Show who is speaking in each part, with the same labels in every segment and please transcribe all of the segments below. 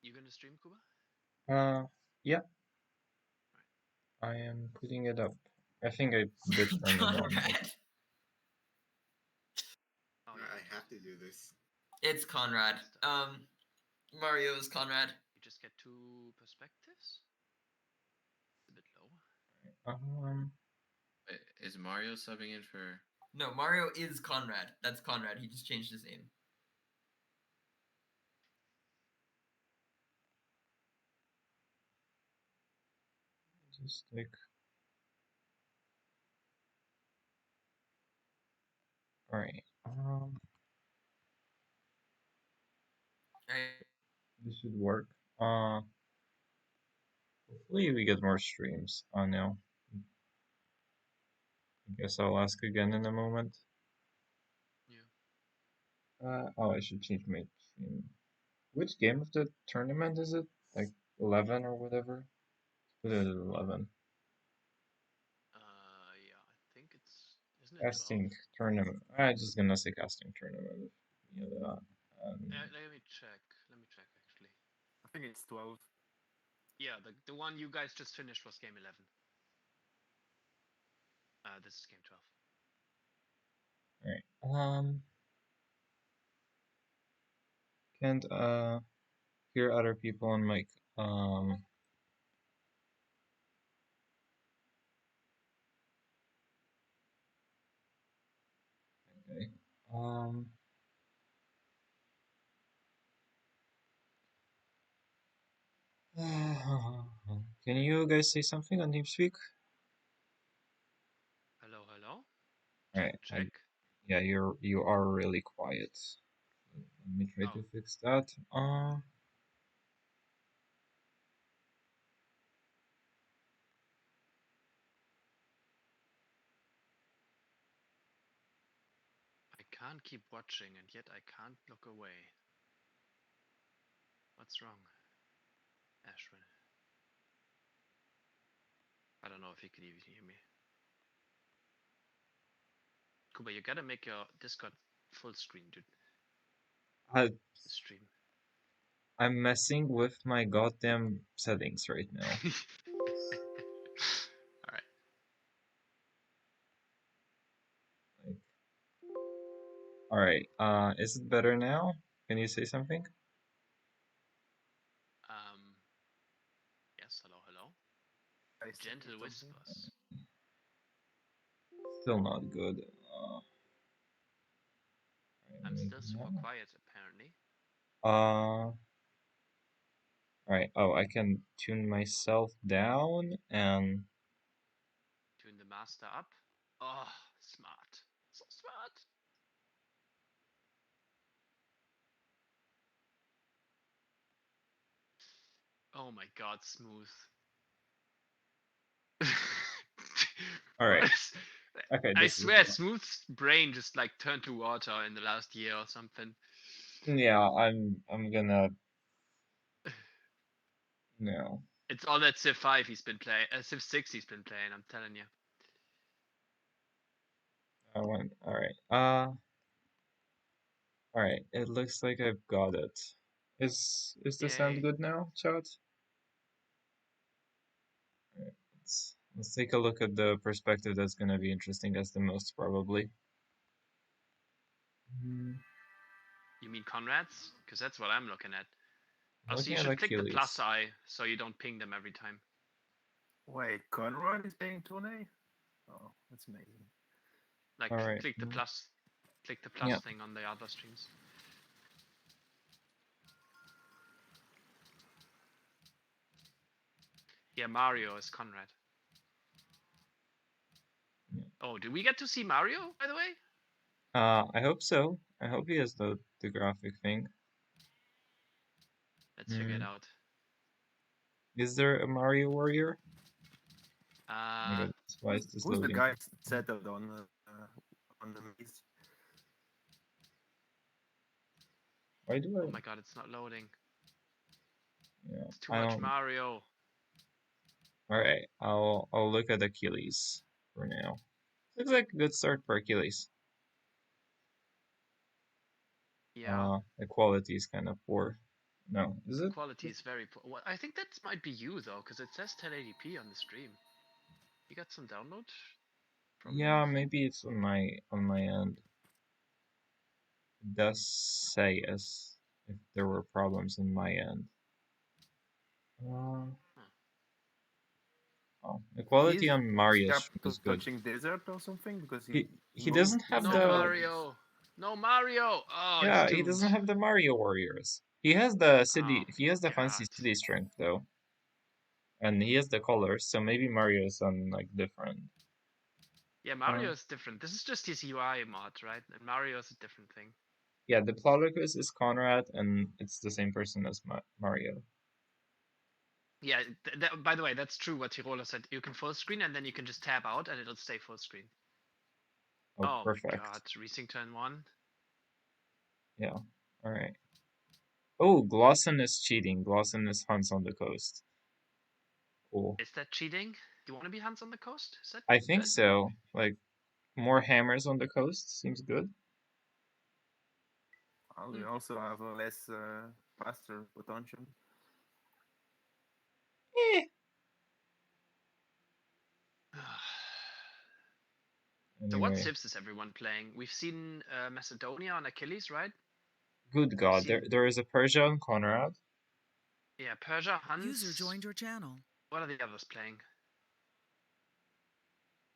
Speaker 1: You gonna stream, Kuba?
Speaker 2: Yeah. I am putting it up. I think I did turn it on.
Speaker 3: Conrad.
Speaker 1: Oh,
Speaker 4: I have to do this.
Speaker 3: It's Conrad. Mario is Conrad.
Speaker 1: You just get two perspectives? A bit low.
Speaker 5: Wait, is Mario subbing in for...
Speaker 3: No, Mario is Conrad. That's Conrad. He just changed his name.
Speaker 2: Just like... Alright. This should work. Hopefully we get more streams. Oh no. I guess I'll ask again in a moment.
Speaker 1: Yeah.
Speaker 2: Oh, I should change my stream. Which game of the tournament is it? Like 11 or whatever? Put it at 11.
Speaker 1: Yeah, I think it's... Isn't it
Speaker 2: Casting
Speaker 1: 12?
Speaker 2: tournament. I'm just gonna say casting tournament. Yeah,
Speaker 1: let me check. Actually.
Speaker 6: I think it's 12.
Speaker 1: Yeah, the one you guys just finished was game 11. This is game 12.
Speaker 2: Alright. Can't hear other people on mic. Okay. Can you guys say something on TeamSpeak?
Speaker 1: Hello.
Speaker 2: Alright.
Speaker 1: Check.
Speaker 2: Yeah, you are really quiet. Let me try to fix that.
Speaker 1: I can't keep watching, and yet I can't look away. What's wrong? Ashwin. I don't know if you can even hear me. Kuba, you gotta make your Discord full screen, dude. Stream.
Speaker 2: I'm messing with my goddamn settings right now. Alright. Is it better now? Can you say something?
Speaker 1: Yes, hello. Gentle whispers.
Speaker 2: Still not good.
Speaker 1: I'm still super quiet, apparently.
Speaker 2: Alright, oh, I can tune myself down and...
Speaker 1: Tune the master up. Oh, smart. So smart. Oh my god, smooth.
Speaker 2: Alright. Okay,
Speaker 1: I swear, Smooth's brain just like turned to water in the last year or something.
Speaker 2: Yeah, I'm gonna... No.
Speaker 1: It's all that Civ 5 he's been playing, Civ 6 he's been playing, I'm telling you.
Speaker 2: Alright. Alright, it looks like I've got it. Is the sound good now, chat? Alright, let's take a look at the perspective that's gonna be interesting as the most, probably.
Speaker 1: You mean Conrad's? Because that's what I'm looking at. Also,
Speaker 2: Looking
Speaker 1: you
Speaker 2: at
Speaker 1: should click the
Speaker 2: Achilles.
Speaker 1: plus eye so you don't ping them every time.
Speaker 6: Wait, Conrad is playing Tourney? Oh, that's amazing.
Speaker 1: Like,
Speaker 2: Alright.
Speaker 1: click the plus thing on the other streams. Yeah, Mario is Conrad.
Speaker 2: Yeah.
Speaker 1: Oh, did we get to see Mario, by the way?
Speaker 2: I hope so. I hope he has the graphic thing.
Speaker 1: Let's figure it out.
Speaker 2: Is there a Mario Warrior?
Speaker 6: Who's the guy settled on the maze?
Speaker 2: Why do I?
Speaker 1: Oh my god, it's not loading.
Speaker 2: Yeah,
Speaker 1: it's too much Mario.
Speaker 2: Alright, I'll look at Achilles for now. Looks like a good start for Achilles.
Speaker 1: Yeah.
Speaker 2: The quality is kind of poor. No, is it?
Speaker 1: Quality is very poor. Well, I think that might be you though, because it says 1080p on the stream. You got some download problems?
Speaker 2: Yeah, maybe it's on my end. It does say as if there were problems on my end. Oh, the quality
Speaker 6: Is
Speaker 2: on Mario's stream
Speaker 6: Capital
Speaker 2: is good.
Speaker 6: touching desert or something? Because
Speaker 2: He
Speaker 6: moved
Speaker 2: doesn't have
Speaker 1: No
Speaker 2: the
Speaker 1: Mario. No Mario. Oh,
Speaker 2: yeah,
Speaker 1: it's
Speaker 2: he
Speaker 1: doomed.
Speaker 2: doesn't have the Mario Warriors. He has the city.
Speaker 1: Oh,
Speaker 2: He has the fancy
Speaker 1: God.
Speaker 2: city strength though, and he has the colors. So maybe Mario's on like different.
Speaker 1: Yeah, Mario is different. This is just his UI mod, right? And Mario is a different thing.
Speaker 2: Yeah, the Diplodocus is Conrad, and it's the same person as Mario.
Speaker 1: Yeah, by the way, that's true what Tiroler said. You can full screen and then you can just tab out and it'll stay full screen.
Speaker 2: Oh, perfect.
Speaker 1: My God, Racing Turn 1.
Speaker 2: Yeah, alright. Oh, Glosson is cheating. Glosson is Hans on the Coast. Cool.
Speaker 1: Is that cheating? Do you want to be Hans on the Coast? Is that
Speaker 2: I think
Speaker 1: good?
Speaker 2: so. Like, more hammers on the coast seems good.
Speaker 6: Well, you also have a less faster potential.
Speaker 2: Eh.
Speaker 1: So what
Speaker 2: Anyway,
Speaker 1: civs is everyone playing? We've seen Macedonia on Achilles, right?
Speaker 2: good God,
Speaker 1: seen-
Speaker 2: there is a Persia on Conrad.
Speaker 1: Yeah, Persia, Hans.
Speaker 4: User joined your channel.
Speaker 1: What are the others playing?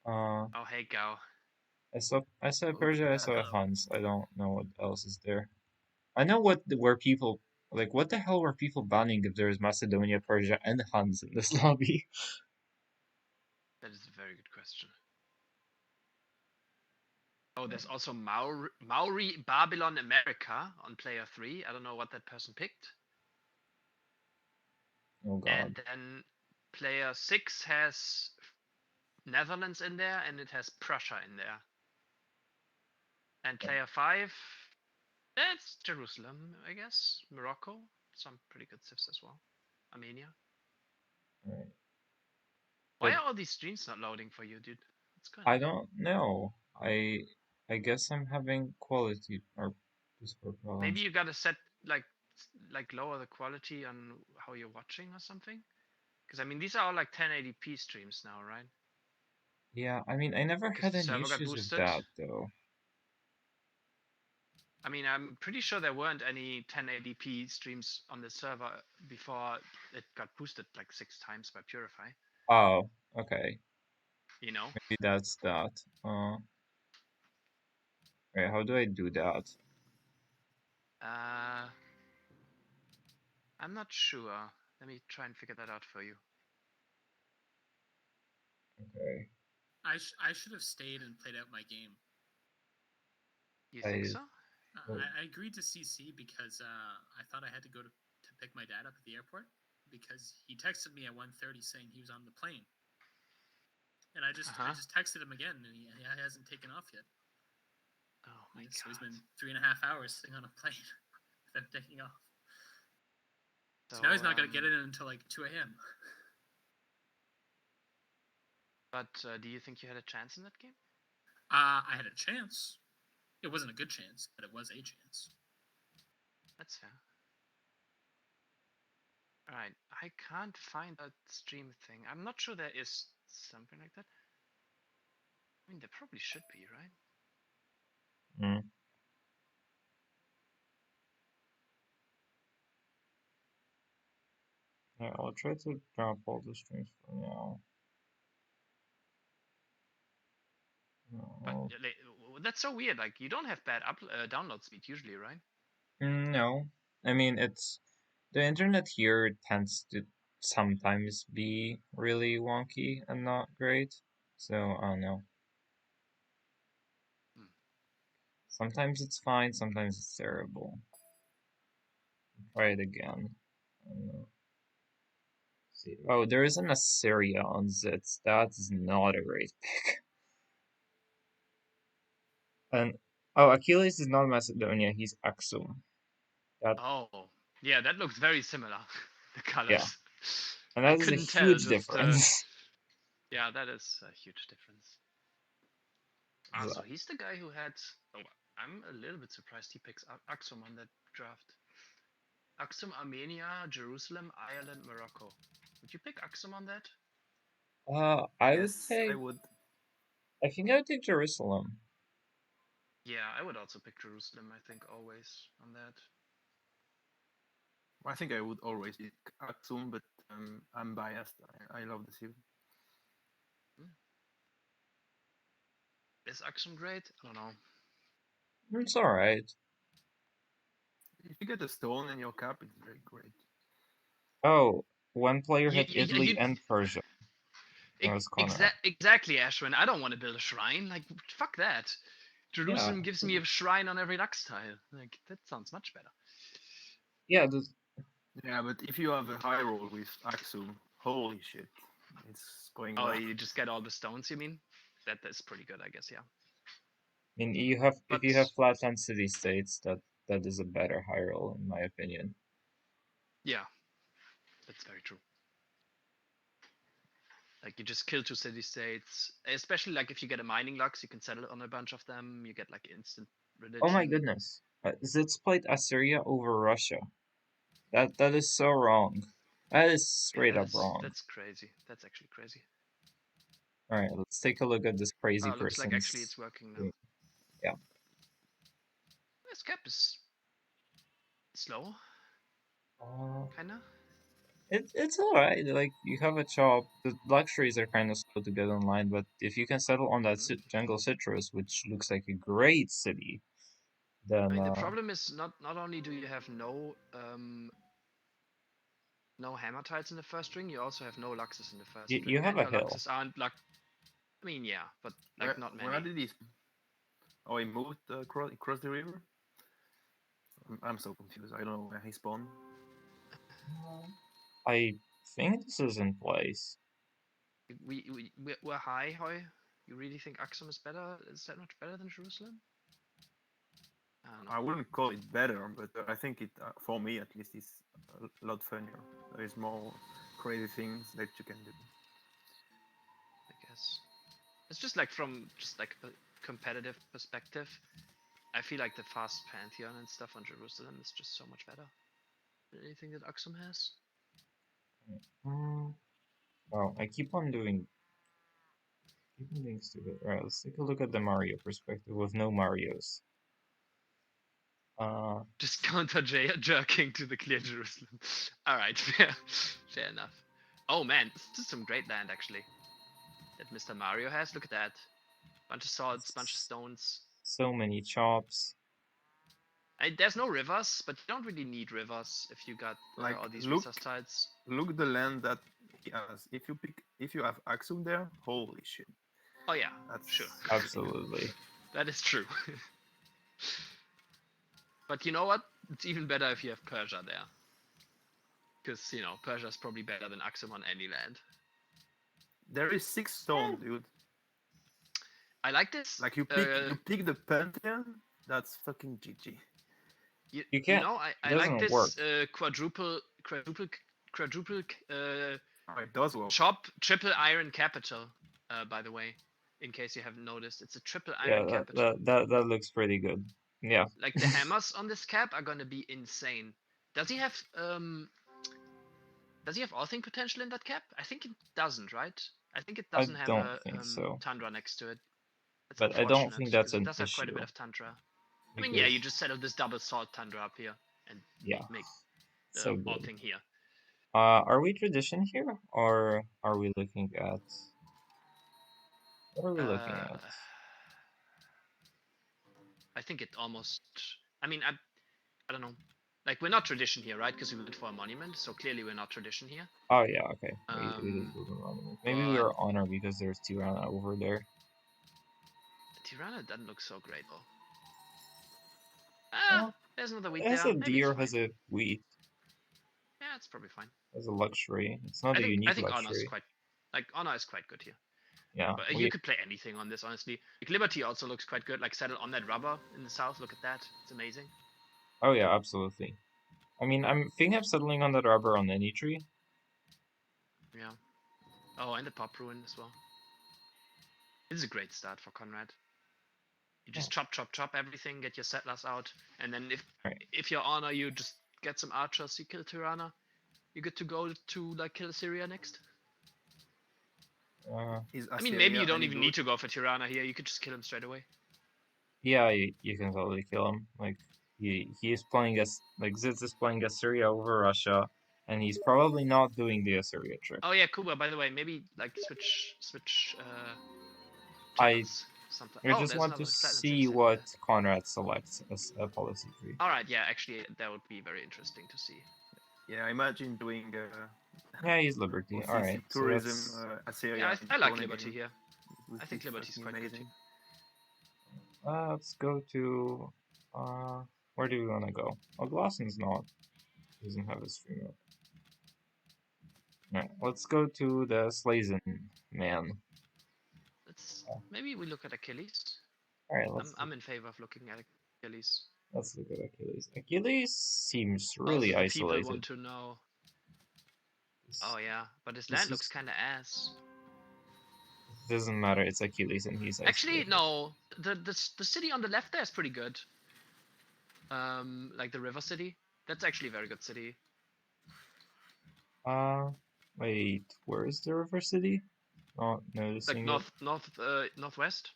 Speaker 2: Oh,
Speaker 1: hey, Gao.
Speaker 2: I saw
Speaker 6: Oh,
Speaker 2: Persia, I saw
Speaker 4: hello.
Speaker 2: Hans. I don't know what else is there. I know where people like what the hell were people banning if there's Macedonia, Persia, and Hans in this lobby?
Speaker 1: That is a very good question. Oh, there's also Maori Babylon America on player 3. I don't know what that person picked.
Speaker 2: Oh God.
Speaker 1: And then player 6 has Netherlands in there and it has Prussia in there. And player 5, that's Jerusalem, I guess. Morocco, some pretty good civs as well. Armenia.
Speaker 2: Right.
Speaker 1: Why
Speaker 2: But
Speaker 1: are all these streams not loading for you, dude? What's going
Speaker 2: I
Speaker 1: on?
Speaker 2: don't know. I guess I'm having quality or Discord problems.
Speaker 1: Maybe you gotta set like lower the quality on how you're watching or something. Because I mean, these are all like 1080p streams now, right?
Speaker 2: Yeah, I mean, I never
Speaker 1: Because
Speaker 2: had
Speaker 1: the
Speaker 2: any
Speaker 1: server got
Speaker 2: issues with
Speaker 1: boosted.
Speaker 2: that though.
Speaker 1: I mean, I'm pretty sure there weren't any 1080p streams on the server before it got boosted like 6 times by Purify.
Speaker 2: Oh, okay.
Speaker 1: You know?
Speaker 2: Maybe that's that. Wait, how do I do that?
Speaker 1: I'm not sure. Let me try and figure that out for you.
Speaker 2: Okay.
Speaker 7: I should have stayed and played out my game.
Speaker 1: You think so?
Speaker 7: I agreed to CC because I thought I had to go to pick my dad up at the airport because he texted me at 1:30 saying he was on the plane, and I just texted him again and he hasn't taken off yet.
Speaker 1: Oh my God!
Speaker 7: So he's been 3.5 hours sitting on a plane without taking off. So now he's not gonna get in until like 2 a.m.
Speaker 1: But do you think you had a chance in that game?
Speaker 7: I had a chance. It wasn't a good chance, but it was a chance.
Speaker 1: That's fair. Alright, I can't find that stream thing. I'm not sure there is something like that. I mean, there probably should be, right?
Speaker 2: Hmm. Yeah, I'll try to drop all the streams for now.
Speaker 1: But that's so weird. Like, you don't have bad download speed usually, right?
Speaker 2: No, I mean the internet here tends to sometimes be really wonky and not great. So I don't know. Sometimes it's fine, sometimes it's terrible. Try it again. I don't know. See. Oh, there is an Assyria on Zitz. That's not a great pick. And oh, Achilles is not Macedonia. He's Axum.
Speaker 1: Oh, yeah, that looks very similar. The colors.
Speaker 2: Yeah, and
Speaker 1: I
Speaker 2: that is a
Speaker 1: couldn't tell
Speaker 2: huge
Speaker 1: just,
Speaker 2: difference.
Speaker 1: yeah, that is a huge difference. Ah, so he's the guy who had. Oh, I'm a little bit surprised he picks Axum on that draft. Aksum, Armenia, Jerusalem, Ireland, Morocco. Would you pick Aksum on that?
Speaker 2: I would
Speaker 6: Yes,
Speaker 2: say
Speaker 6: I would.
Speaker 2: I think I would take Jerusalem.
Speaker 1: Yeah, I would also pick Jerusalem. I think always on that.
Speaker 6: I think I would always pick Aksum, but I'm biased. I love the city.
Speaker 1: Is Aksum great? I don't know.
Speaker 2: It's alright.
Speaker 6: If you get a stone in your cap, it's very great.
Speaker 2: Oh, one player
Speaker 1: You-
Speaker 2: hit
Speaker 1: you-
Speaker 2: Italy
Speaker 1: you-
Speaker 2: and Persia. That was Conrad.
Speaker 1: Exactly, Ashwin. I don't want to build a shrine. Like, fuck that. Jerusalem
Speaker 2: Yeah.
Speaker 1: gives me a shrine on every Lux tile. Like, that sounds much better.
Speaker 2: Yeah,
Speaker 6: Yeah, but if you have a high roll with Aksum, holy shit, it's going
Speaker 1: Oh,
Speaker 6: well.
Speaker 1: you just get all the stones, you mean? That's pretty good, I guess, yeah.
Speaker 2: I mean, if
Speaker 1: But
Speaker 2: you have flatland city states, that is a better high roll in my opinion.
Speaker 1: yeah, that's very true. Like, you just kill 2 city states, especially like if you get a mining Lux, you can settle on a bunch of them. You get like instant religion.
Speaker 2: Oh my goodness, Zitz played Assyria over Russia. That is so wrong. That is straight up wrong.
Speaker 1: That's crazy. That's actually crazy.
Speaker 2: All right, let's take a look at this crazy
Speaker 1: Oh, looks like
Speaker 2: person's
Speaker 1: actually it's working now.
Speaker 2: screen. Yeah.
Speaker 1: This cap is slow, kinda.
Speaker 2: It's alright. Like you have a chop. The luxuries are kind of slow to get online, but if you can settle on that jungle citrus, which looks like a great city, then
Speaker 1: I mean, the problem is not only do you have no hammer tiles in the first string, you also have no luxes in the first string.
Speaker 2: you have
Speaker 1: And
Speaker 2: a
Speaker 1: your
Speaker 2: hill.
Speaker 1: luxes aren't like, I mean, yeah, but like not many.
Speaker 6: Where did he? Oh, he moved across the river. I'm so confused. I don't know where he spawned.
Speaker 2: I think this is in place.
Speaker 1: We're high, Hoy. You really think Aksum is better? Is that much better than Jerusalem? I don't know.
Speaker 6: I wouldn't call it better, but I think it, for me at least, is a lot funnier. There's more crazy things that you can do.
Speaker 1: I guess it's just like from a competitive perspective. I feel like the fast Pantheon and stuff on Jerusalem is just so much better than anything that Aksum has.
Speaker 2: Well, I keep on doing stupid. Alright, let's take a look at the Mario perspective with no Marios.
Speaker 1: Just counter jerking to the clear Jerusalem. Alright, fair enough. Oh man, this is some great land actually. That Mr. Mario has. Look at that. Bunch of swords, bunch of stones.
Speaker 2: So many chops.
Speaker 1: There's no rivers, but you don't really need rivers if you got
Speaker 6: Like,
Speaker 1: all these
Speaker 6: look-
Speaker 1: resource tiles.
Speaker 6: Look the land that he has. If you have Aksum there, holy shit.
Speaker 1: Oh yeah,
Speaker 6: That's
Speaker 1: sure.
Speaker 2: Absolutely.
Speaker 1: That is true. But you know what? It's even better if you have Persia there. Because, you know, Persia is probably better than Aksum on any land.
Speaker 6: There is 6 stone, dude.
Speaker 1: I like this.
Speaker 6: Like you pick the Pantheon. That's fucking GG.
Speaker 2: You can't.
Speaker 1: I like this
Speaker 2: work.
Speaker 1: quadruple
Speaker 6: Oh, it does work.
Speaker 1: chop triple iron capital. By the way, in case you haven't noticed, it's a triple iron
Speaker 2: Yeah,
Speaker 1: capital.
Speaker 2: that looks pretty good. Yeah.
Speaker 1: Like the hammers on this cap are gonna be insane. Does he have all thing potential in that cap? I think it doesn't, right? I think it doesn't have
Speaker 2: don't
Speaker 1: a
Speaker 2: think so.
Speaker 1: tundra next to it. That's
Speaker 2: But I don't think that's
Speaker 1: unfortunate, 'cause
Speaker 2: an
Speaker 1: it does have quite a bit
Speaker 2: issue,
Speaker 1: of tundra. I mean, yeah,
Speaker 2: because-
Speaker 1: you just settle this double salt tundra up here and
Speaker 2: Yeah.
Speaker 1: make
Speaker 2: So
Speaker 1: all
Speaker 2: good.
Speaker 1: thing here.
Speaker 2: Are we tradition here, or are we looking at? What are we looking at?
Speaker 1: I think it almost. I mean, I don't know. Like, we're not tradition here, right? Because we went for a monument, so clearly we're not tradition here.
Speaker 2: Oh yeah, okay. We didn't do the monument. Maybe we
Speaker 1: but-
Speaker 2: are honor because there's Tirana over there.
Speaker 1: Tirana doesn't look so great though.
Speaker 2: Well,
Speaker 1: There's another wheat
Speaker 2: It has
Speaker 1: there.
Speaker 2: a
Speaker 1: Maybe
Speaker 2: deer,
Speaker 1: it's
Speaker 2: has
Speaker 1: fine.
Speaker 2: a wheat,
Speaker 1: Yeah, it's probably fine.
Speaker 2: has a luxury. It's not a
Speaker 1: I
Speaker 2: unique
Speaker 1: think Honor is
Speaker 2: luxury.
Speaker 1: Honor is quite good here.
Speaker 2: Yeah.
Speaker 1: But you could play anything on this, honestly. Like, Liberty also looks quite good. Like, settle on that rubber in the south. Look at that. It's amazing.
Speaker 2: Oh yeah, absolutely. I mean, I'm thinking of settling on that rubber on any tree.
Speaker 1: Yeah. Oh, and the pop ruin as well. This is a great start for Conrad. You just chop everything, get your settlers out, and then if
Speaker 2: Right.
Speaker 1: if you're honor, you just get some archers, you kill Tirana. You're good to go to like kill Assyria next.
Speaker 6: Is
Speaker 1: I mean, maybe you
Speaker 6: Assyria
Speaker 1: don't
Speaker 6: any
Speaker 1: even
Speaker 6: good?
Speaker 1: need to go for Tirana here. You could just kill him straight away.
Speaker 2: Yeah, you can totally kill him. Like he is playing as like Zitz is playing Assyria over Russia, and he's probably not doing the Assyria trick.
Speaker 1: Oh yeah, Kuba. By the way, maybe like switch.
Speaker 2: I
Speaker 1: channels, something.
Speaker 2: I
Speaker 1: Oh,
Speaker 2: just
Speaker 1: there's
Speaker 2: want to
Speaker 1: another Platinum
Speaker 2: see
Speaker 1: 6
Speaker 2: what Conrad selects as a policy tree.
Speaker 1: All right, yeah, actually, that would be very interesting to see.
Speaker 6: Yeah, imagine doing
Speaker 2: Yeah, he's Liberty.
Speaker 6: OCC
Speaker 2: All right, so
Speaker 6: tourism
Speaker 2: that's
Speaker 6: Assyria.
Speaker 1: Yeah,
Speaker 6: in
Speaker 1: I like
Speaker 6: tournament
Speaker 1: Liberty
Speaker 6: game.
Speaker 1: here.
Speaker 6: Would
Speaker 1: I think
Speaker 6: be
Speaker 1: Liberty's
Speaker 6: fucking
Speaker 1: quite good
Speaker 6: amazing.
Speaker 1: too.
Speaker 2: let's go to where do we want to go? Oh, Glossen's not. Doesn't have a stream up. Alright, let's go to the Slazen man.
Speaker 1: Maybe we look at Achilles.
Speaker 2: Alright, let's
Speaker 1: I'm in favor of looking at Achilles.
Speaker 2: look at Achilles. Achilles seems
Speaker 1: Also,
Speaker 2: really
Speaker 1: the
Speaker 2: isolated.
Speaker 1: people want to know. Oh yeah, but his
Speaker 2: this
Speaker 1: land looks
Speaker 2: is-
Speaker 1: kind of ass.
Speaker 2: Doesn't matter. It's Achilles, and he's
Speaker 1: Actually,
Speaker 2: isolated.
Speaker 1: no. The city on the left there is pretty good. Like the river city. That's actually a very good city.
Speaker 2: Wait, where is the river city? Not noticing
Speaker 1: Like northwest.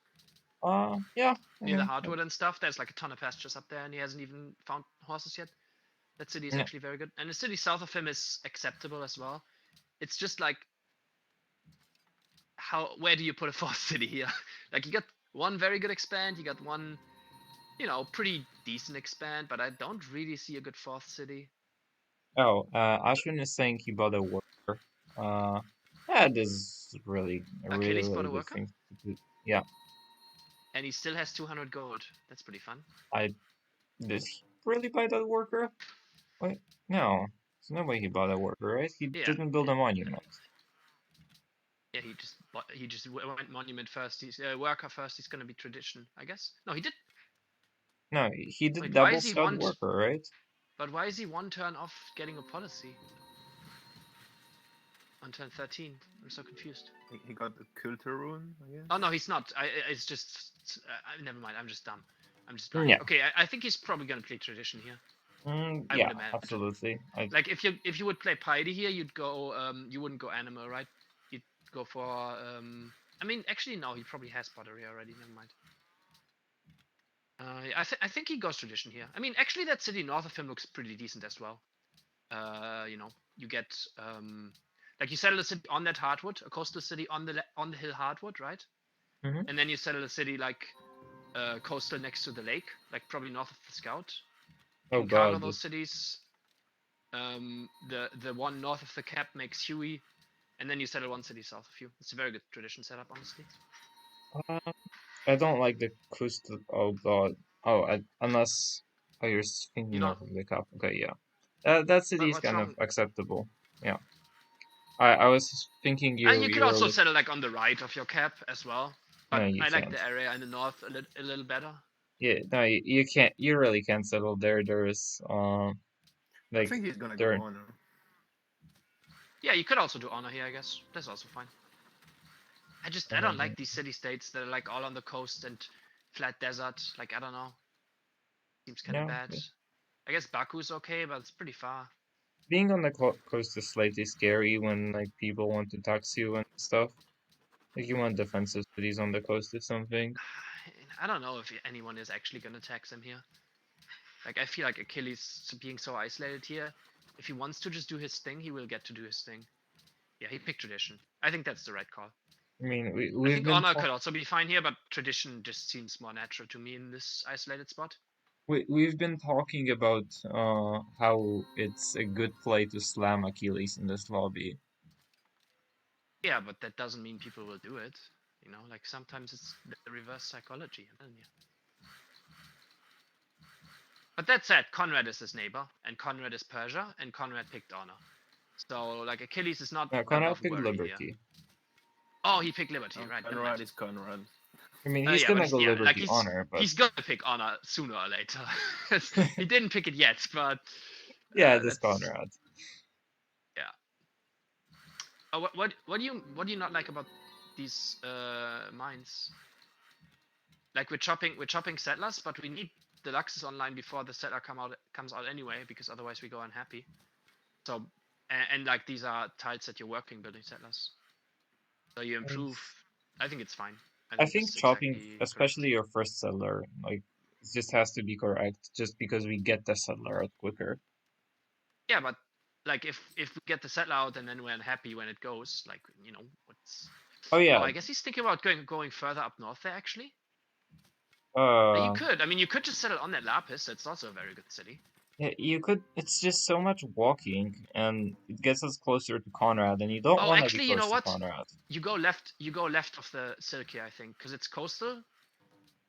Speaker 2: Yeah.
Speaker 1: Near the
Speaker 2: okay.
Speaker 1: hardwood and stuff. There's like a ton of pastures up there, and he hasn't even found horses yet. That city is
Speaker 2: Yeah.
Speaker 1: actually very good, and the city south of him is acceptable as well. It's just like, where do you put a fourth city here? Like you got one very good expand, you got one, pretty decent expand, but I don't really see a good fourth city.
Speaker 2: Oh, Ashwin is saying he bought a worker. Yeah, this is really a really,
Speaker 1: Achilles bought
Speaker 2: really
Speaker 1: a
Speaker 2: good
Speaker 1: worker?
Speaker 2: thing to do. Yeah,
Speaker 1: And he still has 200 gold. That's pretty fun.
Speaker 2: did he really buy that worker? Wait, no. There's no way he bought a worker, right? He
Speaker 1: Yeah.
Speaker 2: didn't build a monument.
Speaker 1: Yeah, he just went monument first. He's worker first. He's gonna be tradition, I guess. No, he did.
Speaker 2: No, he did
Speaker 1: Wait, why
Speaker 2: double
Speaker 1: is he
Speaker 2: stud worker, right?
Speaker 1: But why is he one turn off getting a policy? On turn 13. I'm so confused.
Speaker 6: He got the culture rune, I guess.
Speaker 1: Oh no, he's not. It's just. Never mind. I'm just dumb. I'm just blind.
Speaker 2: Yeah.
Speaker 1: Okay, I think he's probably gonna play tradition here. I
Speaker 2: Yeah,
Speaker 1: would imagine.
Speaker 2: absolutely.
Speaker 1: Like if you would play piety here, you'd go. You wouldn't go animal, right? You'd go for. I mean, actually, no. He probably has pottery already. Never mind. I think he goes tradition here. I mean, actually, that city north of him looks pretty decent as well. You get like you settle a city on that hardwood, a coastal city on the hill hardwood, right?
Speaker 2: Mhm.
Speaker 1: And then you settle a city like coastal next to the lake, like probably north of the Scout.
Speaker 2: Oh
Speaker 1: In Cargo,
Speaker 2: god.
Speaker 1: those cities. The one north of the cap makes Huey, and then you settle one city south of you. It's a very good tradition setup, honestly.
Speaker 2: I don't like the coastal. Oh god. Oh, unless you're thinking
Speaker 1: You
Speaker 2: north
Speaker 1: don't-
Speaker 2: of the cap. Okay, yeah. That city is
Speaker 1: what's
Speaker 2: kind
Speaker 1: wrong?
Speaker 2: of acceptable. Yeah. I was thinking
Speaker 1: And you could also
Speaker 2: were-
Speaker 1: settle like on the right of your cap as well. But
Speaker 2: No, you
Speaker 1: I like
Speaker 2: can't.
Speaker 1: the area in the north a little better.
Speaker 2: Yeah, no, you can't. You really can't settle there. There's
Speaker 6: I
Speaker 2: like
Speaker 6: think he's gonna
Speaker 2: there.
Speaker 6: go honor.
Speaker 1: Yeah, you could also do honor here, I guess. That's also fine. I don't like these city states that are like all on the coast and flat desert. Like I don't know. Seems kind of
Speaker 2: No,
Speaker 1: bad.
Speaker 2: yeah.
Speaker 1: I guess Baku's okay, but it's pretty far.
Speaker 2: Being on the coast is slightly scary when like people want to tax you and stuff. Like you want defensive cities on the coast or something.
Speaker 1: I don't know if anyone is actually gonna tax him here. Like I feel like Achilles being so isolated here, if he wants to just do his thing, he will get to do his thing. Yeah, he picked tradition. I think that's the right call.
Speaker 2: I mean,
Speaker 1: I
Speaker 2: we've
Speaker 1: think
Speaker 2: been
Speaker 1: honor could also be fine here, but tradition just seems more natural to me in this isolated spot.
Speaker 2: we've been talking about how it's a good play to slam Achilles in this lobby.
Speaker 1: Yeah, but that doesn't mean people will do it. Like sometimes it's the reverse psychology. I'm telling you. But that said, Conrad is his neighbor, and Conrad is Persia, and Conrad picked honor. So like Achilles is not.
Speaker 2: Conrad picked
Speaker 1: worry
Speaker 2: Liberty.
Speaker 1: Here. Oh, he picked Liberty,
Speaker 6: Oh,
Speaker 1: right?
Speaker 6: Conrad is Conrad.
Speaker 2: I mean, he's
Speaker 1: Yeah,
Speaker 2: gonna
Speaker 1: but
Speaker 2: go Liberty
Speaker 1: he's,
Speaker 2: honor, but
Speaker 1: he's gonna pick honor sooner or later. He didn't pick it yet, but
Speaker 2: yeah, this
Speaker 1: that's-
Speaker 2: Conrad.
Speaker 1: Yeah. Oh, what do you not like about these mines? Like we're chopping settlers, but we need the Luxes online before the settler comes out anyway, because otherwise we go unhappy. So, and like these are tiles that you're working building settlers. So you improve. I think it's fine.
Speaker 2: I think
Speaker 1: it's
Speaker 2: chopping,
Speaker 1: exactly correct.
Speaker 2: especially your first settler, like it just has to be correct, just because we get the settler out quicker.
Speaker 1: Yeah, but like if we get the settler out and then we're unhappy when it goes, like what's.
Speaker 2: Oh yeah.
Speaker 1: Oh, I guess he's thinking about going further up north there actually. You
Speaker 2: Uh,
Speaker 1: could. I mean, you could just settle on that Lapis. That's also a very good city.
Speaker 2: yeah, you could. It's just so much walking, and it gets us closer to Conrad, and you don't
Speaker 1: Oh,
Speaker 2: want to be
Speaker 1: actually, you
Speaker 2: close
Speaker 1: know
Speaker 2: to
Speaker 1: what?
Speaker 2: Conrad.
Speaker 1: You go left. You go left of the Silky, I think, because it's coastal,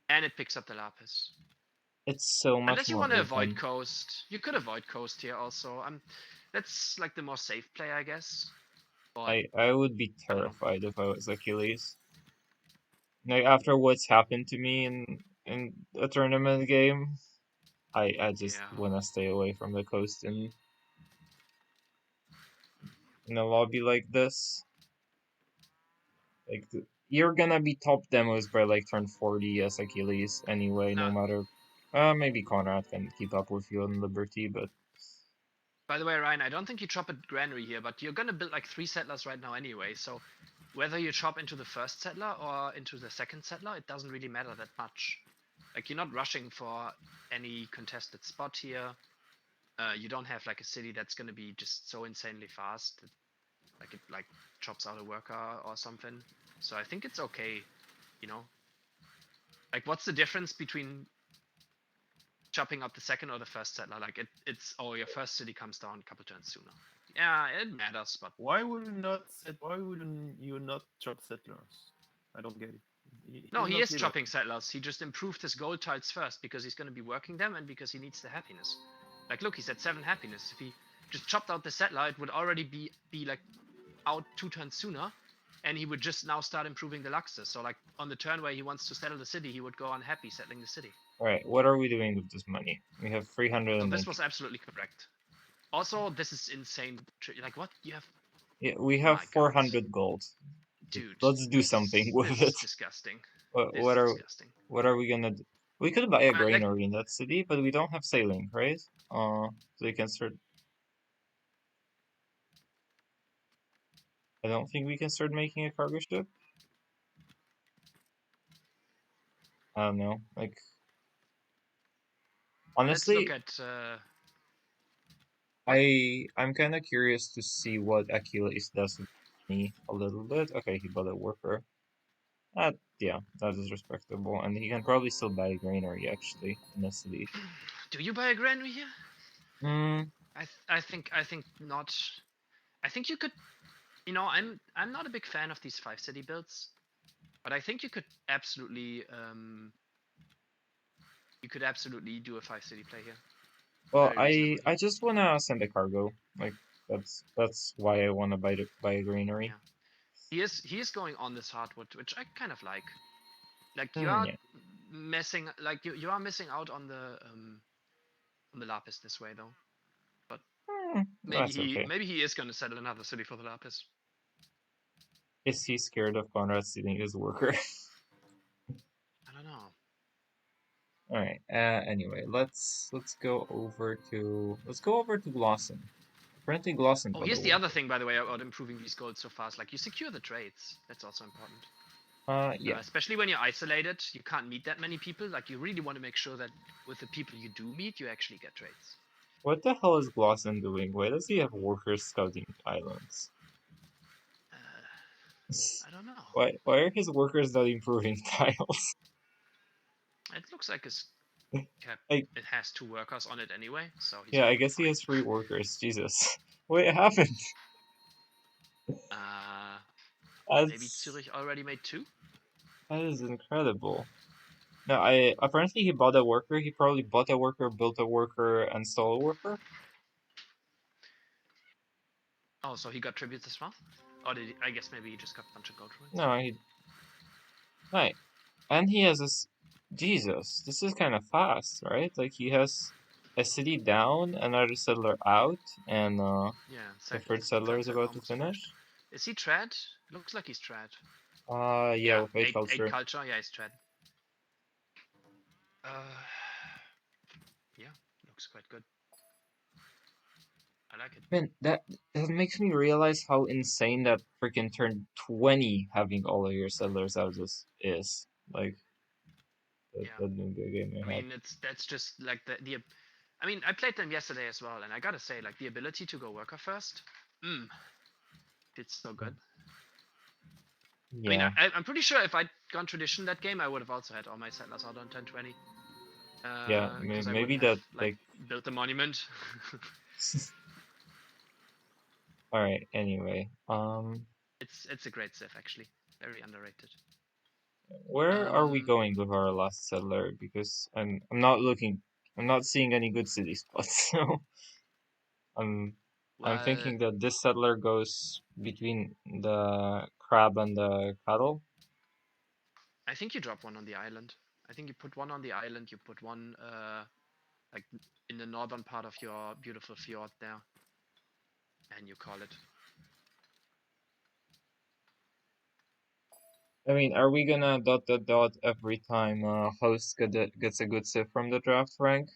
Speaker 1: and it picks up the Lapis.
Speaker 2: It's so much
Speaker 1: Unless you
Speaker 2: more
Speaker 1: want to
Speaker 2: open.
Speaker 1: avoid coast, you could avoid coast here also. That's like the more safe play, I guess. But
Speaker 2: I would be
Speaker 1: I don't know.
Speaker 2: terrified if I was Achilles. Like after what's happened to me in a tournament game, I just
Speaker 1: Yeah.
Speaker 2: wanna stay away from the coast in a lobby like this. Like you're gonna be top demos by like turn 40 as Achilles anyway, no matter. Maybe Conrad can keep up with you on Liberty, but
Speaker 1: By the way, Ryan, I don't think you chop a granary here, but you're gonna build like 3 settlers right now anyway. So whether you chop into the first settler or into the second settler, it doesn't really matter that much. Like you're not rushing for any contested spot here. You don't have like a city that's gonna be just so insanely fast that, like it like chops out a worker or something. So I think it's okay, you know. Like what's the difference between chopping up the second or the first settler? Like it's your first city comes down a couple turns sooner. Yeah, it matters, but
Speaker 6: Why wouldn't you not chop settlers? I don't get it.
Speaker 1: no,
Speaker 6: He's
Speaker 1: he
Speaker 6: not
Speaker 1: is
Speaker 6: leader.
Speaker 1: chopping settlers. He just improved his gold tiles first because he's going to be working them and because he needs the happiness. Like, look, he's at 7 happiness. If he just chopped out the settler, it would already be like out 2 turns sooner, and he would just now start improving the Luxus. So, like, on the turn where he wants to settle the city, he would go unhappy settling the city.
Speaker 2: alright, what are we doing with this money? We have 300.
Speaker 1: So this was absolutely correct. Also, this is insane. Like, what? You have...
Speaker 2: Yeah, we have
Speaker 1: my God.
Speaker 2: 400 gold.
Speaker 1: Dude.
Speaker 2: Let's do something with
Speaker 1: this
Speaker 2: it.
Speaker 1: is disgusting.
Speaker 2: What
Speaker 1: This is
Speaker 2: are
Speaker 1: disgusting.
Speaker 2: what are we gonna do? We could buy a
Speaker 1: Like-
Speaker 2: granary in that city, but we don't have sailing, right? So we can start. I don't think we can start making a cargo ship. I don't know. Like honestly,
Speaker 1: Let's look at...
Speaker 2: I'm kind of curious to see what Achilles does with me a little bit. Okay, he bought a worker. Yeah, that is respectable, and he can probably still buy a granary actually in the city.
Speaker 1: Do you buy a granary here?
Speaker 2: Hmm.
Speaker 1: I think not. I think you could. I'm not a big fan of these 5 city builds, but I think you could absolutely do a 5 city play here.
Speaker 2: Well,
Speaker 1: Very reasonably.
Speaker 2: I just wanna send a cargo. Like that's why I wanna buy a granary.
Speaker 1: Yeah. He is going on this hardwood, which I kind of like. Like you are
Speaker 2: Yeah.
Speaker 1: messing, like you are missing out on the Lapis this way though. But
Speaker 2: That's okay.
Speaker 1: maybe he is going to settle another city for the Lapis.
Speaker 2: Is he scared of Conrad stealing his worker?
Speaker 1: I don't know.
Speaker 2: All right. Anyway, let's go over to Glosson. Apparently, Glosson.
Speaker 1: Oh, here's the other thing, by the way, about improving these golds so fast. Like you secure the trades. That's also important.
Speaker 2: Yeah.
Speaker 1: Especially when you're isolated, you can't meet that many people. Like you really want to make sure that with the people you do meet, you actually get trades.
Speaker 2: What the hell is Glosson doing? Why does he have workers scouting islands?
Speaker 1: I don't know.
Speaker 2: Why are his workers not improving tiles?
Speaker 1: It looks like his cap.
Speaker 2: Like,
Speaker 1: it has 2 workers on it anyway, so he's
Speaker 2: yeah, I
Speaker 1: probably
Speaker 2: guess he
Speaker 1: fine.
Speaker 2: has 3 workers. Jesus, what happened?
Speaker 1: Maybe Zurich already made 2.
Speaker 2: That is incredible. No, apparently he bought a worker. He probably bought a worker, built a worker, and stole a worker.
Speaker 1: Oh, so he got tributes as well? Or did he, I guess maybe he just got a bunch of gold ruins?
Speaker 2: No, he. Right, and he has this. Jesus, this is kind of fast, right? Like he has a city down, another settler out, and
Speaker 1: Yeah,
Speaker 2: the
Speaker 1: exactly.
Speaker 2: third settler is
Speaker 1: Third
Speaker 2: about to
Speaker 1: almost
Speaker 2: finish.
Speaker 1: finished. Is he trad? Looks like he's trad.
Speaker 2: Yeah, with 8
Speaker 1: 8
Speaker 2: culture.
Speaker 1: culture. Yeah, he's trad. looks quite good. I like it.
Speaker 2: Man, that makes me realize how insane that freaking turn 20 having all of your settlers out is. Like,
Speaker 1: Yeah.
Speaker 2: that new game
Speaker 1: I
Speaker 2: I had.
Speaker 1: mean, that's just like the. I mean, I played them yesterday as well, and I gotta say, like the ability to go worker first, it's so good. I mean,
Speaker 2: Yeah.
Speaker 1: I'm pretty sure if I'd gone tradition that game, I would have also had all my settlers out on turn 20.
Speaker 2: Yeah,
Speaker 1: Because I
Speaker 2: maybe
Speaker 1: wouldn't have
Speaker 2: that, like...
Speaker 1: built the monument.
Speaker 2: Alright, anyway.
Speaker 1: It's a great civ actually, very underrated.
Speaker 2: Where are we going with our last settler? Because I'm not seeing any good city spots, so I'm
Speaker 1: Well,
Speaker 2: thinking that this settler goes between the crab and the cattle.
Speaker 1: I think you drop one on the island. I think you put one on the island. You put one like in the northern part of your beautiful fjord there, and you call it.
Speaker 2: I mean, are we gonna ... every time host gets a good civ from the draft rank?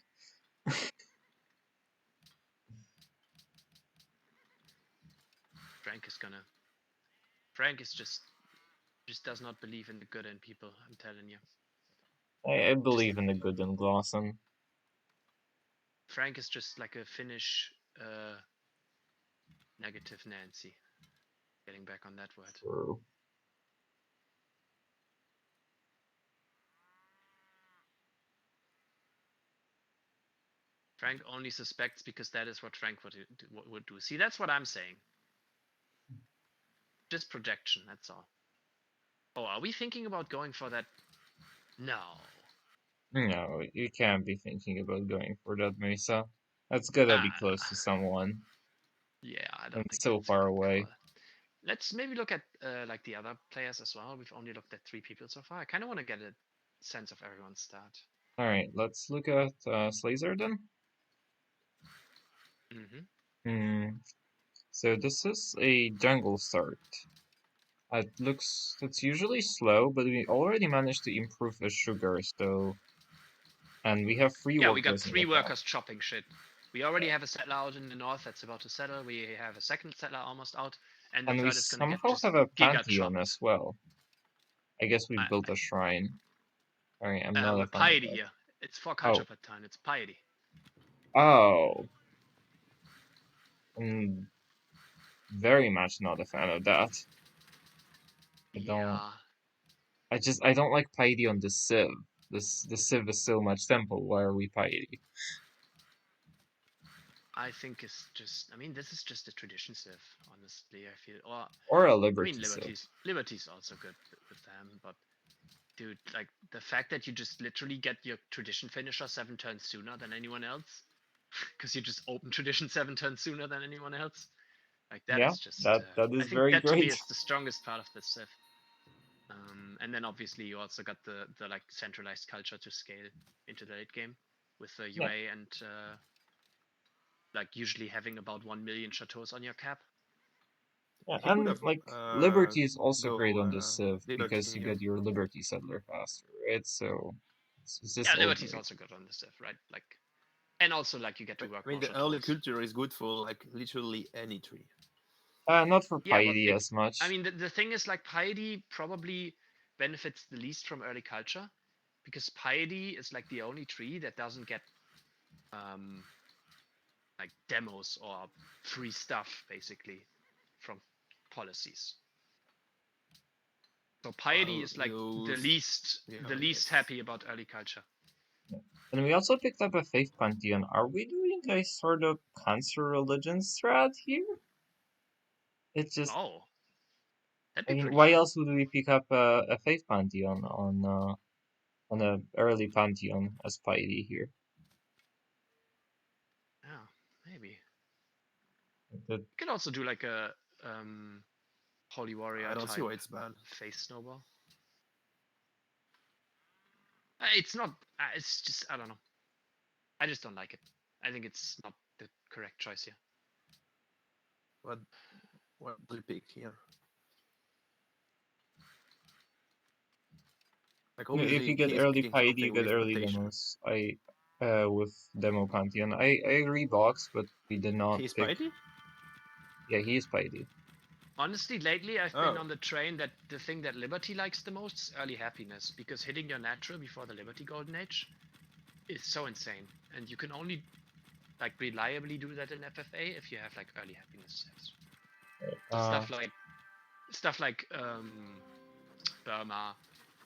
Speaker 1: Frank is just does not believe in the good in people. I'm telling you.
Speaker 2: I believe in the good in Glosson.
Speaker 1: Frank is just like a Finnish negative Nancy. Getting back on that word.
Speaker 2: True.
Speaker 1: Frank only suspects because that is what Frank would do. See, that's what I'm saying. Just projection, that's all. Oh, are we thinking about going for that? No.
Speaker 2: No, you can't be thinking about going for that Mesa. That's gotta be close to someone.
Speaker 1: Yeah, I don't
Speaker 2: And
Speaker 1: think
Speaker 2: so
Speaker 1: it's
Speaker 2: far
Speaker 1: gonna
Speaker 2: away.
Speaker 1: call. Let's maybe look at like the other players as well. We've only looked at 3 people so far. I kind of want to get a sense of everyone's start.
Speaker 2: Alright, let's look at Slazer then. So this is a jungle start. It's usually slow, but we already managed to improve the sugar, so... And we have 3
Speaker 1: Yeah,
Speaker 2: workers
Speaker 1: we got 3
Speaker 2: in the top.
Speaker 1: workers chopping shit. We already have a settler out in the north that's about to settle. We have a second settler almost out, and the
Speaker 2: And we
Speaker 1: third is gonna get
Speaker 2: somehow
Speaker 1: just
Speaker 2: have a
Speaker 1: giga
Speaker 2: pantheon
Speaker 1: chopped.
Speaker 2: as well. I guess we built a shrine. Alright, I'm not a
Speaker 1: With
Speaker 2: fan of
Speaker 1: piety
Speaker 2: that.
Speaker 1: here. It's for culture
Speaker 2: Oh.
Speaker 1: per turn. It's piety.
Speaker 2: Oh. I'm very much not a fan of that.
Speaker 1: Yeah.
Speaker 2: I don't like piety on the civ. The civ is so much temple. Why are we piety?
Speaker 1: I think it's just. I mean, this is just a tradition civ. Honestly, I feel.
Speaker 2: Or a
Speaker 1: I
Speaker 2: liberty
Speaker 1: mean,
Speaker 2: civ.
Speaker 1: Liberty's also good with them, but dude, like the fact that you just literally get your tradition finisher 7 turns sooner than anyone else, because you just open tradition 7 turns sooner than anyone else. Like that
Speaker 2: Yeah,
Speaker 1: is just.
Speaker 2: that is
Speaker 1: I think
Speaker 2: very
Speaker 1: that to me
Speaker 2: great.
Speaker 1: is the strongest part of this civ. And then obviously you also got the like centralized culture to scale into the late game with the UA and like usually having about 1 million chateaus on your cap.
Speaker 2: Yeah,
Speaker 6: He could
Speaker 2: and
Speaker 6: have
Speaker 2: like liberty is also
Speaker 6: go,
Speaker 2: great on the civ
Speaker 6: Liberty
Speaker 2: because you
Speaker 6: here.
Speaker 2: get your liberty settler faster, right? So it's just
Speaker 1: Yeah,
Speaker 2: all
Speaker 1: Liberty's
Speaker 2: great.
Speaker 1: also good on the civ, right? Like, and also like you get to work.
Speaker 6: I mean,
Speaker 1: more
Speaker 6: the early
Speaker 1: chateaus.
Speaker 6: culture is good for like literally any tree.
Speaker 2: Not for
Speaker 1: Yeah, but
Speaker 2: piety as much.
Speaker 1: I mean, the thing is like piety probably benefits the least from early culture because piety is like the only tree that doesn't get like demos or free stuff basically from policies. So piety
Speaker 6: Well,
Speaker 1: is like the
Speaker 6: I
Speaker 1: least
Speaker 6: guess.
Speaker 1: happy about early culture.
Speaker 2: And we also picked up a faith pantheon. Are we doing a sort of cancer religion strat here? It's just...
Speaker 1: Oh, that'd
Speaker 2: I
Speaker 1: be
Speaker 2: mean,
Speaker 1: pretty
Speaker 2: why
Speaker 1: fun.
Speaker 2: else would we pick up a faith pantheon on a early pantheon as piety here?
Speaker 1: Yeah, maybe.
Speaker 2: That...
Speaker 1: You could also do like a holy warrior
Speaker 6: I don't see
Speaker 1: type
Speaker 6: why it's bad.
Speaker 1: face snowball. It's not. It's just I don't know. I just don't like it. I think it's not the correct choice here.
Speaker 6: What do you pick here? Like
Speaker 2: If you get
Speaker 6: he's
Speaker 2: early
Speaker 6: picking
Speaker 2: piety, you
Speaker 6: something
Speaker 2: get
Speaker 6: with
Speaker 2: early
Speaker 6: rotation.
Speaker 2: demos. with Demo Pantheon. I agree, Box, but we did not
Speaker 6: He's
Speaker 2: pick.
Speaker 6: Spidey?
Speaker 2: Yeah, he is Spidey.
Speaker 1: Honestly, lately I've been
Speaker 6: Oh.
Speaker 1: on the train that the thing that Liberty likes the most is early happiness, because hitting your natural before the Liberty Golden Age is so insane, and you can only like reliably do that in FFA if you have like early happiness sets. So stuff like Burma,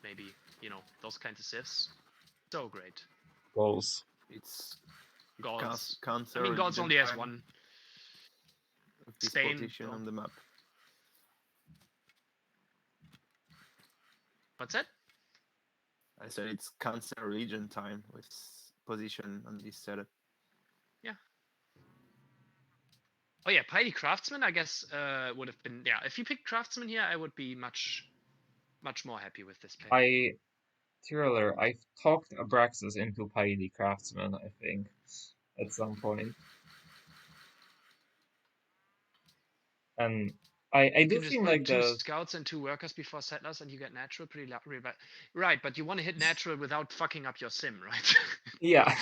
Speaker 1: maybe, you know, those kinds of civs. So great.
Speaker 2: Goals.
Speaker 6: It's
Speaker 1: Goals.
Speaker 6: cancer.
Speaker 1: I mean, Goals only has
Speaker 6: time
Speaker 1: one.
Speaker 6: of this
Speaker 1: Spain,
Speaker 6: position
Speaker 1: though.
Speaker 6: on the map.
Speaker 1: What's that?
Speaker 6: I said it's Cancer region time with position on this setup.
Speaker 1: Yeah. Oh yeah, Piety Craftsman, I guess, would have been, yeah. If you picked Craftsman here, I would be much more happy with this play.
Speaker 2: Tyraler, I've talked Abraxas into Piety Craftsman, I think, at some point. And I do think like
Speaker 1: two
Speaker 2: the
Speaker 1: scouts and 2 workers before settlers, and you get natural pretty right, but you want to hit natural without fucking up your sim, right?
Speaker 2: yeah.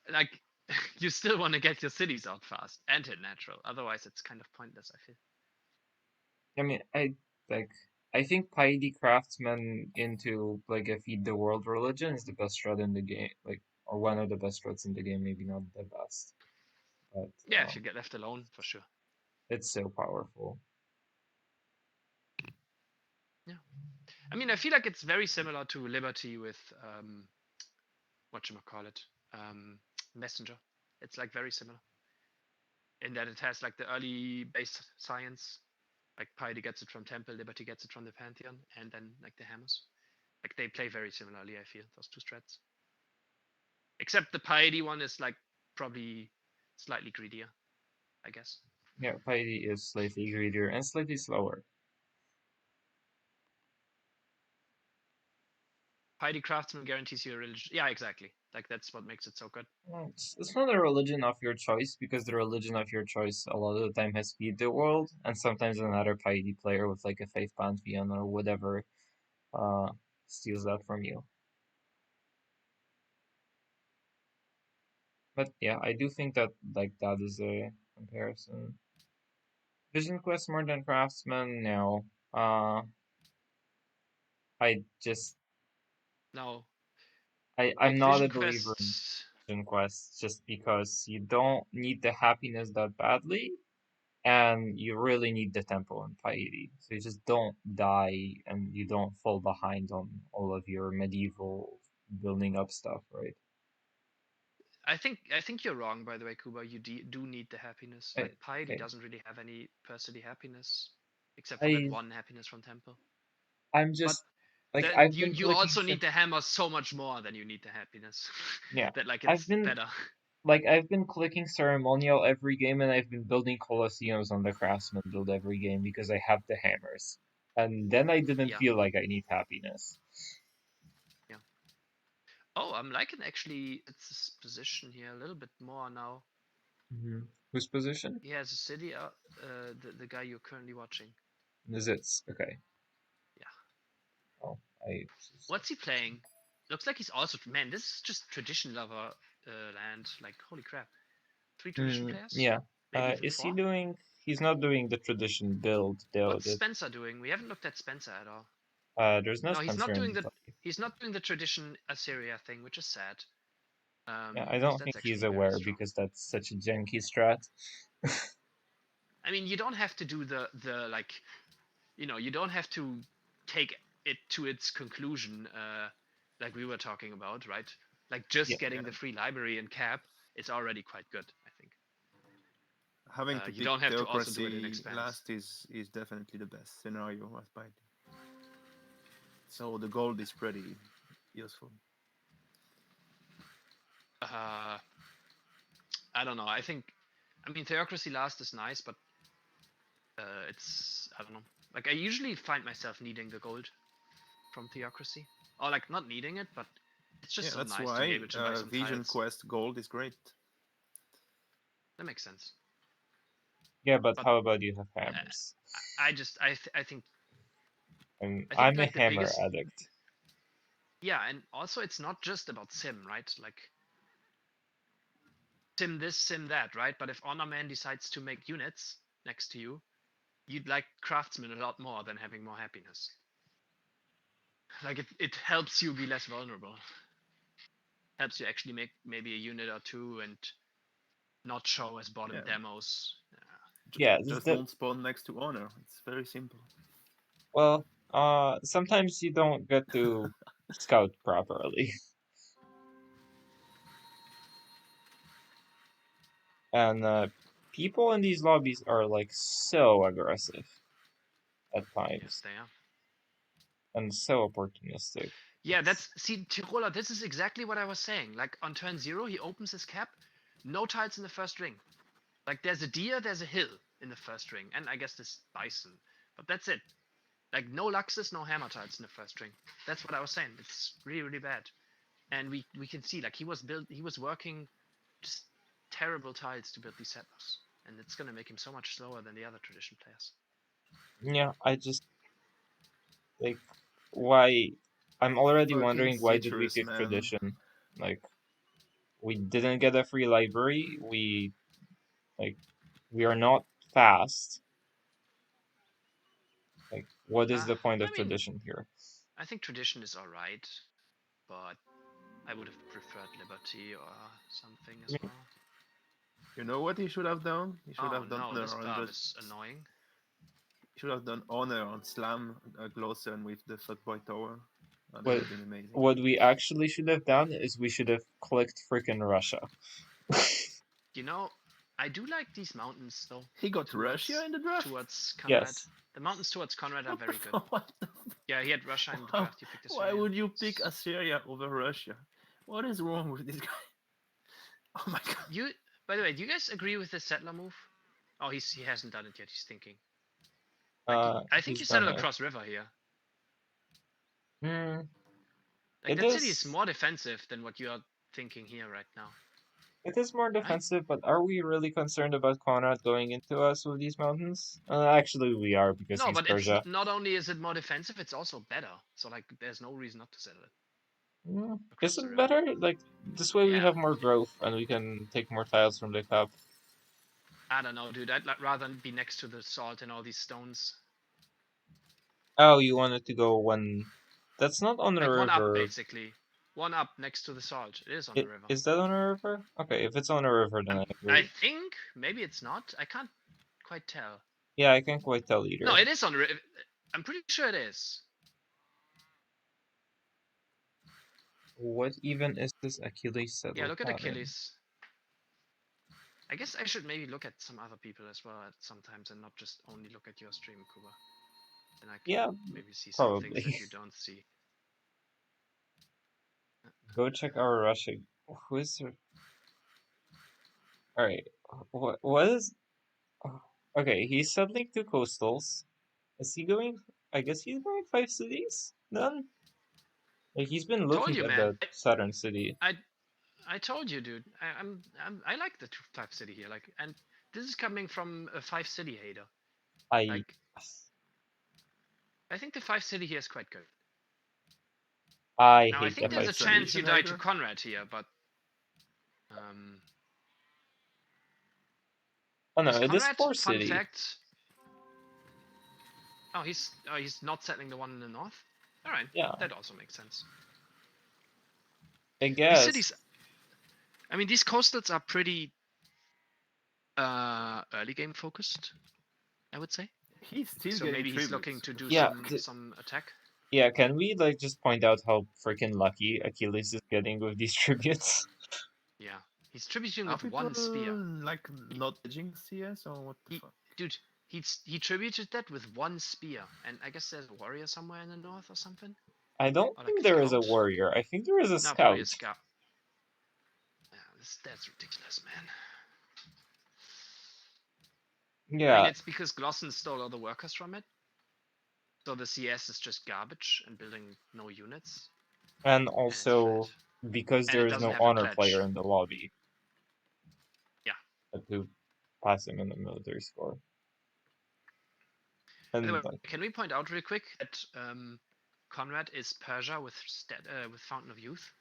Speaker 1: Like, you still want to get your cities out fast and hit natural. Otherwise, it's kind of pointless, I feel.
Speaker 2: I mean, I think Piety Craftsman into like a Feed the World religion is the best strat in the game, like, or one of the best strats in the game, maybe not the best. But
Speaker 1: Yeah, if you get left alone, for sure.
Speaker 2: it's so powerful.
Speaker 1: Yeah. I mean, I feel like it's very similar to Liberty with whatchamacallit, Messenger. It's like very similar in that it has like the early base science, like Piety gets it from Temple, Liberty gets it from the Pantheon, and then like the hammers. Like they play very similarly, I feel, those 2 strats. Except the Piety one is like probably slightly greedier, I guess.
Speaker 2: Yeah, Piety is slightly greedier and slightly slower.
Speaker 1: Piety Craftsman guarantees you a religion. Yeah, exactly. Like that's what makes it so good.
Speaker 2: Well, it's not a religion of your choice, because the religion of your choice a lot of the time has Feed the World, and sometimes another Piety player with like a Faith Pantheon or whatever steals that from you. But yeah, I do think that like that is a comparison. Vision Quest more than Craftsman? No. I just
Speaker 1: No.
Speaker 2: I'm
Speaker 1: Like
Speaker 2: not
Speaker 1: Vision
Speaker 2: a believer in
Speaker 1: Quest.
Speaker 2: Vision Quest just because you don't need the happiness that badly, and you really need the tempo and piety. So you just don't die and you don't fall behind on all of your medieval building up stuff, right?
Speaker 1: I think you're wrong, by the way, Kuba. You do need the happiness. Like Piety
Speaker 2: Okay.
Speaker 1: doesn't really have any personally happiness, except for that one happiness from Temple.
Speaker 2: I'm just like
Speaker 1: That
Speaker 2: I've
Speaker 1: you
Speaker 2: been
Speaker 1: you also need the hammer so much more than you need the happiness.
Speaker 2: Yeah,
Speaker 1: that like
Speaker 2: I've
Speaker 1: it's
Speaker 2: been
Speaker 1: better.
Speaker 2: like I've been clicking ceremonial every game, and I've been building Colosseums on the Craftsman build every game because I have the hammers. And then I didn't
Speaker 1: Yeah.
Speaker 2: feel like I need happiness.
Speaker 1: Yeah. Oh, I'm liking actually its position here a little bit more now.
Speaker 2: Whose position?
Speaker 1: He has a city. The guy you're currently watching.
Speaker 2: Is it okay?
Speaker 1: Yeah.
Speaker 2: Oh,
Speaker 1: What's he playing? Looks like he's also, man. This is just tradition lover land. Like holy crap, 3 tradition players.
Speaker 2: Yeah.
Speaker 1: Maybe even
Speaker 2: is
Speaker 1: 4?
Speaker 2: he doing? He's not doing the tradition build though.
Speaker 1: What's Spencer doing? We haven't looked at Spencer at all.
Speaker 2: There's no
Speaker 1: he's
Speaker 2: Spencer
Speaker 1: not doing
Speaker 2: in the
Speaker 1: the he's not doing the tradition Assyria thing, which is sad.
Speaker 2: Yeah, I don't think he's aware because that's such a janky strat.
Speaker 1: I mean, you don't have to do the like, you don't have to take it to its conclusion, like we were talking about, right? Like just getting the free library in cap is already quite good, I think.
Speaker 6: Having to
Speaker 1: you don't have to also do it in
Speaker 6: Theocracy
Speaker 1: expanse.
Speaker 6: last is definitely the best scenario as Piety. So the gold is pretty useful.
Speaker 1: I don't know. I mean, Theocracy last is nice, but it's, I don't know. Like I usually find myself needing the gold from Theocracy, or like not needing it, but it's just so nice to be able to buy some
Speaker 6: Vision
Speaker 1: tiles.
Speaker 6: Quest gold is great.
Speaker 1: That makes sense.
Speaker 2: Yeah, but how about you have hammers?
Speaker 1: I think
Speaker 2: I'm
Speaker 1: like
Speaker 2: a hammer addict.
Speaker 1: yeah, and also it's not just about sim, right? Like sim this, sim that, right? But if Honor Man decides to make units next to you, you'd like Craftsman a lot more than having more happiness. Like it helps you be less vulnerable. Helps you actually make maybe a unit or two and not show as bottom
Speaker 6: Yeah.
Speaker 1: demos.
Speaker 2: Yeah,
Speaker 6: Just don't spawn next to Honor. It's very simple.
Speaker 2: well, sometimes you don't get to scout properly. And people in these lobbies are like so aggressive at
Speaker 1: Yes,
Speaker 2: times
Speaker 1: they are.
Speaker 2: and so opportunistic.
Speaker 1: Yeah, that's see Tiroler. This is exactly what I was saying. Like on turn 0, he opens his cap, no tiles in the first ring. Like there's a deer, there's a hill in the first ring, and I guess this bison, but that's it. Like no Luxus, no hammer tiles in the first ring. That's what I was saying. It's really really bad, and we can see like he was working just terrible tiles to build these settlers, and it's gonna make him so much slower than the other tradition players.
Speaker 2: Yeah, I just like why I'm already
Speaker 6: Fucking
Speaker 2: wondering why did we
Speaker 6: citrus,
Speaker 2: pick
Speaker 6: man.
Speaker 2: tradition? Like we didn't get a free library, we are not fast. Like what is the point of
Speaker 1: I mean,
Speaker 2: tradition here?
Speaker 1: I think tradition is alright, but I would have preferred Liberty or something as well.
Speaker 6: You know what he should have done? He should
Speaker 1: Oh
Speaker 6: have done
Speaker 1: no, this
Speaker 6: Honor
Speaker 1: buff
Speaker 6: and
Speaker 1: is annoying.
Speaker 6: he should have done Honor on Slam Glosson with the Fuckboy Tower. That would
Speaker 2: What
Speaker 6: have been amazing.
Speaker 2: what we actually should have done is we should have clicked freaking Russia.
Speaker 1: You know, I do like these mountains though.
Speaker 6: He got Russia in the draft?
Speaker 1: Towards Conrad.
Speaker 2: Yes.
Speaker 1: The mountains towards Conrad are
Speaker 6: What
Speaker 1: very
Speaker 6: the
Speaker 1: good.
Speaker 6: fuck? What the
Speaker 1: Yeah, he had Russia in the
Speaker 6: Wow.
Speaker 1: draft. He picked
Speaker 6: Why
Speaker 1: Assyria.
Speaker 6: would you pick Assyria over Russia? What is wrong with this guy? Oh my god.
Speaker 1: You, by the way, do you guys agree with the settler move? Oh, he hasn't done it yet. He's thinking. Like, I think
Speaker 2: he's
Speaker 1: you settle
Speaker 2: gonna-
Speaker 1: across river here.
Speaker 2: Hmm.
Speaker 1: Like
Speaker 2: It
Speaker 1: that city
Speaker 2: is-
Speaker 1: is more defensive than what you are thinking here right now.
Speaker 2: It is more defensive, but are we really concerned about Conrad going into us with these mountains? Actually, we are because
Speaker 1: No,
Speaker 2: he's
Speaker 1: but
Speaker 2: Persia.
Speaker 1: it's not only is it more defensive, it's also better. So like, there's no reason not to settle it. across
Speaker 2: Is
Speaker 1: the
Speaker 2: it
Speaker 1: river.
Speaker 2: better? Like this way, we
Speaker 1: Yeah.
Speaker 2: have more growth and we can take more tiles from the cup.
Speaker 1: I don't know, dude. I'd rather be next to the salt and all these stones.
Speaker 2: Oh, you wanted to go one? That's not on the
Speaker 1: Like one up,
Speaker 2: river.
Speaker 1: basically. One up next to the salt. It is on the river.
Speaker 2: Is that on a river? Okay, if it's on a river, then I agree.
Speaker 1: I think maybe it's not. I can't quite tell.
Speaker 2: Yeah, I can't quite tell either.
Speaker 1: No, it is on the river. I'm pretty sure it is.
Speaker 2: What even is this Achilles settle?
Speaker 1: Yeah, look at
Speaker 2: pattern?
Speaker 1: Achilles. I guess I should maybe look at some other people as well at sometimes and not just only look at your stream, Kuba. And I can
Speaker 2: Yeah,
Speaker 1: maybe see some things
Speaker 2: probably.
Speaker 1: that you don't see.
Speaker 2: Go check our Russia. Who is there? All right. What is? Okay, he's settling 2 coastals. Is he going? I guess he's going 5 cities then. Like he's been
Speaker 1: Told
Speaker 2: looking
Speaker 1: you,
Speaker 2: at
Speaker 1: man.
Speaker 2: the southern city.
Speaker 1: I told you, dude. I like the 5 city here. Like, and this is coming from a 5 city hater. Like, I think the 5 city here is quite good.
Speaker 2: I
Speaker 1: Now I
Speaker 2: hate
Speaker 1: think
Speaker 2: the
Speaker 1: there's a
Speaker 2: 5
Speaker 1: chance
Speaker 2: city.
Speaker 1: you die to Conrad here, but
Speaker 2: Oh no,
Speaker 1: is
Speaker 2: it is
Speaker 1: Conrad,
Speaker 2: 4
Speaker 1: fun
Speaker 2: city.
Speaker 1: fact. Oh, he's not settling the one in the north. All right,
Speaker 2: Yeah.
Speaker 1: that also makes sense.
Speaker 2: I guess.
Speaker 1: These cities, I mean, these coastals are pretty early game focused, I would say.
Speaker 6: He's still
Speaker 1: So
Speaker 6: getting
Speaker 1: maybe he's
Speaker 6: tributes.
Speaker 1: looking to do
Speaker 2: Yeah,
Speaker 1: some attack.
Speaker 2: Yeah, can we like just point out how freaking lucky Achilles is getting with these tributes?
Speaker 1: Yeah, he's tributing
Speaker 6: Are
Speaker 1: with one spear.
Speaker 6: like not edging CS or what the fuck?
Speaker 1: Dude, he tributed that with one spear, and I guess there's a warrior somewhere in the north or something.
Speaker 2: I don't
Speaker 1: Or like
Speaker 2: think
Speaker 1: a
Speaker 2: there is a
Speaker 1: scout.
Speaker 2: warrior. I think there is a
Speaker 1: No,
Speaker 2: scout.
Speaker 1: probably a scout. Yeah, that's ridiculous, man.
Speaker 2: Yeah.
Speaker 1: I mean, it's because Glosson stole all the workers from it. So the CS is just garbage and building no units.
Speaker 2: And also because
Speaker 1: And
Speaker 2: there
Speaker 1: it
Speaker 2: is
Speaker 1: doesn't
Speaker 2: no
Speaker 1: have a
Speaker 2: honor
Speaker 1: pledge.
Speaker 2: player in the lobby.
Speaker 1: Yeah.
Speaker 2: To pass him in the military score. And
Speaker 1: By the way,
Speaker 2: like,
Speaker 1: can we point out real quick that Conrad is Persia with Fountain of Youth.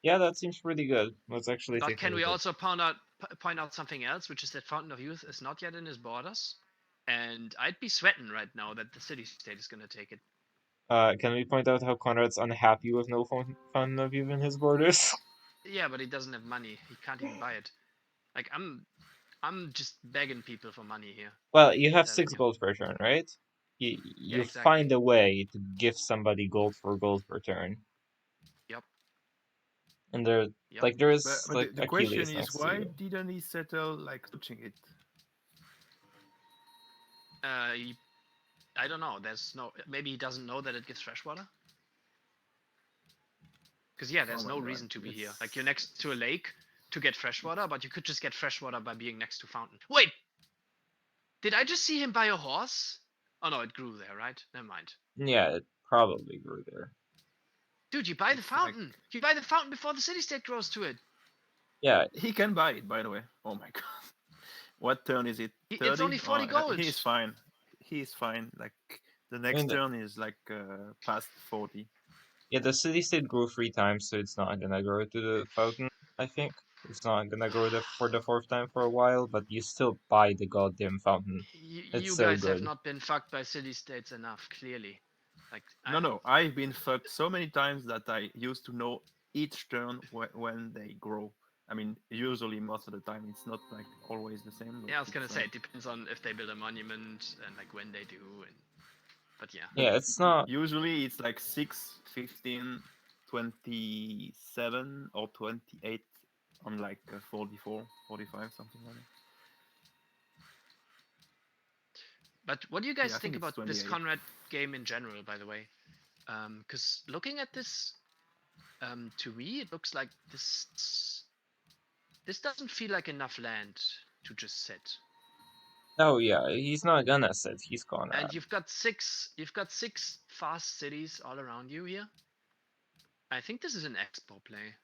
Speaker 2: Yeah, that seems pretty good. Let's actually
Speaker 1: But
Speaker 2: take a
Speaker 1: can we
Speaker 2: look at-
Speaker 1: also point out something else, which is that Fountain of Youth is not yet in his borders, and I'd be sweating right now that the city state is gonna take it.
Speaker 2: Can we point out how Conrad's unhappy with no Fountain of Youth in his borders?
Speaker 1: Yeah, but he doesn't have money. He can't even buy it. Like I'm just begging people for money here.
Speaker 2: Well, you have
Speaker 1: Telling
Speaker 2: 6
Speaker 1: you.
Speaker 2: gold per turn, right? You
Speaker 1: Yeah, exactly.
Speaker 2: find a way to give somebody gold for gold per turn.
Speaker 1: Yep.
Speaker 2: And there,
Speaker 1: Yep.
Speaker 2: like, there is
Speaker 6: But
Speaker 2: like
Speaker 6: the question
Speaker 2: Achilles
Speaker 6: is,
Speaker 2: next to
Speaker 6: why
Speaker 2: you.
Speaker 6: didn't he settle like touching it?
Speaker 1: I don't know. There's no. Maybe he doesn't know that it gives fresh water. Because yeah, there's
Speaker 6: Oh
Speaker 1: no
Speaker 6: my God,
Speaker 1: reason to be here.
Speaker 6: it's-
Speaker 1: Like you're next to a lake to get fresh water, but you could just get fresh water by being next to fountain. Wait, did I just see him buy a horse? Oh no, it grew there, right? Never mind.
Speaker 2: Yeah, it probably grew there.
Speaker 1: Dude, you buy the
Speaker 6: It's like-
Speaker 1: fountain. You buy the fountain before the city state grows to it.
Speaker 2: Yeah,
Speaker 6: He can buy it, by the way. Oh my God. What turn is it?
Speaker 1: It's
Speaker 6: 30?
Speaker 1: only 40 gold.
Speaker 6: He's fine. He's fine. Like the next
Speaker 2: the-
Speaker 6: turn is like past 40.
Speaker 2: yeah, the city state grew 3 times, so it's not gonna grow to the fountain, I think. It's not gonna grow for the 4th time for a while, but you still buy the goddamn fountain. It's
Speaker 1: You
Speaker 2: so
Speaker 1: guys have
Speaker 2: good.
Speaker 1: not been fucked by city states enough, clearly. Like
Speaker 6: No, I've been fucked so many times that I used to know each turn when they grow. I mean, usually most of the time it's not like always the same. But
Speaker 1: Yeah, I was gonna
Speaker 6: it's,
Speaker 1: say it depends on if they build a monument and like when they do, and but yeah.
Speaker 2: Yeah, it's not.
Speaker 6: Usually it's like 6, 15, 27 or 28 on like 44, 45, something like that.
Speaker 1: But what do you guys
Speaker 6: Yeah, I
Speaker 1: think
Speaker 6: think it's
Speaker 1: about this
Speaker 6: 28.
Speaker 1: Conrad game in general, by the way? Because looking at this, to me it looks like this doesn't feel like enough land to just sit.
Speaker 2: Oh yeah, he's not gonna sit. He's gonna.
Speaker 1: And you've got six fast cities all around you here. I think this is an expo play.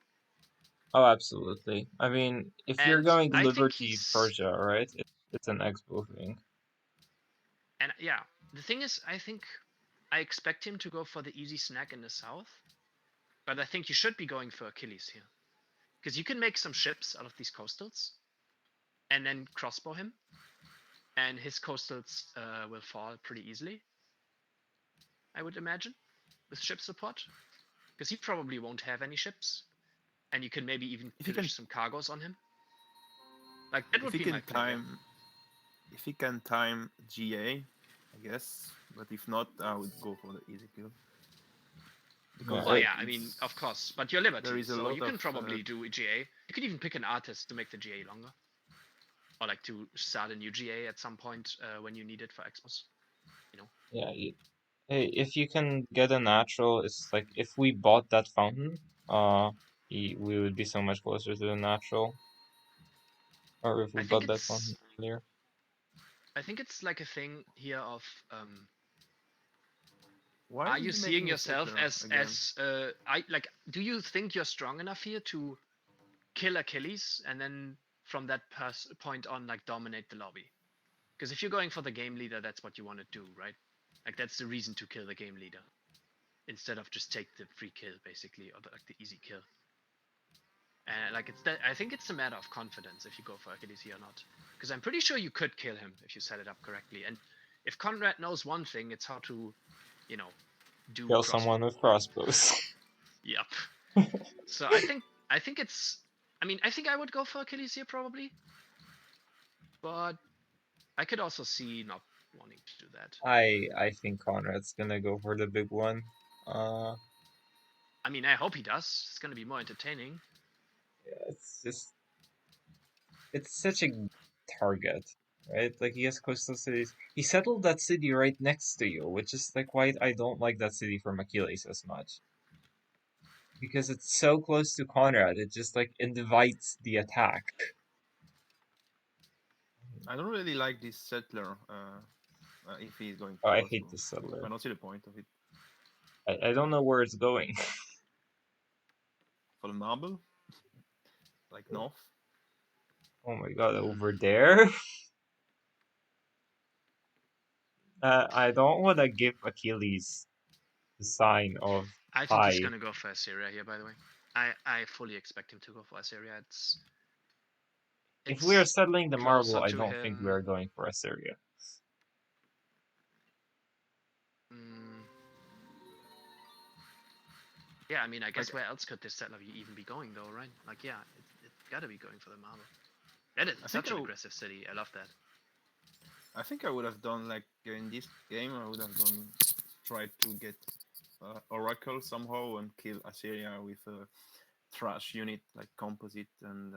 Speaker 2: Oh, absolutely. I mean, if you're
Speaker 1: And
Speaker 2: going
Speaker 1: I think
Speaker 2: Liberty
Speaker 1: he's-
Speaker 2: Persia, right? It's an expo thing.
Speaker 1: And yeah, the thing is, I think I expect him to go for the easy snack in the south, but I think you should be going for Achilles here, because you can make some ships out of these coastals, and then crossbow him, and his coastals will fall pretty easily. I would imagine, with ship support, because he probably won't have any ships, and you can maybe even
Speaker 6: If he
Speaker 1: pillage
Speaker 6: can-
Speaker 1: some cargoes on him. Like that
Speaker 6: If
Speaker 1: would
Speaker 6: he
Speaker 1: be
Speaker 6: can
Speaker 1: my play. Yeah.
Speaker 6: time, if he can time GA, I guess. But if not, I would go for the easy kill. Because
Speaker 1: Well,
Speaker 2: it-
Speaker 1: yeah, I mean, of course, but you're Liberty,
Speaker 6: there is a
Speaker 1: so
Speaker 6: lot
Speaker 1: you can
Speaker 6: of,
Speaker 1: probably do a GA. You could even pick an artist to make the GA longer, or like to start a new GA at some point when you need it for Expos.
Speaker 2: Yeah. Hey, if you can get a natural, it's like if we bought that fountain, we would be so much closer to the natural. Or if we
Speaker 1: I think
Speaker 2: bought that
Speaker 1: it's
Speaker 2: fountain earlier.
Speaker 1: I think it's like a thing here of
Speaker 6: why
Speaker 1: are
Speaker 6: is
Speaker 1: you
Speaker 6: he
Speaker 1: seeing
Speaker 6: making a
Speaker 1: yourself
Speaker 6: settler
Speaker 1: as
Speaker 6: again?
Speaker 1: I like do you think you're strong enough here to kill Achilles and then from that point on like dominate the lobby? Because if you're going for the game leader, that's what you want to do, right? Like that's the reason to kill the game leader instead of just take the free kill basically, or like the easy kill. And like it's that I think it's a matter of confidence if you go for Achilles here or not, because I'm pretty sure you could kill him if you set it up correctly. And if Conrad knows one thing, it's how to, do
Speaker 2: Kill
Speaker 1: crossbow.
Speaker 2: someone with crossbows.
Speaker 1: Yep. So I think it's. I mean, I think I would go for Achilles here probably, but I could also see not wanting to do that.
Speaker 2: I think Conrad's gonna go for the big one.
Speaker 1: I mean, I hope he does. It's gonna be more entertaining.
Speaker 2: Yeah, it's such a target, right? Like he has coastal cities. He settled that city right next to you, which is like why I don't like that city from Achilles as much. Because it's so close to Conrad, it just like invites the attack.
Speaker 6: I don't really like this settler. If he's going.
Speaker 2: Oh, I
Speaker 6: crossbow.
Speaker 2: hate this settler.
Speaker 6: I don't see the point of it.
Speaker 2: I don't know where it's going.
Speaker 6: For the marble, like north.
Speaker 2: Oh my god, over there? I don't want to give Achilles the sign of
Speaker 1: I think he's
Speaker 2: pi.
Speaker 1: gonna go for Assyria here. By the way, I fully expect him to go for Assyria.
Speaker 2: If we are
Speaker 1: It's
Speaker 2: settling the marble,
Speaker 1: closer
Speaker 2: I
Speaker 1: to
Speaker 2: don't think we
Speaker 1: him.
Speaker 2: are going for Assyria.
Speaker 1: Mm. Yeah, I mean, I guess
Speaker 6: Like-
Speaker 1: where else could this settler even be going, though, right? Like, yeah, it's gotta be going for the marble. That is
Speaker 6: I think
Speaker 1: such an
Speaker 6: I w-
Speaker 1: aggressive city. I love that.
Speaker 6: I think I would have done like in this game. I would have tried to get Oracle somehow and kill Assyria with a trash unit like composite and.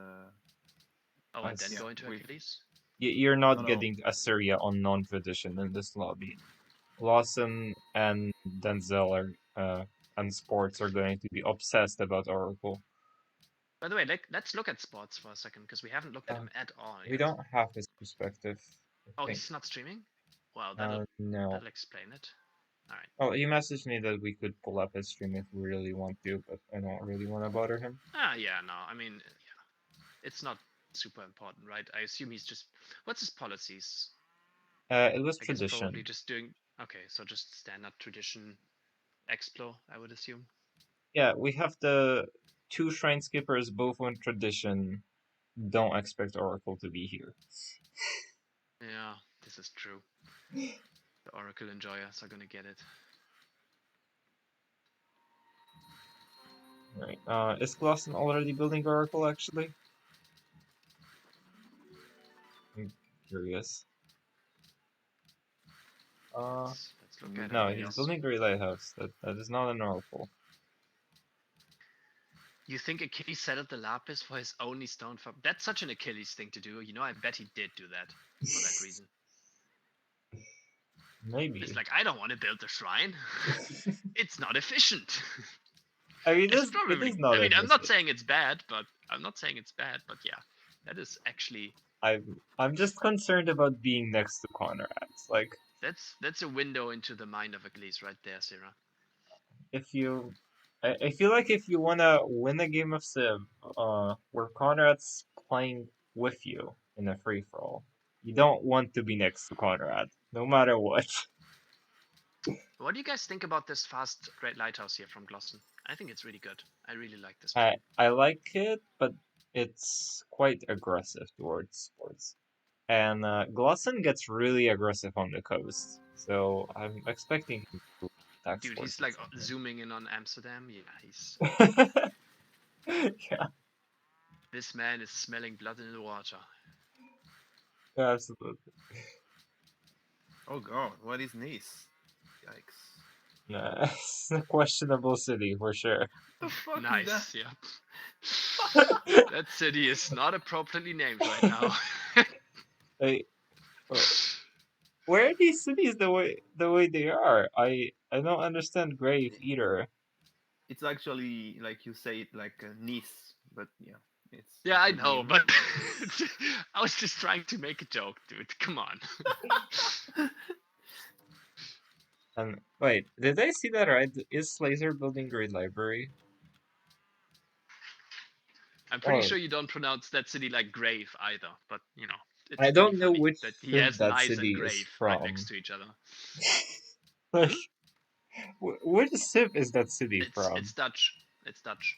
Speaker 1: Oh, and then
Speaker 2: Nice.
Speaker 1: go into
Speaker 6: with-
Speaker 1: Achilles.
Speaker 2: You're not
Speaker 6: No.
Speaker 2: getting Assyria on non-tradition in this lobby. Lawson and Denzel and Sports are going to be obsessed about Oracle.
Speaker 1: By the way, let's look at Sports for a second because we haven't looked at him at all.
Speaker 2: We
Speaker 1: yet.
Speaker 2: don't have his perspective. I
Speaker 1: Oh,
Speaker 2: think.
Speaker 1: he's not streaming. Well, that'll
Speaker 2: No.
Speaker 1: explain it. All right.
Speaker 2: Oh, he messaged me that we could pull up his stream if we really want to, but I don't really want to bother him.
Speaker 1: Yeah, no. I mean, yeah, it's not super important, right? I assume he's just. What's his policies?
Speaker 2: It was
Speaker 1: I guess
Speaker 2: tradition.
Speaker 1: probably just doing. Okay, so just standard tradition, Explo, I would assume.
Speaker 2: Yeah, we have the two shrine skippers, both on tradition. Don't expect Oracle to be here.
Speaker 1: Yeah, this is true. The Oracle enjoyers are gonna get it.
Speaker 2: Right. Is Glosson already building Oracle, actually? I'm curious.
Speaker 1: Let's look at
Speaker 2: No,
Speaker 1: it.
Speaker 2: he's
Speaker 1: Yes.
Speaker 2: building Great Lighthouse. That is not an Oracle.
Speaker 1: You think Achilles settled the Lapis for his only stone farm? That's such an Achilles thing to do. You know, I bet he did do that for that reason.
Speaker 2: Maybe.
Speaker 1: It's like, I don't want to build the shrine. It's not efficient.
Speaker 2: I mean,
Speaker 1: It's
Speaker 2: it is not.
Speaker 1: I mean, I'm not
Speaker 2: efficient.
Speaker 1: saying it's bad, but yeah, that is actually
Speaker 2: I'm just concerned about being next to Conrads. Like,
Speaker 1: that's a window into the mind of Achilles right there, Sarah.
Speaker 2: if you, I feel like if you wanna win a game of Civ, where Conrad's playing with you in a free for all, you don't want to be next to Conrad, no matter what.
Speaker 1: What do you guys think about this fast Great Lighthouse here from Glosson? I think it's really good. I really like this.
Speaker 2: I like it, but it's quite aggressive towards sports. And Glosson gets really aggressive on the coast, so I'm expecting him to attack
Speaker 1: Dude,
Speaker 2: sports
Speaker 1: he's
Speaker 2: at
Speaker 1: like
Speaker 2: some point.
Speaker 1: zooming in on Amsterdam. Yeah, he's
Speaker 2: Yeah,
Speaker 1: this man is smelling blood in the water.
Speaker 2: absolutely.
Speaker 6: Oh god, what is Nice? Yikes!
Speaker 2: Yeah, it's a questionable city for sure.
Speaker 6: The fuck is
Speaker 1: Nice,
Speaker 6: that?
Speaker 1: yeah. That city is not appropriately named right now.
Speaker 2: Hey, where are these cities the way they are? I don't understand Grave either.
Speaker 6: It's actually like you say it like Nice, but yeah, it's.
Speaker 1: Yeah, I
Speaker 6: like a
Speaker 1: know,
Speaker 6: name.
Speaker 1: but I was just trying to make a joke, dude. Come on.
Speaker 2: And wait, did I see that right? Is Slazer building Great Library?
Speaker 1: I'm pretty
Speaker 2: Oh.
Speaker 1: sure you don't pronounce that city like Grave either, but you know, it's
Speaker 2: I don't
Speaker 1: pretty
Speaker 2: know
Speaker 1: funny
Speaker 2: which
Speaker 1: that he
Speaker 2: civ
Speaker 1: has
Speaker 2: that
Speaker 1: Nice
Speaker 2: city
Speaker 1: and
Speaker 2: is
Speaker 1: Grave
Speaker 2: from.
Speaker 1: right next to each other.
Speaker 2: Like, which civ is that city from?
Speaker 1: It's Dutch. It's Dutch.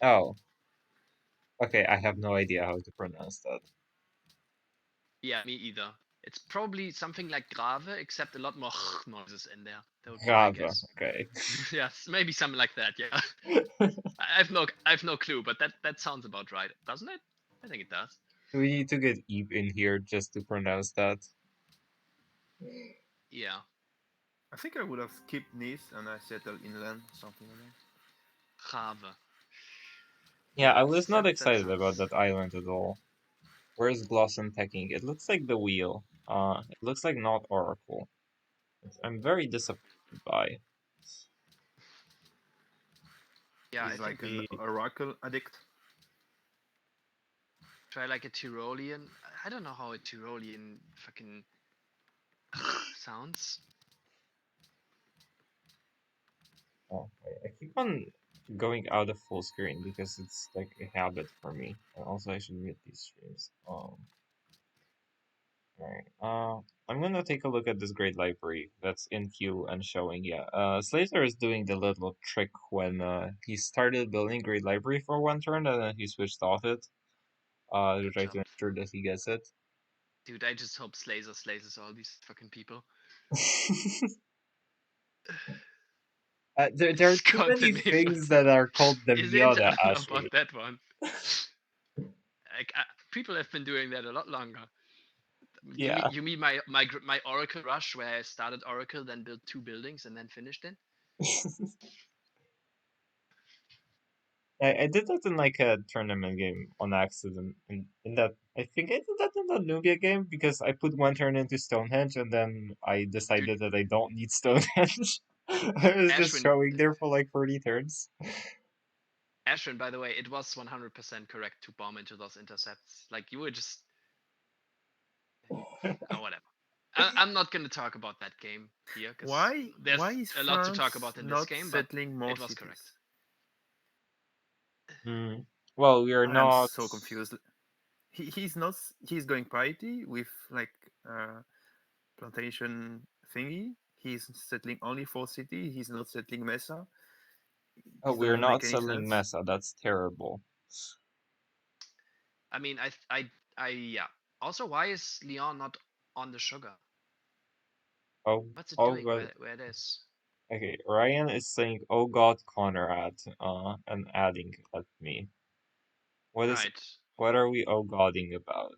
Speaker 2: Oh. Okay, I have no idea how to pronounce that.
Speaker 1: Yeah, me either. It's probably something like Grave, except a lot more noises in there. That would be my
Speaker 2: Grave,
Speaker 1: guess.
Speaker 2: okay.
Speaker 1: Yes, maybe something like that. Yeah. I've no clue, but that sounds about right, doesn't it? I think it does.
Speaker 2: We need to get Eve in here just to pronounce that.
Speaker 1: Yeah.
Speaker 6: I think I would have skipped Nice and I settled inland, something like that.
Speaker 1: Grave.
Speaker 2: Yeah, I was not
Speaker 1: That
Speaker 2: excited about
Speaker 1: sounds-
Speaker 2: that island at all. Where's Blossom taking? It looks like the wheel. It looks like not Oracle. Which I'm very disappointed by.
Speaker 1: Yeah,
Speaker 6: He's
Speaker 1: I
Speaker 6: like
Speaker 1: think
Speaker 6: an Oracle addict.
Speaker 1: try like a Tyrolean. I don't know how a Tyrolean fucking sounds.
Speaker 2: Oh, I keep on going out of full screen because it's like a habit for me. And also I should mute these streams. Alright. I'm gonna take a look at this great library that's in queue and showing. Yeah, Slater is doing the little trick when he started building great library for one turn and then he switched off it. To
Speaker 1: Good
Speaker 2: try
Speaker 1: job.
Speaker 2: to ensure that he gets it.
Speaker 1: Dude, I just hope Slazer slayes all these fucking people.
Speaker 2: There are
Speaker 1: It's
Speaker 2: too
Speaker 1: got the
Speaker 2: many
Speaker 1: name
Speaker 2: things that are called the
Speaker 1: Is it?
Speaker 2: Miata,
Speaker 1: I don't know
Speaker 2: Ashley.
Speaker 1: about that one. Like, people have been doing that a lot longer.
Speaker 2: Yeah.
Speaker 1: You mean my Oracle rush where I started Oracle, then built 2 buildings and then finished it?
Speaker 2: I did that in like a tournament game on accident. In that, I think I did that in the Nubia game because I put one turn into Stonehenge and then I decided that I don't need Stonehenge. I was just
Speaker 1: Ashwin,
Speaker 2: showing there for like 40 turns.
Speaker 1: Ashwin, by the way, it was 100% correct to bomb into those intercepts. Like, you were just. Oh, whatever. I'm not going to talk about that game here because
Speaker 6: Why
Speaker 1: there's
Speaker 6: is
Speaker 1: a lot to talk
Speaker 6: France
Speaker 1: about in this
Speaker 6: not
Speaker 1: game, but
Speaker 6: settling more
Speaker 1: it was
Speaker 6: cities?
Speaker 1: correct.
Speaker 2: Well, we are
Speaker 6: I am
Speaker 2: not.
Speaker 6: so confused. He's not. He's going parity with like plantation thingy. He's settling only 4 cities. He's not settling Mesa.
Speaker 2: Oh,
Speaker 6: This
Speaker 2: we're
Speaker 6: doesn't
Speaker 2: not
Speaker 6: make any
Speaker 2: settling
Speaker 6: sense.
Speaker 2: Mesa. That's terrible.
Speaker 1: I mean, yeah. Also, why is Leon not on the sugar?
Speaker 2: Oh,
Speaker 1: What's it
Speaker 2: oh,
Speaker 1: doing
Speaker 2: but
Speaker 1: where it is?
Speaker 2: okay. Ryan is saying, "Oh God, Conrad," and adding at me. What is?
Speaker 1: Right.
Speaker 2: What are we oh Godding about?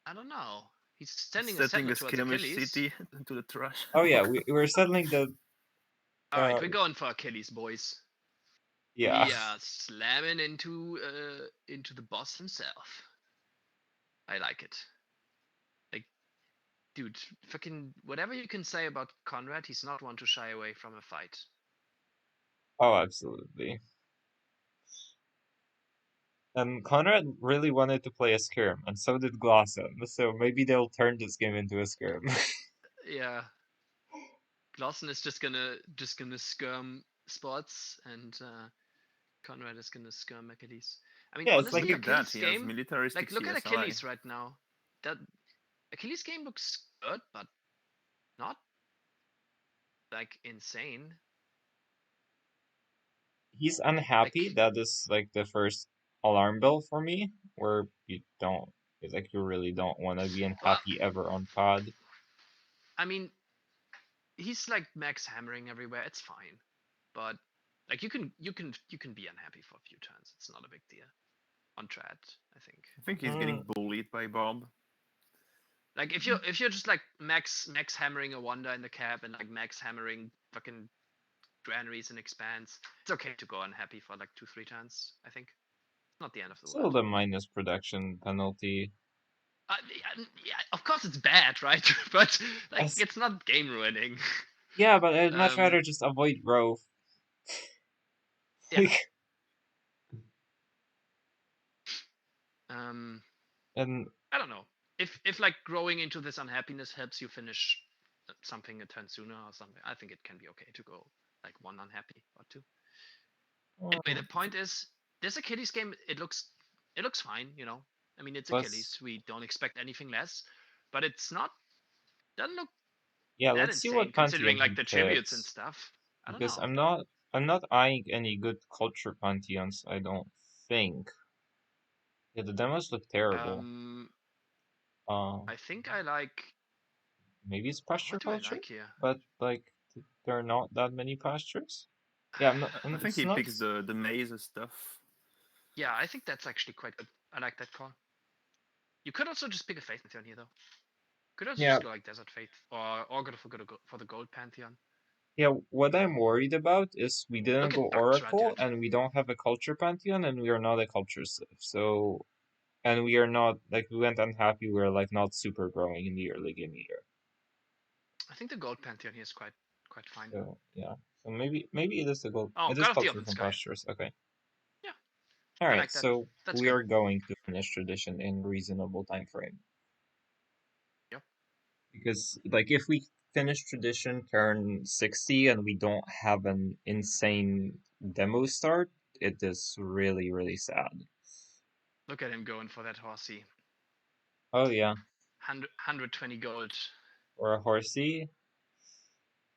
Speaker 1: I don't know. He's sending a
Speaker 6: Settling
Speaker 1: settler
Speaker 6: a
Speaker 1: towards
Speaker 6: skirmish
Speaker 1: Achilles.
Speaker 6: city into the trash.
Speaker 2: Oh yeah, we're settling the.
Speaker 1: Alright, we're going for Achilles, boys.
Speaker 2: Yeah.
Speaker 1: We are slamming into the boss himself. I like it. Like, dude, fucking whatever you can say about Conrad, he's not one to shy away from a fight.
Speaker 2: Oh, absolutely. And Conrad really wanted to play a skirm, and so did Glossum. So maybe they'll turn this game into a skirm.
Speaker 1: Yeah. Glosson is just gonna skirm spots, and Conrad is gonna skirm Achilles. I mean,
Speaker 2: Yeah, it's
Speaker 1: honestly,
Speaker 2: like
Speaker 6: Look at that.
Speaker 1: Achilles
Speaker 6: He has
Speaker 1: game,
Speaker 6: militaristic
Speaker 1: like, look at
Speaker 6: CSI.
Speaker 1: Achilles right now. That Achilles game looks good, but not like insane.
Speaker 2: he's unhappy.
Speaker 1: Like,
Speaker 2: That is like the first alarm bell for me, where you don't, it's like you really don't want to be
Speaker 1: well,
Speaker 2: unhappy ever on pod.
Speaker 1: I mean, he's like max hammering everywhere. It's fine, but like you can be unhappy for a few turns. It's not a big deal. On Trad, I think.
Speaker 6: I think he's getting bullied by Bob.
Speaker 1: Like if you're just like max hammering a wonder in the cap and like max hammering fucking granaries and expands, it's okay to go unhappy for like 2-3 turns. I think it's not the end of the
Speaker 2: Still
Speaker 1: world.
Speaker 2: the minus production penalty.
Speaker 1: Yeah, of course it's bad, right? But like
Speaker 2: As-
Speaker 1: it's not game ruining.
Speaker 2: Yeah, but I'd much
Speaker 1: Um,
Speaker 2: rather just avoid growth.
Speaker 1: Yeah.
Speaker 2: Like, and
Speaker 1: I don't know if like growing into this unhappiness helps you finish something a turn sooner or something. I think it can be okay to go like 1 unhappy or 2. Anyway, the point is, this Achilles game, it looks fine, you know. I mean, it's Achilles. We don't expect anything less, but it's not doesn't look
Speaker 2: yeah,
Speaker 1: that
Speaker 2: let's see
Speaker 1: insane
Speaker 2: what
Speaker 1: considering
Speaker 2: pantheon
Speaker 1: like
Speaker 2: he
Speaker 1: the tributes and
Speaker 2: picks.
Speaker 1: stuff. I don't
Speaker 2: Because
Speaker 1: know.
Speaker 2: I'm not eyeing any good culture pantheons, I don't think. Yeah, the demos look terrible.
Speaker 1: I think I like.
Speaker 2: Maybe it's pasture
Speaker 1: What do I
Speaker 2: culture,
Speaker 1: like here?
Speaker 2: but like there are not that many pastures. Yeah, I'm not.
Speaker 6: I think
Speaker 2: It's
Speaker 6: he
Speaker 2: not.
Speaker 6: picks the maze stuff.
Speaker 1: Yeah, I think that's actually quite good. I like that call. You could also just pick a Faith Pantheon here, though. Could also
Speaker 2: Yeah.
Speaker 1: just go like Desert Faith, or go for the Gold Pantheon.
Speaker 2: Yeah, what I'm worried about is we didn't
Speaker 1: Look at
Speaker 2: go
Speaker 1: Dark
Speaker 2: Oracle,
Speaker 1: Rudyard.
Speaker 2: and we don't have a culture pantheon, and we are not a culture civ. So, and we are not like we went unhappy. We're like not super growing in the early game either.
Speaker 1: I think the Gold Pantheon here is quite fine.
Speaker 2: So yeah, so maybe it is the gold.
Speaker 1: Oh,
Speaker 2: It is
Speaker 1: God of the
Speaker 2: culture
Speaker 1: Open
Speaker 2: from
Speaker 1: Sky.
Speaker 2: pastures. Okay.
Speaker 1: Yeah,
Speaker 2: All
Speaker 1: I
Speaker 2: right.
Speaker 1: like that.
Speaker 2: So
Speaker 1: That's
Speaker 2: we
Speaker 1: good.
Speaker 2: are going to finish tradition in reasonable time frame.
Speaker 1: Yep.
Speaker 2: Because like if we finish tradition turn 60 and we don't have an insane demo start, it is really, really sad.
Speaker 1: Look at him going for that horsey.
Speaker 2: Oh yeah.
Speaker 1: 120 gold.
Speaker 2: or a horsey.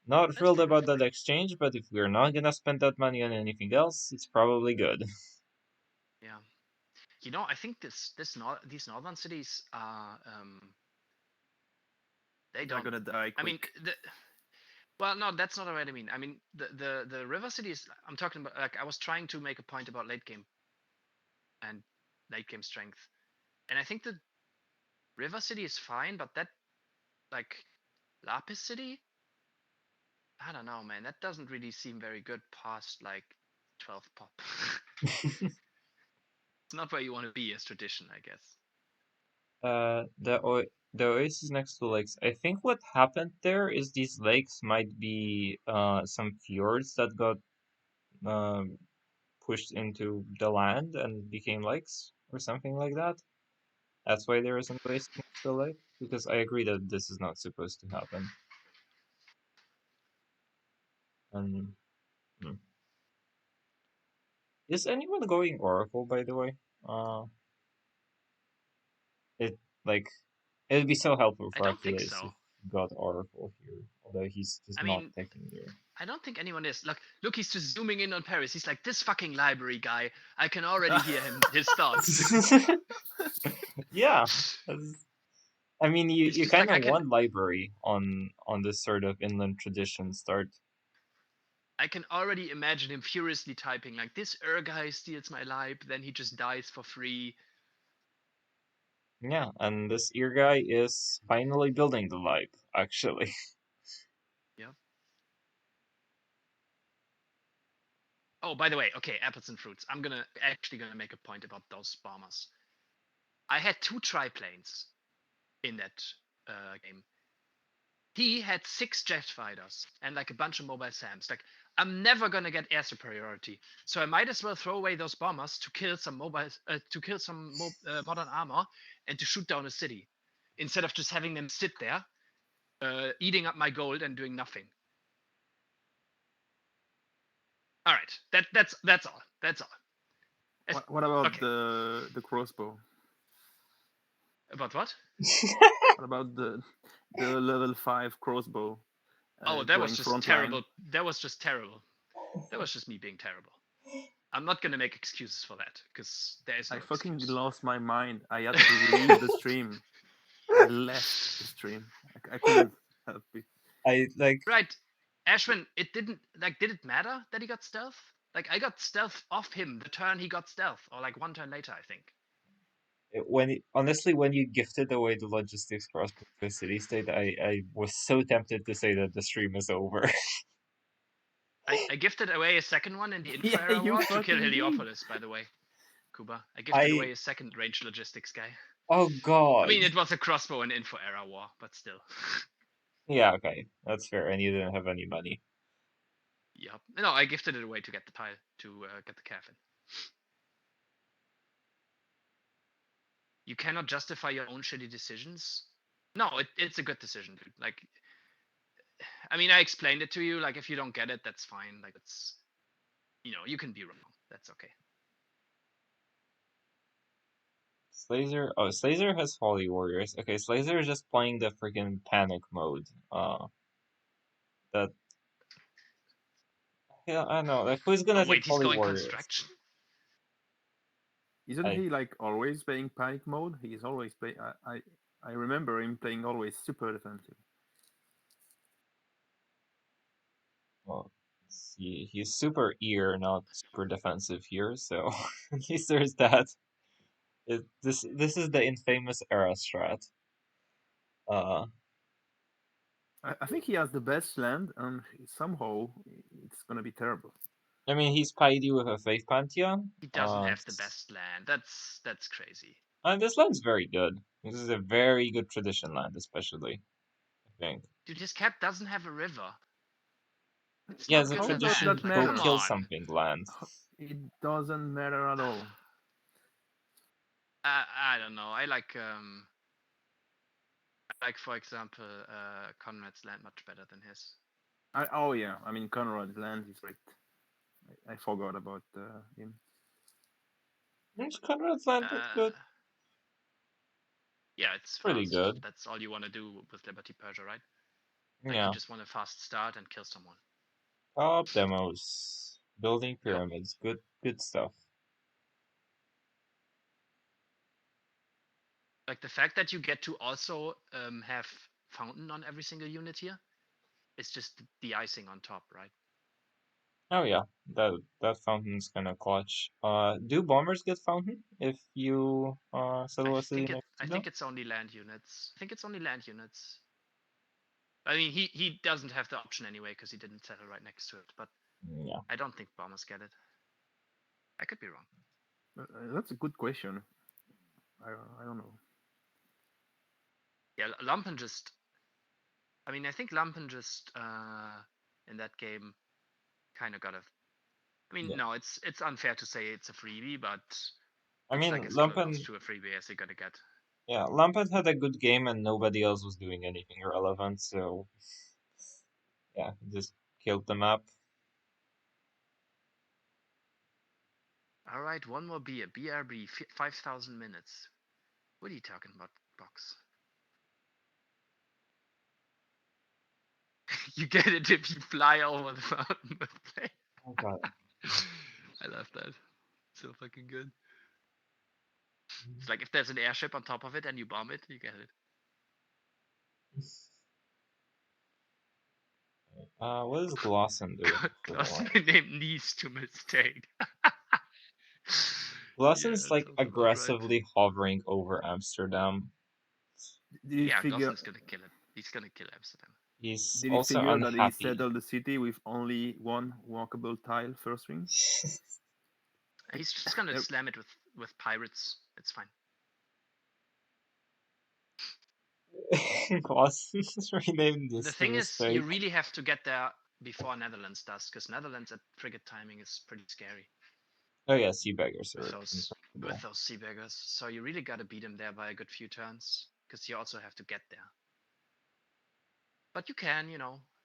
Speaker 2: Not
Speaker 1: That's
Speaker 2: thrilled
Speaker 1: true.
Speaker 2: about that exchange, but if we're not gonna spend that money on anything else, it's probably good.
Speaker 1: Yeah. You know, I think these northern cities are they
Speaker 6: They're
Speaker 1: don't.
Speaker 6: gonna die
Speaker 1: I mean,
Speaker 6: quick.
Speaker 1: well, no, that's not what I mean. I mean, the river cities. I'm talking about. Like, I was trying to make a point about late game and late game strength, and I think the river city is fine, but that like Lapis city, I don't know, man. That doesn't really seem very good past like 12 pop. It's not where you want to be as tradition, I guess.
Speaker 2: The oasis next to lakes. I think what happened there is these lakes might be some fjords that got pushed into the land and became lakes or something like that. That's why there is an oasis next to the lake. Because I agree that this is not supposed to happen. And is anyone going Oracle, by the way? It like it'd be so helpful
Speaker 1: I
Speaker 2: for
Speaker 1: don't think
Speaker 2: Achilles
Speaker 1: so.
Speaker 2: if he got Oracle here, although he's just
Speaker 1: I
Speaker 2: not
Speaker 1: mean,
Speaker 2: taking here.
Speaker 1: I don't think anyone is. Look, he's just zooming in on Paris. He's like, this fucking library guy. I can already hear his thoughts.
Speaker 2: Yeah, I mean, you
Speaker 1: He's just
Speaker 2: kind
Speaker 1: like,
Speaker 2: of want library on this sort of inland tradition start.
Speaker 1: I can already imagine him furiously typing like, this guy steals my life, then he just dies for free.
Speaker 2: Yeah, and this ear guy is finally building the life, actually.
Speaker 1: Yep. Oh, by the way, okay, apples and fruits. I'm actually gonna make a point about those bombers. I had 2 triplanes in that game. He had 6 jet fighters and like a bunch of mobile SAMs. Like, I'm never gonna get air superiority, so I might as well throw away those bombers to kill some modern armor and to shoot down a city, instead of just having them sit there, eating up my gold and doing nothing. All right, that's all. That's all.
Speaker 6: What about
Speaker 1: okay.
Speaker 6: the crossbow?
Speaker 1: About what?
Speaker 6: What about the level 5 crossbow?
Speaker 1: Oh, that was
Speaker 6: going
Speaker 1: just
Speaker 6: frontline?
Speaker 1: terrible. That was just terrible. That was just me being terrible. I'm not gonna make excuses for that because there is no
Speaker 6: I fucking
Speaker 1: excuse.
Speaker 6: lost my mind. I had to leave the stream. I left the stream. I couldn't help it.
Speaker 2: I like
Speaker 1: Right, Ashwin. It didn't like. Did it matter that he got stealth? Like, I got stealth off him the turn he got stealth, or like 1 turn later, I think.
Speaker 2: honestly, when you gifted away the logistics crossbow to a city state, I was so tempted to say that the stream is over.
Speaker 1: I gifted away a second one in the Info
Speaker 6: Yeah,
Speaker 1: Era
Speaker 6: you
Speaker 1: War to kill
Speaker 6: fucking did.
Speaker 1: Heliopolis, by the way. Kuba. I gifted away a second range logistics guy.
Speaker 2: Oh god.
Speaker 1: I mean, it was a crossbow in Info Era War, but still.
Speaker 2: Yeah, okay, that's fair. And you didn't have any money.
Speaker 1: Yep. No, I gifted it away to get the pile, to get the calf in. You cannot justify your own shitty decisions. No, it's a good decision, dude. Like, I mean, I explained it to you. Like, if you don't get it, that's fine. Like, it's, you can be wrong. That's okay.
Speaker 2: Slazer. Oh, Slazer has Holy Warriors. Okay, Slazer is just playing the freaking panic mode. That. Yeah, I know. Like, who's gonna
Speaker 1: Oh
Speaker 2: take
Speaker 1: wait, he's
Speaker 2: Holy
Speaker 1: going
Speaker 2: Warriors?
Speaker 1: construction.
Speaker 6: Isn't
Speaker 2: I-
Speaker 6: he like always playing panic mode? He's always play. I remember him playing always super defensive.
Speaker 2: Well, he's super ear, not super defensive here. So at least there's that. This is the infamous era strat.
Speaker 6: I think he has the best land, and somehow it's gonna be terrible.
Speaker 2: I mean, he's Paidi with a Faith Pantheon.
Speaker 1: He doesn't have the best land. That's crazy.
Speaker 2: And this land's very good. This is a very good tradition land, especially, I think.
Speaker 1: Dude, his cap doesn't have a river. It's
Speaker 2: Yeah,
Speaker 1: not
Speaker 2: it's a
Speaker 1: good
Speaker 6: How does
Speaker 2: tradition
Speaker 6: that
Speaker 1: land. Like,
Speaker 2: go
Speaker 1: come
Speaker 6: matter?
Speaker 2: kill
Speaker 1: on.
Speaker 2: something land.
Speaker 6: It doesn't matter at all.
Speaker 1: I don't know. I like for example, Conrad's land much better than his.
Speaker 6: Oh yeah, I mean Conrad's land is great. I forgot about him.
Speaker 2: Conrad's land is good.
Speaker 1: Yeah, it's
Speaker 2: Pretty
Speaker 1: fast.
Speaker 2: good.
Speaker 1: That's all you want to do with Liberty Persia, right? Like
Speaker 2: Yeah.
Speaker 1: you just want a fast start and kill someone.
Speaker 2: Top demos. Building
Speaker 1: Yep.
Speaker 2: pyramids. Good stuff.
Speaker 1: Like the fact that you get to also have fountain on every single unit here, it's just the icing on top, right?
Speaker 2: Oh yeah, that fountain's kind of clutch. Do bombers get fountain if you settle a city next
Speaker 1: I
Speaker 2: to them?
Speaker 1: think it's only land units. I think it's only land units. I mean, he doesn't have the option anyway because he didn't settle right next to it. But
Speaker 2: Yeah.
Speaker 1: I don't think bombers get it. I could be wrong.
Speaker 6: That's a good question. I don't know.
Speaker 1: Yeah, Lumpen just. I mean, I think Lumpen just in that game kind of got a. I mean,
Speaker 2: Yeah.
Speaker 1: no, it's unfair to say it's a freebie, but
Speaker 2: I
Speaker 1: it's
Speaker 2: mean,
Speaker 1: like as
Speaker 2: Lumpen.
Speaker 1: close to a freebie as you're gonna get.
Speaker 2: Yeah, Lampard had a good game and nobody else was doing anything relevant, so yeah, just killed the map.
Speaker 1: All right, one more beer. BRB, 5,000 minutes. What are you talking about, box? You get it if you fly over the mountain with play.
Speaker 2: Oh god.
Speaker 1: I love that. So fucking good. It's like if there's an airship on top of it and you bomb it, you get it.
Speaker 2: What is Glosson doing?
Speaker 1: Clausen named Nice to mistake.
Speaker 2: Glosson's
Speaker 1: that
Speaker 2: like
Speaker 1: sounds about right.
Speaker 2: aggressively hovering over Amsterdam.
Speaker 6: Did he
Speaker 1: Yeah,
Speaker 6: figure?
Speaker 1: Clausen's gonna kill it. He's gonna kill Amsterdam.
Speaker 2: He's
Speaker 6: Did he
Speaker 2: also
Speaker 6: figure that he
Speaker 2: unhappy.
Speaker 6: settled the city with only one walkable tile first ring?
Speaker 1: He's just gonna slam it with pirates. It's fine.
Speaker 2: Glosson's renamed this
Speaker 1: The
Speaker 2: to
Speaker 1: thing is,
Speaker 2: mistake.
Speaker 1: you really have to get there before Netherlands does, because Netherlands at frigate timing is pretty scary.
Speaker 2: Oh yeah, sea beggars
Speaker 1: with
Speaker 2: are
Speaker 1: those sea beggars. So you really gotta beat him there by a good few turns, because you also have to get there. But you can,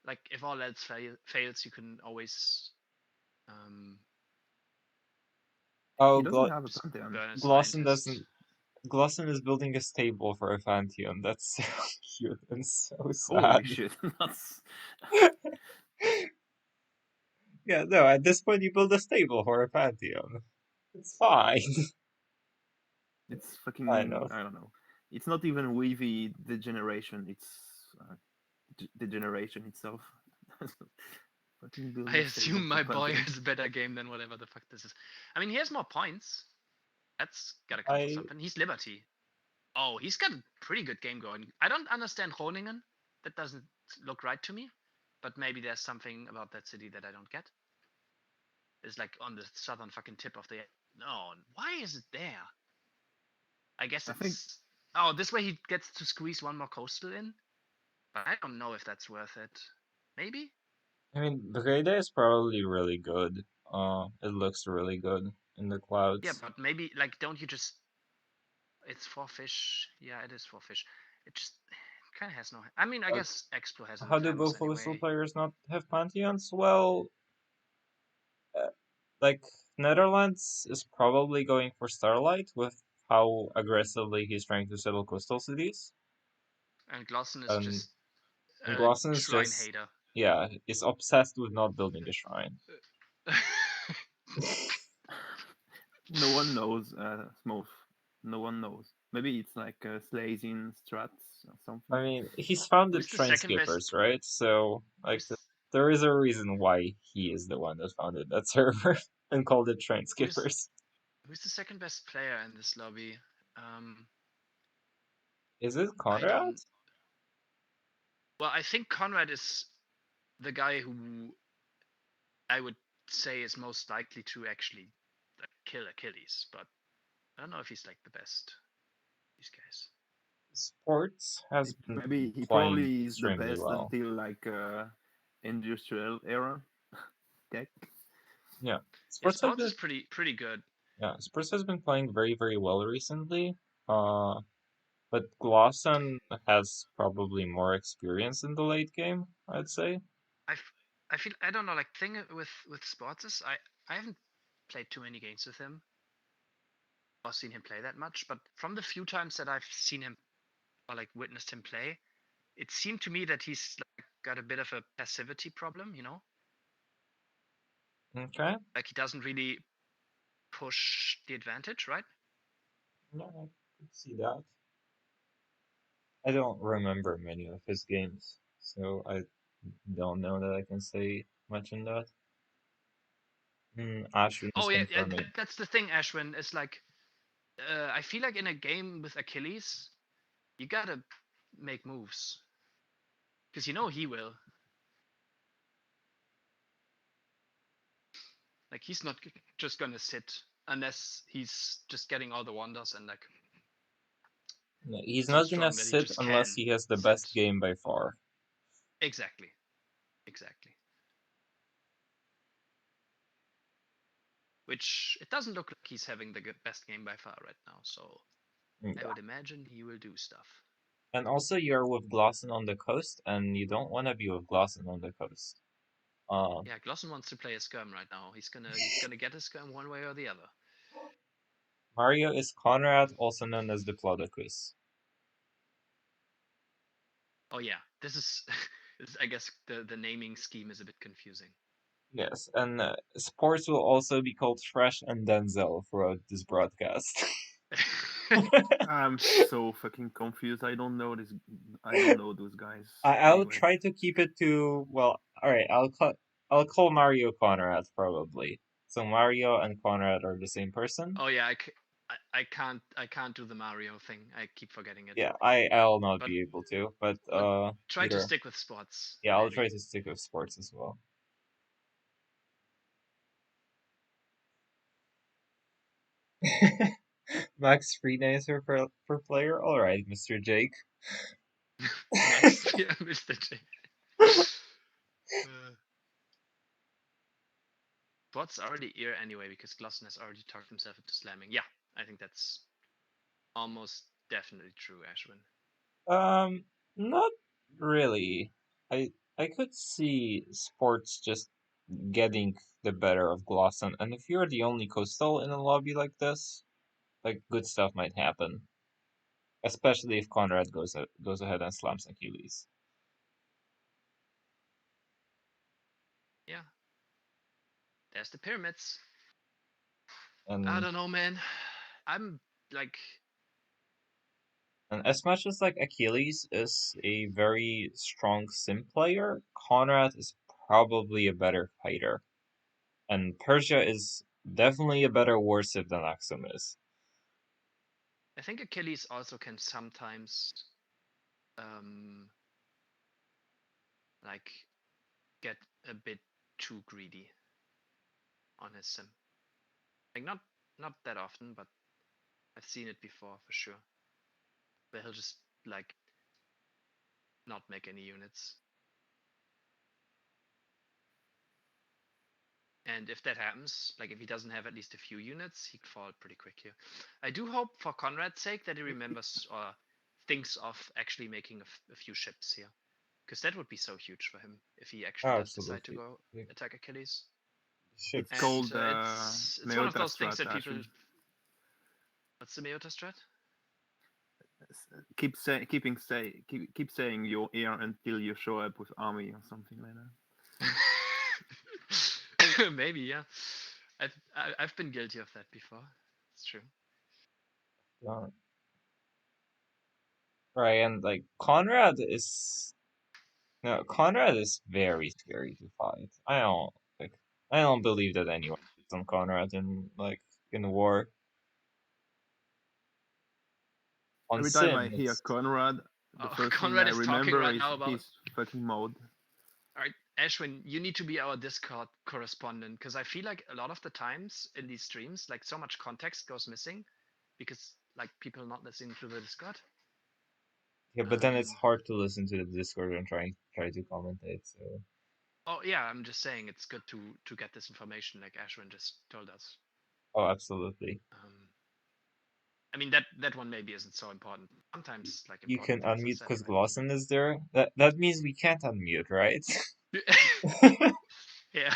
Speaker 1: like if all else fails, you can always
Speaker 2: Oh,
Speaker 6: He doesn't have a pantheon.
Speaker 1: burn a
Speaker 2: Glosson
Speaker 1: scientist.
Speaker 2: doesn't. Glosson is building a stable for a Pantheon. That's so cute and so sad.
Speaker 6: Holy shit! That's
Speaker 2: Yeah, no, at this point you build a stable for a Pantheon. It's fine.
Speaker 6: it's fucking.
Speaker 2: I know.
Speaker 6: I don't know. It's not even Weavy degeneration. It's degeneration itself. Fucking build
Speaker 1: I
Speaker 6: a stable
Speaker 1: assume
Speaker 6: for
Speaker 1: my boy
Speaker 6: Pantheon.
Speaker 1: has a better game than whatever the fuck this is. I mean, he has more points. That's gotta come for something. He's Liberty. Oh, he's got a pretty good game going. I don't understand Groningen. That doesn't look right to me. But maybe there's something about that city that I don't get. It's like on the southern fucking tip of the. No, why is it there? I guess
Speaker 6: I
Speaker 1: it's.
Speaker 6: think-
Speaker 1: Oh, this way he gets to squeeze one more coastal in. But I don't know if that's worth it. Maybe?
Speaker 2: I mean, Breda is probably really good. It looks really good in the clouds.
Speaker 1: Yeah, but maybe, like, don't you just. It's 4 fish. Yeah, it is 4 fish. It just kind of has no. I mean, I guess Explo has.
Speaker 2: How do both Whistle players not have Pantheons? Well, like, Netherlands is probably going for Starlight with how aggressively he's trying to settle coastal cities.
Speaker 1: And Glosson is just.
Speaker 2: And Glosson is
Speaker 1: shrine
Speaker 2: just.
Speaker 1: hater.
Speaker 2: Yeah, is obsessed with not building a shrine.
Speaker 6: No one knows, Smooth. No one knows. Maybe it's like Slazing strats or something.
Speaker 2: I mean, he's founded
Speaker 1: Who's the second
Speaker 2: Trainskippers,
Speaker 1: best-
Speaker 2: right? So, like, there is a reason why he is the one that founded that server and called it Trainskippers.
Speaker 1: Who's the second best player in this lobby?
Speaker 2: Is it Conrad?
Speaker 1: Well, I think Conrad is the guy who I would say is most likely to actually kill Achilles, but I don't know if he's like the best. These guys.
Speaker 2: Sports has been
Speaker 6: Maybe he
Speaker 2: playing
Speaker 6: probably is the
Speaker 2: extremely
Speaker 6: best
Speaker 2: well.
Speaker 6: until like industrial era tech.
Speaker 2: Yeah,
Speaker 1: Sports is pretty good.
Speaker 2: Yeah, Spurs has been playing very, very well recently. But Glosson has probably more experience in the late game, I'd say.
Speaker 1: I feel I don't know, like thing with Sports is I haven't played too many games with him or seen him play that much, but from the few times that I've seen him or like witnessed him play, it seemed to me that he's like got a bit of a passivity problem, you know?
Speaker 2: Okay.
Speaker 1: Like he doesn't really push the advantage, right?
Speaker 2: No, I could see that. I don't remember many of his games, so I don't know that I can say much on that. Ashwin is
Speaker 1: Oh yeah,
Speaker 2: confirming.
Speaker 1: that's the thing, Ashwin. Is like, I feel like in a game with Achilles, you gotta make moves, because you know he will. Like he's not just gonna sit unless he's just getting all the wonders and like
Speaker 2: No, he's
Speaker 1: so
Speaker 2: not gonna
Speaker 1: strong that he
Speaker 2: sit
Speaker 1: just
Speaker 2: unless
Speaker 1: can
Speaker 2: he has the
Speaker 1: sit.
Speaker 2: best game by far.
Speaker 1: Exactly. Which it doesn't look like he's having the best game by far right now. So I
Speaker 2: Yeah.
Speaker 1: would imagine he will do stuff.
Speaker 2: And also you're with Glosson on the coast, and you don't want to be with Glosson on the coast.
Speaker 1: Yeah, Glosson wants to play a skirm right now. He's gonna get a skirm one way or the other.
Speaker 2: Mario is Conrad, also known as Diplodocus.
Speaker 1: Oh yeah, this is, I guess the naming scheme is a bit confusing.
Speaker 2: Yes, and sports will also be called Fresh and Denzel throughout this broadcast.
Speaker 6: I'm so fucking confused. I don't know this. I don't know those guys.
Speaker 2: I'll
Speaker 6: anyway.
Speaker 2: try to keep it to, well, alright, I'll call Mario Conrad probably. So Mario and Conrad are the same person?
Speaker 1: Oh yeah, I can't do the Mario thing. I keep forgetting it.
Speaker 2: Yeah, I'll not
Speaker 1: But-
Speaker 2: be able to, but
Speaker 1: Try to
Speaker 2: either.
Speaker 1: stick with sports.
Speaker 2: Yeah, I'll
Speaker 1: maybe.
Speaker 2: try to stick with sports as well. Max Freedancer per player? Alright, Mr. Jake.
Speaker 1: Next, yeah, Mr. J. Bot's already here anyway because Glosson has already talked himself into slamming. Yeah, I think that's almost definitely true, Ashwin.
Speaker 2: Not really. I could see sports just getting the better of Glosson, and if you're the only coastal in a lobby like this, like good stuff might happen. Especially if Conrad goes ahead and slams Achilles.
Speaker 1: Yeah. There's the pyramids.
Speaker 2: And
Speaker 1: I don't know, man. I'm like,
Speaker 2: and as much as like Achilles is a very strong sim player, Conrad is probably a better fighter. And Persia is definitely a better warciv than Axum is.
Speaker 1: I think Achilles also can sometimes, like, get a bit too greedy on his sim. Like not that often, but I've seen it before for sure. Where he'll just like not make any units. And if that happens, like if he doesn't have at least a few units, he'd fall pretty quick here. I do hope for Conrad's sake that he remembers or thinks of actually making a few ships here. Because that would be so huge for him if he actually does decide to
Speaker 2: Absolutely.
Speaker 1: go attack Achilles.
Speaker 2: Ships.
Speaker 6: It's called
Speaker 1: It's one of those things that people.
Speaker 6: Ashwin.
Speaker 1: What's the Meota strat?
Speaker 6: Keep saying you're here until you show up with army or something like that.
Speaker 1: Maybe, yeah. I've been guilty of that before. It's true.
Speaker 2: Right, and like Conrad is very scary to fight. I don't believe that anyone beats on Conrad in war. On
Speaker 6: Every time
Speaker 2: Sim,
Speaker 6: I hear
Speaker 2: it's
Speaker 6: Conrad, the
Speaker 1: Oh,
Speaker 6: first
Speaker 1: Conrad
Speaker 6: thing I
Speaker 1: is talking
Speaker 6: remember
Speaker 1: right
Speaker 6: is
Speaker 1: now about.
Speaker 6: his fucking mode.
Speaker 1: Alright, Ashwin, you need to be our Discord correspondent because I feel like a lot of the times in these streams, like so much context goes missing because like people not listening to the Discord.
Speaker 2: yeah, but then it's hard to listen to the Discord and try to commentate. So
Speaker 1: Oh yeah, I'm just saying it's good to get this information like Ashwin just told us.
Speaker 2: oh, absolutely.
Speaker 1: I mean that one maybe isn't so important. Sometimes like
Speaker 2: You can
Speaker 1: important
Speaker 2: unmute
Speaker 1: things are
Speaker 2: because
Speaker 1: said,
Speaker 2: Glosson is there. That means we can't unmute, right?
Speaker 1: right? Yeah.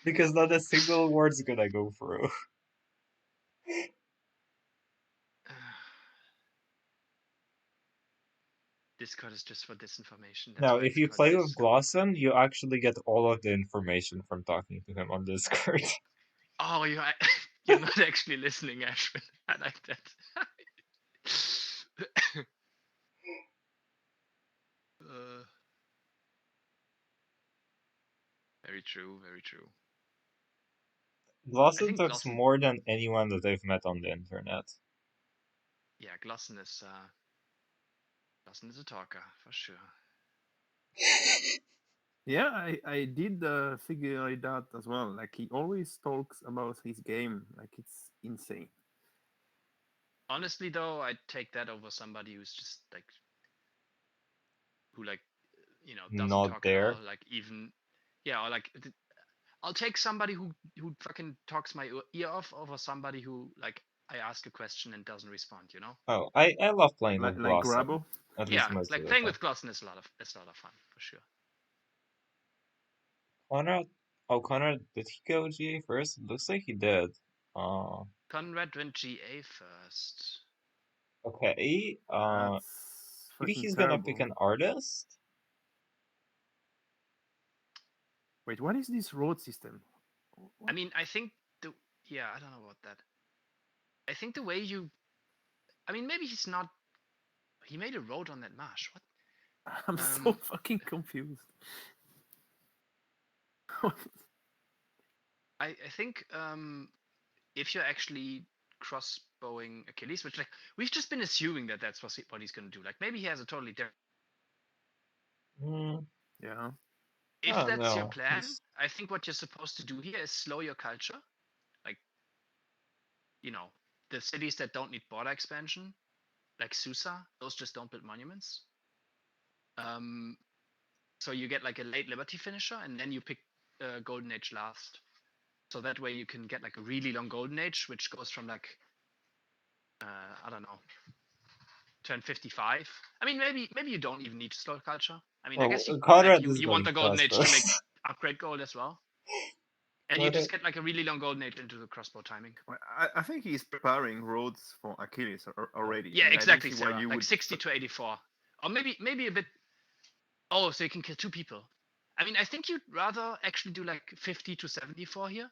Speaker 2: Because not a single word's gonna go through.
Speaker 1: Discord is just for disinformation. That's
Speaker 2: Now,
Speaker 1: why
Speaker 2: if you
Speaker 1: Discord
Speaker 2: play
Speaker 1: is
Speaker 2: with
Speaker 1: so good.
Speaker 2: Glosson, you actually get all of the information from talking to him on Discord.
Speaker 1: Oh, you're not actually listening, Ashwin. I like that. uh, very true. Very true.
Speaker 2: Glosson
Speaker 1: think
Speaker 2: talks
Speaker 1: Glosson-
Speaker 2: more than anyone that I've met on the internet.
Speaker 1: Yeah, Glosson is a talker for sure.
Speaker 6: Yeah, I did figure it out as well. Like he always talks about his game, like it's insane.
Speaker 1: Honestly, though, I'd take that over somebody who's just like, who like, doesn't
Speaker 2: Not
Speaker 1: talk
Speaker 2: there.
Speaker 1: at all. Like even, yeah, or like, I'll take somebody who fucking talks my ear off over somebody who like I ask a question and doesn't respond. You know?
Speaker 2: Oh, I love playing with
Speaker 6: Like
Speaker 2: Glosson.
Speaker 6: Grabo.
Speaker 2: At
Speaker 1: Yeah,
Speaker 2: least most
Speaker 1: like
Speaker 2: of the
Speaker 1: playing
Speaker 2: time.
Speaker 1: with Glosson is a lot of fun for sure.
Speaker 2: Conrad? Oh, Conrad, did he go GA first? Looks like he did.
Speaker 1: Conrad went GA first.
Speaker 2: Okay.
Speaker 6: That's
Speaker 2: Maybe
Speaker 6: fucking
Speaker 2: he's
Speaker 6: terrible.
Speaker 2: gonna pick an artist?
Speaker 6: Wait, what is this road system?
Speaker 1: I mean, I think I don't know about that. I think the way maybe he's not. He made a road on that marsh. What?
Speaker 6: I'm so fucking confused.
Speaker 1: I think if you're actually crossbowing Achilles, which like we've just been assuming that that's what he's gonna do. Like maybe he has a totally different.
Speaker 6: Yeah.
Speaker 1: If
Speaker 2: Oh,
Speaker 1: that's your
Speaker 2: no.
Speaker 1: plan, I think what you're supposed to do here is slow your culture. Like, the cities that don't need border expansion, like Susa, those just don't build monuments. So you get like a late Liberty finisher, and then you pick Golden Age last. So that way you can get like a really long Golden Age, which goes from like I don't know, turn 55. I mean, maybe you don't even need to slow culture. I mean, I guess
Speaker 2: Conrad
Speaker 1: you
Speaker 2: is
Speaker 1: want the
Speaker 2: going
Speaker 1: Golden Age to make
Speaker 2: crossbows.
Speaker 1: upgrade gold as well. And you just get like a really long Golden Age into the crossbow timing.
Speaker 6: I think he's preparing roads for Achilles already.
Speaker 1: Yeah,
Speaker 6: and
Speaker 1: exactly,
Speaker 6: I don't see why
Speaker 1: Sarah.
Speaker 6: you
Speaker 1: Like
Speaker 6: would
Speaker 1: 60 to 84. Or maybe a bit. Oh, so you can kill 2 people. I mean, I think you'd rather actually do like 50 to 74 here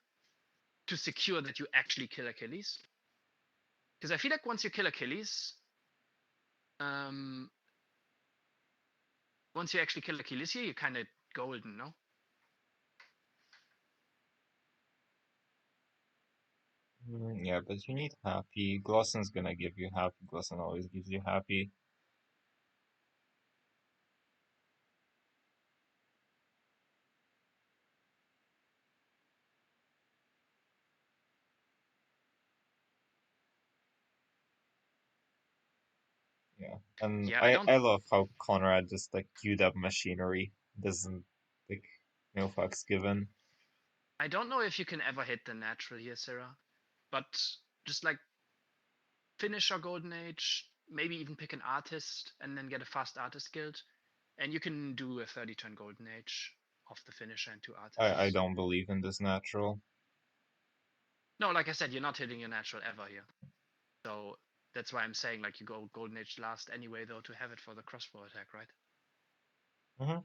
Speaker 1: to secure that you actually kill Achilles. Because I feel like once you kill Achilles, once you actually kill Achilles here, you're kind of golden, no?
Speaker 2: Yeah, but you need happy. Glosson's gonna give you happy. Glosson always gives you happy. Yeah, and
Speaker 1: Yeah,
Speaker 2: I love how Conrad just like queued up machinery. Doesn't like no fucks given.
Speaker 1: I don't know if you can ever hit the natural here, Sarah. But just like finish our Golden Age, maybe even pick an artist and then get a fast artist guild. And you can do a 30 turn Golden Age off the finisher and 2 artists.
Speaker 2: I don't believe in this natural.
Speaker 1: No, like I said, you're not hitting your natural ever here. So that's why I'm saying like you go Golden Age last anyway, though, to have it for the crossbow attack, right?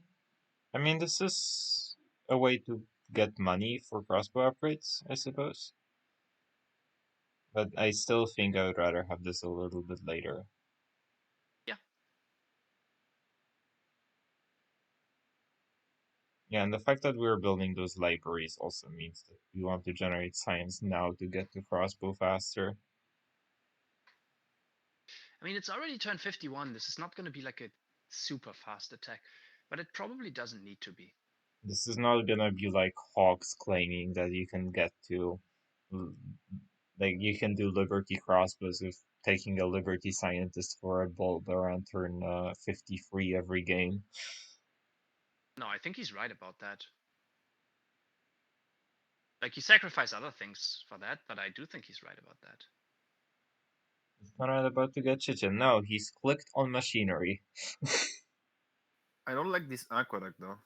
Speaker 2: I mean, this is a way to get money for crossbow upgrades, I suppose. But I still think I would rather have this a little bit later.
Speaker 1: Yeah.
Speaker 2: Yeah, and the fact that we're building those libraries also means that we want to generate science now to get to crossbow faster.
Speaker 1: I mean, it's already turned 51. This is not going to be like a super fast attack, but it probably doesn't need to be.
Speaker 2: This is not gonna be like Hawks claiming that you can get to, like, you can do Liberty crossbows with taking a Liberty Scientist for a bolt around turn 53 every game.
Speaker 1: No, I think he's right about that. Like, you sacrifice other things for that, but I do think he's right about that.
Speaker 2: Is Conrad about to get Chichen? No, he's clicked on machinery.
Speaker 6: I don't like this aqueduct though.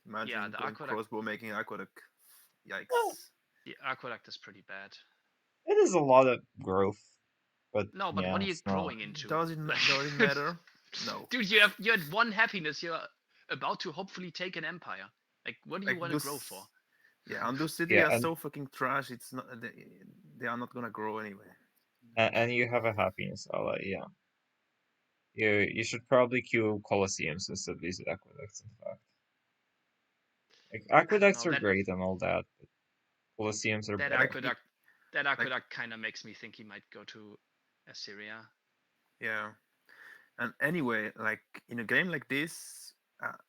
Speaker 6: Imagine
Speaker 1: the
Speaker 6: going
Speaker 1: aqueduct-
Speaker 6: crossbow making aqueduct. Yikes.
Speaker 2: Oh.
Speaker 1: The aqueduct is pretty bad.
Speaker 2: It is a lot of growth, but
Speaker 1: No, but
Speaker 2: yeah,
Speaker 1: what are you
Speaker 2: it's not.
Speaker 1: growing into?
Speaker 6: Does it matter? No.
Speaker 1: Dude, you had one happiness. You're about to hopefully take an empire. Like, what do you
Speaker 6: Like
Speaker 1: want to
Speaker 6: those,
Speaker 1: grow for?
Speaker 6: yeah, and those cities
Speaker 2: Yeah,
Speaker 6: are
Speaker 2: and
Speaker 6: so fucking trash. It's not. They are not gonna grow anyway.
Speaker 2: and you have a happiness ally, yeah. You should probably queue Colosseums instead of these aqueducts, in fact. Like, aqueducts
Speaker 1: know,
Speaker 2: are
Speaker 1: that-
Speaker 2: great and all that, but Colosseums are
Speaker 1: That
Speaker 2: better.
Speaker 1: aqueduct kind of makes me think he might go to Assyria.
Speaker 6: Yeah. And anyway, like in a game like this,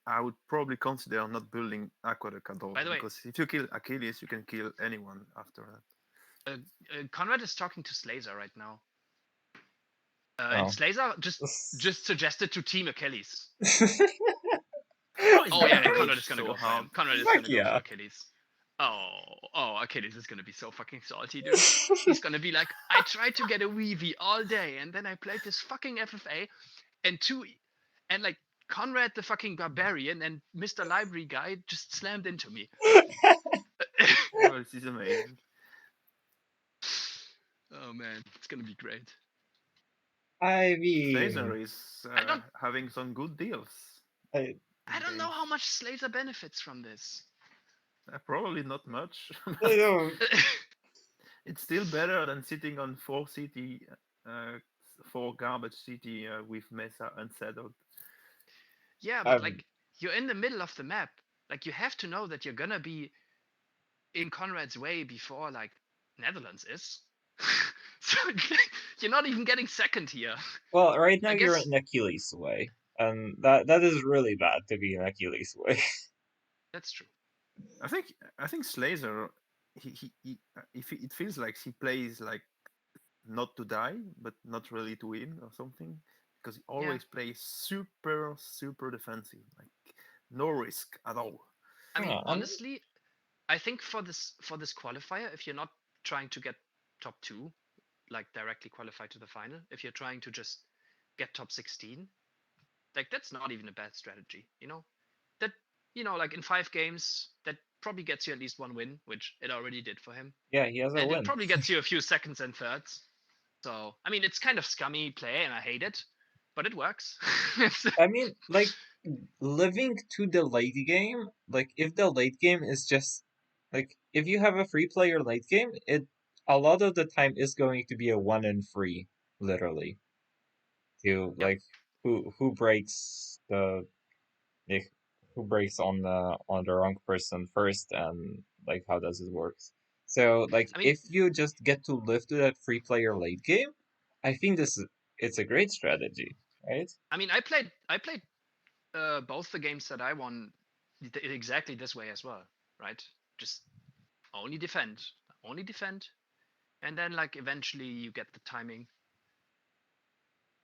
Speaker 6: I would probably consider not building aqueduct at all,
Speaker 1: By the way,
Speaker 6: because if you kill Achilles, you can kill anyone after that.
Speaker 1: Conrad is talking to Slazer right now.
Speaker 2: Oh.
Speaker 1: And Slazer just suggested to team Achilles.
Speaker 6: Oh, he's
Speaker 1: Oh
Speaker 6: gonna
Speaker 1: yeah, and
Speaker 6: rage
Speaker 1: Conrad is gonna
Speaker 6: so
Speaker 1: go for
Speaker 6: hard.
Speaker 1: him. Conrad is
Speaker 2: Fuck
Speaker 1: gonna go
Speaker 2: yeah.
Speaker 1: for Achilles. Oh, Achilles is gonna be so fucking salty, dude. He's gonna be like, I tried to get a Weavy all day, and then I played this fucking FFA, and like Conrad the fucking barbarian and Mr. Library guy just slammed into me.
Speaker 6: Oh, this is amazing.
Speaker 1: Oh man, it's gonna be great.
Speaker 2: I mean,
Speaker 6: Phaser is
Speaker 1: I don't-
Speaker 6: having some good deals.
Speaker 2: I,
Speaker 1: I don't know how much Slazer benefits from this.
Speaker 6: Probably not much.
Speaker 2: I don't.
Speaker 6: It's still better than sitting on 4 garbage city with Mesa unsettled.
Speaker 1: Yeah, but
Speaker 2: Um,
Speaker 1: like you're in the middle of the map. Like you have to know that you're gonna be in Conrad's way before like Netherlands is. So you're not even getting second here.
Speaker 2: Well, right now
Speaker 1: I
Speaker 2: you're
Speaker 1: guess-
Speaker 2: in Achilles' way, and that is really bad to be in Achilles' way.
Speaker 1: That's true.
Speaker 6: I think Slazer, it feels like he plays like not to die, but not really to win or something, because he always plays super defensive, like no risk at all.
Speaker 1: I mean,
Speaker 2: Yeah,
Speaker 1: honestly, I think for this qualifier, if you're not trying to get top 2, like directly qualify to the final, if you're trying to just get top 16, like that's not even a bad strategy, you know? That like in 5 games, that probably gets you at least 1 win, which it already did for him.
Speaker 2: yeah, he has a
Speaker 1: And
Speaker 2: win.
Speaker 1: it probably gets you a few seconds and thirds. So, I mean, it's kind of scummy play and I hate it, but it works.
Speaker 2: I mean, like, living to the late game, like, if the late game is just, like, if you have a free player late game, it a lot of the time is going to be a 1 in 3, literally. To, like, who breaks the, like, who breaks on the wrong person first, and, like, how does it work? So, like,
Speaker 1: I mean-
Speaker 2: if you just get to live to that free player late game, I think it's a great strategy, right?
Speaker 1: I mean, I played both the games that I won exactly this way as well, right? Just only defend, and then like eventually you get the timing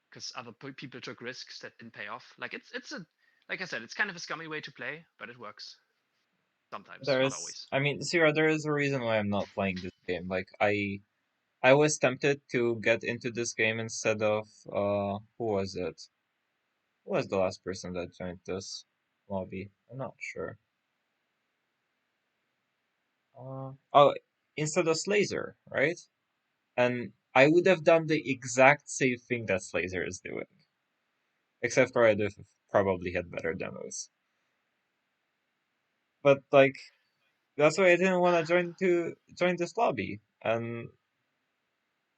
Speaker 1: because other people took risks that didn't pay off. Like it's a like I said, it's kind of a scummy way to play, but it works sometimes, not always.
Speaker 2: I mean, Sierra, there is a reason why I'm not playing this game. Like, I was tempted to get into this game instead of, who was it? Who was the last person that joined this lobby? I'm not sure. Oh, instead of Slazer, right? And I would have done the exact same thing that Slazer is doing. Except for I'd have probably had better demos. But, like, that's why I didn't want to join this lobby. And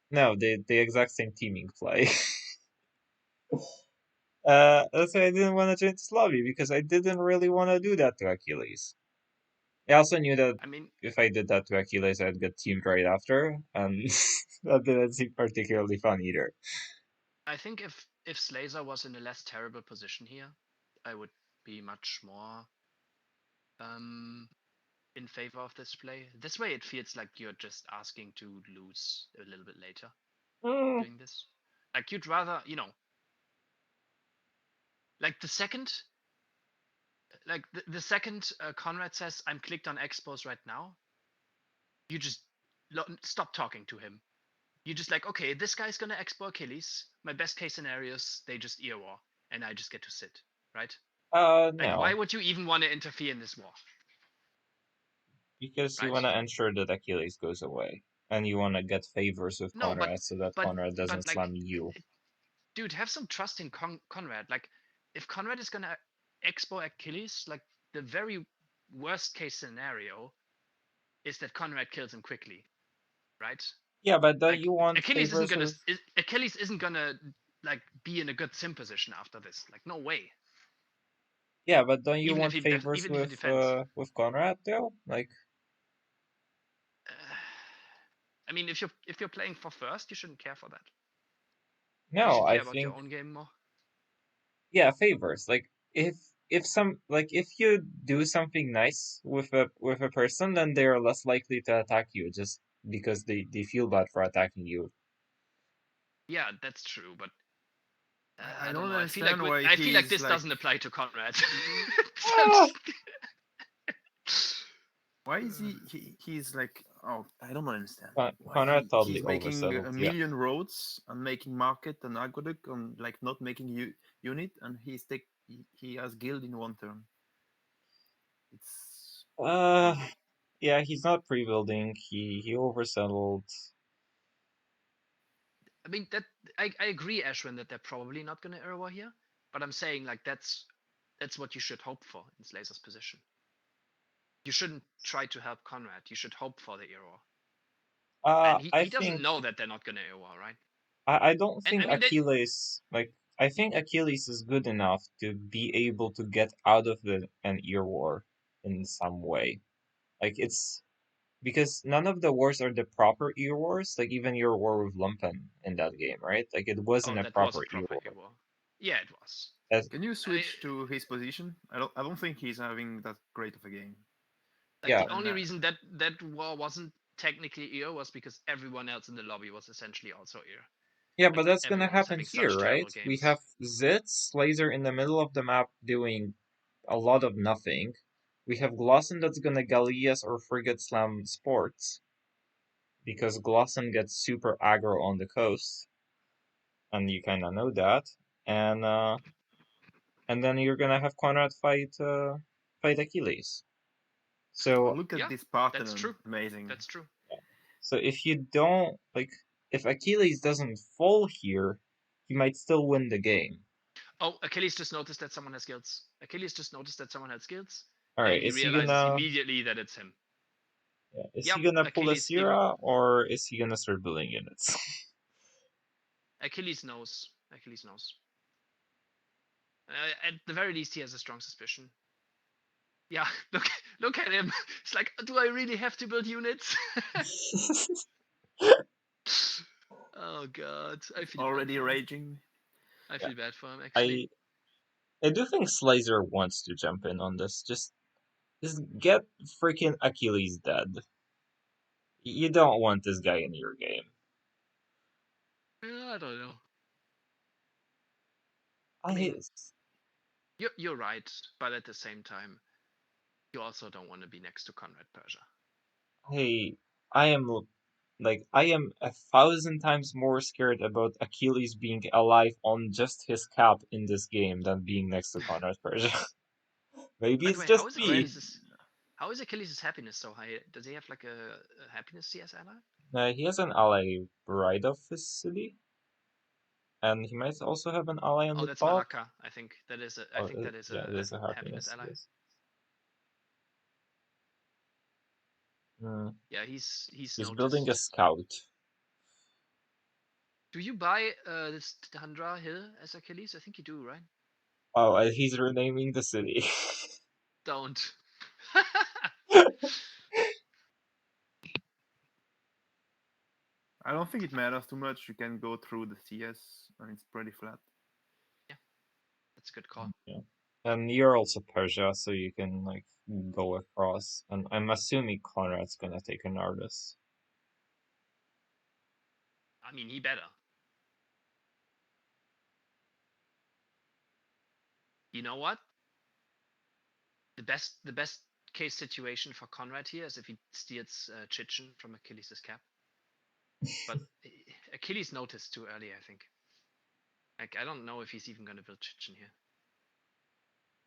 Speaker 2: no, the exact same teaming play. That's why I didn't want to join this lobby, because I didn't really want to do that to Achilles. I also knew that
Speaker 1: I mean,
Speaker 2: if I did that to Achilles, I'd get teamed right after, and that didn't seem particularly fun either.
Speaker 1: I think if Slazer was in a less terrible position here, I would be much more in favor of this play. This way, it feels like you're just asking to lose a little bit later doing this. Like you'd rather, like the second, the second Conrad says, "I'm clicked on expos right now," you just stop talking to him. You just like, okay, this guy's gonna expo Achilles. My best case scenarios, they just ear war, and I just get to sit, right? Like,
Speaker 2: No.
Speaker 1: why would you even want to interfere in this war?
Speaker 2: Because you
Speaker 1: Right.
Speaker 2: want to ensure that Achilles goes away. And you want to get favors with
Speaker 1: No,
Speaker 2: Conrad so that
Speaker 1: but
Speaker 2: Conrad doesn't
Speaker 1: like,
Speaker 2: slam you.
Speaker 1: dude, have some trust in Conrad. Like, if Conrad is gonna expo Achilles, like the very worst case scenario is that Conrad kills him quickly, right?
Speaker 2: Yeah, but don't
Speaker 1: Like
Speaker 2: you want
Speaker 1: Achilles isn't
Speaker 2: favors
Speaker 1: gonna
Speaker 2: with?
Speaker 1: Achilles isn't gonna like be in a good sim position after this. Like, no way.
Speaker 2: Yeah, but don't you
Speaker 1: Even if
Speaker 2: want
Speaker 1: he
Speaker 2: favors
Speaker 1: even if he defends.
Speaker 2: with Conrad though? Like,
Speaker 1: I mean, if you're playing for first, you shouldn't care for that. You
Speaker 2: no,
Speaker 1: should
Speaker 2: I
Speaker 1: care about your
Speaker 2: think
Speaker 1: own game more.
Speaker 2: yeah, favors. Like if you do something nice with a person, then they are less likely to attack you just because they feel bad for attacking you.
Speaker 1: Yeah, that's true, but
Speaker 6: I
Speaker 1: don't
Speaker 6: don't
Speaker 1: know. I feel like
Speaker 6: understand why
Speaker 1: this
Speaker 6: he's like.
Speaker 1: doesn't apply to Conrad.
Speaker 2: Ah!
Speaker 6: Why is he's like, oh, I don't understand why
Speaker 2: Conrad totally
Speaker 6: he's making
Speaker 2: oversettled.
Speaker 6: a
Speaker 2: Yeah.
Speaker 6: million roads and making market and aqueduct and like not making unit, and he has guild in one turn. It's
Speaker 2: Yeah, he's not pre-building. He oversettled.
Speaker 1: I mean that I agree, Ashwin, that they're probably not gonna error here, but I'm saying like that's what you should hope for in Slazer's position. You shouldn't try to help Conrad. You should hope for the error. And
Speaker 2: I
Speaker 1: he doesn't
Speaker 2: think
Speaker 1: know that they're not gonna error, right?
Speaker 2: I don't
Speaker 1: And I
Speaker 2: think
Speaker 1: mean they,
Speaker 2: Achilles like I think Achilles is good enough to be able to get out of an ear war in some way. Like it's because none of the wars are the proper ear wars. Like even your war with Lumpen in that game, right? Like it wasn't a
Speaker 1: that was a
Speaker 2: proper ear
Speaker 1: proper
Speaker 2: war.
Speaker 1: error. Yeah, it was.
Speaker 2: As,
Speaker 6: Can you
Speaker 1: I mean,
Speaker 6: switch to his position? I don't think he's having that great of a game.
Speaker 1: like
Speaker 2: yeah,
Speaker 1: the only reason that war wasn't technically ear was because everyone else in the lobby was essentially also ear.
Speaker 2: yeah,
Speaker 1: Like
Speaker 2: but that's gonna
Speaker 1: everyone was
Speaker 2: happen
Speaker 1: having
Speaker 2: here,
Speaker 1: such
Speaker 2: right?
Speaker 1: terrible
Speaker 2: We
Speaker 1: games.
Speaker 2: have Zitz, Laser in the middle of the map doing a lot of nothing. We have Glosson that's gonna Galeas or Frigate Slam Sports because Glosson gets super aggro on the coast, and you kind of know that. And then you're gonna have Conrad fight Achilles.
Speaker 6: Oh,
Speaker 2: So
Speaker 6: look at
Speaker 1: Yeah,
Speaker 6: this
Speaker 1: that's
Speaker 6: Parthenon,
Speaker 1: true.
Speaker 6: amazing.
Speaker 1: That's true.
Speaker 2: so if you don't like, if Achilles doesn't fall here, he might still win the game.
Speaker 1: Oh, Achilles just noticed that someone has skills. Achilles just noticed that someone has skills,
Speaker 2: All
Speaker 1: and
Speaker 2: right,
Speaker 1: he
Speaker 2: is he
Speaker 1: realizes
Speaker 2: gonna?
Speaker 1: immediately that it's him.
Speaker 2: Yeah, is
Speaker 1: Yep,
Speaker 2: he gonna pull a
Speaker 1: Achilles.
Speaker 2: Sierra or is he gonna start building units?
Speaker 1: Achilles knows. Achilles knows. At the very least, he has a strong suspicion. Yeah, look at him. It's like, do I really have to build units? Oh god, I feel
Speaker 6: Already
Speaker 1: bad for him.
Speaker 6: raging.
Speaker 1: I feel bad for him actually.
Speaker 2: I do think Slazer wants to jump in on this. Just get freaking Achilles dead. You don't want this guy in your game.
Speaker 1: I don't know.
Speaker 2: I
Speaker 1: mean, you're right, but at the same time, you also don't want to be next to Conrad Persia.
Speaker 2: I am like I am 1,000 times more scared about Achilles being alive on just his cap in this game than being next to Conrad Persia. Maybe
Speaker 1: By the
Speaker 2: it's
Speaker 1: way,
Speaker 2: just
Speaker 6: I mean,
Speaker 2: me.
Speaker 1: how is Achilles' happiness so high? Does he have like a happiness CS ally?
Speaker 2: He has an ally right of his city, and he might also have an ally on
Speaker 1: Oh,
Speaker 2: the
Speaker 1: that's
Speaker 2: top.
Speaker 1: Malaka. I think that is a. I
Speaker 2: Oh,
Speaker 1: think that is
Speaker 2: yeah, there's a
Speaker 1: a happiness
Speaker 2: happiness.
Speaker 1: ally.
Speaker 2: Yes. Mm,
Speaker 1: Yeah, he's
Speaker 2: he's building a
Speaker 1: noticed.
Speaker 2: scout.
Speaker 1: Do you buy this Tundra Hill as Achilles? I think you do, right?
Speaker 2: Oh, and he's renaming the city.
Speaker 1: Don't.
Speaker 6: I don't think it matters too much. You can go through the CS, and it's pretty flat.
Speaker 1: Yeah, that's a good call.
Speaker 2: Yeah. And you're also Persia, so you can like go across. And I'm assuming Conrad's gonna take an artist.
Speaker 1: I mean, he better. You know what? The best case situation for Conrad here is if he steals Chichen from Achilles' cap. But Achilles noticed too early, I think. Like, I don't know if he's even gonna build Chichen here.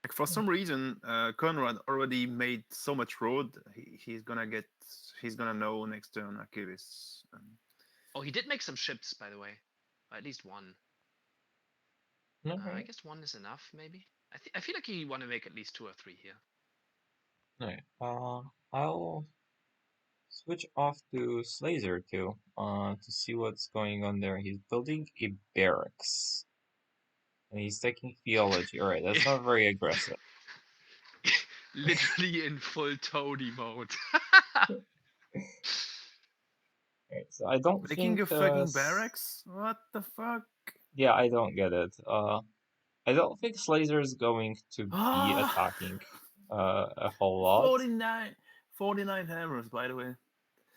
Speaker 6: Like for some reason, Conrad already made so much road. He's gonna know next turn Achilles.
Speaker 1: Oh, he did make some ships, by the way. Or at least one. I
Speaker 2: Alright.
Speaker 1: guess 1 is enough, maybe. I feel like you want to make at least 2 or 3 here.
Speaker 2: Alright. I'll switch off to Slazer too, to see what's going on there. He's building a barracks. And he's taking theology. Alright, that's not very aggressive.
Speaker 1: Literally in full toady mode.
Speaker 2: Alright, so I don't
Speaker 6: Making
Speaker 2: think
Speaker 6: a fucking barracks? What the fuck?
Speaker 2: Yeah, I don't get it. I don't think Slazer is going to be
Speaker 6: Ah,
Speaker 2: attacking a whole lot.
Speaker 6: 49 hammers, by the way.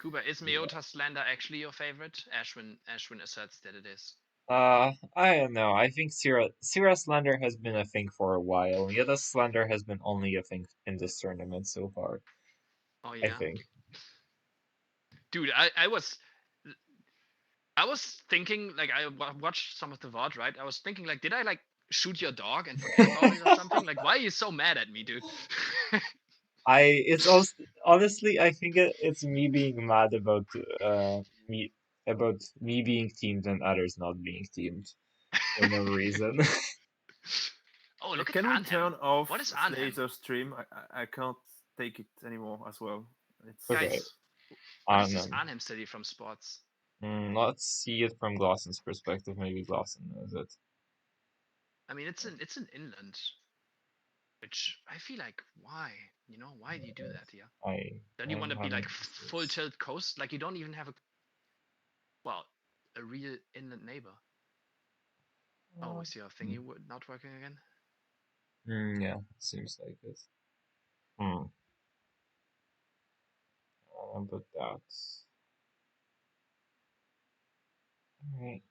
Speaker 1: Kuba, is Miota's Slander actually your favorite? Ashwin asserts that it is.
Speaker 2: I don't know. I think Sierra Slender has been a thing for a while. Yeta Slender has been only a thing in this tournament so far.
Speaker 1: Oh
Speaker 2: I
Speaker 1: yeah,
Speaker 2: think.
Speaker 1: dude, I was thinking, like, watched some of the VOD, right? I was thinking, like, did I like shoot your dog and forget about it or something? Like, why are you so mad at me, dude?
Speaker 2: It's also honestly, I think it's me being mad about me being teamed and others not being teamed for no reason.
Speaker 1: Oh, look at
Speaker 6: Can we
Speaker 1: Arnhem.
Speaker 6: turn off
Speaker 1: What is Arnhem?
Speaker 6: Slazer stream? I can't take it anymore as well. It's
Speaker 2: Okay.
Speaker 1: Guys, what is this
Speaker 2: Arnhem.
Speaker 1: Arnhem city from sports?
Speaker 2: Let's see it from Glossen's perspective. Maybe Glossen knows it.
Speaker 1: I mean, it's an inland, which I feel like, why? You know, why do you do that here? Don't you want to be like full tilt coast? Like, you don't even have a real inland neighbor. Oh, is your thingy not working again?
Speaker 2: Yeah, seems like it. But that's alright.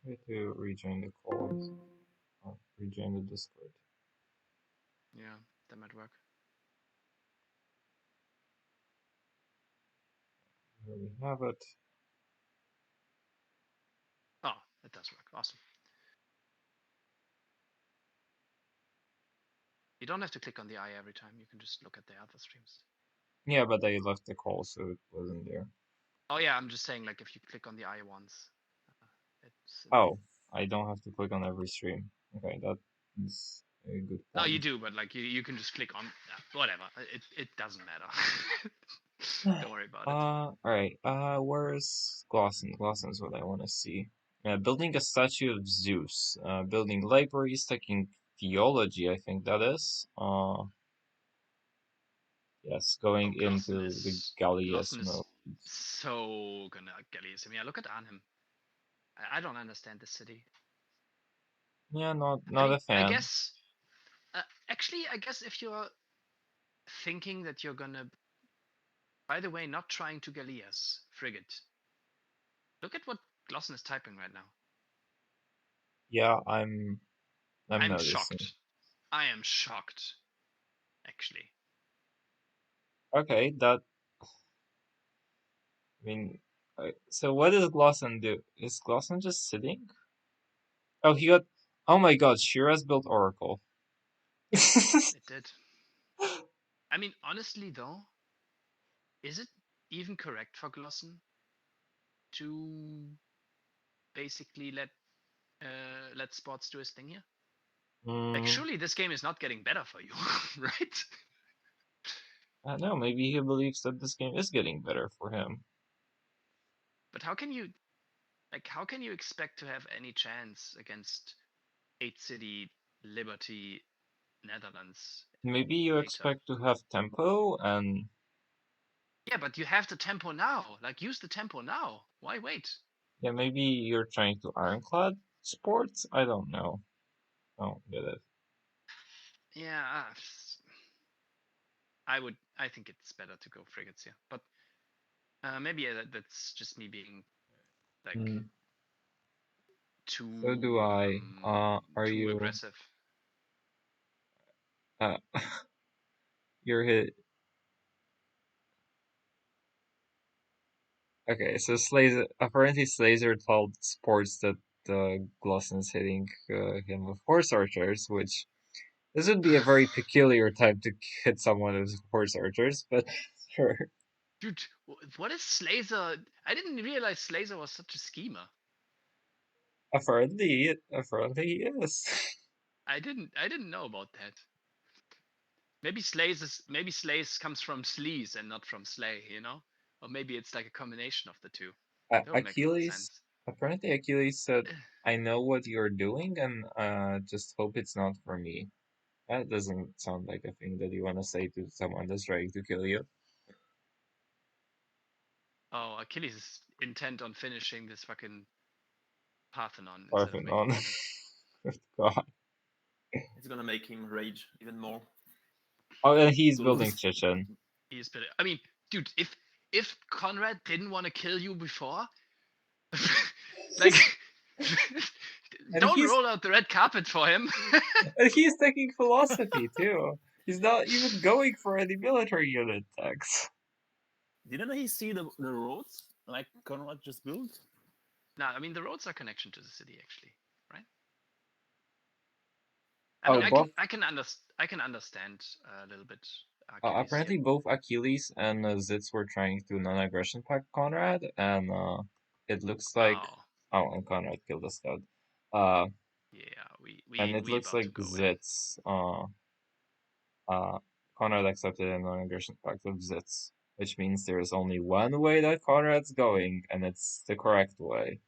Speaker 2: Try to rejoin the calls or rejoin the Discord.
Speaker 1: Yeah, that might work.
Speaker 2: Here we have it.
Speaker 1: Oh, it does work. Awesome. You don't have to click on the eye every time. You can just look at the other streams.
Speaker 2: Yeah, but I left the call, so it wasn't there.
Speaker 1: Oh yeah, I'm just saying, like, if you click on the eye once, it's.
Speaker 2: Oh, I don't have to click on every stream. Okay, that is a good point.
Speaker 1: No, you do, but like you can just click on whatever. It doesn't matter. Don't worry about it.
Speaker 2: Alright. Where's Glossen? Glossen's what I want to see. Building a statue of Zeus. Building libraries, taking theology. I think that is. Yes, going into the Gallius mode.
Speaker 1: So gonna Gallius. Yeah, look at Arnhem. I don't understand this city.
Speaker 2: Yeah, not a fan.
Speaker 1: I guess. Actually, I guess if you're thinking that you're gonna, by the way, not trying to Gallias frigate. Look at what Glossen is typing right now.
Speaker 2: Yeah, I'm noticing.
Speaker 1: Shocked. I am shocked. Actually.
Speaker 2: Okay, that. I mean, so what does Glossen do? Is Glossen just sitting? Oh, he got. Oh my God, Shira's built Oracle.
Speaker 1: It did. I mean, honestly, though, is it even correct for Glossen to basically let Sports do his thing here? Like, surely this game is not getting better for you, right?
Speaker 2: I don't know. Maybe he believes that this game is getting better for him.
Speaker 1: But how can you expect to have any chance against 8 City, Liberty, Netherlands?
Speaker 2: Maybe you expect to have tempo and.
Speaker 1: Yeah, but you have the tempo now. Like, use the tempo now. Why wait?
Speaker 2: Yeah, maybe you're trying to Ironclad Sports? I don't know. I don't get it.
Speaker 1: Yeah, I think it's better to go frigates here. But maybe that's just me being like too.
Speaker 2: So do I. Are
Speaker 1: too
Speaker 2: you
Speaker 1: aggressive?
Speaker 2: You're hit. Okay, so apparently Slazer told Sports that Glossen's hitting him with horse archers, which this would be a very peculiar time to hit someone with horse archers, but sure.
Speaker 1: Dude, what is Slazer? I didn't realize Slazer was such a schemer.
Speaker 2: Apparently he is.
Speaker 1: I didn't know about that. Maybe Slays comes from sleaze and not from slay, you know? Or maybe it's like a combination of the two. That would make a lot of sense.
Speaker 2: Apparently Achilles said, I know what you're doing and just hope it's not for me. That doesn't sound like a thing that you want to say to someone that's trying to kill you.
Speaker 1: Oh, Achilles is intent on finishing this fucking Parthenon.
Speaker 2: Parthenon. God.
Speaker 6: It's gonna make him rage even more.
Speaker 2: Oh, and he's
Speaker 6: To
Speaker 2: building
Speaker 6: lose.
Speaker 2: Chechen.
Speaker 1: He's been. I mean, dude, if Conrad didn't want to kill you before, like,
Speaker 2: And
Speaker 1: don't
Speaker 2: he's-
Speaker 1: roll out the red carpet for him.
Speaker 2: And he's taking philosophy too. He's not even going for any military unit tax.
Speaker 6: Didn't he see the roads like Conrad just built?
Speaker 1: No, I mean the roads are connection to the city, actually, right?
Speaker 2: Oh,
Speaker 1: I mean,
Speaker 2: both-
Speaker 1: I can understand a little bit. Achilles
Speaker 2: apparently,
Speaker 1: here.
Speaker 2: both Achilles and Zitz were trying to non-aggression pact Conrad, and it looks like and Conrad killed the stud.
Speaker 1: Yeah, we
Speaker 2: and it
Speaker 1: we
Speaker 2: looks
Speaker 1: about
Speaker 2: like
Speaker 1: to go in.
Speaker 2: Zitz. Conrad accepted a non-aggression pact of Zitz, which means there is only one way that Conrad's going, and it's the correct way.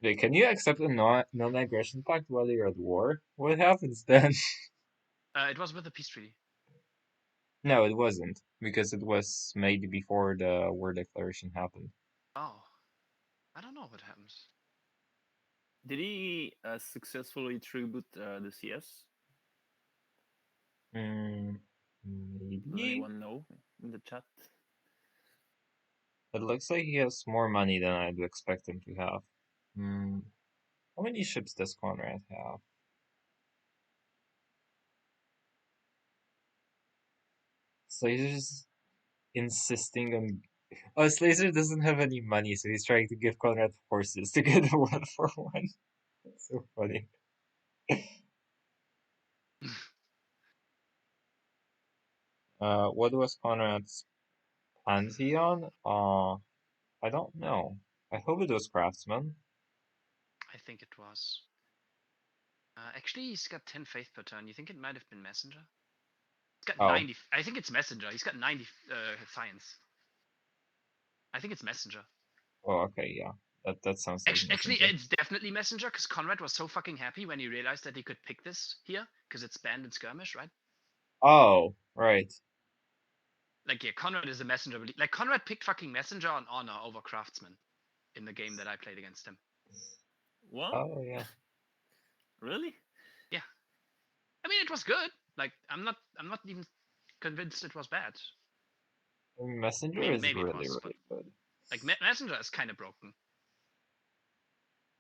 Speaker 2: Wait, can you accept a non-aggression pact while you're at war? What happens then?
Speaker 1: It was with the peace treaty.
Speaker 2: No, it wasn't, because it was made before the war declaration happened.
Speaker 1: Oh, I don't know what happens.
Speaker 6: Did he successfully tribute the CS? Does
Speaker 2: Maybe.
Speaker 6: anyone know in the chat?
Speaker 2: It looks like he has more money than I'd expect him to have. How many ships does Conrad have? Slazer's insisting on. Oh, Slazer doesn't have any money, so he's trying to give Conrad horses to get a 1-for-1. That's so funny. What was Conrad's Pantheon? I don't know. I hope it was Craftsman.
Speaker 1: I think it was. Actually, he's got 10 faith per turn. You think it might have been Messenger? He's got 90. I think it's Messenger. He's got 90 science. I think it's Messenger.
Speaker 2: Oh, okay, yeah. That sounds like
Speaker 1: Actually,
Speaker 2: Messenger.
Speaker 1: it's definitely Messenger because Conrad was so fucking happy when he realized that he could pick this here because it's banned in skirmish, right?
Speaker 2: Oh, right.
Speaker 1: Like, yeah, Conrad is a Messenger. Like, Conrad picked fucking Messenger on Honor over Craftsman in the game that I played against him.
Speaker 6: What?
Speaker 2: Oh, yeah.
Speaker 6: Really?
Speaker 1: Yeah. I mean, it was good. Like, I'm not even convinced it was bad.
Speaker 2: Messenger
Speaker 1: I mean,
Speaker 2: is
Speaker 1: maybe
Speaker 2: really,
Speaker 1: it was,
Speaker 2: really good.
Speaker 1: Like, Messenger is kind of broken.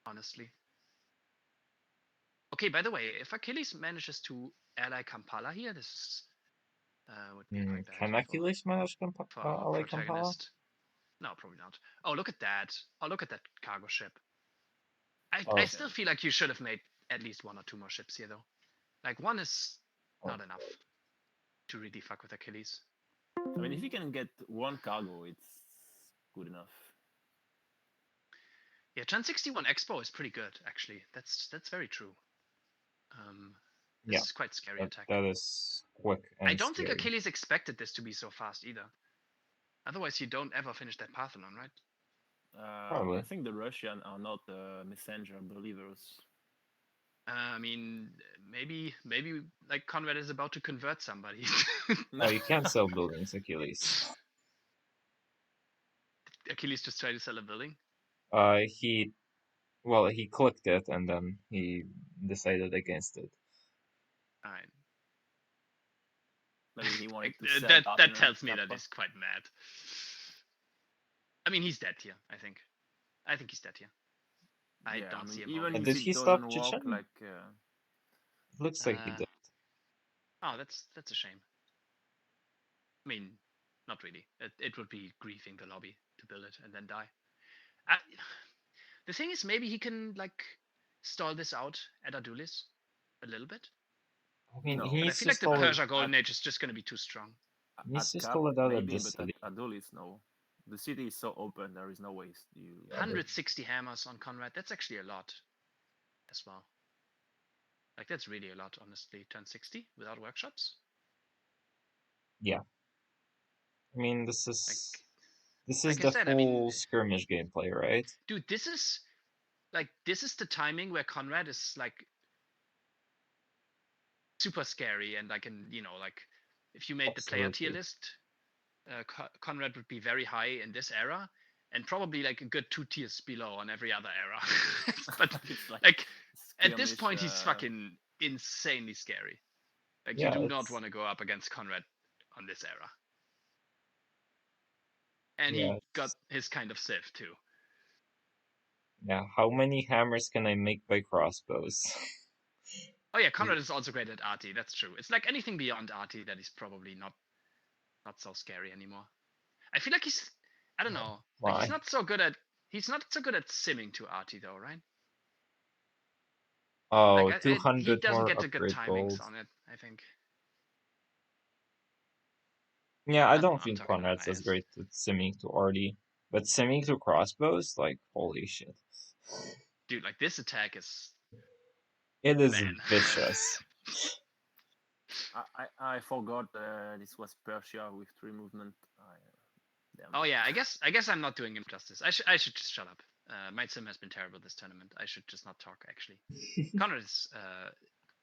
Speaker 1: Honestly. Okay, by the way, if Achilles manages to ally Kampala here, this would be quite bad.
Speaker 2: Can Achilles manage
Speaker 1: for our
Speaker 2: ally Kampala?
Speaker 1: protagonist. No, probably not. Oh, look at that. Oh, look at that cargo ship. I still feel like you should have made at least 1 or 2 more ships here, though. Like, 1 is not enough to really fuck with Achilles.
Speaker 6: I mean, if you can get 1 cargo, it's good enough.
Speaker 1: Yeah, Turn 61 Expo is pretty good, actually. That's very true. This is quite scary attack.
Speaker 2: That is quick and
Speaker 1: I don't
Speaker 2: scary.
Speaker 1: think Achilles expected this to be so fast either. Otherwise, you don't ever finish that Parthenon, right?
Speaker 2: Probably.
Speaker 6: I think the Russians are not messenger believers.
Speaker 1: I mean, maybe like Conrad is about to convert somebody.
Speaker 2: No, you can't sell buildings, Achilles.
Speaker 1: Achilles just tried to sell a building?
Speaker 2: He clicked it and then he decided against it.
Speaker 1: Alright.
Speaker 6: Maybe he wanted to sell
Speaker 1: that tells me that he's quite mad. I mean, he's dead here, I think. I think he's dead here. I don't see him.
Speaker 6: Even if
Speaker 2: did
Speaker 6: it
Speaker 2: he stop
Speaker 6: doesn't work,
Speaker 2: Chechen?
Speaker 6: like
Speaker 2: Looks like he did.
Speaker 1: Oh, that's a shame. I mean, not really. It would be griefing the lobby to build it and then die. The thing is, maybe he can like stall this out at Adulis a little bit.
Speaker 2: I mean,
Speaker 6: No.
Speaker 2: he
Speaker 1: But I
Speaker 2: needs
Speaker 1: feel
Speaker 2: to
Speaker 1: like the
Speaker 2: stall it.
Speaker 1: Persia Golden Age is just going to be too strong.
Speaker 2: He needs to
Speaker 6: Cap,
Speaker 2: stall it out at
Speaker 6: maybe,
Speaker 2: this
Speaker 6: but
Speaker 2: city.
Speaker 6: at Adulis, no. The city is so open. There is no waste. You.
Speaker 2: Yeah,
Speaker 1: 160 hammers on Conrad. That's actually a lot as well. Like, that's really a lot, honestly. Turn 60 without workshops.
Speaker 2: I mean, this
Speaker 1: Like,
Speaker 2: is
Speaker 1: like I
Speaker 2: the
Speaker 1: said,
Speaker 2: full
Speaker 1: I mean,
Speaker 2: skirmish gameplay, right?
Speaker 1: dude, this is the timing where Conrad is like super scary, and like, like, if you made the player tier
Speaker 2: Absolutely.
Speaker 1: list, Conrad would be very high in this era, and probably like a good 2 tiers below on every other era. But
Speaker 6: It's
Speaker 1: like at this
Speaker 6: skirmish,
Speaker 1: point, he's fucking insanely scary. Like,
Speaker 2: Yeah,
Speaker 1: you do not
Speaker 2: it's
Speaker 1: want to go up against Conrad on this era. And
Speaker 2: yeah,
Speaker 1: he got his kind of civ too.
Speaker 2: yeah. How many hammers can I make by crossbows?
Speaker 1: Oh yeah, Conrad is also great at arty. That's true. It's like anything beyond arty that is probably not so scary anymore. I feel like I don't know. Like,
Speaker 2: Why?
Speaker 1: he's not so good at simming to arty though, right?
Speaker 2: Oh,
Speaker 1: Like, he
Speaker 2: 200
Speaker 1: doesn't
Speaker 2: more
Speaker 1: get the good
Speaker 2: upgrade
Speaker 1: timings
Speaker 2: gold.
Speaker 1: on it, I think.
Speaker 2: Yeah, I
Speaker 1: I don't
Speaker 2: don't
Speaker 1: know, I'm
Speaker 2: think
Speaker 1: talking out of
Speaker 2: Conrad's
Speaker 1: my
Speaker 2: as
Speaker 1: ass.
Speaker 2: great at simming to arty, but simming to crossbows, like, holy shit.
Speaker 1: Dude, like, this attack is
Speaker 2: It is
Speaker 1: man.
Speaker 2: vicious.
Speaker 6: I forgot this was Persia with 3 movement. Damn.
Speaker 1: Oh yeah, I guess I'm not doing him justice. I should just shut up. My sim has been terrible this tournament. I should just not talk, actually. Conrad is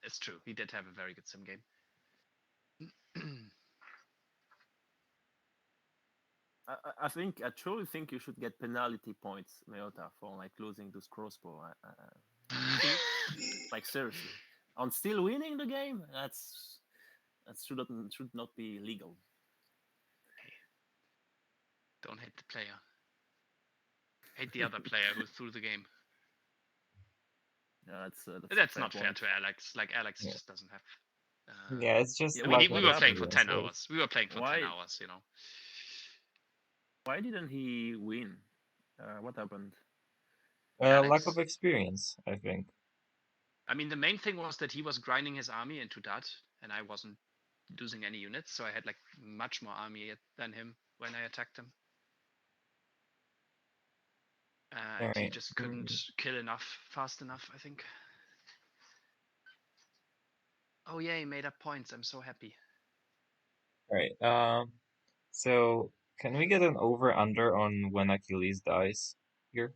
Speaker 1: it's true. He did have a very good sim game.
Speaker 6: I truly think you should get penalty points, Meota, for like losing this crossbow. Like, seriously, on still winning the game, that should not be legal.
Speaker 1: Hey, don't hate the player. Hate the other player who threw the game.
Speaker 6: Yeah,
Speaker 1: That's
Speaker 6: a
Speaker 1: not fair
Speaker 6: point.
Speaker 1: to Alex. Like, Alex
Speaker 2: Yeah.
Speaker 1: just doesn't have.
Speaker 2: Yeah, it's just
Speaker 6: Yeah,
Speaker 1: I mean,
Speaker 2: lack
Speaker 1: we
Speaker 2: of
Speaker 1: were playing for
Speaker 2: experience,
Speaker 1: 10
Speaker 2: right?
Speaker 1: hours. We were playing for 10 hours, you know.
Speaker 6: Why didn't he win? What happened?
Speaker 2: Lack
Speaker 1: Alex?
Speaker 2: of experience, I think.
Speaker 1: I mean, the main thing was that he was grinding his army into that, and I wasn't losing any units, so I had like much more army than him when I attacked him. And he
Speaker 2: Alright.
Speaker 1: just couldn't kill enough fast enough, I think. Oh yeah, he made up points. I'm so happy.
Speaker 2: Alright, so can we get an over-under on when Achilles dies here?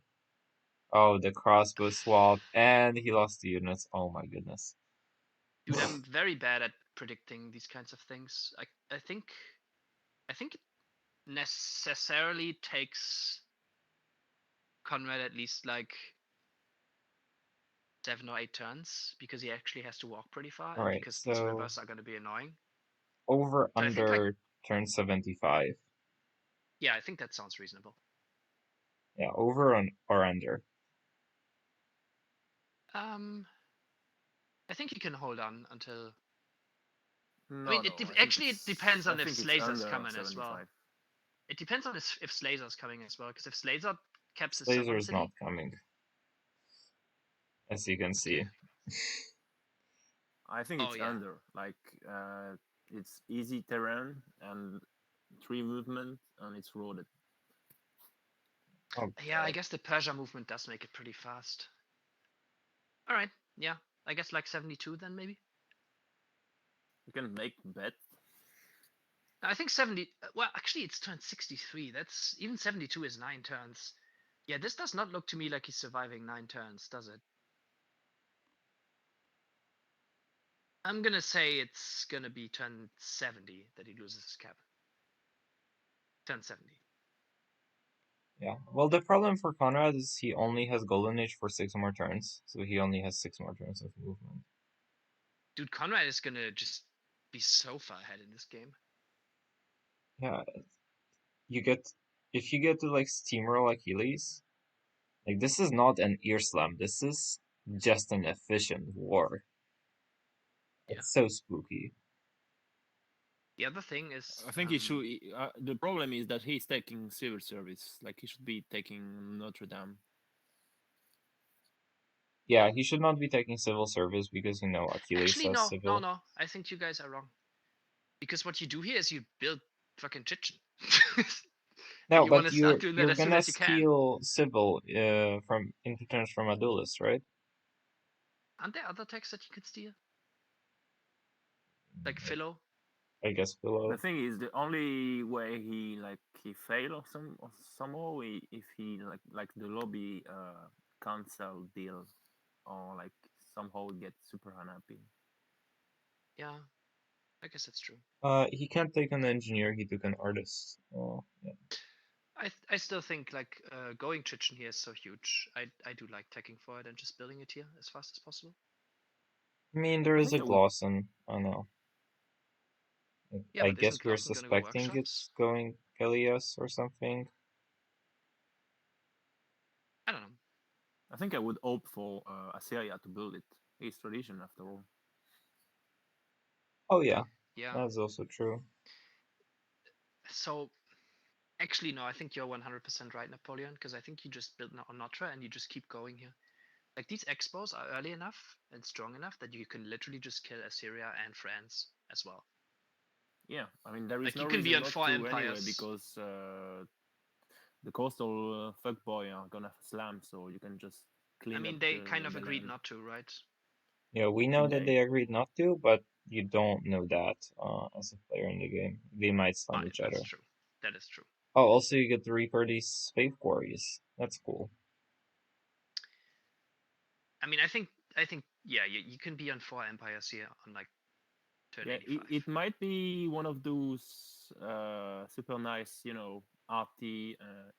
Speaker 2: Oh, the crossbow swap, and he lost the units. Oh my goodness.
Speaker 1: Dude, I'm very bad at predicting these kinds of things. I think it necessarily takes Conrad at least like 7 or 8 turns, because he actually has to walk pretty far, and
Speaker 2: Alright,
Speaker 1: because these
Speaker 2: so
Speaker 1: rivers are going to be annoying.
Speaker 2: over-under
Speaker 1: So I think, like,
Speaker 2: turn 75.
Speaker 1: yeah, I think that sounds reasonable.
Speaker 2: Yeah, over or under.
Speaker 1: I think he can hold on until.
Speaker 6: No,
Speaker 1: I mean,
Speaker 6: no,
Speaker 1: it depends on if
Speaker 6: think it's
Speaker 1: Slazer's
Speaker 6: under
Speaker 1: coming as well.
Speaker 6: 75.
Speaker 1: It depends on if Slazer's coming as well, because if Slazer caps his
Speaker 2: Laser
Speaker 1: Southern
Speaker 2: is
Speaker 1: City,
Speaker 2: not coming, as you can see.
Speaker 6: I think
Speaker 1: Oh,
Speaker 6: it's
Speaker 1: yeah.
Speaker 6: under. Like, it's easy terrain and 3 movement, and it's roaded.
Speaker 2: Oh,
Speaker 1: yeah, I
Speaker 2: God.
Speaker 1: guess the Persia movement does make it pretty fast. All right, yeah, I guess like 72 then maybe.
Speaker 6: You can make bet.
Speaker 1: I think 70. Well, actually, it's turn 63. That's even 72 is 9 turns. Yeah, this does not look to me like he's surviving 9 turns, does it? I'm gonna say it's gonna be turn 70 that he loses his cap. Turn 70.
Speaker 2: Yeah, well, the problem for Conrad is he only has Golden Age for 6 more turns, so he only has 6 more turns of movement.
Speaker 1: Dude, Conrad is gonna just be so far ahead in this game.
Speaker 2: Yeah, if you get to like steamroll Achilles, like this is not an ear slam, this is just an efficient war. It's so spooky.
Speaker 1: The other thing is,
Speaker 6: I think he should. The problem is that he's taking civil service. Like, he should be taking Notre Dame.
Speaker 2: Yeah, he should not be taking civil service because Achilles
Speaker 1: actually
Speaker 2: has
Speaker 1: no,
Speaker 2: civil.
Speaker 1: no. I think you guys are wrong. Because what you do here is you build fucking Chichen.
Speaker 2: No,
Speaker 1: you want
Speaker 2: but
Speaker 1: to start
Speaker 2: you're
Speaker 1: doing that as soon
Speaker 2: gonna
Speaker 1: as you can.
Speaker 2: steal civil from interturns from a duelist, right?
Speaker 1: Aren't there other techs that you could steal? Like Philo?
Speaker 2: I guess
Speaker 6: The
Speaker 2: below.
Speaker 6: thing is, the only way he fail or somehow if he like the lobby cancel deal or like somehow get super unhappy.
Speaker 1: Yeah, I guess that's true.
Speaker 2: He can't take an engineer. He took an artist. Oh, yeah.
Speaker 1: I still think like going Chichen here is so huge. I do like teching for it and just building it here as fast as possible.
Speaker 2: I mean, there
Speaker 6: I
Speaker 2: is a
Speaker 6: think I would-
Speaker 2: Glosson. I know.
Speaker 1: Yeah,
Speaker 2: I
Speaker 1: but
Speaker 2: guess
Speaker 1: isn't
Speaker 2: we're
Speaker 1: Clausen gonna go
Speaker 2: suspecting
Speaker 1: workshops?
Speaker 2: it's going Elias or something.
Speaker 1: I don't know.
Speaker 6: I think I would opt for Assyria to build it. It's tradition after all.
Speaker 2: Oh yeah,
Speaker 1: Yeah.
Speaker 2: that's also true.
Speaker 1: So actually no, I think you're 100% right, Napoleon, because I think you just build on Notre and you just keep going here. Like these expos are early enough and strong enough that you can literally just kill Assyria and France as well.
Speaker 6: Yeah, I mean there is
Speaker 1: Like,
Speaker 6: no
Speaker 1: you can be
Speaker 6: reason
Speaker 1: on
Speaker 6: not
Speaker 1: 4
Speaker 6: to anyway
Speaker 1: empires.
Speaker 6: because the coastal fuckboy are gonna slam, so you can just clean
Speaker 1: I mean,
Speaker 6: up
Speaker 1: they
Speaker 6: the,
Speaker 1: kind of
Speaker 6: the
Speaker 1: agreed
Speaker 6: land.
Speaker 1: not to, right?
Speaker 2: Yeah, we know
Speaker 6: Did
Speaker 2: that
Speaker 6: they?
Speaker 2: they agreed not to, but you don't know that as a player in the game. They might stun
Speaker 1: Fine,
Speaker 2: each other.
Speaker 1: that's true. That is true.
Speaker 2: Oh, also you get to reaper these faith quarries. That's cool.
Speaker 1: I mean, I think yeah, you can be on 4 empires here on like turn
Speaker 6: Yeah,
Speaker 1: 85.
Speaker 6: it might be one of those super nice, RT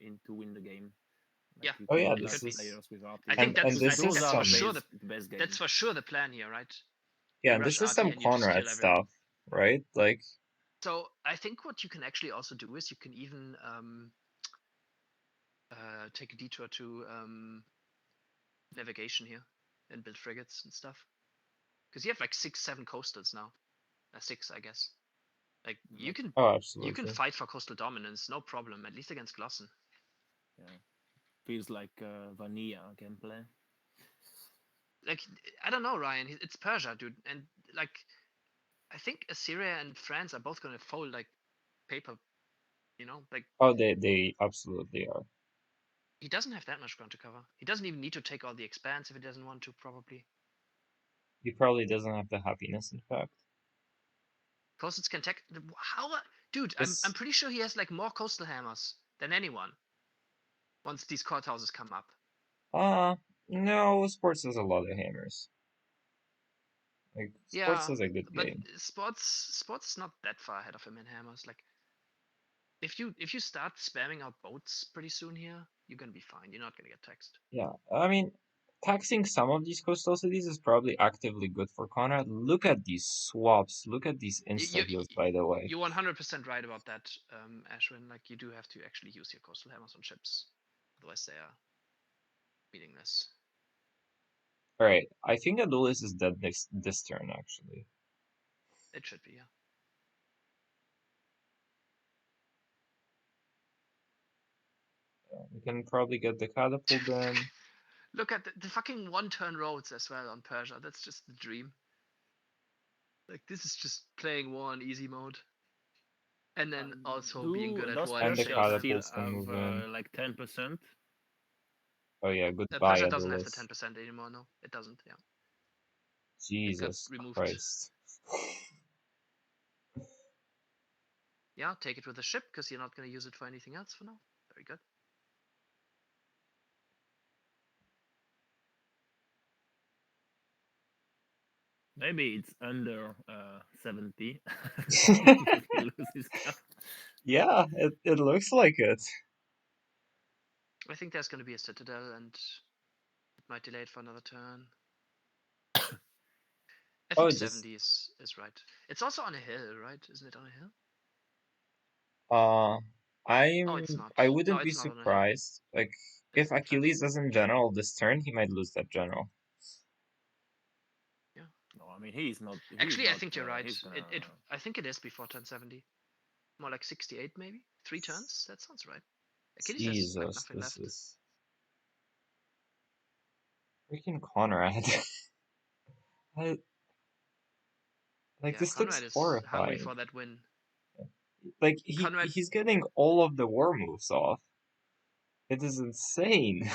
Speaker 6: in to win the game. Like
Speaker 1: Yeah.
Speaker 6: you
Speaker 2: Oh
Speaker 6: can
Speaker 2: yeah,
Speaker 1: It
Speaker 2: this
Speaker 1: could be.
Speaker 6: players
Speaker 2: is
Speaker 6: with RT.
Speaker 1: I think
Speaker 2: and
Speaker 1: that's
Speaker 2: this is
Speaker 6: those are
Speaker 1: for
Speaker 2: some
Speaker 1: sure
Speaker 6: the best games.
Speaker 1: that's for sure the plan here, right?
Speaker 2: yeah,
Speaker 1: You
Speaker 2: and
Speaker 1: rush
Speaker 2: this is
Speaker 1: RT
Speaker 2: some
Speaker 1: and you just
Speaker 2: Conrad
Speaker 1: kill everyone.
Speaker 2: stuff, right? Like
Speaker 1: So I think what you can actually also do is you can even take a detour to navigation here and build frigates and stuff. Because you have like 6-7 coastals now. 6, I guess. Like you can
Speaker 2: oh
Speaker 1: you
Speaker 2: absolutely.
Speaker 1: can fight for coastal dominance, no problem. At least against Glossen.
Speaker 6: Yeah, feels like vanilla gameplay.
Speaker 1: Like I don't know, Ryan. It's Persia, dude, and like I think Assyria and France are both gonna fold like paper. You know, like
Speaker 2: Oh they absolutely are.
Speaker 1: he doesn't have that much ground to cover. He doesn't even need to take all the expanse if he doesn't want to, probably.
Speaker 2: He probably doesn't have the happiness, in fact.
Speaker 1: Coastals can tech. How, dude?
Speaker 2: This
Speaker 1: I'm pretty sure he has like more coastal hammers than anyone. Once these courthouses come up.
Speaker 2: no, Sports has a lot of hammers. Like Sports
Speaker 1: Yeah,
Speaker 2: is a good
Speaker 1: but
Speaker 2: game.
Speaker 1: sports is not that far ahead of him in hammers. Like, if you start spamming out boats pretty soon here, you're gonna be fine. You're not gonna get taxed.
Speaker 2: Yeah, I mean, taxing some of these coastal cities is probably actively good for Conrad. Look at these swaps. Look at these insta heals, by the way.
Speaker 1: You're 100% right about that, Ashwin. Like, you do have to actually use your coastal hammers on ships, otherwise they are meaningless.
Speaker 2: Alright, I think a duelist is dead this turn, actually.
Speaker 1: It should be, yeah.
Speaker 2: We can probably get the catapult then.
Speaker 1: Look at the fucking 1-turn roads as well on Persia. That's just the dream. Like, this is just playing war on easy mode. And then also being good at
Speaker 6: those
Speaker 1: war
Speaker 2: And the
Speaker 1: and
Speaker 6: Persians still
Speaker 2: catapults can
Speaker 6: have
Speaker 2: move in.
Speaker 6: like 10%?
Speaker 2: Oh yeah, goodbye,
Speaker 1: Persia
Speaker 2: a
Speaker 1: doesn't have the
Speaker 2: duelist.
Speaker 1: 10% anymore, no. It doesn't, yeah.
Speaker 2: Jesus
Speaker 1: removed.
Speaker 2: Christ.
Speaker 1: Yeah, take it with a ship, because you're not going to use it for anything else for now. Very good.
Speaker 6: Maybe it's under 70.
Speaker 2: Yeah, it looks like it.
Speaker 1: I think there's going to be a citadel, and it might delay it for another turn. I think 70 is right. It's also on a hill, right? Isn't it on a hill? No, it's not.
Speaker 2: I wouldn't
Speaker 1: No,
Speaker 2: be
Speaker 1: it's not on a hill.
Speaker 2: surprised. Like, if
Speaker 1: It's in flat.
Speaker 2: Achilles doesn't general this turn, he might lose that general.
Speaker 1: Yeah.
Speaker 6: No, I mean he's not.
Speaker 1: Actually, I
Speaker 6: not,
Speaker 1: think you're right.
Speaker 6: gonna...
Speaker 1: I think it is before turn 70. More like 68, maybe 3 turns. That sounds right. Achilles has like
Speaker 2: Jesus,
Speaker 1: nothing
Speaker 2: this
Speaker 1: left.
Speaker 2: is freaking Conrad. Like
Speaker 1: Yeah,
Speaker 2: this
Speaker 1: Conrad
Speaker 2: looks
Speaker 1: is hungry
Speaker 2: horrifying.
Speaker 1: for that win.
Speaker 2: like
Speaker 1: Conrad-
Speaker 2: he's getting all of the war moves off. It is insane.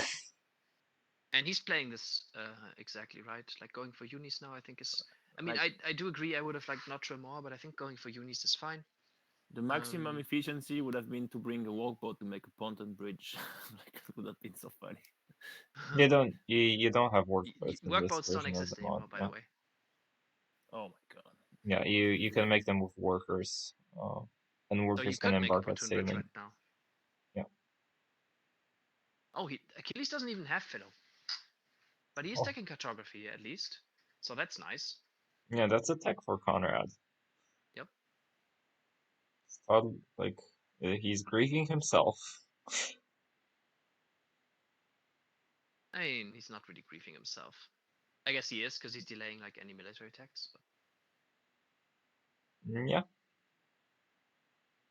Speaker 1: And he's playing this exactly right. Like going for unis now, I think is. I mean,
Speaker 6: Like-
Speaker 1: I do agree. I would have liked Notre more, but I think going for unis is fine.
Speaker 6: The maximum
Speaker 1: Um,
Speaker 6: efficiency would have been to bring a walkboat to make a ponton bridge. Like it would have been so funny.
Speaker 2: You don't have work boats in this
Speaker 1: Workboats don't
Speaker 2: version of
Speaker 1: exist
Speaker 2: the mod.
Speaker 1: anymore, by the way.
Speaker 6: Oh my god.
Speaker 2: Yeah, you can make them with workers, and
Speaker 1: So you
Speaker 2: workers can
Speaker 1: could make a
Speaker 2: embark at
Speaker 1: pontoon bridge
Speaker 2: sailing.
Speaker 1: right now.
Speaker 2: Yeah.
Speaker 1: Oh, Achilles doesn't even have Philo, but he is
Speaker 2: Oh.
Speaker 1: taking cartography at least, so that's nice.
Speaker 2: Yeah, that's a tech for Conrad.
Speaker 1: Yep.
Speaker 2: Thought, like he's grieving himself.
Speaker 1: I mean, he's not really griefing himself. I guess he is because he's delaying like any military attacks. But
Speaker 2: Yeah.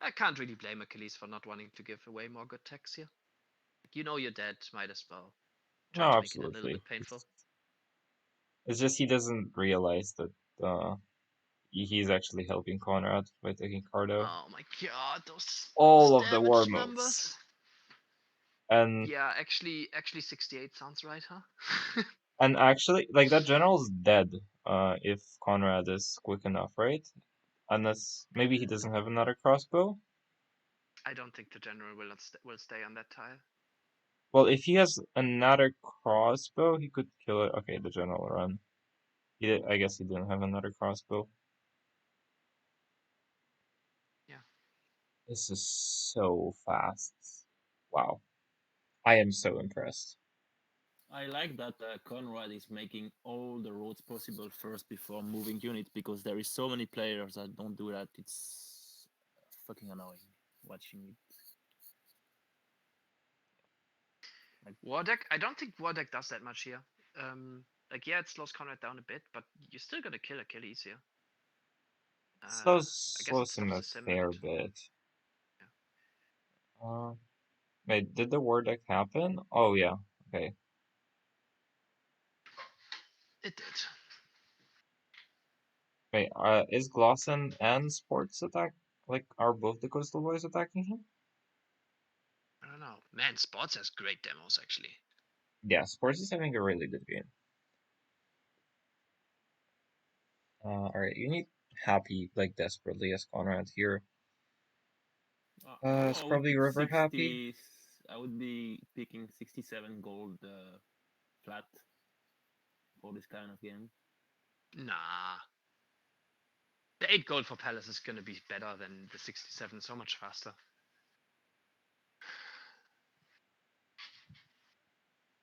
Speaker 1: I can't really blame Achilles for not wanting to give away more good techs here. Like, you know you're dead, might as well try
Speaker 2: No,
Speaker 1: to make it a little
Speaker 2: absolutely.
Speaker 1: bit painful.
Speaker 2: It's just he doesn't realize that he's actually helping Conrad by taking Cardo.
Speaker 1: Oh my god, those
Speaker 2: All of the
Speaker 1: damage
Speaker 2: war
Speaker 1: numbers.
Speaker 2: moves. And
Speaker 1: Yeah, actually 68 sounds right, huh?
Speaker 2: and actually, like that general's dead. If Conrad is quick enough, right? Unless maybe he doesn't have another crossbow.
Speaker 1: I don't think the general will stay on that tile.
Speaker 2: Well, if he has another crossbow, he could kill it. Okay, the general run. I guess he didn't have another crossbow.
Speaker 1: Yeah.
Speaker 2: This is so fast. Wow. I am so impressed.
Speaker 6: I like that Conrad is making all the roads possible first before moving units because there is so many players that don't do that. It's fucking annoying watching it.
Speaker 1: War deck? I don't think War deck does that much here. Like yeah, it slows Conrad down a bit, but you're still gonna kill Achilles here.
Speaker 2: Slows him a
Speaker 1: stops the sim
Speaker 2: fair bit. Wait, did the war deck happen? Oh yeah, okay.
Speaker 1: It did.
Speaker 2: Wait, is Glosson and Sports attack are both the Coastal Boys attacking him?
Speaker 1: I don't know. Man, Sports has great demos actually.
Speaker 2: Yeah, Sports is having a really good game. Alright, you need Happy desperately as Conrad here. It's probably River Happy.
Speaker 6: I would be picking 67 gold flat for this kind of game.
Speaker 1: Nah. The 8 gold for Palace is gonna be better than the 67, so much faster.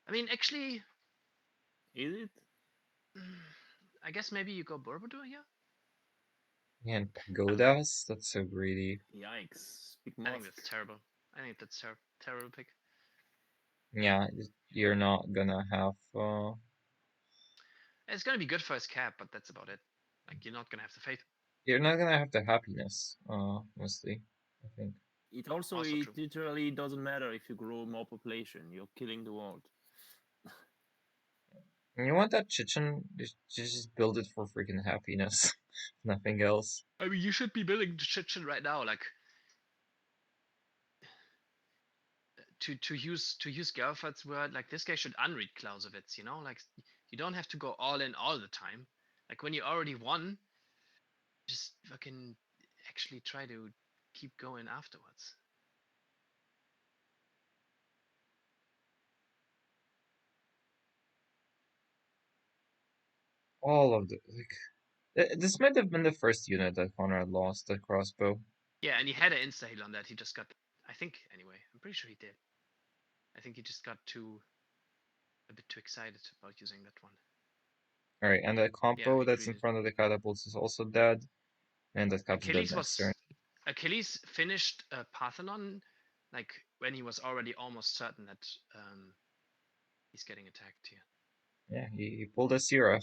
Speaker 1: I mean, actually,
Speaker 6: Is it?
Speaker 1: I guess maybe you go Borobudur here?
Speaker 2: And Pagodas? That's so greedy.
Speaker 6: Yikes. Pick
Speaker 1: I think
Speaker 6: Mosque.
Speaker 1: that's terrible. I think that's terrible pick.
Speaker 2: Yeah, you're not gonna have
Speaker 1: It's gonna be good for his cap, but that's about it. Like, you're not gonna have the faith.
Speaker 2: you're not gonna have the happiness, mostly, I think.
Speaker 6: It also
Speaker 1: true.
Speaker 6: literally doesn't matter if you grow more population. You're killing the world.
Speaker 2: And you want that Chichen, just build it for freaking happiness. Nothing else.
Speaker 1: I mean, you should be building Chichen right now, like to use Gerfard's word, like this guy should unread Clausewitz, you know? Like you don't have to go all in all the time. Like when you already won, just fucking actually try to keep going afterwards.
Speaker 2: All of the this might have been the first unit that Conrad lost, the crossbow.
Speaker 1: Yeah, and he had an insta heal on that. He just got, I think, anyway. I'm pretty sure he did. I think he just got a bit too excited about using that one.
Speaker 2: Alright, and the combo
Speaker 1: he
Speaker 2: that's in
Speaker 1: greened.
Speaker 2: front of the catapults is also dead. And that comes dead
Speaker 1: Achilles
Speaker 2: next turn.
Speaker 1: Achilles finished Parthenon like when he was already almost certain that he's getting attacked here.
Speaker 2: Yeah, he pulled a Sierra.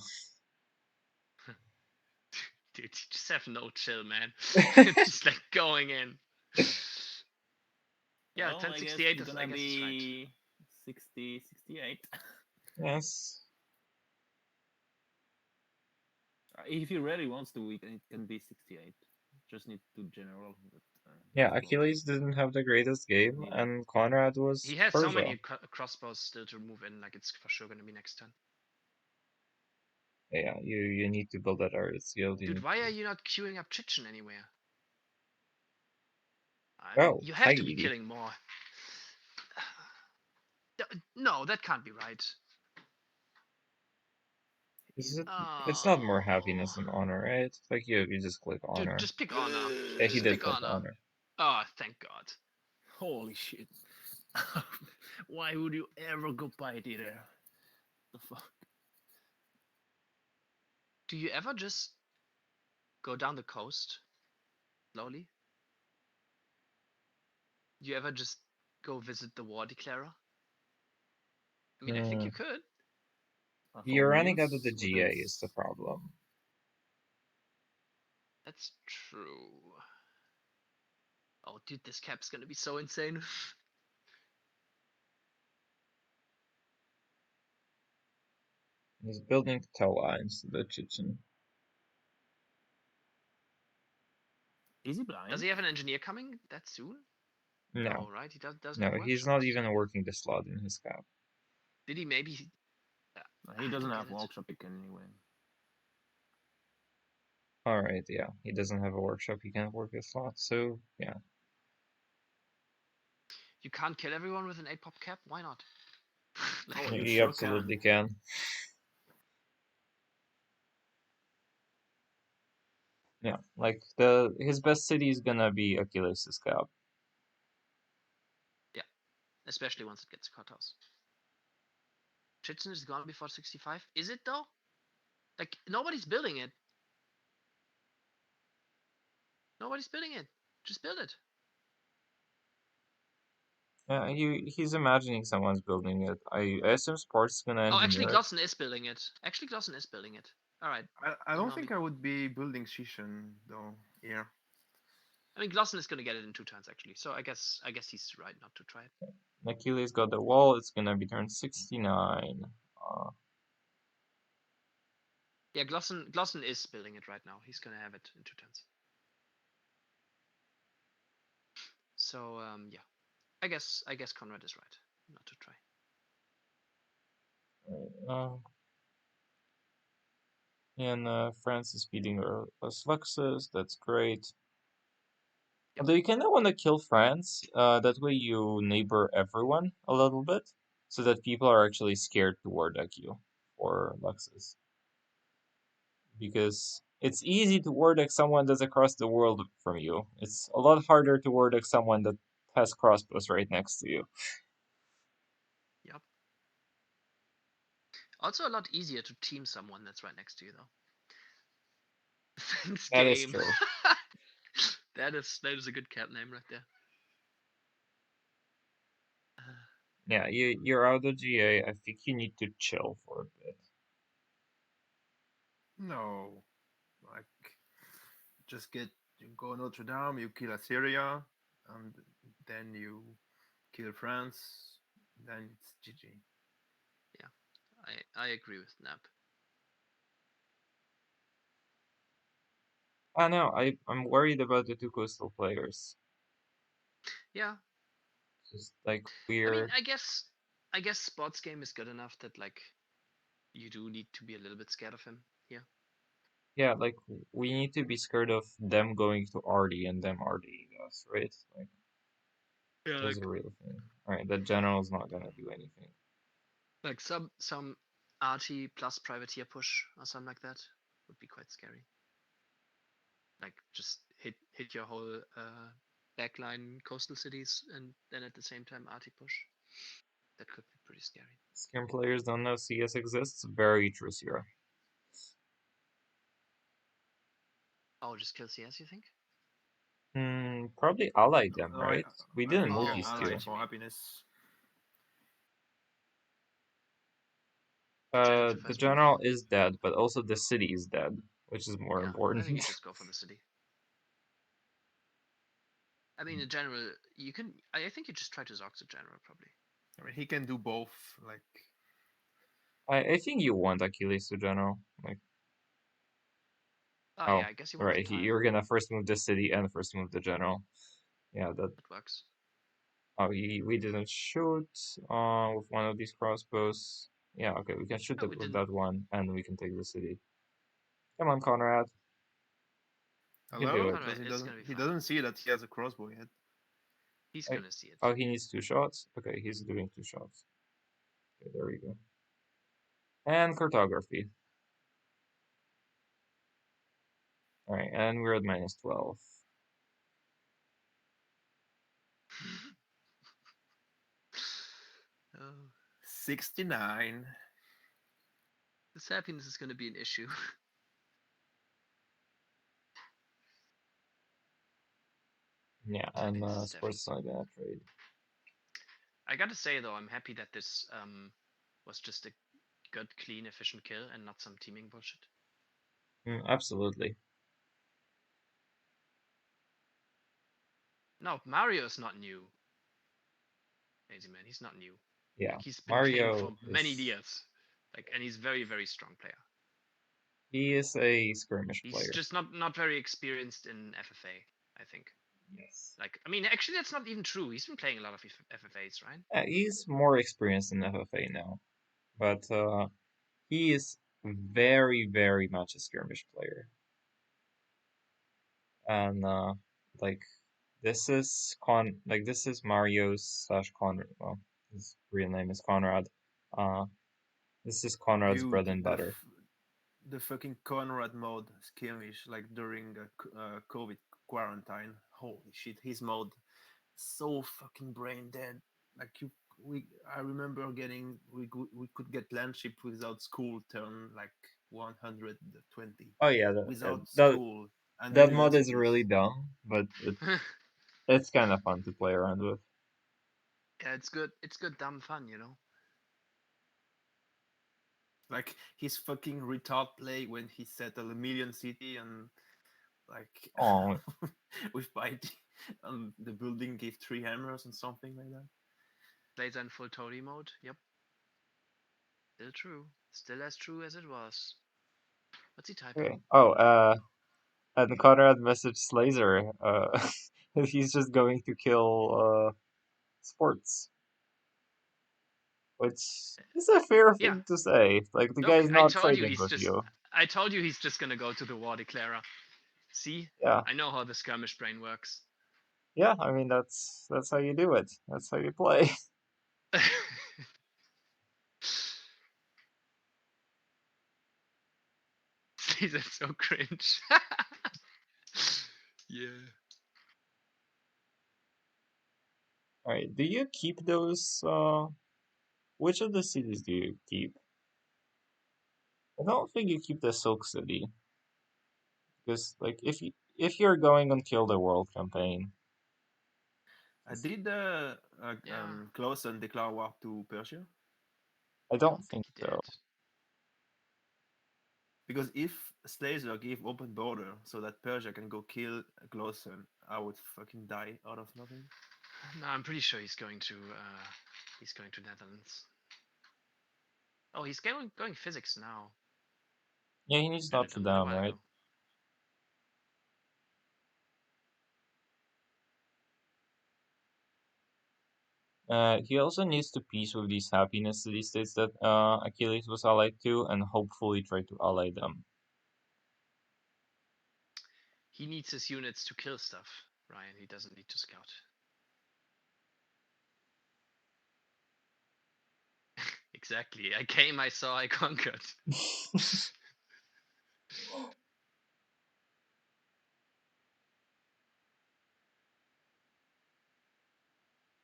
Speaker 1: Dude, you just have no chill, man. Just like going in. Yeah,
Speaker 6: well,
Speaker 1: 1068
Speaker 6: is
Speaker 1: is,
Speaker 6: gonna
Speaker 1: I guess
Speaker 6: be
Speaker 1: right.
Speaker 6: 60, 68.
Speaker 2: Yes.
Speaker 6: If he really wants to, it can be 68. just need to general. But,
Speaker 2: Yeah,
Speaker 6: it's close.
Speaker 2: Achilles didn't have the greatest game,
Speaker 6: Neither.
Speaker 2: and Conrad was
Speaker 1: He has
Speaker 2: Persia.
Speaker 1: so many crossbows still to move in, like it's for sure gonna be next turn.
Speaker 2: Yeah, you need to build that art skill.
Speaker 1: Dude, why are you not queuing up Chichen anywhere?
Speaker 2: Oh,
Speaker 1: you have to be
Speaker 2: Heidi.
Speaker 1: killing more. No, that can't be right.
Speaker 2: It's not more happiness than honor, right? Like you just click honor.
Speaker 1: Dude, just pick honor.
Speaker 2: Yeah, he
Speaker 1: Just
Speaker 2: did
Speaker 1: pick
Speaker 2: click
Speaker 1: honor.
Speaker 2: honor.
Speaker 1: Oh, thank God.
Speaker 6: Holy shit! Why would you ever go piety there? The fuck?
Speaker 1: Do you ever just go down the coast slowly? Do you ever just go visit the war declarer? I mean, I think you could.
Speaker 2: You're running out of the GA is the problem.
Speaker 1: That's true. Oh, dude, this cap's gonna be so insane.
Speaker 2: He's building Toa instead of Chichen.
Speaker 6: Is he blind?
Speaker 1: Does he have an engineer coming that soon?
Speaker 2: No.
Speaker 1: Right? He doesn't
Speaker 2: No,
Speaker 1: have
Speaker 2: he's not
Speaker 1: workshops.
Speaker 2: even working the slot in his cap.
Speaker 1: Did he maybe...
Speaker 6: He doesn't
Speaker 1: don't
Speaker 6: have
Speaker 1: get it.
Speaker 6: workshop anyway.
Speaker 2: Alright, yeah. He doesn't have a workshop, he can't work the slot, so yeah.
Speaker 1: You can't kill everyone with an 8-pop cap? Why not?
Speaker 6: Oh, you
Speaker 2: He
Speaker 6: sure
Speaker 2: absolutely can. Yeah, like his best city is gonna be Achilles' cap.
Speaker 1: Yeah, especially once it gets cut off. Chichen is gone before 65. Is it though? Like nobody's building it. Nobody's building it. Just build it.
Speaker 2: He's imagining someone's building it. I assume Sport's gonna engineer
Speaker 1: Actually,
Speaker 2: it.
Speaker 1: Glossen is building it. All right.
Speaker 6: I don't
Speaker 1: Ignore
Speaker 6: think
Speaker 1: me.
Speaker 6: I would be building Shishin though. Yeah.
Speaker 1: I mean, Glossen is gonna get it in 2 turns actually. So I guess he's right not to try it.
Speaker 2: Achilles got the wall. It's gonna be turn 69.
Speaker 1: Yeah, Glossen is building it right now. He's gonna have it in 2 turns. So yeah, I guess Conrad is right not to try.
Speaker 2: And France is beating us Luxus. That's great.
Speaker 1: Yep.
Speaker 2: Although you kind of want to kill France. That way you neighbor everyone a little bit, so that people are actually scared to war deck you for Luxus. Because it's easy to war deck someone that's across the world from you. It's a lot harder to war deck someone that has crossbows right next to you.
Speaker 1: Yep. Also a lot easier to team someone that's right next to you though. Thanks,
Speaker 2: That
Speaker 1: game.
Speaker 2: is true.
Speaker 1: that is a good cap name right there.
Speaker 2: Yeah, you're out of GA. I think you need to chill for a bit.
Speaker 6: No, like just you go Notre Dame, you kill Assyria, and then you kill France. Then it's GG.
Speaker 1: Yeah, I agree with Nap.
Speaker 2: I know. I'm worried about the 2 coastal players.
Speaker 1: Yeah.
Speaker 2: Just like
Speaker 1: I mean,
Speaker 2: we're.
Speaker 1: I guess sports game is good enough that like you do need to be a little bit scared of him here.
Speaker 2: Yeah, like we need to be scared of them going to Artie and them Artieing us, right? Like that's a real thing. Alright, that general's not gonna do anything.
Speaker 1: Like some Archie plus privateer push or something like that would be quite scary. Like just hit your whole backline coastal cities and then at the same time Archie push. That could be pretty scary.
Speaker 2: Scam players don't know CS exists. Very true, Sierra.
Speaker 1: Oh, just kill CS, you think?
Speaker 2: Probably ally them, right? We didn't
Speaker 1: Oh,
Speaker 2: multi-steal.
Speaker 6: For happiness.
Speaker 2: The general is dead, but also the city is dead, which is more important.
Speaker 1: I think you just go for the city. I mean, in general, you can. I think you just try to Zox the general, probably.
Speaker 6: I mean, he can do both. Like,
Speaker 2: I think you want Achilles to general. Like,
Speaker 1: Oh, yeah, I guess you want
Speaker 2: right.
Speaker 1: the time.
Speaker 2: You're gonna first move the city and first move the general. Yeah, that.
Speaker 1: It works.
Speaker 2: Oh, we didn't shoot with one of these crossbows. Yeah, okay, we can shoot
Speaker 1: No, we
Speaker 2: with
Speaker 1: didn't.
Speaker 2: that one, and we can take the city. Come on, Conrad. You can do
Speaker 6: Hello?
Speaker 2: it.
Speaker 1: Alright,
Speaker 6: Because
Speaker 1: it's gonna be
Speaker 6: he
Speaker 1: fine.
Speaker 6: doesn't see that he has a crossbow yet.
Speaker 1: He's
Speaker 2: Hey.
Speaker 1: gonna see it.
Speaker 2: Oh, he needs 2 shots? Okay, he's doing 2 shots. Okay, there we go. And cartography. Alright, and we're at -12.
Speaker 1: Oh,
Speaker 6: 69.
Speaker 1: this happiness is gonna be an issue.
Speaker 2: Yeah,
Speaker 1: I
Speaker 2: and
Speaker 1: think this is
Speaker 2: sports not gonna trade.
Speaker 1: I gotta say though, I'm happy that this was just a good, clean, efficient kill and not some teaming bullshit.
Speaker 2: Absolutely.
Speaker 1: No, Mario is not new. Lazy man, he's not new.
Speaker 2: Yeah,
Speaker 1: Like, he's been playing for
Speaker 2: Mario
Speaker 1: many
Speaker 2: is
Speaker 1: years. Like, and he's very, very strong player.
Speaker 2: he is a skirmish
Speaker 1: He's
Speaker 2: player.
Speaker 1: just not very experienced in FFA, I think.
Speaker 2: Yes.
Speaker 1: Like, I mean, actually, that's not even true. He's been playing a lot of FFAs, right?
Speaker 2: Yeah, he's more experienced in FFA now, but he is very, very much a skirmish player. And like this is Mario's / Conrad. Well, his real name is Conrad. This is Conrad's bread and butter.
Speaker 6: The fucking Conrad mode skirmish, like during COVID quarantine. Holy shit, his mode so fucking brain dead. Like I remember we could get landship without school turn like 120
Speaker 2: Oh yeah,
Speaker 6: without
Speaker 2: that
Speaker 6: school, and then
Speaker 2: that
Speaker 6: you
Speaker 2: mod
Speaker 6: lose
Speaker 2: is really dumb, but it's kind of fun to play around with.
Speaker 1: Yeah, it's good. It's good, dumb fun, you know.
Speaker 6: like his fucking retard play when he settled a million city and like
Speaker 2: Oh,
Speaker 6: with bite and the building gave 3 hammers and something like that.
Speaker 1: Laser in full Toady mode. Yep. Still true. Still as true as it was. What's he typing?
Speaker 2: okay. Oh, and Conrad messaged Slazer. He's just going to kill sports, which is a fair
Speaker 1: Yeah.
Speaker 2: thing to say. Like the
Speaker 1: Look,
Speaker 2: guy's
Speaker 1: I
Speaker 2: not
Speaker 1: told you
Speaker 2: trading
Speaker 1: he's
Speaker 2: with
Speaker 1: just.
Speaker 2: you.
Speaker 1: I told you he's just gonna go to the war declarer. See?
Speaker 2: Yeah,
Speaker 1: I know how the skirmish brain works.
Speaker 2: yeah. I mean that's how you do it. That's how you play.
Speaker 1: See, that's so cringe. Yeah.
Speaker 2: All right. Do you keep those? Which of the cities do you keep? I don't think you keep the Silk City because, like, if you're going on Kill the World campaign,
Speaker 6: Did
Speaker 1: Yeah.
Speaker 6: Clausen declare war to Persia?
Speaker 2: I
Speaker 1: I
Speaker 2: don't
Speaker 1: don't
Speaker 2: think
Speaker 1: think he
Speaker 2: so.
Speaker 1: did.
Speaker 6: Because if Slazer gave open border so that Persia can go kill Clausen, I would fucking die out of nothing.
Speaker 1: No, I'm pretty sure he's going to Netherlands. Oh, he's going physics now.
Speaker 2: Yeah, he needs
Speaker 1: Read it
Speaker 2: Notre
Speaker 1: a little
Speaker 2: Dame,
Speaker 1: while
Speaker 2: right?
Speaker 1: ago.
Speaker 2: He also needs to peace with these happiness city states that Achilles was allied to, and hopefully try to ally them.
Speaker 1: He needs his units to kill stuff, Ryan. He doesn't need to scout. Exactly. I came, I saw, I conquered.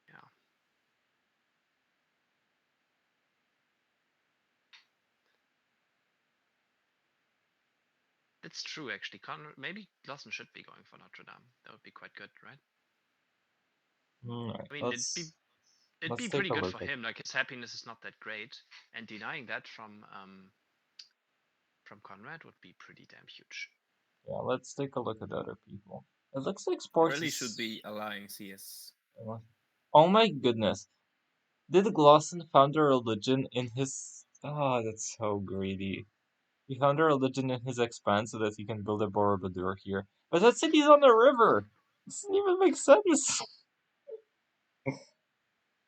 Speaker 1: Yeah. That's true, actually. Maybe Lawson should be going for Notre Dame. That would be quite good, right?
Speaker 2: Alright,
Speaker 1: I mean, it'd be
Speaker 2: let's take
Speaker 1: pretty
Speaker 2: a
Speaker 1: good
Speaker 2: look
Speaker 1: for
Speaker 2: at.
Speaker 1: him. Like, his happiness is not that great, and denying that from Conrad would be pretty damn huge.
Speaker 2: Yeah, let's take a look at other people. It looks like
Speaker 6: I
Speaker 2: sports
Speaker 6: really
Speaker 2: is.
Speaker 6: should be allying CS.
Speaker 2: Oh my goodness! Did Glosson found a religion in his? Oh, that's so greedy. He found a religion in his expanse so that he can build a Borobudur here. But that city's on the river! It doesn't even make sense!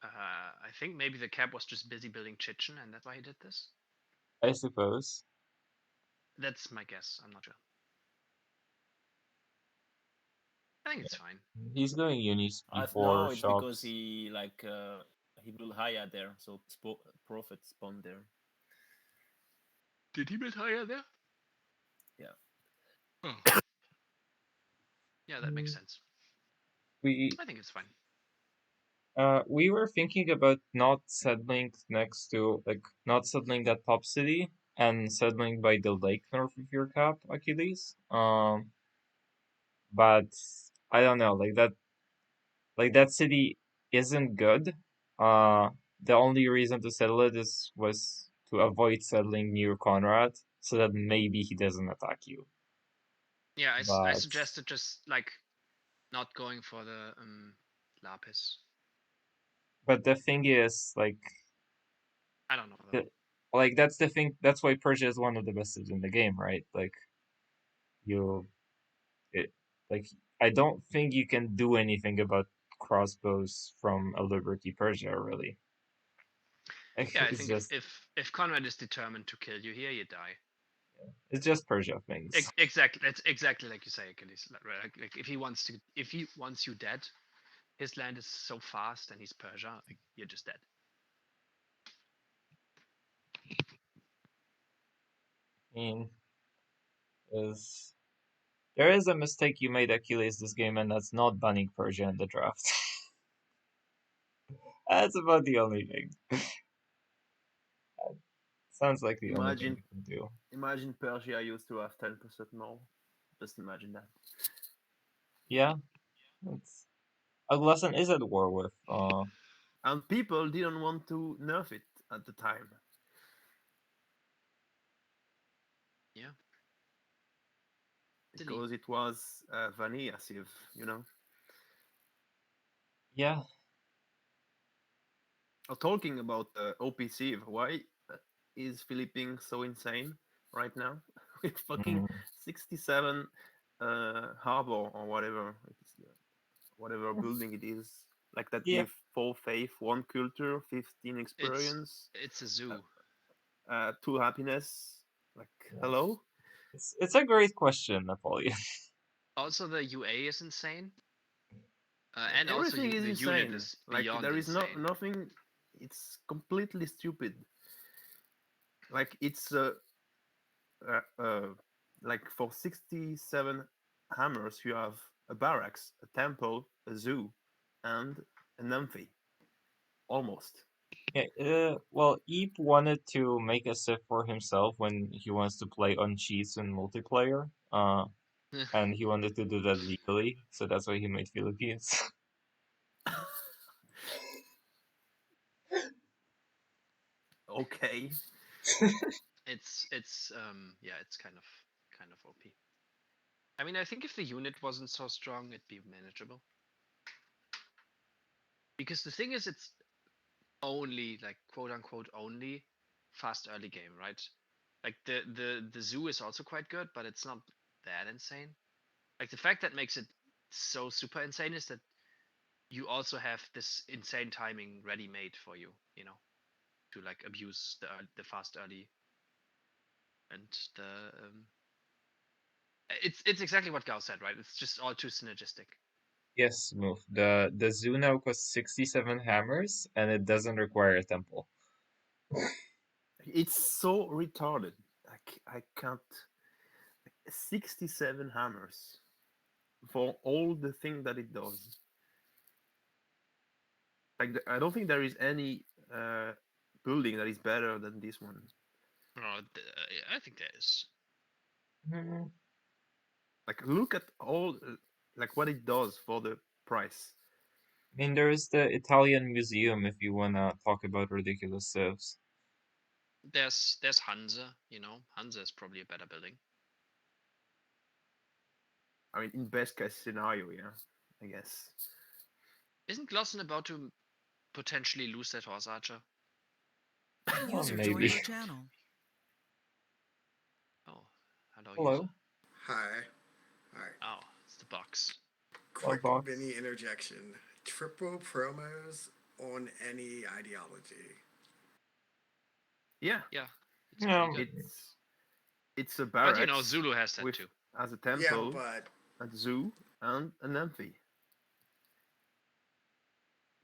Speaker 1: I think maybe the cap was just busy building Chichen, and that's why he did this.
Speaker 2: I suppose.
Speaker 1: That's my guess. I'm not sure. I think it's fine.
Speaker 2: He's going unis
Speaker 6: No,
Speaker 2: before
Speaker 6: it's
Speaker 2: shops.
Speaker 6: because he he built higher there, so profit spawned there.
Speaker 1: Did he build higher there?
Speaker 6: Yeah.
Speaker 1: Oh. Yeah, that makes sense. I think it's fine.
Speaker 2: We were thinking about not settling next to, like, not settling that top city and settling by the lake north of your cap, Achilles. But I don't know, like that city isn't good. The only reason to settle it was to avoid settling near Conrad, so that maybe he doesn't attack you.
Speaker 1: Yeah, I
Speaker 2: But
Speaker 1: suggested just like not going for the lapis.
Speaker 2: but the thing is, like,
Speaker 1: I don't know though.
Speaker 2: like that's the thing. That's why Persia is one of the best cities in the game, right? Like like I don't think you can do anything about crossbows from a Liberty Persia, really. Like,
Speaker 1: Yeah, I
Speaker 2: it's
Speaker 1: think
Speaker 2: just
Speaker 1: if Conrad is determined to kill you here, you die.
Speaker 2: it's just Persia things.
Speaker 1: Exactly. That's exactly like you say, Achilles. Like if he wants you dead, his land is so fast and he's Persia, like, you're just dead.
Speaker 2: I mean, there is a mistake you made, Achilles, this game, and that's not banning Persia in the draft. That's about the only thing. Sounds like the only thing you can do.
Speaker 6: Imagine Persia used to have 10% more. Just imagine that.
Speaker 2: Yeah, Aglasan is at war with.
Speaker 6: And people didn't want to nerf it at the time.
Speaker 1: Yeah.
Speaker 6: Because it was vanilla Civ, you know.
Speaker 2: Yeah.
Speaker 6: Talking about OP Civ, why is Philippine so insane right now? With fucking 67 harbor or whatever, whatever building it is. Like that
Speaker 2: Yeah.
Speaker 6: give 4 faith, 1 culture, 15 experience.
Speaker 1: It's a zoo.
Speaker 6: 2 happiness. Like, hello?
Speaker 2: It's a great question, Napoleon.
Speaker 1: Also, the UA is insane. And
Speaker 6: Everything
Speaker 1: also
Speaker 6: is
Speaker 1: the
Speaker 6: insane.
Speaker 1: unit is
Speaker 6: Like
Speaker 1: beyond
Speaker 6: there is
Speaker 1: insane.
Speaker 6: nothing. It's completely stupid. Like it's like for 67 hammers you have a barracks, a temple, a zoo, and an amphi. Almost.
Speaker 2: Yeah, well, Eep wanted to make a Civ for himself when he wants to play on cheats in multiplayer. And he wanted to do that legally, so that's why he made Philippines.
Speaker 6: Okay.
Speaker 1: It's yeah, it's kind of OP. I mean, I think if the unit wasn't so strong, it'd be manageable. Because the thing is, it's only like quote unquote only fast early game, right? Like the zoo is also quite good, but it's not that insane. Like the fact that makes it so super insane is that you also have this insane timing ready made for you, you know, to like abuse the fast early and the it's exactly what Gao said, right? It's just all too synergistic.
Speaker 2: Yes, move. The zoo now costs 67 hammers, and it doesn't require a temple.
Speaker 6: It's so retarded. I can't. 67 hammers for all the thing that it does. Like I don't think there is any building that is better than this one.
Speaker 1: I think there is.
Speaker 6: Like look at all like what it does for the price.
Speaker 2: I mean, there is the Italian museum if you wanna talk about ridiculous civs.
Speaker 1: There's Hansa, you know. Hansa is probably a better building.
Speaker 6: I mean, in best case scenario, yeah, I guess.
Speaker 1: Isn't Glossen about to potentially lose that horse archer?
Speaker 2: Well,
Speaker 4: User
Speaker 2: maybe.
Speaker 4: joined your channel.
Speaker 1: Hello,
Speaker 2: Hello.
Speaker 1: user.
Speaker 4: Hi. Alright.
Speaker 1: Oh, it's the box.
Speaker 4: Quick
Speaker 2: box.
Speaker 4: mini interjection. Triple promos on any ideology.
Speaker 6: Yeah,
Speaker 1: Yeah, it's
Speaker 2: Yeah,
Speaker 1: pretty good.
Speaker 6: it's a
Speaker 1: But
Speaker 6: barracks
Speaker 1: you know, Zulu has that
Speaker 6: with
Speaker 1: too.
Speaker 6: as a
Speaker 4: Yeah,
Speaker 6: temple,
Speaker 4: but
Speaker 6: a zoo, and an amphi.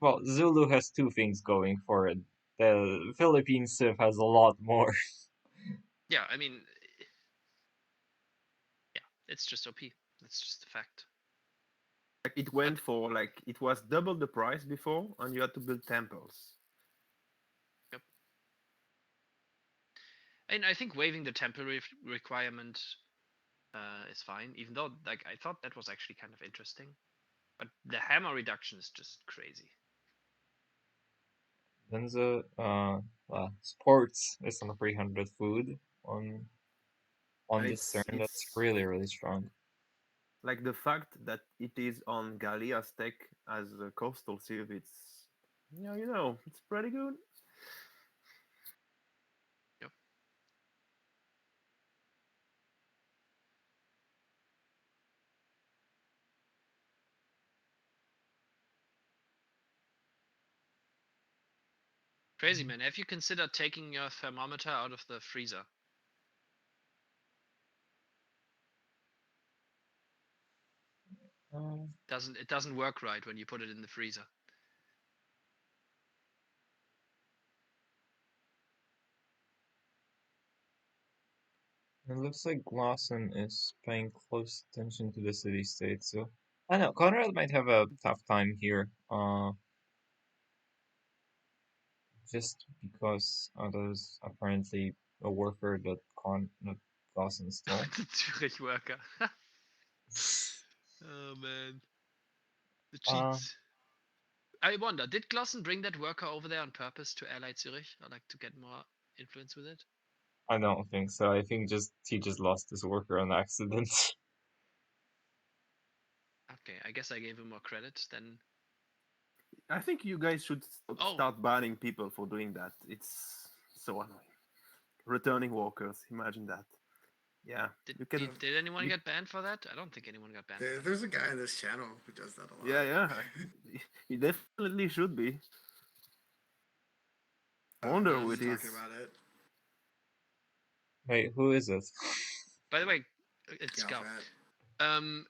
Speaker 2: well, Zulu has two things going for it. The Philippine Civ has a lot more.
Speaker 1: Yeah, I mean, yeah, it's just OP. That's just a fact.
Speaker 6: Like it went for like it was double the price before, and you had to build temples.
Speaker 1: And I think waiving the temple requirement is fine, even though like I thought that was actually kind of interesting. But the hammer reduction is just crazy.
Speaker 2: Then the sports is on 300 food on
Speaker 6: And
Speaker 2: this turn. That's really strong.
Speaker 6: like the fact that it is on Galia's tech as a coastal civ. It's it's pretty good.
Speaker 1: Yep. Crazy, man. Have you considered taking your thermometer out of the freezer? It doesn't work right when you put it in the freezer.
Speaker 2: It looks like Glosson is paying close attention to the city state, so I know Conrad might have a tough time here. Just because there's apparently a worker that Glosson stole.
Speaker 1: The Zurich worker. Oh man. The cheats. I wonder, did Glossen bring that worker over there on purpose to Allied Zurich? Or like to get more influence with it?
Speaker 2: I don't think so. I think he just lost his worker on accident.
Speaker 1: Okay, I guess I gave him more credit than.
Speaker 6: I think you guys should
Speaker 1: Oh.
Speaker 6: start banning people for doing that. It's so annoying. Returning walkers, imagine that. Yeah.
Speaker 1: Did anyone get banned for that? I don't think anyone got banned.
Speaker 4: there's a guy in this channel who does that a lot.
Speaker 6: Yeah. He definitely should be. I wonder who it is.
Speaker 4: Talking about it.
Speaker 2: Wait, who is it?
Speaker 1: By the way, it's Scout.
Speaker 4: Galfat.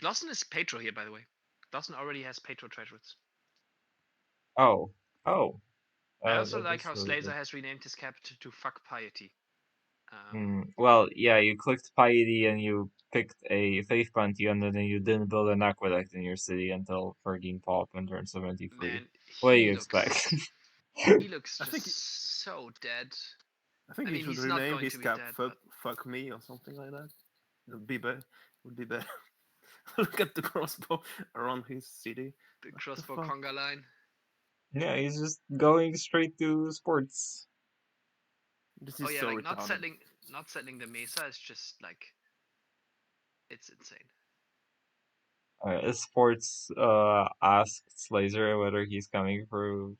Speaker 1: Glossen is Petro here, by the way. Glossen already has Petro treasures.
Speaker 2: Oh.
Speaker 1: I also
Speaker 2: that
Speaker 1: like
Speaker 2: is
Speaker 1: how
Speaker 2: really
Speaker 1: Slazer
Speaker 2: good.
Speaker 1: has renamed his cap to Fuck Piety.
Speaker 2: Well, yeah, you clicked Piety and you picked a Faith Pantheon, and then you didn't build an aqueduct in your city until Fergin Pop and turned 73.
Speaker 1: Man,
Speaker 2: What do you expect?
Speaker 1: He looks so dead.
Speaker 6: I think he should
Speaker 1: he's not
Speaker 6: rename
Speaker 1: going
Speaker 6: his
Speaker 1: to be
Speaker 6: cap
Speaker 1: dead,
Speaker 6: fuck me or something like that. Would be better. Look at the crossbow around his city.
Speaker 1: The crossbow conga line.
Speaker 2: Yeah, he's just going straight to sports.
Speaker 6: This is so
Speaker 1: like
Speaker 6: retarded.
Speaker 1: not settling the mesa is just like, it's insane.
Speaker 2: Sports asked Slazer whether he's coming for.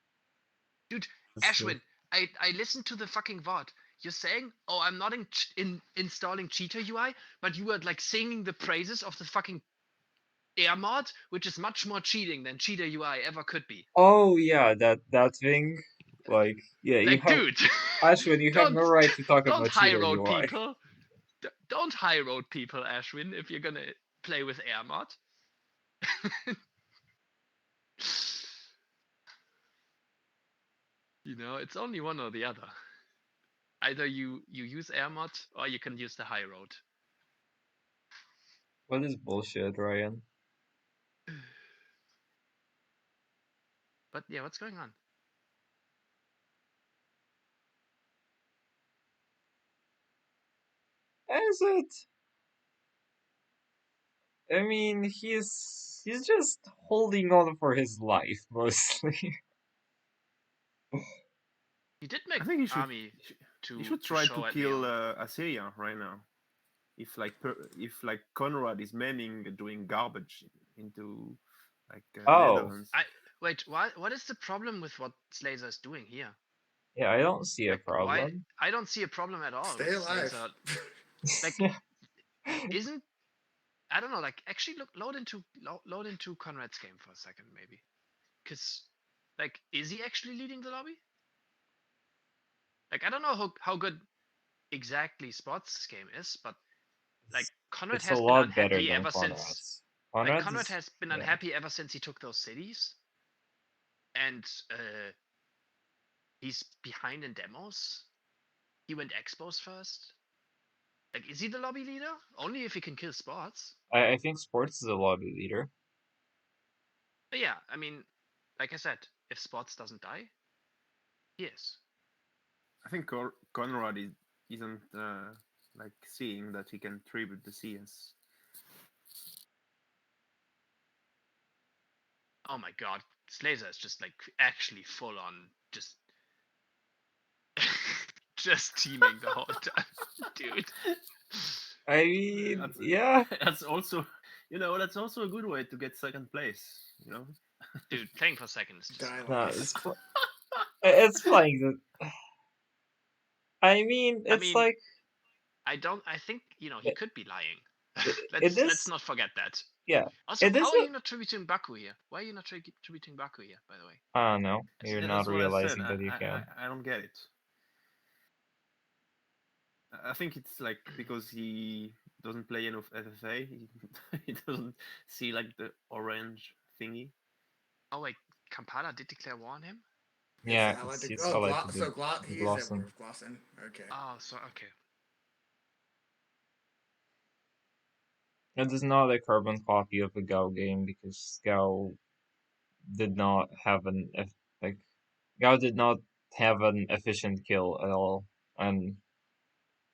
Speaker 1: Dude, Ashwin, I listened to the fucking VOD. You're saying, oh, I'm not installing cheater UI, but you were like singing the praises of the fucking air mod, which is much more cheating than cheater UI ever could be.
Speaker 2: Oh yeah, that thing. Like, yeah,
Speaker 1: like,
Speaker 2: you have,
Speaker 1: dude,
Speaker 2: Ashwin, you have no right to talk about
Speaker 1: high
Speaker 2: cheater
Speaker 1: road
Speaker 2: UI.
Speaker 1: people. Don't high road people, Ashwin, if you're gonna play with air mod. It's only one or the other. Either you use air mod or you can use the high road.
Speaker 2: What is bullshit, Ryan?
Speaker 1: But yeah, what's going on?
Speaker 2: Is it? I mean, he's just holding on for his life mostly.
Speaker 1: He did make
Speaker 6: I think
Speaker 1: army
Speaker 6: you should try to kill Assyria right now. If like Conrad is manning doing garbage into like Netherlands.
Speaker 1: Wait, what is the problem with what Slazer is doing here?
Speaker 2: Yeah, I don't see a problem.
Speaker 1: I don't see a problem at all.
Speaker 4: Stay alive.
Speaker 1: Slazer. Like, isn't I don't know, like actually load into Conrad's game for a second maybe, because like is he actually leading the lobby? Like I don't know how good exactly Spot's game is, but like Conrad
Speaker 2: It's a
Speaker 1: has been
Speaker 2: lot better
Speaker 1: unhappy
Speaker 2: than
Speaker 1: ever since.
Speaker 2: Conrad's.
Speaker 1: Like
Speaker 2: Conrad's
Speaker 1: Conrad
Speaker 2: is,
Speaker 1: has been
Speaker 2: yeah.
Speaker 1: unhappy ever since he took those cities, and he's behind in demos. He went expos first. Like, is he the lobby leader? Only if he can kill Spots.
Speaker 2: I think Sports is a lobby leader.
Speaker 1: But yeah, I mean, like I said, if Spots doesn't die, he is.
Speaker 6: I think Conrad isn't like seeing that he can tribute the CS.
Speaker 1: Oh my god, Slazer is just like actually full on just just teaming the whole time, dude.
Speaker 2: I mean,
Speaker 6: That's,
Speaker 2: yeah.
Speaker 6: that's also, that's also a good way to get second place.
Speaker 1: Dude, playing for second is just
Speaker 4: Die
Speaker 1: not
Speaker 2: No,
Speaker 4: last.
Speaker 2: it's playing the. I mean,
Speaker 1: I
Speaker 2: it's
Speaker 1: mean,
Speaker 2: like
Speaker 1: I think he could be lying.
Speaker 2: it
Speaker 1: let's
Speaker 2: is.
Speaker 1: not forget that.
Speaker 2: Yeah.
Speaker 1: Also,
Speaker 2: It
Speaker 1: how
Speaker 2: is.
Speaker 1: are you not tributing Baku here? Why are you not tributing Baku here, by the way?
Speaker 2: I don't know. You're
Speaker 6: Yeah,
Speaker 2: not
Speaker 6: that's what I said.
Speaker 2: realizing that you can.
Speaker 6: I don't get it. I think it's like because he doesn't play enough FFA, he doesn't see like the orange thingy.
Speaker 1: Oh wait, Kampala did declare war on him?
Speaker 2: Yeah,
Speaker 4: It's
Speaker 2: it's allied to
Speaker 4: so he is at war
Speaker 2: Glosson.
Speaker 4: with Glosson. Okay.
Speaker 1: Oh, so okay.
Speaker 2: It is not a carbon copy of the Gao game because Gao did not have like Gao did not have an efficient kill at all, and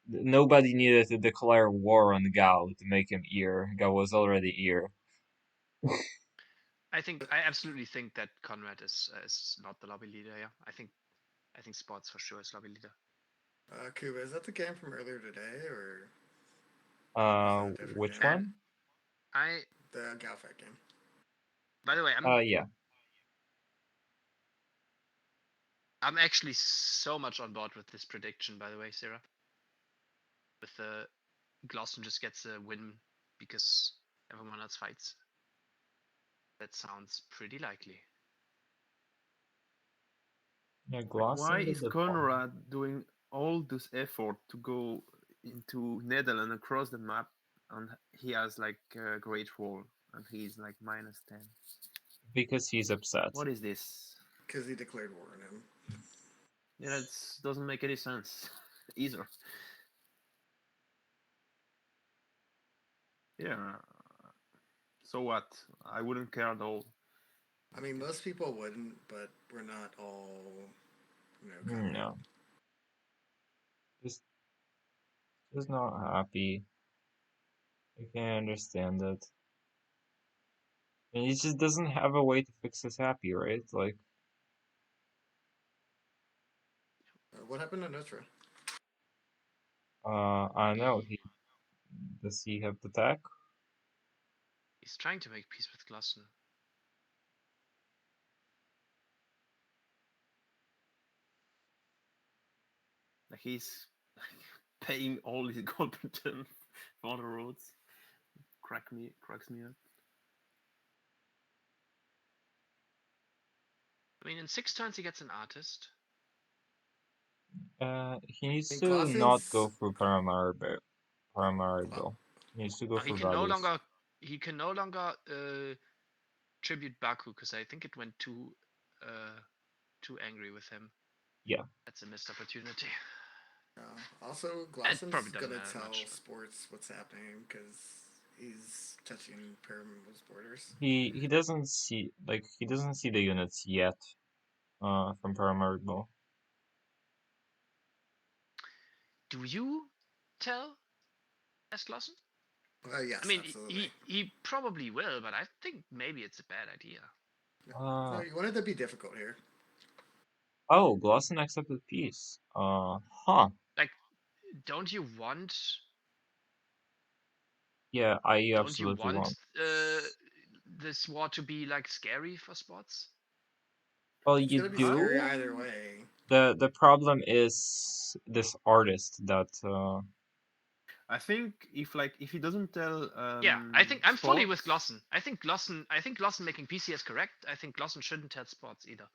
Speaker 2: nobody needed to declare war on Gao to make him ear. Gao was already ear.
Speaker 1: I absolutely think that Conrad is not the lobby leader. Yeah, I think Spots for sure is lobby leader.
Speaker 4: Kuba, is that the game from earlier today, or
Speaker 2: Which
Speaker 4: game?
Speaker 2: one?
Speaker 4: The Galfat game.
Speaker 1: By the way,
Speaker 2: Yeah.
Speaker 1: I'm actually so much on board with this prediction. By the way, Sarah, with the Glosson just gets a win because everyone else fights. That sounds pretty likely.
Speaker 2: Yeah,
Speaker 6: Why
Speaker 2: Glosson did
Speaker 6: is
Speaker 2: the
Speaker 6: Conrad doing all this effort to go into Netherlands across the map, and he has like a great wall, and he's like -10?
Speaker 2: because he's upset.
Speaker 6: What is this?
Speaker 4: Because he declared war on him.
Speaker 6: Yeah, that doesn't make any sense either. Yeah. So what? I wouldn't care at all.
Speaker 4: I mean, most people wouldn't, but we're not all, kind of.
Speaker 2: No. Just not happy. I can understand it. And he just doesn't have a way to fix his happy, right? Like,
Speaker 4: What happened to Nutra?
Speaker 2: I don't know. Does he have the tech?
Speaker 1: He's trying to make peace with Glosson.
Speaker 6: Like he's paying all his gold return for the roads. Cracks me up.
Speaker 1: I mean, in 6 turns he gets an artist.
Speaker 2: He needs
Speaker 4: I mean,
Speaker 2: to not go
Speaker 4: Glossen's-
Speaker 2: through Paramaribo. He needs to go
Speaker 1: He
Speaker 2: for
Speaker 1: can no
Speaker 2: values.
Speaker 1: longer tribute Baku because I think it went too angry with him.
Speaker 2: Yeah.
Speaker 1: That's a missed opportunity.
Speaker 4: Also,
Speaker 1: probably
Speaker 4: Glosson's
Speaker 1: doesn't
Speaker 4: gonna
Speaker 1: matter
Speaker 4: tell
Speaker 1: much, but-
Speaker 4: Sports what's happening because he's touching Paramibo's borders.
Speaker 2: He doesn't see the units yet. From Paramaribo.
Speaker 1: Do you tell as Glosson?
Speaker 4: Yes,
Speaker 1: I mean,
Speaker 4: absolutely.
Speaker 1: he probably will, but I think maybe it's a bad idea.
Speaker 4: No, you wanted to be difficult here.
Speaker 2: Oh, Glosson accepted peace. Huh.
Speaker 1: Like, don't you want?
Speaker 2: Yeah, I
Speaker 1: Don't you
Speaker 2: absolutely
Speaker 1: want
Speaker 2: want.
Speaker 1: this war to be like scary for Spots?
Speaker 2: Well,
Speaker 4: It's
Speaker 2: you
Speaker 4: gonna be
Speaker 2: do.
Speaker 4: scary either way.
Speaker 2: The problem is this artist that
Speaker 6: I think if he doesn't tell
Speaker 1: Yeah, I think I'm fully with
Speaker 6: Sports-
Speaker 1: Glossen. I think Glossen making PC is correct. I think Glossen shouldn't tell Sports either.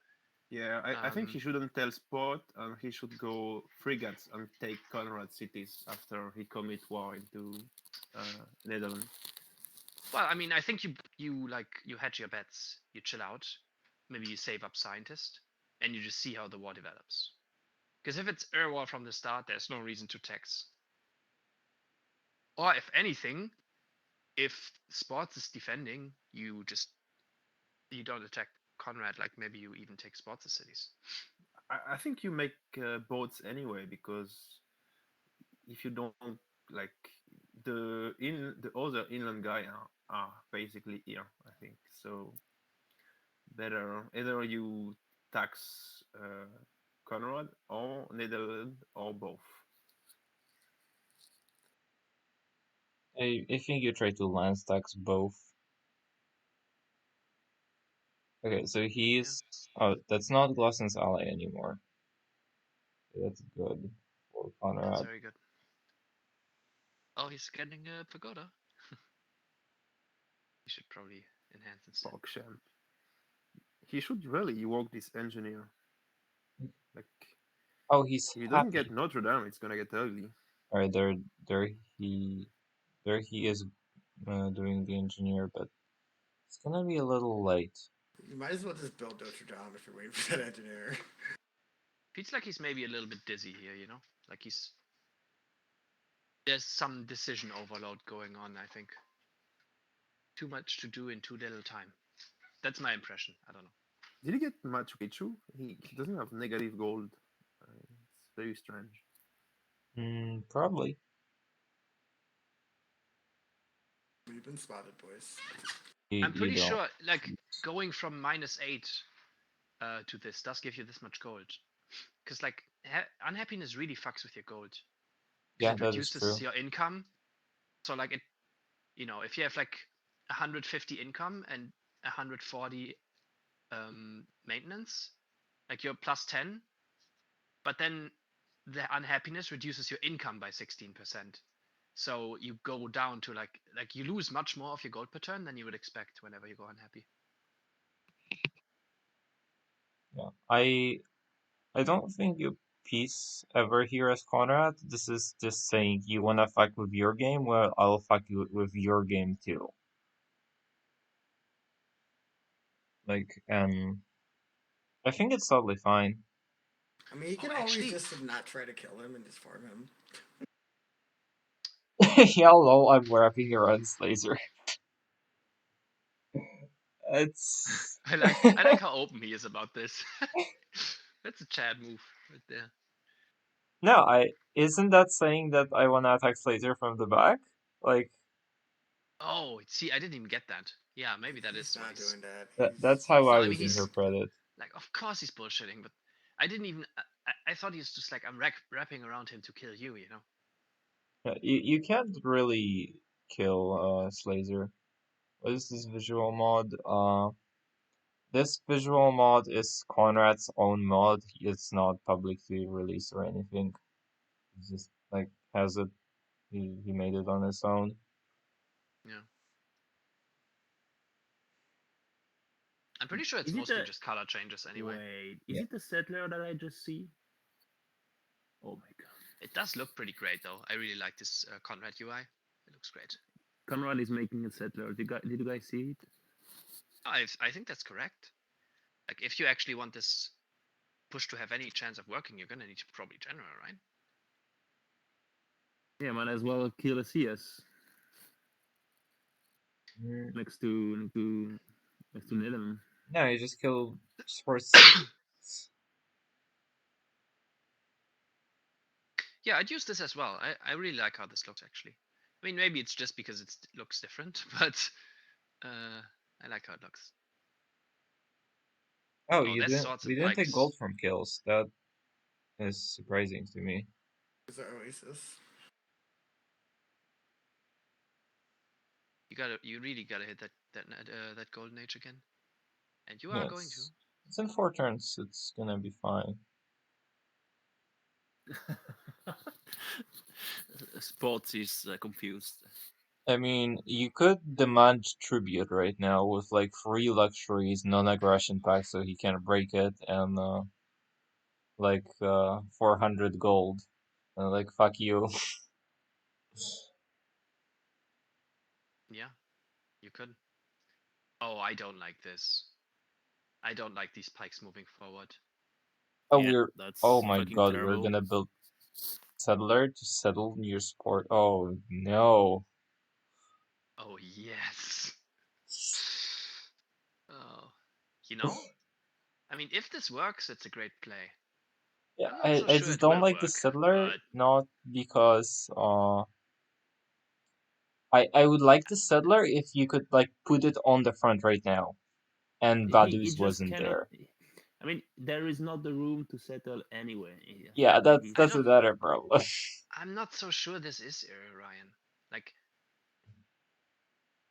Speaker 6: Yeah, I think he
Speaker 1: Um,
Speaker 6: shouldn't tell Sport, and he should go frigates and take Conrad cities after he commit war into Netherlands.
Speaker 1: Well, I mean, I think you hedge your bets. You chill out. Maybe you save up scientist, and you just see how the war develops. Because if it's air war from the start, there's no reason to tax. Or if anything, if Sports is defending, you don't attack Conrad. Like maybe you even take Sports' cities.
Speaker 6: I think you make boats anyway, because if you don't, like, the other inland guy are basically here, I think. So better either you tax Conrad or Netherlands or both.
Speaker 2: I think you try to lance tax both. Okay, so he's oh, that's not Glossen's ally anymore. That's good for
Speaker 1: That's
Speaker 2: Conrad.
Speaker 1: very good. Oh, he's getting a pagoda. He should probably enhance instead.
Speaker 6: PogChamp. He should really work this engineer. Like,
Speaker 2: Oh, he's
Speaker 6: if he doesn't
Speaker 2: happy.
Speaker 6: get Notre Dame, it's gonna get ugly.
Speaker 2: All right, there he is doing the engineer, but it's gonna be a little late.
Speaker 4: You might as well just build Notre Dame if you're waiting for that engineer.
Speaker 1: Feels like he's maybe a little bit dizzy here, like there's some decision overload going on. I think too much to do in too little time. That's my impression. I don't know.
Speaker 6: Did he get Machu Picchu? He doesn't have negative gold. It's very strange.
Speaker 2: Probably.
Speaker 4: We've been spotted, boys.
Speaker 1: I'm pretty
Speaker 2: don't.
Speaker 1: sure, like going from -8 to this does give you this much gold, because like unhappiness really fucks with your gold.
Speaker 2: Yeah,
Speaker 1: It
Speaker 2: that is true.
Speaker 1: reduces your income. So like it, if you have like 150 income and 140 maintenance, like you're +10, but then the unhappiness reduces your income by 16%. So you go down to like you lose much more of your gold per turn than you would expect whenever you go unhappy.
Speaker 2: Yeah, I don't think you peace ever here as Conrad. This is just saying you wanna fuck with your game, well, I'll fuck you with your game too. Like, I think it's totally fine.
Speaker 4: I mean, you can
Speaker 1: actually-
Speaker 4: always just not try to kill him and just farm him.
Speaker 2: Yeah, lol, I'm wrapping your laser. It's
Speaker 1: I like how open he is about this. That's a Chad move right there.
Speaker 2: No, isn't that saying that I wanna attack Slater from the back? Like
Speaker 1: Oh, see, I didn't even get that. Yeah, maybe that
Speaker 4: He's
Speaker 1: is what
Speaker 4: not
Speaker 1: he's
Speaker 4: doing that.
Speaker 2: that's how
Speaker 1: No,
Speaker 2: I
Speaker 1: I mean,
Speaker 2: would
Speaker 1: he's-
Speaker 2: interpret it.
Speaker 1: like. Of course he's bullshitting, but I didn't even. I thought he's just like I'm wrapping around him to kill you.
Speaker 2: Yeah, you can't really kill Slazer. What is this visual mod? This visual mod is Conrad's own mod. It's not publicly released or anything. He just like has it. He made it on his own.
Speaker 1: Yeah. I'm pretty sure it's
Speaker 6: Is it
Speaker 1: mostly
Speaker 6: a-
Speaker 1: just color changes anyway.
Speaker 6: Wait,
Speaker 2: Yeah.
Speaker 6: is it the settler that I just see? Oh my god.
Speaker 1: It does look pretty great though. I really like this Conrad UI. It looks great.
Speaker 6: Conrad is making a settler. Did you guys see it?
Speaker 1: I think that's correct. Like if you actually want this push to have any chance of working, you're gonna need to probably general, right?
Speaker 6: Yeah, might as well kill a CS
Speaker 2: Mm,
Speaker 6: next to Netherlands.
Speaker 2: no, you just kill Sports.
Speaker 1: Yeah, I'd use this as well. I really like how this looks actually. I mean, maybe it's just because it looks different, but I like how it looks.
Speaker 2: Oh,
Speaker 1: Oh, there's swords
Speaker 2: we
Speaker 1: and
Speaker 2: didn't take
Speaker 1: pikes.
Speaker 2: gold from kills. That is surprising to me.
Speaker 4: Is that Oasis?
Speaker 1: You really gotta hit that golden age again, and you
Speaker 2: Yeah,
Speaker 1: are going to.
Speaker 2: It's in 4 turns. It's gonna be fine.
Speaker 8: Sports is confused.
Speaker 2: I mean, you could demand tribute right now with like 3 luxuries, non-aggression pack, so he can't break it, and like 400 gold. Like fuck you.
Speaker 1: Yeah, you could. Oh, I don't like this. I don't like these pikes moving forward.
Speaker 2: Oh,
Speaker 8: Yeah,
Speaker 2: we're.
Speaker 8: that's
Speaker 2: Oh my
Speaker 8: fucking
Speaker 2: god, we're
Speaker 8: terrible.
Speaker 2: gonna build settler to settle near sport. Oh no.
Speaker 1: Oh yes. Oh, you know? I mean, if this works, it's a great play.
Speaker 2: Yeah,
Speaker 1: I'm not so
Speaker 2: I
Speaker 1: sure
Speaker 2: just
Speaker 1: it
Speaker 2: don't
Speaker 1: will
Speaker 2: like the
Speaker 1: work,
Speaker 2: settler,
Speaker 1: but
Speaker 2: not because I would like the settler if you could like put it on the front right now, and
Speaker 8: He
Speaker 2: Vaduz
Speaker 8: just
Speaker 2: wasn't
Speaker 8: cannot.
Speaker 2: there.
Speaker 8: I mean, there is not the room to settle anyway.
Speaker 2: Yeah,
Speaker 8: Maybe
Speaker 1: I
Speaker 2: that's
Speaker 1: don't.
Speaker 2: another problem.
Speaker 1: I'm not so sure this is Ryan. Like,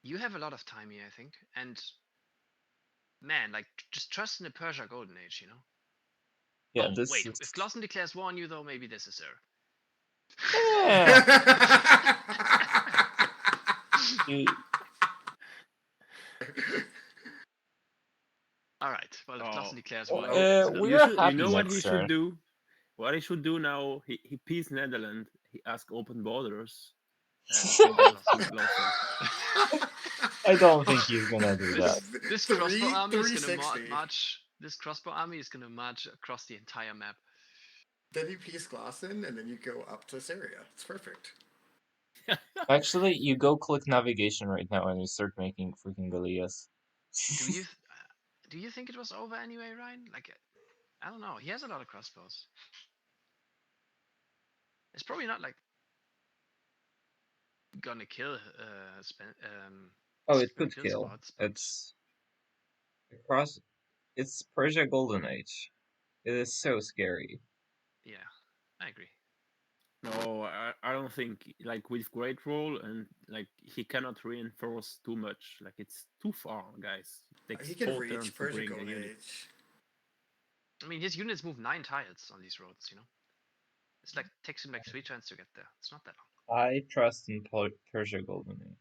Speaker 1: you have a lot of time here, I think, and man, like, just trust in the Persia Golden Age, you know.
Speaker 2: Yeah,
Speaker 1: Oh
Speaker 2: this
Speaker 1: wait,
Speaker 2: is.
Speaker 1: if Glossen declares war on you, though, maybe this is
Speaker 2: Eh, you-
Speaker 1: All right. Well, if
Speaker 8: Oh,
Speaker 1: Glossen declares war on
Speaker 8: well,
Speaker 1: you, it's gonna
Speaker 8: you
Speaker 2: we're
Speaker 1: be.
Speaker 8: should. You
Speaker 2: happy
Speaker 8: know what he
Speaker 2: next
Speaker 8: should
Speaker 2: turn.
Speaker 8: do? What he should do now? He peace Netherlands. He ask open borders, and he goes to Glossen.
Speaker 2: I don't think he's gonna do that.
Speaker 1: This crossbow army is gonna
Speaker 4: 360.
Speaker 1: march. This crossbow army is gonna march across the entire map.
Speaker 4: Then you piece Glosson, and then you go up to Syria. It's perfect.
Speaker 2: Actually, you go click navigation right now and you start making freaking Goliaths.
Speaker 1: Do you think it was over anyway, Ryan? Like, I don't know. He has a lot of crossbows. It's probably not like gonna kill
Speaker 2: Oh, it
Speaker 1: gonna
Speaker 2: could
Speaker 1: kill
Speaker 2: kill.
Speaker 1: spots, but
Speaker 2: It's across. It's Persia Golden Age. It is so scary.
Speaker 1: yeah, I agree.
Speaker 8: No, I don't think like with great roll and like he cannot reinforce too much. Like it's too far, guys. It takes
Speaker 4: He can
Speaker 8: 4
Speaker 4: reach
Speaker 8: turns to
Speaker 4: Persia
Speaker 8: bring a
Speaker 4: Golden
Speaker 8: unit.
Speaker 4: Age.
Speaker 1: I mean, his units move 9 tiles on these roads. You know, it's like takes him like 3 turns to get there. It's not that long.
Speaker 2: I trust in Persia Golden Age.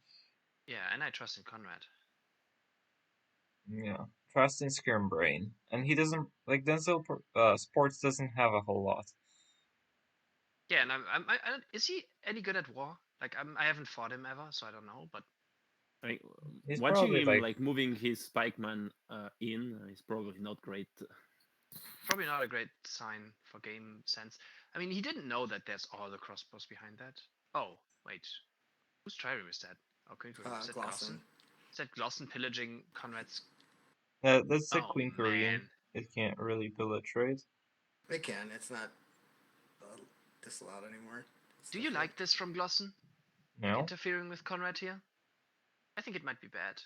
Speaker 1: Yeah, and I trust in Conrad.
Speaker 2: Yeah, trust in Skirm Brain, and he doesn't like Denzel. Sports doesn't have a whole lot.
Speaker 1: Yeah, and is he any good at war? Like, I haven't fought him ever, so I don't know. But
Speaker 8: I mean,
Speaker 2: He's
Speaker 8: watching
Speaker 2: probably
Speaker 8: him like moving his pikeman in is probably not great.
Speaker 1: probably not a great sign for game sense. I mean, he didn't know that there's all the crossbows behind that. Oh, wait. Whose trireme is that? Okay, good. Is that Glossen?
Speaker 4: Glosson.
Speaker 1: Is that Glossen pillaging Conrad's?
Speaker 2: That's the
Speaker 1: Oh,
Speaker 2: Queen Korean.
Speaker 1: man.
Speaker 2: It can't really pillage, right?
Speaker 4: It can. It's not disallowed anymore. It's
Speaker 1: Do you
Speaker 4: different.
Speaker 1: like this from Glossen? Like
Speaker 2: No.
Speaker 1: interfering with Conrad here? I think it might be bad.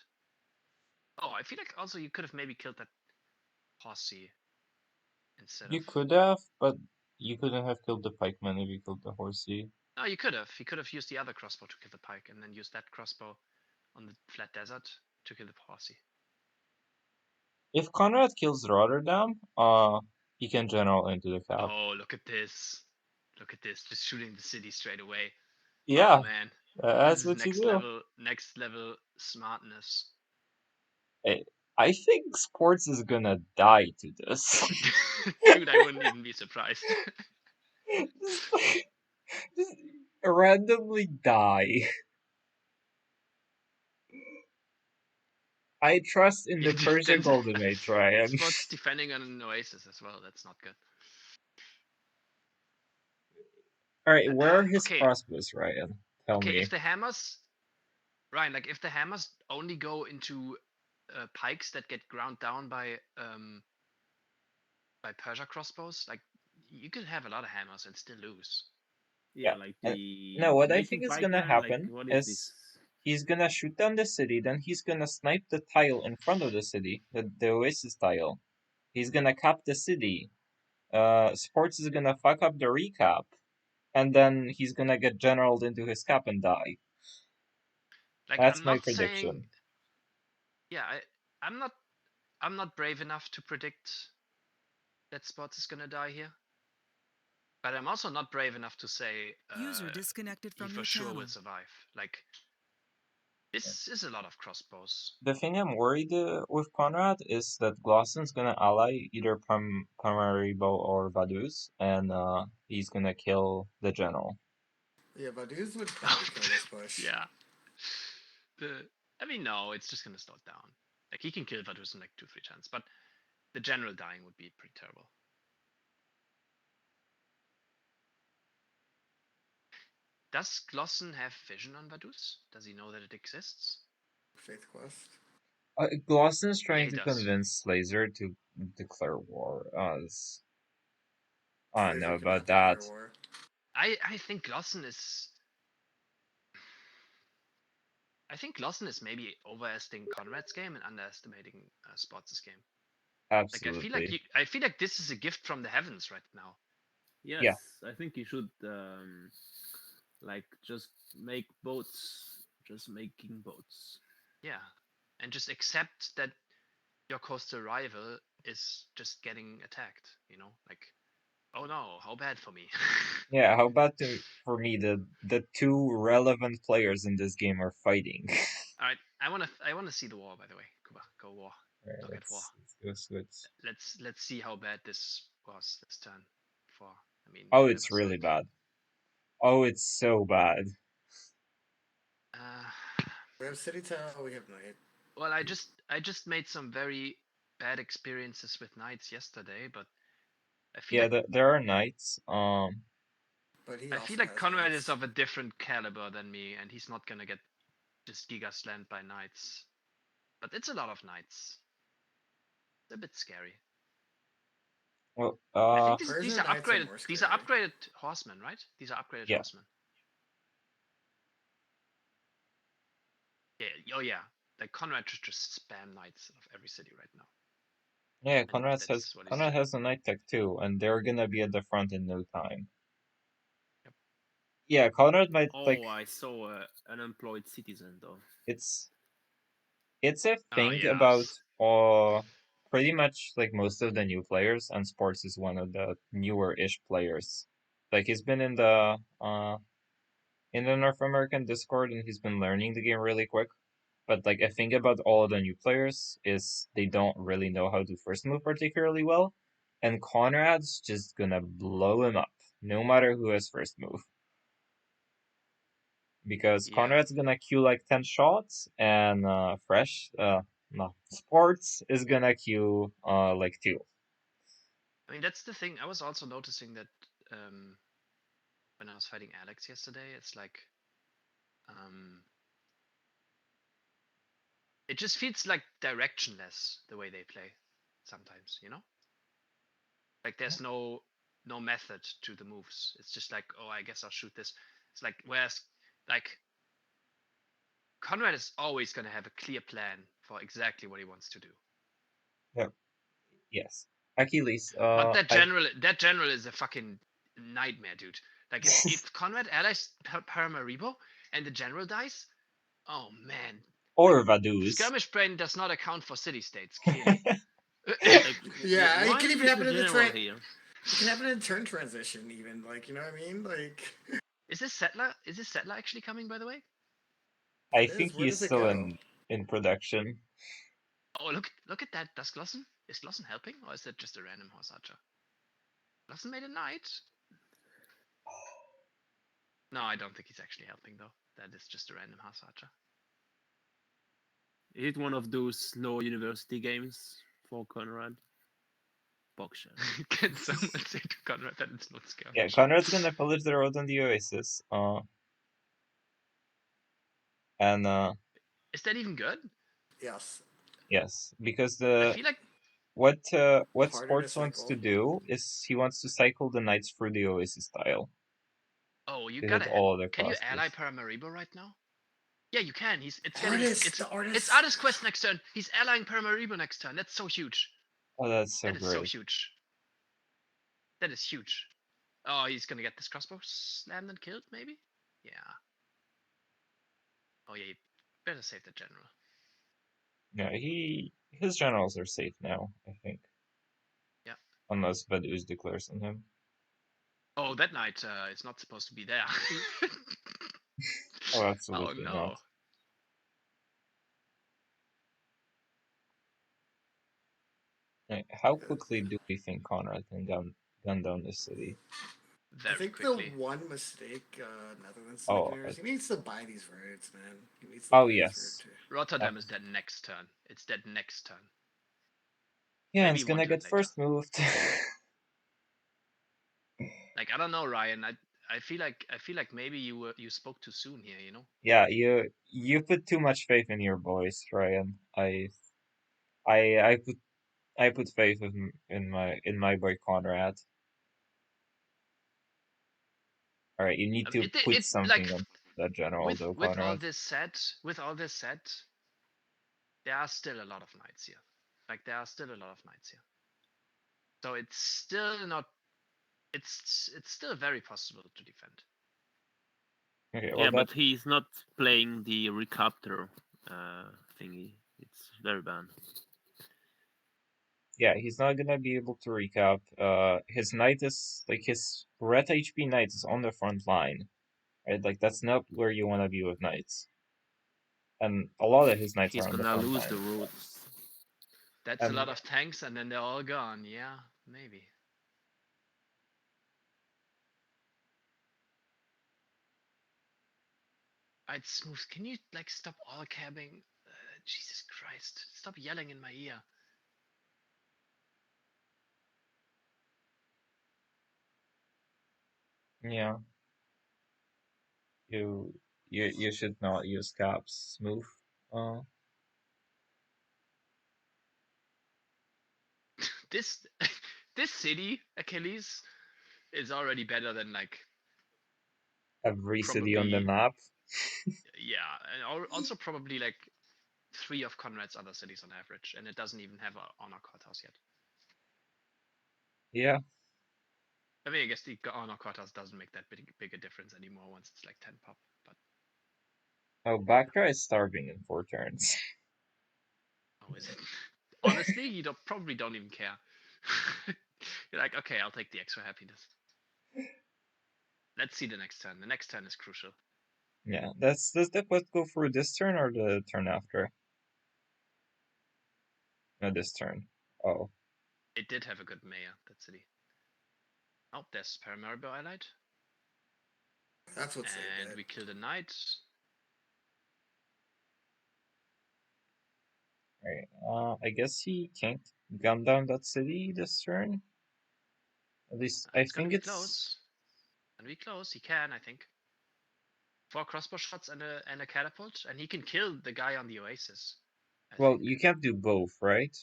Speaker 1: Oh, I feel like also you could have maybe killed that posse instead
Speaker 2: You
Speaker 1: of.
Speaker 2: could have, but you couldn't have killed the pikeman if you killed the horsey.
Speaker 1: No, you could have. He could have used the other crossbow to kill the pike, and then used that crossbow on the flat desert to kill the posse.
Speaker 2: If Conrad kills Rotterdam, he can general into the cap.
Speaker 1: Oh, look at this! Look at this! Just shooting the city straight away.
Speaker 2: Yeah,
Speaker 1: Oh man,
Speaker 2: that's
Speaker 1: this is
Speaker 2: what you do.
Speaker 1: next level smartness.
Speaker 2: I think Sports is gonna die to this.
Speaker 1: Dude, I wouldn't even be surprised.
Speaker 2: just randomly die. I trust in the Persia
Speaker 1: Then
Speaker 2: Golden Age, Ryan.
Speaker 1: Sports defending on an oasis as well. That's not good.
Speaker 2: Alright, where are his
Speaker 1: Okay.
Speaker 2: crossbows, Ryan? Tell
Speaker 1: Okay,
Speaker 2: me.
Speaker 1: if the hammers, Ryan, like if the hammers only go into pikes that get ground down by Persia crossbows, like you could have a lot of hammers and still lose.
Speaker 8: Yeah,
Speaker 2: Yeah,
Speaker 8: like
Speaker 2: and-
Speaker 8: the
Speaker 2: No, what I
Speaker 8: making
Speaker 2: think is gonna
Speaker 8: pikeman. Like
Speaker 2: happen
Speaker 8: what is
Speaker 2: is
Speaker 8: this?
Speaker 2: he's gonna shoot down the city, then he's gonna snipe the tile in front of the city, the oasis tile. He's gonna cap the city. Sports is gonna fuck up the recap, and then he's gonna get generaled into his cap and die.
Speaker 1: Like
Speaker 2: That's
Speaker 1: I'm
Speaker 2: my
Speaker 1: not saying,
Speaker 2: prediction.
Speaker 1: yeah, I'm not brave enough to predict that Spots is gonna die here. But I'm also not brave enough to say
Speaker 9: User disconnected
Speaker 1: he
Speaker 9: from
Speaker 1: for
Speaker 9: your
Speaker 1: sure
Speaker 9: channel.
Speaker 1: will survive. Like, this is a lot of crossbows.
Speaker 2: The thing I'm worried with Conrad is that Glossen's gonna ally either Paramaribo or Vaduz, and he's gonna kill the general.
Speaker 4: Yeah, Vaduz would probably kill this push.
Speaker 1: Yeah. I mean, no, it's just gonna slow it down. Like, he can kill Vaduz in like 2-3 turns, but the general dying would be pretty terrible. Does Glossen have vision on Vaduz? Does he know that it exists?
Speaker 4: Faith Quest.
Speaker 2: Glossen's trying
Speaker 1: he
Speaker 2: to
Speaker 1: does.
Speaker 2: convince Laser to declare war. I don't know
Speaker 4: Laser
Speaker 2: about
Speaker 4: cannot declare
Speaker 2: that.
Speaker 4: war.
Speaker 1: I think Glossen is. I think Glossen is maybe overestimating Conrad's game and underestimating Sports' game.
Speaker 2: Absolutely.
Speaker 1: Like I feel like this is a gift from the heavens right now.
Speaker 8: Yes,
Speaker 2: Yeah.
Speaker 8: I think you should like just make boats, just making boats.
Speaker 1: Yeah, and just accept that your coastal rival is just getting attacked. You know, like, oh no, how bad for me.
Speaker 2: Yeah, how about for me the two relevant players in this game are fighting.
Speaker 1: All right, I wanna see the war. By the way, Kuba, go war.
Speaker 2: Alright,
Speaker 1: Look at war.
Speaker 2: let's go switch.
Speaker 1: Let's see how bad this was this turn. For I mean.
Speaker 2: Oh,
Speaker 1: you
Speaker 2: it's
Speaker 1: never saw
Speaker 2: really
Speaker 1: it.
Speaker 2: bad. Oh, it's so bad.
Speaker 4: We have City Town, we have Knight.
Speaker 1: Well, I just made some very bad experiences with knights yesterday, but I feel
Speaker 2: Yeah,
Speaker 1: like
Speaker 2: there are knights.
Speaker 4: But he
Speaker 1: I
Speaker 4: also
Speaker 1: feel like
Speaker 4: has
Speaker 1: Conrad
Speaker 4: knights.
Speaker 1: is of a different caliber than me, and he's not gonna get just giga slammed by knights. But it's a lot of knights. It's a bit scary.
Speaker 2: Well,
Speaker 1: I think
Speaker 4: Persian
Speaker 1: these are
Speaker 4: knights are
Speaker 1: upgraded.
Speaker 4: more
Speaker 1: These are
Speaker 4: scary.
Speaker 1: upgraded horsemen, right? These are upgraded
Speaker 2: Yeah.
Speaker 1: horsemen. Yeah. Oh yeah. Like Conrad should just spam knights of every city right now.
Speaker 2: Yeah,
Speaker 1: And
Speaker 2: Conrad
Speaker 1: that's
Speaker 2: has
Speaker 1: what he's
Speaker 2: Conrad
Speaker 1: doing.
Speaker 2: has a knight tech too, and they're gonna be at the front in no time.
Speaker 1: Yep.
Speaker 2: Yeah, Conrad might
Speaker 8: Oh,
Speaker 2: like
Speaker 8: I saw an unemployed citizen though.
Speaker 2: it's a
Speaker 1: Oh,
Speaker 2: thing
Speaker 1: yeah.
Speaker 2: about pretty much like most of the new players, and Sports is one of the newer-ish players. Like he's been in the North American Discord and he's been learning the game really quick. But like a thing about all of the new players is they don't really know how to first move particularly well, and Conrad's just gonna blow him up, no matter who has first move. Because
Speaker 1: Yeah.
Speaker 2: Conrad's gonna queue like 10 shots, and Sports is gonna queue like 2.
Speaker 1: I mean, that's the thing. I was also noticing that when I was fighting Alex yesterday, it's like it just feels like directionless the way they play sometimes, you know? Like there's no method to the moves. It's just like, oh, I guess I'll shoot this. It's like whereas like Conrad is always gonna have a clear plan for exactly what he wants to do.
Speaker 2: Yep. Yes. Achilles,
Speaker 1: But that general is a fucking nightmare, dude. Like if Conrad allies Paramaribo and the general dies, oh man.
Speaker 2: or Vaduz.
Speaker 1: Skirmish Brain does not account for city states, clearly.
Speaker 8: Like,
Speaker 4: Yeah,
Speaker 8: why
Speaker 4: it can even
Speaker 8: is
Speaker 4: happen
Speaker 8: the
Speaker 4: in the
Speaker 8: general here?
Speaker 4: It can happen in turn transition, even. Like, you know what I mean? Like,
Speaker 1: Is this settler? Is this settler actually coming? By the way.
Speaker 2: I
Speaker 4: it
Speaker 2: think
Speaker 4: is. Where
Speaker 2: he's
Speaker 4: does it
Speaker 2: still
Speaker 4: go?
Speaker 2: in production.
Speaker 1: Oh, look at that. Does Glossen? Is Glossen helping, or is that just a random horse archer? Glossen made a knight. No, I don't think he's actually helping though. That is just a random horse archer.
Speaker 8: Is it one of those low university games for Conrad? Boxer.
Speaker 1: Can someone say to Conrad that it's not skirmish?
Speaker 2: Yeah, Conrad's gonna pillage the road on the Oasis.
Speaker 1: Is that even good?
Speaker 4: Yes.
Speaker 2: Yes, because
Speaker 1: I feel like
Speaker 2: what
Speaker 4: Harder to
Speaker 2: Sports wants to
Speaker 4: cycle.
Speaker 2: do is he wants to cycle the knights through the Oasis tile.
Speaker 1: oh, you
Speaker 2: to
Speaker 1: gotta.
Speaker 2: hit all the
Speaker 1: Can you
Speaker 2: crossbows.
Speaker 1: ally Paramaribo right now? Yeah, you can.
Speaker 4: Artist,
Speaker 1: It's Artist Quest next turn. He's allying Paramaribo next turn. That's so huge.
Speaker 2: Oh, that's so
Speaker 1: That is so
Speaker 2: great.
Speaker 1: huge. That is huge. Oh, he's gonna get this crossbow slammed and killed, maybe? Yeah. Oh yeah, you better save the general.
Speaker 2: Yeah, his generals are safe now, I think.
Speaker 1: Yeah.
Speaker 2: Unless Vaduz declares on him.
Speaker 1: Oh, that knight is not supposed to be there.
Speaker 2: Oh,
Speaker 1: Oh
Speaker 2: absolutely
Speaker 1: no.
Speaker 2: not. Right, how quickly do we think Conrad can gun down the city?
Speaker 1: Very
Speaker 4: I think
Speaker 1: quickly.
Speaker 4: the one mistake Netherlands is
Speaker 2: Oh,
Speaker 4: making is he needs to buy these roads, man. He needs to
Speaker 2: Oh,
Speaker 4: buy
Speaker 2: yes.
Speaker 4: this road too.
Speaker 1: Rotterdam is dead next turn. It's dead next turn.
Speaker 2: Yeah,
Speaker 1: Maybe
Speaker 2: it's gonna
Speaker 1: one turn
Speaker 2: get
Speaker 1: later.
Speaker 2: first moved.
Speaker 1: Like I don't know, Ryan. I feel like maybe you spoke too soon here. You know.
Speaker 2: Yeah, you put too much faith in your boys, Ryan. I put faith in my boy Conrad. All right, you need to put
Speaker 1: It like
Speaker 2: something on that general though,
Speaker 1: with all
Speaker 2: Conrad.
Speaker 1: this said, there are still a lot of knights here. Like there are still a lot of knights here. So it's still not. It's still very possible to defend.
Speaker 2: Okay, well
Speaker 8: Yeah,
Speaker 2: that
Speaker 8: but he's not playing the recaptor thingy. It's very bad.
Speaker 2: yeah, he's not gonna be able to recap. His knight is like his red HP knight is on the front line, right? Like that's not where you want to be with knights. And a lot of his knights
Speaker 8: He's
Speaker 2: are on the
Speaker 8: gonna
Speaker 2: front
Speaker 8: lose the
Speaker 2: line.
Speaker 8: roads.
Speaker 1: That's a lot of tanks, and then they're all gone. Yeah, maybe. Alright, Smooth, can you like stop all cabbing? Jesus Christ, stop yelling in my ear.
Speaker 2: Yeah, you should not use caps, Smooth.
Speaker 1: This this city, Achilles, is already better than like
Speaker 2: Every city on the
Speaker 1: probably
Speaker 2: map.
Speaker 1: yeah, and also probably like 3 of Conrad's other cities on average, and it doesn't even have a honor courthouse yet.
Speaker 2: Yeah.
Speaker 1: I mean, I guess the honor courthouse doesn't make that big a difference anymore once it's like 10 pop, but
Speaker 2: Oh, Backdry is starving in 4 turns.
Speaker 1: oh, is it? Honestly, you probably don't even care. You're like, okay, I'll take the extra happiness. Let's see the next turn. The next turn is crucial.
Speaker 2: Yeah, does the quest go through this turn or the turn after? No, this turn. Oh.
Speaker 1: It did have a good mayor, that city. Oh, there's Paramaribo allied.
Speaker 4: That's what's
Speaker 1: And we killed a knight.
Speaker 2: Right. I guess he can't gun down that city this turn. At least I
Speaker 1: It's gonna
Speaker 2: think
Speaker 1: be
Speaker 2: it's
Speaker 1: close. Gonna be close. He can, I think. 4 crossbow shots and a catapult, and he can kill the guy on the oasis.
Speaker 2: well, you can't do both, right?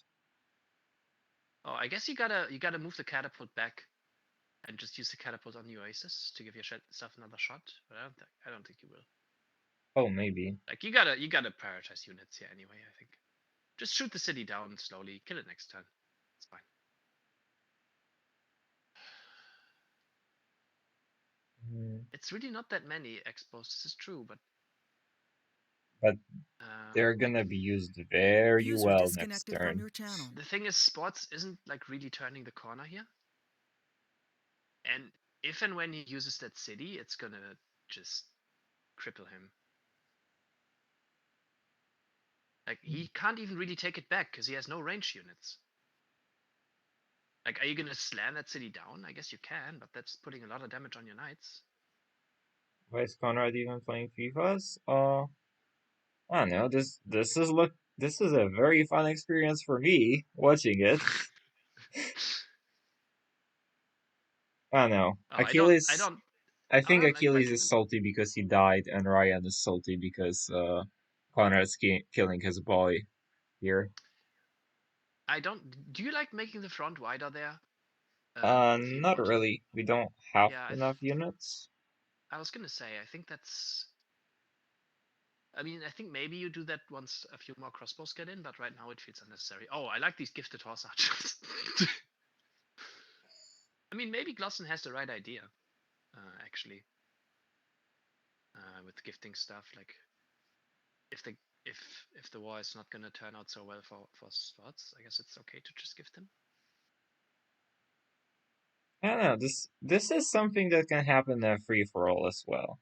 Speaker 1: Oh, I guess you gotta move the catapult back, and just use the catapult on the oasis to give yourself another shot. But I don't think you will.
Speaker 2: Oh, maybe.
Speaker 1: Like you gotta prioritize units here anyway. I think. Just shoot the city down slowly. Kill it next turn. It's fine. It's really not that many expos. This is true, but
Speaker 2: They're gonna be used very
Speaker 9: User
Speaker 2: well next
Speaker 9: disconnected from
Speaker 2: turn.
Speaker 9: your channel.
Speaker 1: the thing is, Sports isn't like really turning the corner here. And if and when he uses that city, it's gonna just cripple him. Like he can't even really take it back because he has no range units. Like, are you gonna slam that city down? I guess you can, but that's putting a lot of damage on your knights.
Speaker 2: Why is Conrad even playing FIFAs? I don't know. This is a very fun experience for me watching it. I don't know.
Speaker 1: Oh,
Speaker 2: Achilles. I think
Speaker 1: don't
Speaker 2: Achilles
Speaker 1: like
Speaker 2: is salty because he died, and Ryan is salty because Conrad's killing his boy here.
Speaker 1: I don't. Do you like making the front wider there? With your
Speaker 2: Not
Speaker 1: mod?
Speaker 2: really. We don't have
Speaker 1: Yeah,
Speaker 2: enough units.
Speaker 1: I was gonna say. I think that's. I mean, I think maybe you do that once a few more crossbows get in, but right now it feels unnecessary. Oh, I like these gifted horse archers. I mean, maybe Glossen has the right idea, actually, with gifting stuff. Like, if the war is not gonna turn out so well for spots, I guess it's okay to just gift them.
Speaker 2: I don't know. This is something that can happen in free for all as well.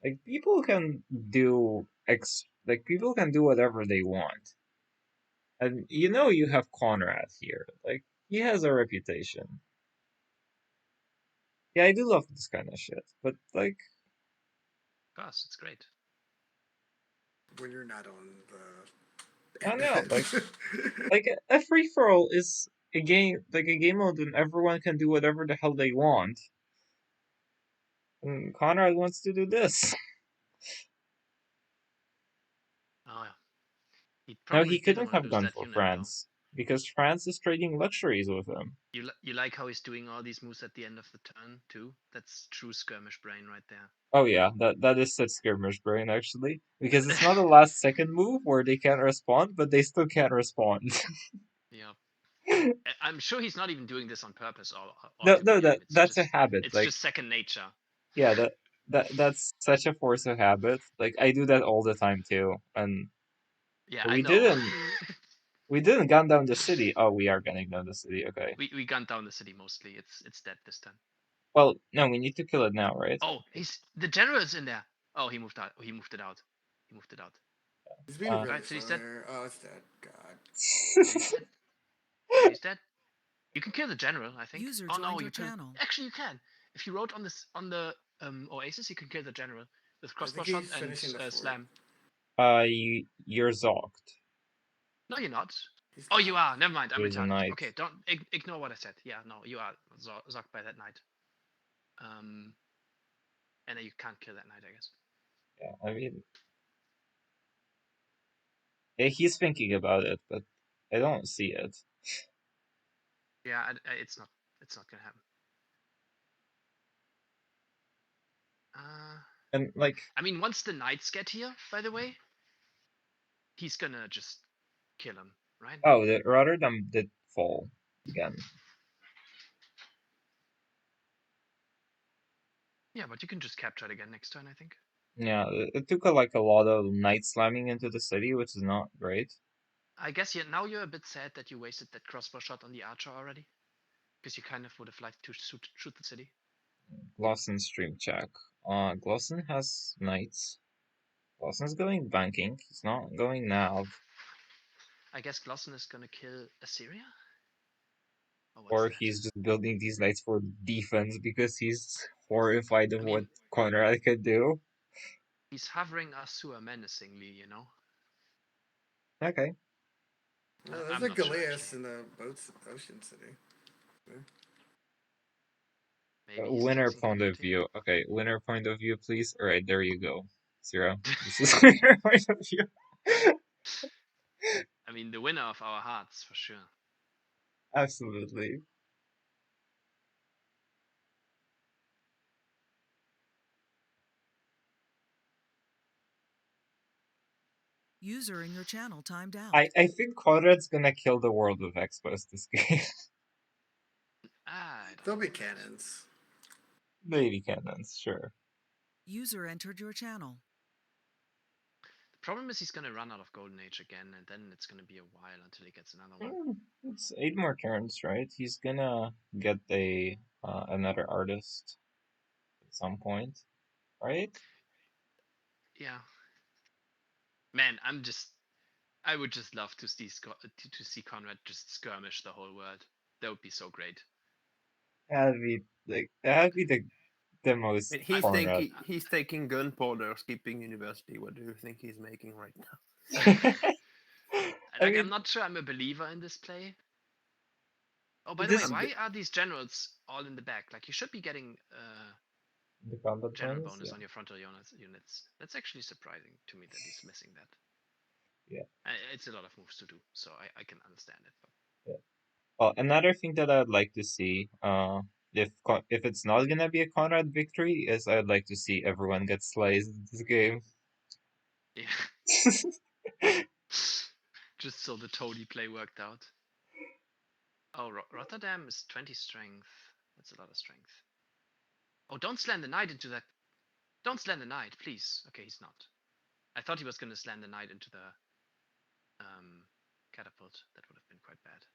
Speaker 2: Like people can do people can do whatever they want, and you have Conrad here. Like he has a reputation. Yeah, I do love this kind of shit, but like,
Speaker 1: Of course, it's great.
Speaker 4: When you're not on the.
Speaker 2: I don't know, like a free for all is a game mode, and everyone can do whatever the hell they want. And Conrad wants to do this.
Speaker 1: Oh yeah. He
Speaker 2: No,
Speaker 1: probably
Speaker 2: he
Speaker 1: didn't
Speaker 2: couldn't
Speaker 1: want to
Speaker 2: have
Speaker 1: lose
Speaker 2: gone
Speaker 1: that
Speaker 2: for
Speaker 1: unit though.
Speaker 2: France because France is trading luxuries with him.
Speaker 1: You like how he's doing all these moves at the end of the turn too? That's true skirmish brain right there.
Speaker 2: Oh yeah, that is such skirmish brain actually, because it's not a last second move where they can't respond, but they still can't respond.
Speaker 1: Yeah. I'm sure he's not even doing this on purpose or
Speaker 2: No,
Speaker 1: to win him. It's
Speaker 2: that's a
Speaker 1: just
Speaker 2: habit.
Speaker 1: it's
Speaker 2: Like,
Speaker 1: just second nature.
Speaker 2: yeah, that's such a force of habit. Like I do that all the time too, and
Speaker 1: Yeah, I
Speaker 2: we
Speaker 1: know.
Speaker 2: didn't gun down the city. Oh, we are gunning down the city. Okay.
Speaker 1: we gunned down the city mostly. It's dead this time.
Speaker 2: Well, no, we need to kill it now, right?
Speaker 1: Oh, the general's in there. Oh, he moved out. He moved it out. He moved it out.
Speaker 4: He's being really
Speaker 1: Right,
Speaker 4: slow
Speaker 1: city's dead.
Speaker 4: there. Oh, it's dead. God.
Speaker 1: City's dead. City's dead. You can kill the general, I think.
Speaker 9: User
Speaker 1: Oh no,
Speaker 9: joined
Speaker 1: you
Speaker 9: your
Speaker 1: can.
Speaker 9: channel.
Speaker 1: Actually, you can. If you wrote on the Oasis, you can kill the general with
Speaker 4: I
Speaker 1: crossbow
Speaker 4: think
Speaker 1: shot
Speaker 4: he's
Speaker 1: and
Speaker 4: finishing the fort.
Speaker 1: slam.
Speaker 2: You're zocked.
Speaker 1: No, you're not.
Speaker 4: He's
Speaker 1: Oh,
Speaker 4: not.
Speaker 1: you are. Never mind. I'm
Speaker 2: He's a
Speaker 1: retarded.
Speaker 2: knight.
Speaker 1: Okay, don't ignore what I said. Yeah, no, you are zocked by that knight. And then you can't kill that knight, I guess.
Speaker 2: Yeah, I mean, yeah, he's thinking about it, but I don't see it.
Speaker 1: Yeah, it's not gonna happen.
Speaker 2: And like,
Speaker 1: I mean, once the knights get here, by the way, he's gonna just kill him, right?
Speaker 2: oh, the Rotterdam did fall again.
Speaker 1: Yeah, but you can just capture it again next turn, I think.
Speaker 2: Yeah, it took a lot of knight slamming into the city, which is not great.
Speaker 1: I guess now you're a bit sad that you wasted that crossbow shot on the archer already, because you kind of would have liked to shoot the city.
Speaker 2: Glosson stream check. Glosson has knights. Glosson's going banking. He's not going nav.
Speaker 1: I guess Glosson is gonna kill Assyria?
Speaker 2: Or he's just building these knights for defense because he's horrified of what Conrad could do.
Speaker 1: He's hovering Asur menacingly, you know?
Speaker 2: Okay.
Speaker 4: Oh, there's a Galeas in the ocean city.
Speaker 2: Winner point of view. Okay, winner point of view, please. All right, there you go. Zero. This is winner point of view.
Speaker 1: I mean, the winner of our hearts, for sure.
Speaker 2: Absolutely.
Speaker 9: User in your channel timed out.
Speaker 2: I think Conrad's gonna kill the world with Expos this game.
Speaker 4: There'll be cannons.
Speaker 2: Maybe cannons, sure.
Speaker 9: User entered your channel.
Speaker 1: The problem is he's gonna run out of Golden Age again, and then it's gonna be a while until he gets another one.
Speaker 2: It's 8 more turns, right? He's gonna get another artist at some point, right?
Speaker 1: Yeah. Man, I would just love to see Conrad just skirmish the whole world. That would be so great.
Speaker 2: That'd be the most.
Speaker 6: He's taking gunpowder, skipping university. What do you think he's making right now?
Speaker 1: I'm not sure I'm a believer in this play. Oh, by the way, why are these generals all in the back? Like, you should be getting
Speaker 2: the combat
Speaker 1: general bonus on your frontal units. That's actually surprising to me that he's missing that.
Speaker 2: Yeah.
Speaker 1: It's a lot of moves to do, so I can understand it. But...
Speaker 2: Yeah. Well, another thing that I'd like to see, if it's not gonna be a Conrad victory, is I'd like to see everyone get sliced in this game.
Speaker 1: Yeah. Just so the Toady play worked out. Oh, Rotterdam is 20 strength. That's a lot of strength. Oh, don't slam the knight into that. Don't slam the knight, please. Okay, he's not. I thought he was going to slam the knight into the catapult. That would have been quite bad.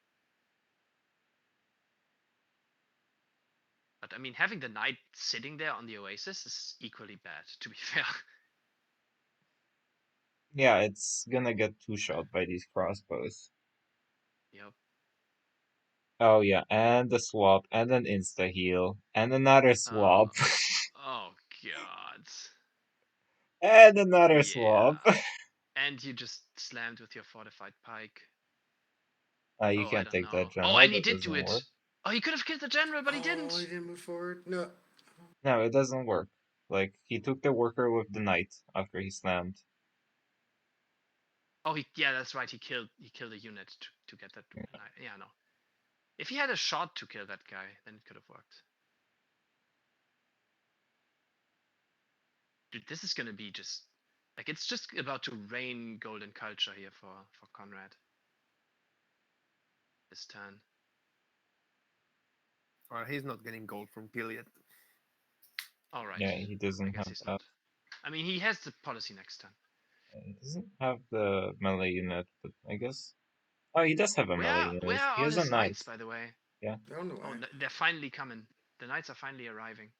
Speaker 1: But I mean, having the knight sitting there on the oasis is equally bad, to be fair.
Speaker 2: Yeah, it's gonna get two-shot by these crossbows.
Speaker 1: Yep.
Speaker 2: Oh yeah, and the swap, and an insta-heal, and another swap,
Speaker 1: Oh god.
Speaker 2: and another
Speaker 1: Yeah.
Speaker 2: swap.
Speaker 1: And you just slammed with your fortified pike.
Speaker 2: You
Speaker 1: Oh, I
Speaker 2: can't
Speaker 1: don't
Speaker 2: take that
Speaker 1: know.
Speaker 2: general.
Speaker 1: Oh, and he
Speaker 2: That
Speaker 1: did do
Speaker 2: doesn't
Speaker 1: it.
Speaker 2: work.
Speaker 1: Oh, he could have killed the general, but he didn't.
Speaker 4: Oh, he didn't move forward. No.
Speaker 2: No, it doesn't work. Like, he took the worker with the knight after he slammed.
Speaker 1: Oh, yeah, that's right. He killed a unit to get that. Yeah, no. If he had a shot to kill that guy, then it could have worked. Dude, this is gonna be just like it's just about to rain golden culture here for Conrad. This turn.
Speaker 6: He's not getting gold from kill yet.
Speaker 1: All right.
Speaker 2: Yeah, he
Speaker 1: I
Speaker 2: doesn't
Speaker 1: guess
Speaker 2: have
Speaker 1: he's
Speaker 2: that.
Speaker 1: not. I mean, he has the policy next turn.
Speaker 2: He doesn't have the melee unit, but I guess. Oh, he does have a melee unit.
Speaker 1: Where are
Speaker 2: He
Speaker 1: all
Speaker 2: has a
Speaker 1: his
Speaker 2: knight.
Speaker 1: knights, by the way?
Speaker 2: Yeah.
Speaker 4: They're on the way.
Speaker 1: Oh, they're finally coming. The knights are finally arriving.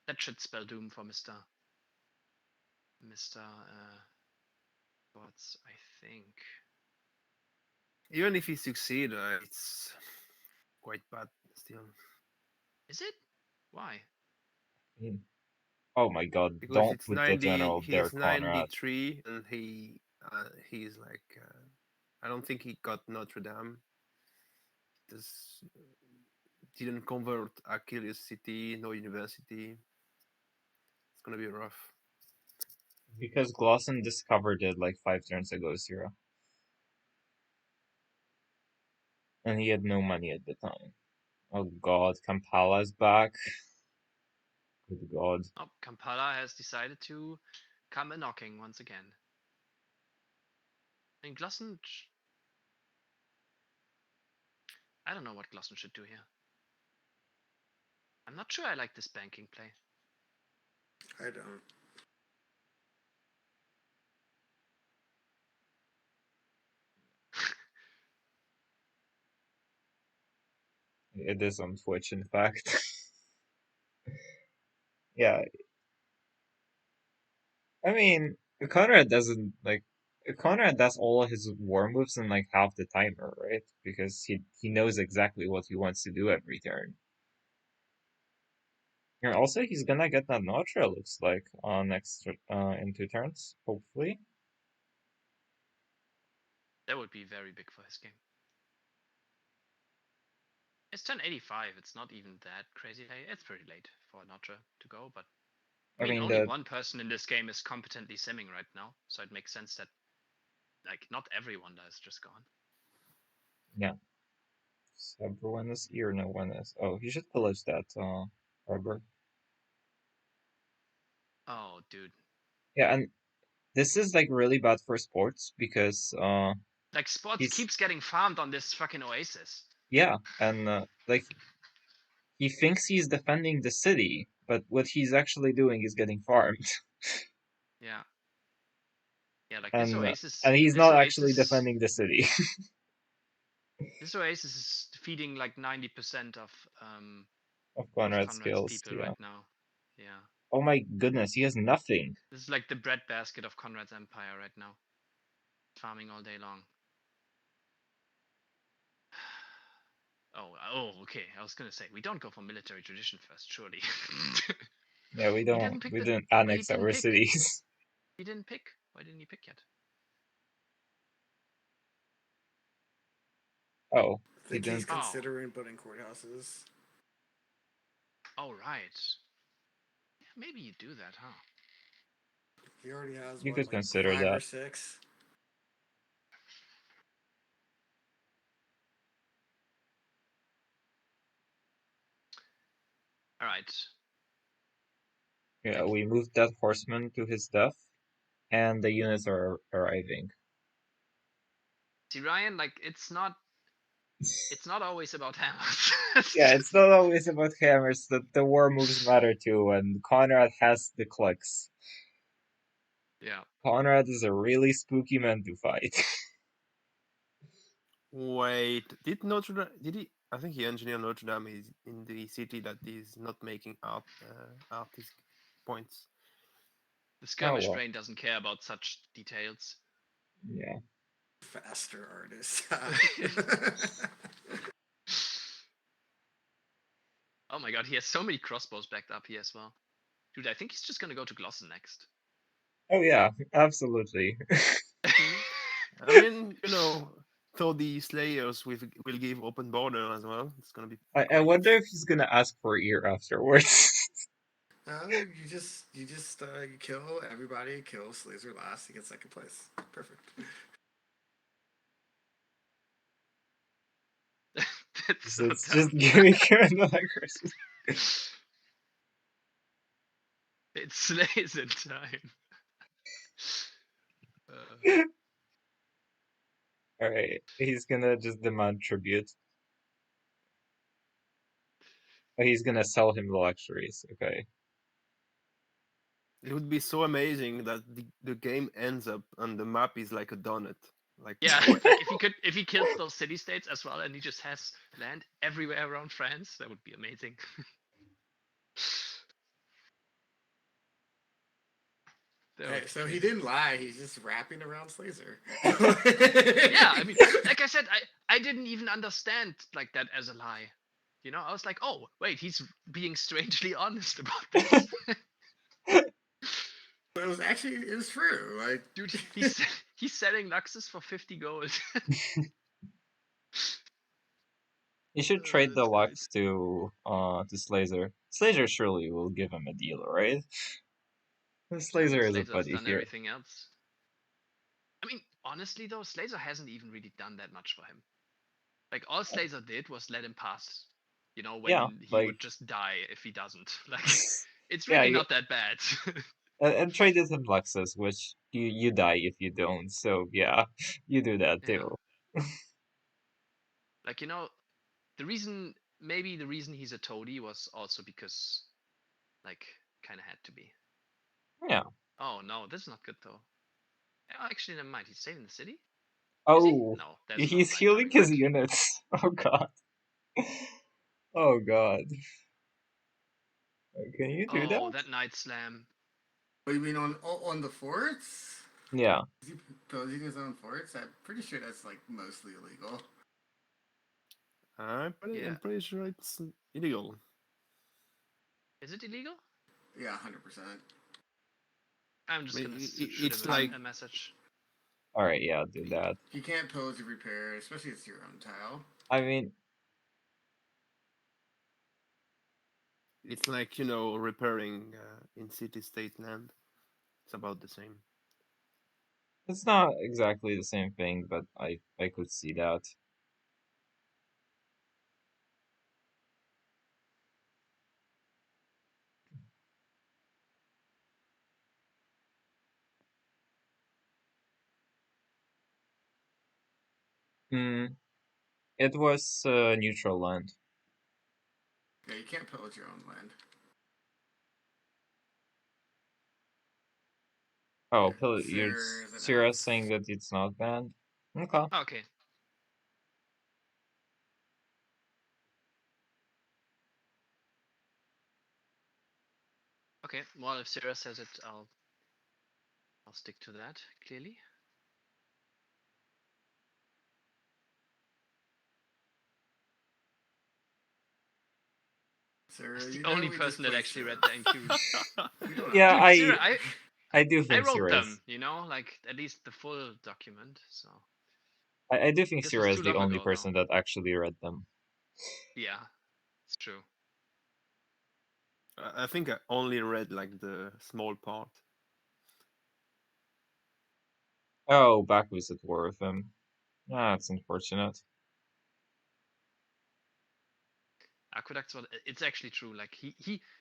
Speaker 1: That should spell doom for Mr. What's I think.
Speaker 6: Even if he succeeds, it's quite bad still.
Speaker 1: Is it? Why?
Speaker 2: Oh my god,
Speaker 6: Because
Speaker 2: don't
Speaker 6: it's
Speaker 2: put
Speaker 6: 90,
Speaker 2: the general there,
Speaker 6: he's
Speaker 2: Conrad.
Speaker 6: 93, and he's like, I don't think he got Notre Dame. This didn't convert Achilles City, no university. It's gonna be rough.
Speaker 2: Because Glosson discovered it like 5 turns ago, Zero. And he had no money at the time. Oh god, Kampala's back. Good god.
Speaker 1: Oh, Kampala has decided to come a knocking once again. And Glosson. I don't know what Glosson should do here. I'm not sure I like this banking play.
Speaker 4: I don't.
Speaker 2: It is on Twitch, in fact. Yeah. I mean, Conrad doesn't, like, Conrad does all his war moves in, like, half the timer, right? Because he knows exactly what he wants to do every turn. And also, he's gonna get that Notre, looks like, next, in 2 turns, hopefully.
Speaker 1: That would be very big for his game. It's turn 85. It's not even that crazy late. It's pretty late for Notre to go, but I mean only one person in this game is competently simming right now, so it makes sense that like not everyone is just gone.
Speaker 2: Yeah. So everyone is here, no one is. Oh, he should pillage that harbor.
Speaker 1: Oh, dude.
Speaker 2: Yeah, and this is like really bad for sports because
Speaker 1: like sports keeps getting farmed on this fucking oasis.
Speaker 2: Yeah, and like he thinks he's defending the city, but what he's actually doing is getting farmed.
Speaker 1: Yeah. Yeah, like
Speaker 2: and,
Speaker 1: this oasis.
Speaker 2: And he's not actually defending the city.
Speaker 1: This oasis is feeding like 90% of
Speaker 2: Conrad's skills,
Speaker 1: people
Speaker 2: yeah.
Speaker 1: right now. Yeah.
Speaker 2: Oh my goodness, he has nothing.
Speaker 1: This is like the breadbasket of Conrad's empire right now. Farming all day long. Oh, okay. I was gonna say we don't go for military tradition first, surely.
Speaker 2: Yeah, we don't. We didn't annex our cities.
Speaker 1: He didn't pick. Why didn't he pick yet?
Speaker 2: Oh,
Speaker 4: I think he's considering putting courthouses.
Speaker 1: Oh right. Yeah, maybe you do that, huh?
Speaker 4: He already has.
Speaker 2: You
Speaker 4: what,
Speaker 2: could
Speaker 4: like
Speaker 2: consider
Speaker 4: 5
Speaker 2: that.
Speaker 4: or 6.
Speaker 1: All right.
Speaker 2: Yeah, we moved that horseman to his death, and the units are arriving.
Speaker 1: See, Ryan, like it's not always about hammers.
Speaker 2: Yeah, it's not always about hammers. The war moves matter too, and Conrad has the clicks.
Speaker 1: Yeah.
Speaker 2: Conrad is a really spooky man to fight.
Speaker 6: Wait, did I think the engineer Notre Dame is in the city that is not making artist points.
Speaker 1: The skirmish
Speaker 2: well.
Speaker 1: brain doesn't care about such details.
Speaker 2: Yeah.
Speaker 4: Faster artist.
Speaker 1: Oh my god, he has so many crossbows backed up here as well. Dude, I think he's just gonna go to Glossen next.
Speaker 2: Oh yeah, absolutely.
Speaker 6: I mean, so the Slayers will give open border as well. It's gonna be.
Speaker 2: I
Speaker 6: Great.
Speaker 2: wonder if he's gonna ask for ear afterwards.
Speaker 4: you just you kill everybody, kill Slazer last, he gets second place. Perfect.
Speaker 1: That's so
Speaker 2: It's
Speaker 1: dumb.
Speaker 2: just giving her another Christmas.
Speaker 1: It slays in time.
Speaker 2: Alright, he's gonna just demand tribute. Oh, he's gonna sell him the luxuries, okay.
Speaker 6: It would be so amazing that the game ends up and the map is like a donut. Like
Speaker 1: Yeah, like if he kills those city states as well and he just has land everywhere around France, that would be amazing.
Speaker 4: Hey, so he didn't lie. He's just wrapping around Slazer.
Speaker 1: Yeah, I mean, like I said, I didn't even understand like that as a lie. You know, I was like, oh wait, he's being strangely honest about this.
Speaker 4: But it was true. Like,
Speaker 1: Dude, he's selling Luxus for 50 gold.
Speaker 2: You should trade the
Speaker 1: That's great.
Speaker 2: Lux to Slazer. Slazer surely will give him a deal, right? Slazer is a
Speaker 1: Slazer's
Speaker 2: buddy
Speaker 1: done
Speaker 2: here.
Speaker 1: everything else. I mean, honestly though, Slazer hasn't even really done that much for him. Like all Slazer did was let him pass. You know, when
Speaker 2: Yeah,
Speaker 1: he
Speaker 2: like
Speaker 1: would just die if he doesn't. Like, it's
Speaker 2: yeah,
Speaker 1: really not that bad.
Speaker 2: and traded him Luxus, which you die if you don't. So yeah, you do that
Speaker 1: Yeah.
Speaker 2: too.
Speaker 1: Like, you know, maybe the reason he's a toady was also because, like, kind of had to be.
Speaker 2: Yeah.
Speaker 1: Oh no, this is not good though. Oh, actually, never mind. He's saving the city.
Speaker 2: Oh,
Speaker 1: No, that's not
Speaker 2: he's
Speaker 1: right.
Speaker 2: healing
Speaker 1: Never
Speaker 2: his
Speaker 1: mind.
Speaker 2: units. Oh god. Oh god. Can you do
Speaker 1: Oh,
Speaker 2: that?
Speaker 1: that Night Slam.
Speaker 4: what do you mean on the forts?
Speaker 2: Yeah.
Speaker 4: Is he posing his own forts? I'm pretty sure that's like mostly illegal.
Speaker 6: I'm pretty sure it's illegal.
Speaker 1: Is it illegal?
Speaker 4: Yeah, 100%.
Speaker 1: I'm just
Speaker 6: I
Speaker 1: gonna
Speaker 6: mean,
Speaker 1: shoot
Speaker 6: it's
Speaker 1: him
Speaker 6: like
Speaker 1: a message.
Speaker 2: Alright, yeah, do that.
Speaker 4: You can't pose or repair, especially if it's your own tile.
Speaker 2: I mean,
Speaker 6: it's like repairing in city-state land. It's about the same.
Speaker 2: it's not exactly the same thing, but I could see that. Hmm. It was neutral land.
Speaker 4: Yeah, you can't pillage your own land.
Speaker 2: Oh,
Speaker 4: Yeah,
Speaker 2: you're
Speaker 4: Sarah's an
Speaker 2: serious
Speaker 4: X.
Speaker 2: saying that it's not banned? Okay.
Speaker 1: Okay. Okay. Well, if Sarah says it, I'll stick to that. Clearly.
Speaker 4: Sarah,
Speaker 1: That's the
Speaker 4: you know
Speaker 1: only
Speaker 4: we just
Speaker 1: person that
Speaker 4: played
Speaker 1: actually read
Speaker 4: Civ.
Speaker 1: the NQs.
Speaker 4: We don't
Speaker 2: Yeah,
Speaker 4: know.
Speaker 1: Dude, Sarah,
Speaker 2: I do
Speaker 1: I
Speaker 2: think
Speaker 1: wrote
Speaker 2: Sierra
Speaker 1: them.
Speaker 2: is
Speaker 1: You know, like at least the full document. So
Speaker 2: I do think
Speaker 1: this was
Speaker 2: Sierra is
Speaker 1: too
Speaker 2: the
Speaker 1: long
Speaker 2: only
Speaker 1: ago, though.
Speaker 2: person that actually read them.
Speaker 1: Yeah, it's true.
Speaker 6: I think I only read like the small part.
Speaker 2: Oh, Baku's at war with him. Ah, that's unfortunate.
Speaker 1: Aqueducts. It's actually true. Like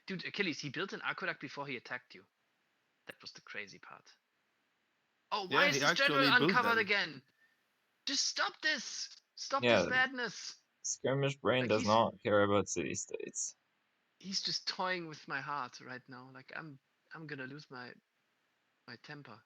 Speaker 1: dude, Achilles, he built an aqueduct before he attacked you. That was the crazy part. Oh, why
Speaker 6: Yeah,
Speaker 1: is
Speaker 6: he
Speaker 1: this general
Speaker 6: actually built
Speaker 1: uncovered
Speaker 6: them.
Speaker 1: again? Just stop this! Stop
Speaker 2: Yeah,
Speaker 1: this madness!
Speaker 2: Skirmish Brain
Speaker 1: Like
Speaker 2: does not care about city states.
Speaker 1: he's just toying with my heart right now. Like I'm gonna lose my temper.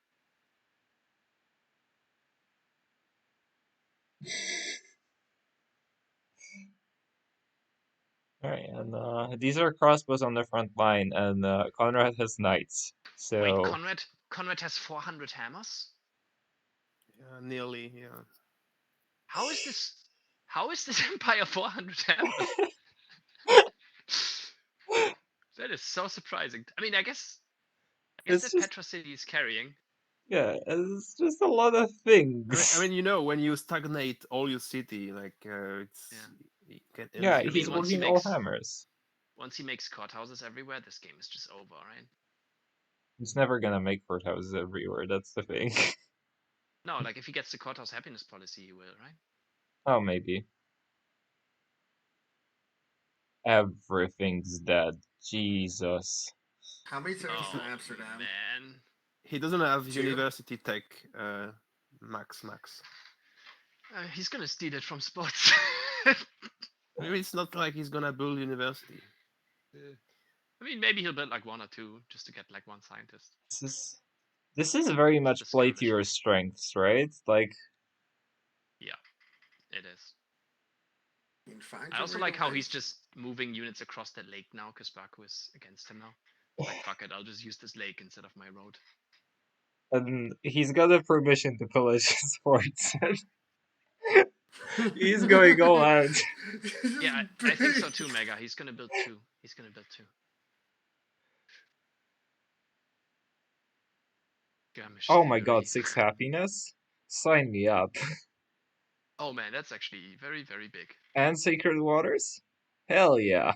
Speaker 2: Alright, and these are crossbows on the front line, and Conrad has knights. So
Speaker 1: Wait, Conrad has 400 hammers?
Speaker 6: Yeah, nearly. Yeah.
Speaker 1: How is this empire 400 hammers? That is so surprising. I mean, I guess
Speaker 2: it's
Speaker 1: that
Speaker 2: just
Speaker 1: Petra City is carrying.
Speaker 2: yeah, it's just a lot of things.
Speaker 6: I mean, you know, when you stagnate all your city, like it's
Speaker 1: Yeah.
Speaker 6: you can
Speaker 2: Yeah,
Speaker 6: easily
Speaker 2: he's
Speaker 1: mean, once he
Speaker 2: working all
Speaker 1: makes-
Speaker 2: hammers.
Speaker 1: Once he makes courthouses everywhere, this game is just over, right?
Speaker 2: He's never gonna make courthouses everywhere. That's the thing.
Speaker 1: No, like if he gets the courthouse happiness policy, he will, right?
Speaker 2: Oh, maybe. Everything's dead. Jesus.
Speaker 4: How many turns to
Speaker 1: Oh
Speaker 4: Amsterdam?
Speaker 1: man.
Speaker 6: He doesn't have
Speaker 4: 2?
Speaker 6: university tech max.
Speaker 1: He's gonna steal it from sports.
Speaker 6: Maybe it's not like he's gonna build university.
Speaker 1: I mean, maybe he'll build like 1 or 2 just to get like 1 scientist.
Speaker 2: This is very much
Speaker 1: Just
Speaker 2: play to
Speaker 1: skirmish.
Speaker 2: your strengths, right? Like,
Speaker 1: Yeah, it is.
Speaker 4: You can find
Speaker 1: I
Speaker 4: your
Speaker 1: also
Speaker 4: way
Speaker 1: like
Speaker 4: to
Speaker 1: how
Speaker 4: life.
Speaker 1: he's just moving units across that lake now because Baku is against him now. Like, fuck it, I'll just use this lake instead of my road.
Speaker 2: and he's got the permission to pillage sports. He's going all out.
Speaker 1: Yeah, I think so too, Mega. He's gonna build 2. Skirmish
Speaker 2: Oh my god,
Speaker 1: theory.
Speaker 2: 6 happiness? Sign me up.
Speaker 1: Oh man, that's actually very, very big.
Speaker 2: And Sacred Waters? Hell yeah.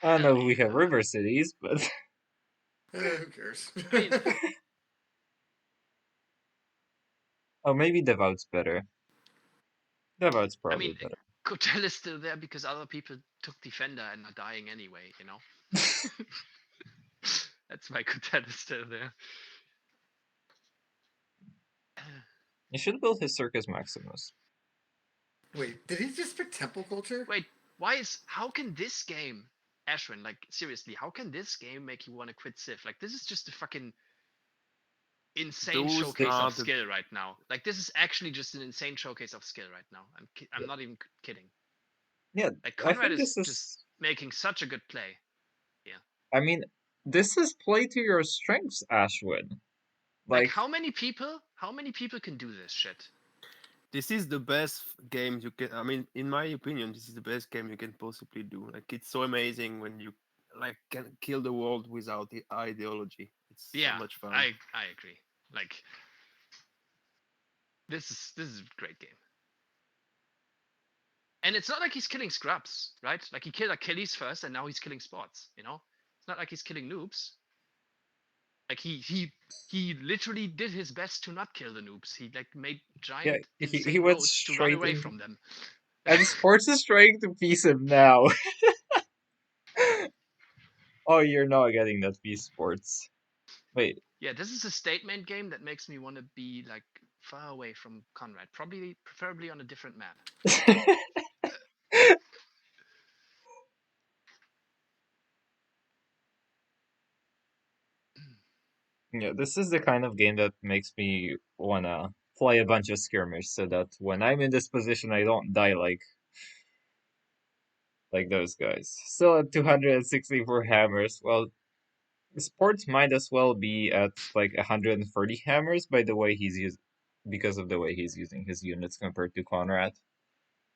Speaker 2: I don't know if we have river cities, but
Speaker 4: Who cares?
Speaker 1: I mean,
Speaker 2: oh, maybe Devout's better. Devout's
Speaker 1: I
Speaker 2: probably
Speaker 1: mean,
Speaker 2: better.
Speaker 1: Kotel is still there because other people took Defender and are dying anyway, you know? That's why Kotel is still there.
Speaker 2: You should build his Circus Maximus.
Speaker 4: Wait, did he just pick temple culture?
Speaker 1: Wait, how can this game, Ashwin, like, seriously, how can this game make you want to quit Civ? Like, this is just a fucking insane
Speaker 6: Those
Speaker 1: showcase
Speaker 6: are
Speaker 1: of
Speaker 6: the-
Speaker 1: skill right now. Like, this is actually just an insane showcase of skill right now. I'm not even kidding.
Speaker 2: Yeah,
Speaker 1: Like,
Speaker 2: I
Speaker 1: Conrad
Speaker 2: think
Speaker 1: is
Speaker 2: this
Speaker 1: just
Speaker 2: is.
Speaker 1: making such a good play.
Speaker 2: I mean, this is play to your strengths, Ashwin.
Speaker 1: Like,
Speaker 2: Like,
Speaker 1: how many people can do this shit?
Speaker 6: This is the best game you can. I mean, in my opinion, this is the best game you can possibly do. Like, it's so amazing when you like can kill the world without the ideology. It's
Speaker 1: Yeah,
Speaker 6: so much fun.
Speaker 1: I agree. Like, this is a great game. And it's not like he's killing scrubs, right? Like, he killed Achilles first, and now he's killing spots. You know, it's not like he's killing noobs. Like, he literally did his best to not kill the noobs. He like made giant
Speaker 2: he
Speaker 1: insane
Speaker 2: went
Speaker 1: roads to run
Speaker 2: straight
Speaker 1: away
Speaker 2: in.
Speaker 1: from them.
Speaker 2: And sports is trying to piece him now. Oh, you're not getting that piece, sports. Wait,
Speaker 1: Yeah, this is a statement game that makes me want to be like far away from Conrad. Preferably on a different map.
Speaker 2: yeah, this is the kind of game that makes me wanna play a bunch of skirmish so that when I'm in this position, I don't die like those guys. Still at 264 hammers. Well, sports might as well be at like 130 hammers by the way he's used because of the way he's using his units compared to Conrad.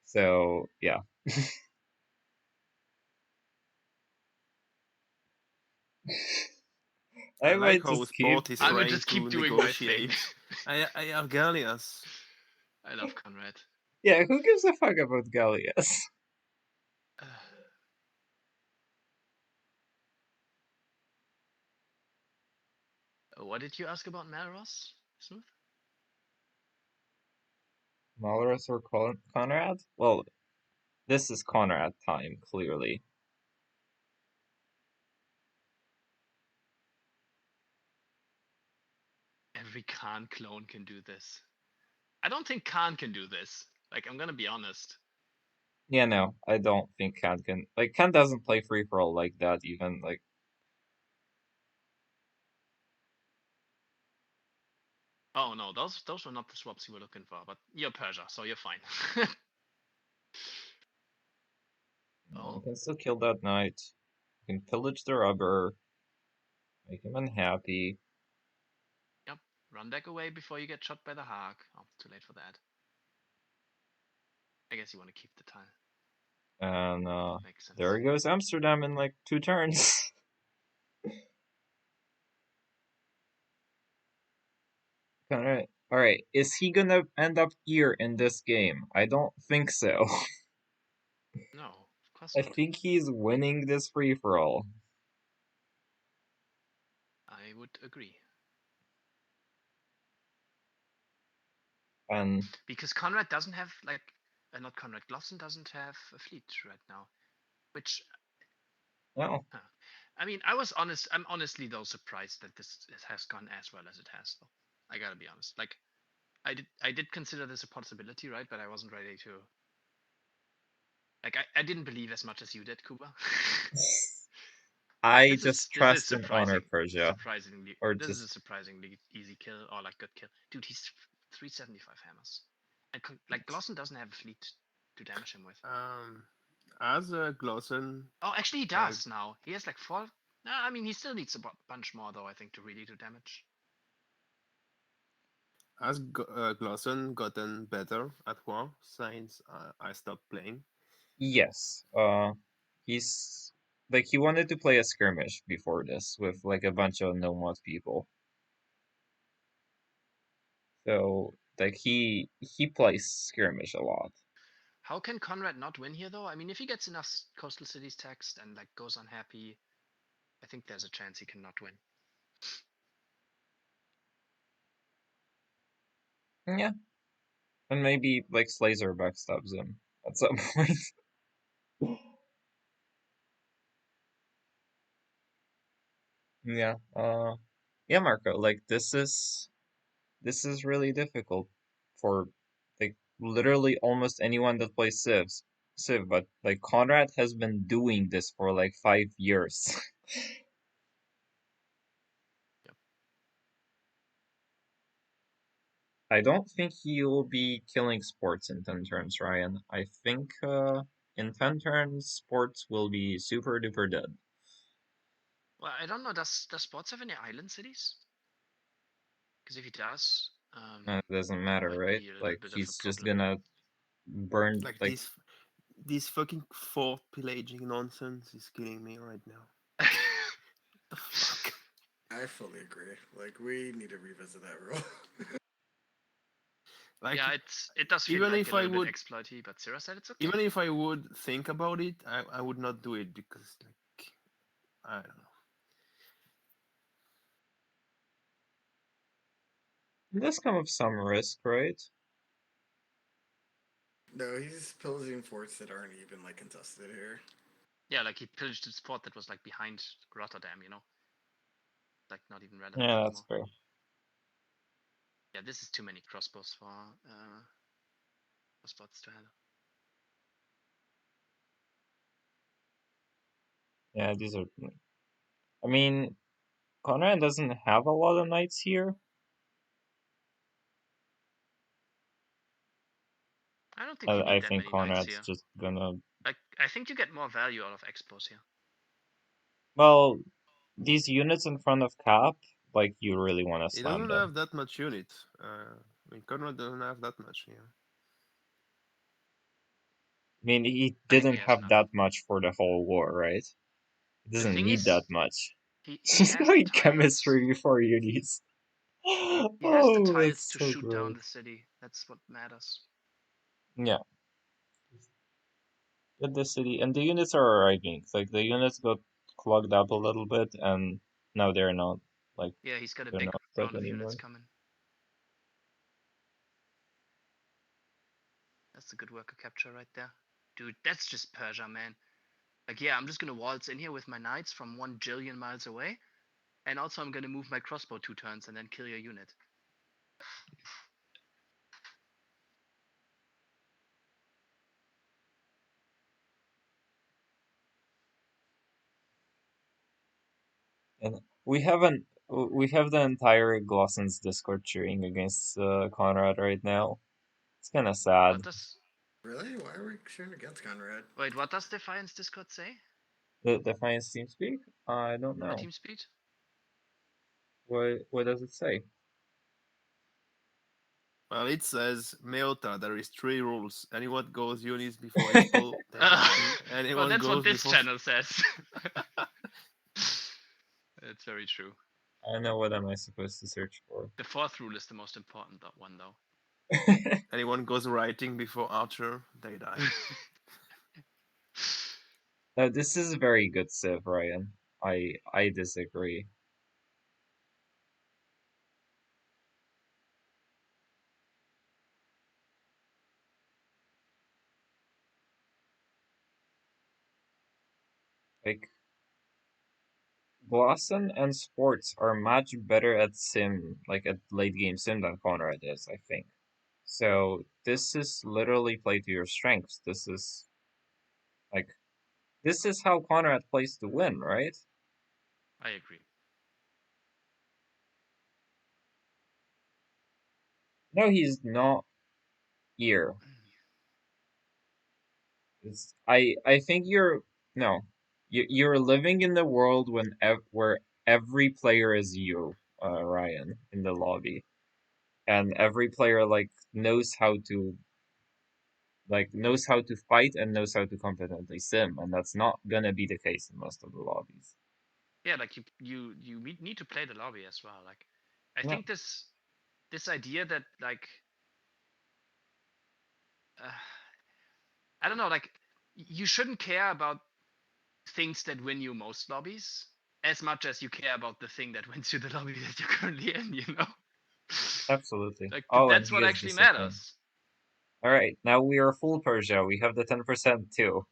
Speaker 2: So yeah.
Speaker 6: I
Speaker 2: I might
Speaker 6: like how
Speaker 2: just keep.
Speaker 6: Sport is
Speaker 1: I would
Speaker 6: trying
Speaker 1: just
Speaker 6: to
Speaker 1: keep doing my thing.
Speaker 6: negotiate. I Argalias.
Speaker 1: I love Conrad.
Speaker 2: Yeah, who gives a fuck about Gallias?
Speaker 1: What did you ask about Malros, Smooth?
Speaker 2: Malrus or Conrad? Well, this is Conrad time, clearly.
Speaker 1: Every Khan clone can do this. I don't think Khan can do this. Like, I'm gonna be honest.
Speaker 2: Yeah, no, I don't think Khan can. Like, Khan doesn't play free for all like that, even. Like,
Speaker 1: Oh no, those were not the swaps you were looking for, but you're Persia, so you're fine.
Speaker 2: You
Speaker 1: Oh,
Speaker 2: can still kill that knight. You can pillage the rubber. Make him unhappy.
Speaker 1: yep. Run deck away before you get shot by the Hawk. Oh, too late for that. I guess you want to keep the tile.
Speaker 2: And
Speaker 1: Makes sense.
Speaker 2: there goes Amsterdam in like 2 turns. Alright, is he gonna end up here in this game? I don't think so.
Speaker 1: No, of course
Speaker 2: I
Speaker 1: not.
Speaker 2: think he's winning this free-for-all.
Speaker 1: I would agree.
Speaker 2: And
Speaker 1: Because Conrad doesn't have like, not Conrad. Glossen doesn't have a fleet right now, which
Speaker 2: well,
Speaker 1: I mean, I'm honestly though surprised that this has gone as well as it has. Though I gotta be honest. Like, I did consider this a possibility, right? But I wasn't ready to. Like, I didn't believe as much as you did, Kuba.
Speaker 2: I
Speaker 1: this
Speaker 2: just
Speaker 1: is
Speaker 2: trust in Honor
Speaker 1: surprising.
Speaker 2: Persia.
Speaker 1: Surprisingly,
Speaker 2: Or
Speaker 1: this is
Speaker 2: just
Speaker 1: a surprisingly easy kill or like good kill, dude. He's 375 hammers, and like Glossen doesn't have a fleet to damage him with.
Speaker 6: As Glossen,
Speaker 1: Oh, actually, he does now. He has like 4. No, I mean, he still needs a bunch more though. I think to really do damage.
Speaker 6: as Glossen gotten better at war since I stopped playing.
Speaker 2: yes. He's like he wanted to play a skirmish before this with like a bunch of no-mod people. So like he plays skirmish a lot.
Speaker 1: How can Conrad not win here though? I mean, if he gets enough coastal cities text and like goes unhappy, I think there's a chance he cannot win.
Speaker 2: Yeah. And maybe like Slazer backstabs him at some point. Yeah. Yeah, Marco, like this is really difficult for like literally almost anyone that plays Civ, but like Conrad has been doing this for like 5 years.
Speaker 1: Yep.
Speaker 2: I don't think he will be killing sports in 10 turns, Ryan. I think in 10 turns sports will be super duper dead.
Speaker 1: Well, I don't know. Does Sports have any island cities? Because if he does,
Speaker 2: It doesn't
Speaker 1: that
Speaker 2: matter,
Speaker 1: might
Speaker 2: right?
Speaker 1: be a little
Speaker 2: Like
Speaker 1: bit of a
Speaker 2: he's just
Speaker 1: problem.
Speaker 2: gonna burn
Speaker 6: Like
Speaker 2: like
Speaker 6: this fucking fort pillaging nonsense is killing me right now. The fuck?
Speaker 4: I fully agree. Like, we need to revisit that rule.
Speaker 6: Like,
Speaker 1: yeah, it does feel
Speaker 6: even
Speaker 1: like
Speaker 6: if
Speaker 1: a
Speaker 6: I
Speaker 1: little
Speaker 6: would,
Speaker 1: bit exploity, but Sarah said it's okay.
Speaker 6: even if I would think about it, I would not do it because like I don't know.
Speaker 2: it does come with some risk, right?
Speaker 4: No, he's pillaging forts that aren't even like contested here.
Speaker 1: Yeah, like he pillaged the spot that was like behind Rotterdam, you know, like not even relevant
Speaker 2: Yeah,
Speaker 1: anymore.
Speaker 2: that's fair.
Speaker 1: Yeah, this is too many crossbows for spots to handle.
Speaker 2: Yeah, these are. I mean, Conrad doesn't have a lot of knights here.
Speaker 1: I don't think you need
Speaker 2: I
Speaker 1: that
Speaker 2: think
Speaker 1: many knights
Speaker 2: Conrad's
Speaker 1: here.
Speaker 2: just gonna.
Speaker 1: Like, I think you get more value out of expos here.
Speaker 2: Well, these units in front of Cap, like you really want to
Speaker 6: He
Speaker 2: slam
Speaker 6: doesn't
Speaker 2: them.
Speaker 6: have that much unit. I mean, Conrad doesn't have that much. Yeah.
Speaker 2: I mean, he
Speaker 1: I think
Speaker 2: didn't
Speaker 1: he has
Speaker 2: have
Speaker 1: enough.
Speaker 2: that much for the whole war, right? He
Speaker 1: The
Speaker 2: doesn't
Speaker 1: thing
Speaker 2: need
Speaker 1: is,
Speaker 2: that much.
Speaker 1: he
Speaker 2: He's
Speaker 1: has the
Speaker 2: going
Speaker 1: tiles.
Speaker 2: chemistry before unis.
Speaker 1: He has the
Speaker 2: Oh,
Speaker 1: tiles
Speaker 2: that's
Speaker 1: to
Speaker 2: so
Speaker 1: shoot down
Speaker 2: great.
Speaker 1: the city. That's what matters.
Speaker 2: Yeah. Get the city, and the units are arriving. Like the units got clogged up a little bit, and now they're not like
Speaker 1: Yeah, he's got a
Speaker 2: they're
Speaker 1: big
Speaker 2: not stuck
Speaker 1: round of units
Speaker 2: anymore.
Speaker 1: coming. That's a good worker capture right there. Dude, that's just Persia, man. Like, yeah, I'm just gonna waltz in here with my knights from 1 jillion miles away. And also I'm gonna move my crossbow 2 turns and then kill your unit.
Speaker 2: And we have the entire Glossen's Discord cheering against Conrad right now. It's kind of sad.
Speaker 1: What does
Speaker 4: Really? Why are we cheering against Conrad?
Speaker 1: Wait, what does Defiance Discord say?
Speaker 2: The Defiance TeamSpeak? I don't
Speaker 1: The
Speaker 2: know.
Speaker 1: team speed?
Speaker 2: What does it say?
Speaker 6: Well, it says Meota. There is 3 rules. Anyone goes units before each pull, they die. Anyone
Speaker 1: well, that's
Speaker 6: goes
Speaker 1: what this
Speaker 6: before.
Speaker 1: channel says. It's very true.
Speaker 2: I don't know what am I supposed to search for.
Speaker 1: The 4th rule is the most important one, though.
Speaker 6: Anyone goes writing before Archer, they die.
Speaker 2: No, this is a very good Civ, Ryan. I disagree. Like, Blossom and Sports are much better at sim, like at late game sim than Conrad is, I think. So this is literally play to your strengths. This is how Conrad plays to win, right?
Speaker 1: I agree.
Speaker 2: No, he's not here. I think you're living in the world where every player is you, Ryan, in the lobby, and every player knows how to fight and knows how to competently sim, and that's not gonna be the case in most of the lobbies.
Speaker 1: Yeah, like you need to play the lobby as well. Like, I
Speaker 2: Yeah.
Speaker 1: think this idea that I don't know, like you shouldn't care about things that win you most lobbies as much as you care about the thing that wins you the lobby that you're currently in. You know.
Speaker 2: Absolutely.
Speaker 1: Like
Speaker 2: Oh, and
Speaker 1: that's
Speaker 2: he
Speaker 1: what
Speaker 2: is
Speaker 1: actually
Speaker 2: disciplined.
Speaker 1: matters.
Speaker 2: All right, now we are full Persia. We have the 10% too.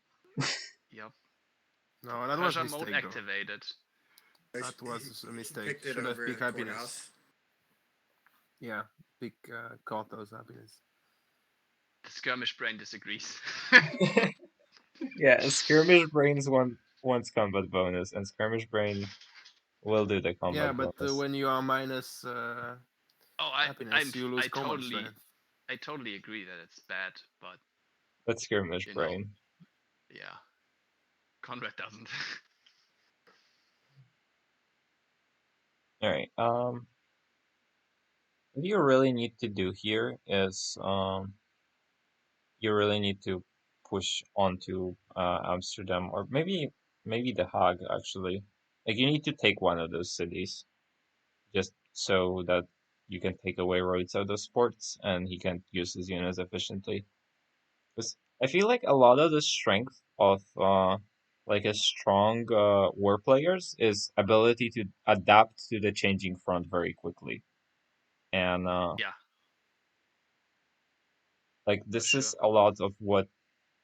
Speaker 1: Yep.
Speaker 6: No, that was a
Speaker 1: Persia mode
Speaker 6: mistake, though.
Speaker 1: activated.
Speaker 6: That was a mistake.
Speaker 4: Picked it
Speaker 6: Should have
Speaker 4: over
Speaker 6: picked happiness.
Speaker 4: Courthouse.
Speaker 6: Yeah, pick Courthouse happiness.
Speaker 1: The skirmish brain disagrees.
Speaker 2: Yeah, Skirmish Brains wants combat bonus, and Skirmish Brain will do the combat
Speaker 6: Yeah, but
Speaker 2: bonus.
Speaker 6: when you are minus happiness, you lose combat strength.
Speaker 1: I totally agree that it's bad, but
Speaker 2: That's Skirmish
Speaker 1: you know,
Speaker 2: Brain.
Speaker 1: yeah, Conrad doesn't.
Speaker 2: All right. What you really need to do here is you really need to push onto Amsterdam, or maybe The Hague actually. Like, you need to take one of those cities, just so that you can take away Rhodes out of sports and he can use his units efficiently. Because I feel like a lot of the strength of a strong war players is ability to adapt to the changing front very quickly. And
Speaker 1: Yeah,
Speaker 2: like this
Speaker 1: sure.
Speaker 2: is a lot of what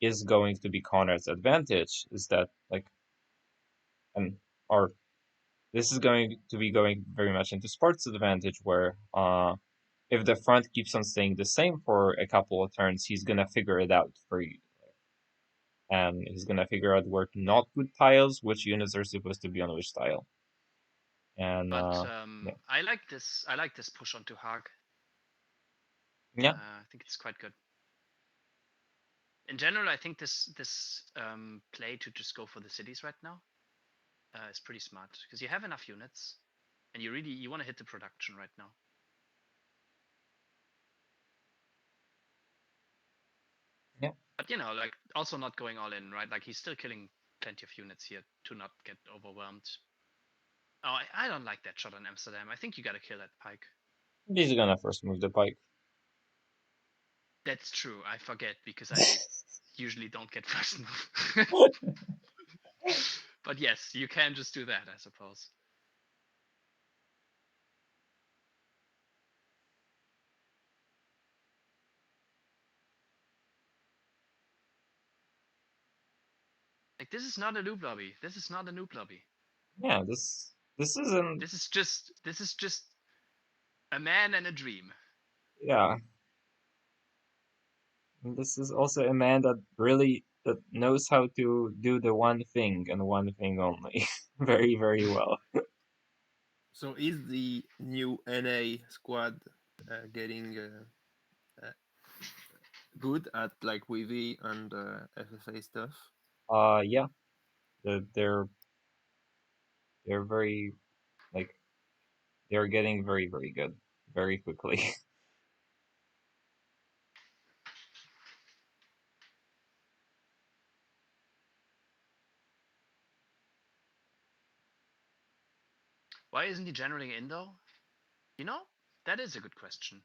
Speaker 2: is going to be Conrad's advantage, is that this is going to be going very much into sports advantage, where if the front keeps on staying the same for a couple of turns, he's gonna figure it out for you. And he's gonna figure out where to not put tiles, which units are supposed to be on which tile. And
Speaker 1: But
Speaker 2: yeah.
Speaker 1: I like this. I like this push onto Hague.
Speaker 2: Yeah.
Speaker 1: I think it's quite good. In general, I think this play to just go for the cities right now is pretty smart because you have enough units, and you want to hit the production right now.
Speaker 2: Yeah.
Speaker 1: But like also not going all in, right? Like he's still killing plenty of units here to not get overwhelmed. Oh, I don't like that shot on Amsterdam. I think you gotta kill that pike.
Speaker 2: He's gonna first move the pike.
Speaker 1: That's true. I forget because I usually don't get first move. But yes, you can just do that, I suppose. Like this is not a noob lobby. This is not a noob lobby.
Speaker 2: Yeah, this isn't.
Speaker 1: This is just a man and a dream.
Speaker 2: Yeah. And this is also a man that knows how to do the one thing and one thing only very, very well.
Speaker 6: So is the new NA squad getting good at like WeV and FFA stuff?
Speaker 2: Yeah, they're very like they're getting very good very quickly.
Speaker 1: Why isn't he generating in though? You know, that is a good question.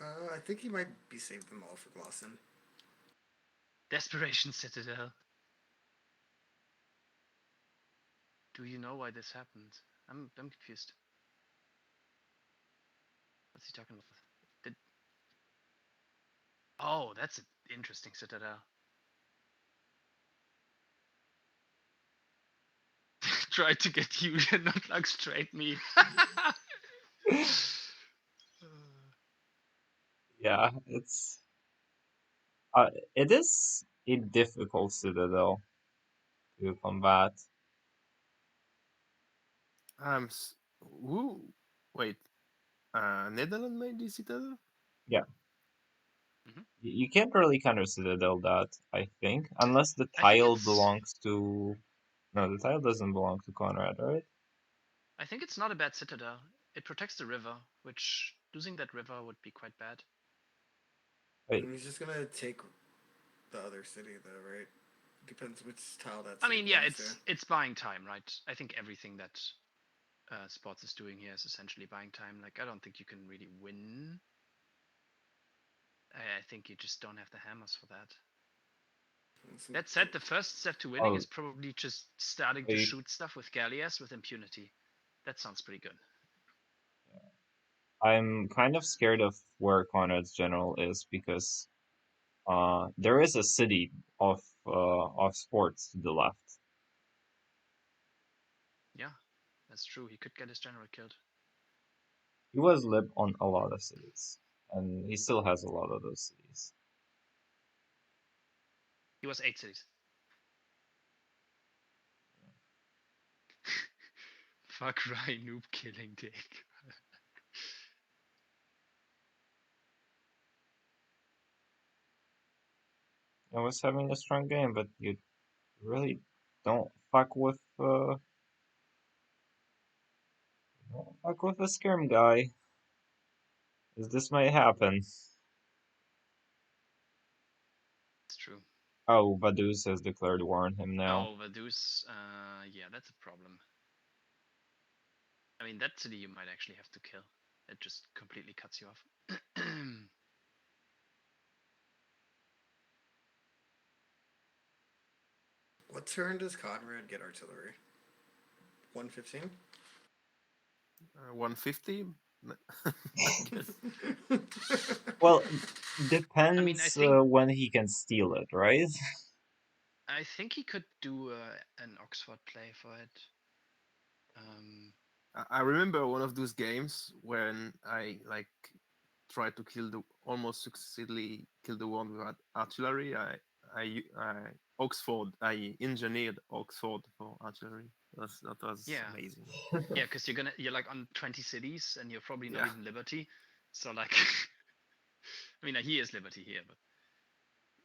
Speaker 4: I think he might be saving them all for Glosson.
Speaker 1: Desperation Citadel. Do you know why this happened? I'm confused. What's he talking about? Oh, that's an interesting Citadel. Tried to get you and not like straight me.
Speaker 2: Yeah, it is a difficult citadel to combat.
Speaker 6: Who? Wait, Netherlands made this citadel?
Speaker 2: Yeah. You can't really counter citadel that, I think, unless the tile belongs to. No, the tile doesn't belong to Conrad, right?
Speaker 1: I think it's not a bad citadel. It protects the river, which losing that river would be quite bad.
Speaker 2: Wait.
Speaker 4: And he's just gonna take the other city, though, right? Depends which tile that's.
Speaker 1: I mean, yeah, it's buying time, right? I think everything that Sports is doing here is essentially buying time. Like, I don't think you can really win. I think you just don't have the hammers for that. That said, the first step to winning is probably just starting to shoot stuff with Gallias with impunity. That sounds pretty good.
Speaker 2: I'm kind of scared of where Conrad's general is because there is a city of Sports to the left.
Speaker 1: Yeah, that's true. He could get his general killed.
Speaker 2: He was lib on a lot of cities, and he still has a lot of those cities.
Speaker 1: He was 8 cities. Fuck Ryan, noob killing dick.
Speaker 2: I was having a strong game, but you really don't fuck with a Skirm guy. As this might happen.
Speaker 1: It's true.
Speaker 2: Oh, Vaduz has declared war on him now.
Speaker 1: Oh, Vaduz, yeah, that's a problem. I mean, that city you might actually have to kill. It just completely cuts you off.
Speaker 4: What turn does Conrad get artillery? 115?
Speaker 6: 150?
Speaker 2: Well, depends
Speaker 1: I mean, I think
Speaker 2: when he can steal it, right?
Speaker 1: I think he could do an Oxford play for it.
Speaker 6: I remember one of those games when I like tried to almost successfully kill the one with artillery. I I engineered Oxford for artillery. That was amazing.
Speaker 1: Yeah, because you're like on 20 cities and you're probably not even Liberty. So like, I mean, he is Liberty here, but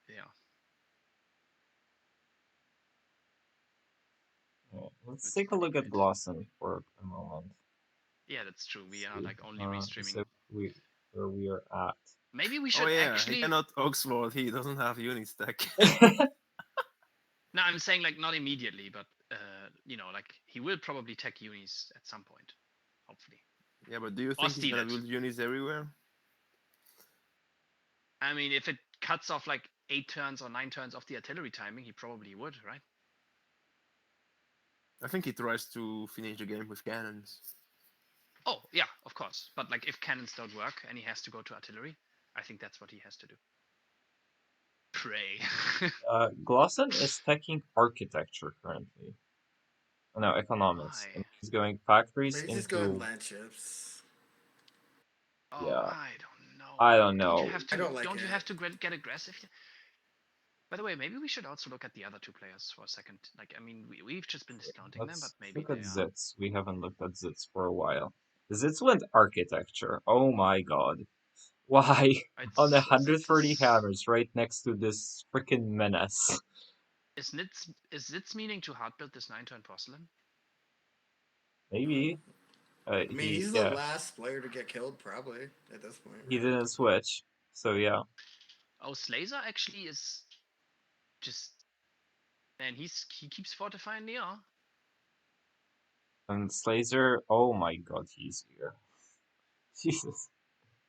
Speaker 1: yeah.
Speaker 2: Let's take a look at Glosson for a moment.
Speaker 1: Yeah, that's true. We are like only restreaming.
Speaker 2: Where we are at.
Speaker 1: Maybe we should actually.
Speaker 6: He cannot Oxford. He doesn't have Unistack.
Speaker 1: No, I'm saying like not immediately, but you know, like he will probably tech unis at some point, hopefully.
Speaker 6: Yeah, but do you think he's gonna build unis everywhere?
Speaker 1: I mean, if it cuts off like 8 turns or 9 turns off the artillery timing, he probably would, right?
Speaker 6: I think he tries to finish the game with cannons.
Speaker 1: Oh, yeah, of course. But like if cannons don't work and he has to go to artillery, I think that's what he has to do. Pray.
Speaker 2: Glosson is teching architecture currently. No, economics. And he's going factories
Speaker 4: Maybe
Speaker 2: into...
Speaker 4: just going land ships.
Speaker 1: Oh,
Speaker 2: yeah.
Speaker 1: I don't know.
Speaker 2: I don't know.
Speaker 1: Don't you have to get aggressive? By the way, maybe we should also look at the other 2 players for a second. Like, I mean, we've just been discounting them, but maybe
Speaker 2: look at Zitz. We haven't looked at Zitz for a while. Zitz went architecture. Oh my god. Why? On
Speaker 1: It's
Speaker 2: 130 hammers right next to this freaking menace.
Speaker 1: Is Nitz meaning to hard build this 9-turn porcelain?
Speaker 2: Maybe.
Speaker 4: I mean,
Speaker 2: He
Speaker 4: he's the last player to get killed, probably, at this point.
Speaker 2: he
Speaker 4: right?
Speaker 2: didn't switch, so yeah.
Speaker 1: Oh, Slazer actually is just, and he keeps fortifying the R.
Speaker 2: And Slazer, oh my god, he's here. Jesus,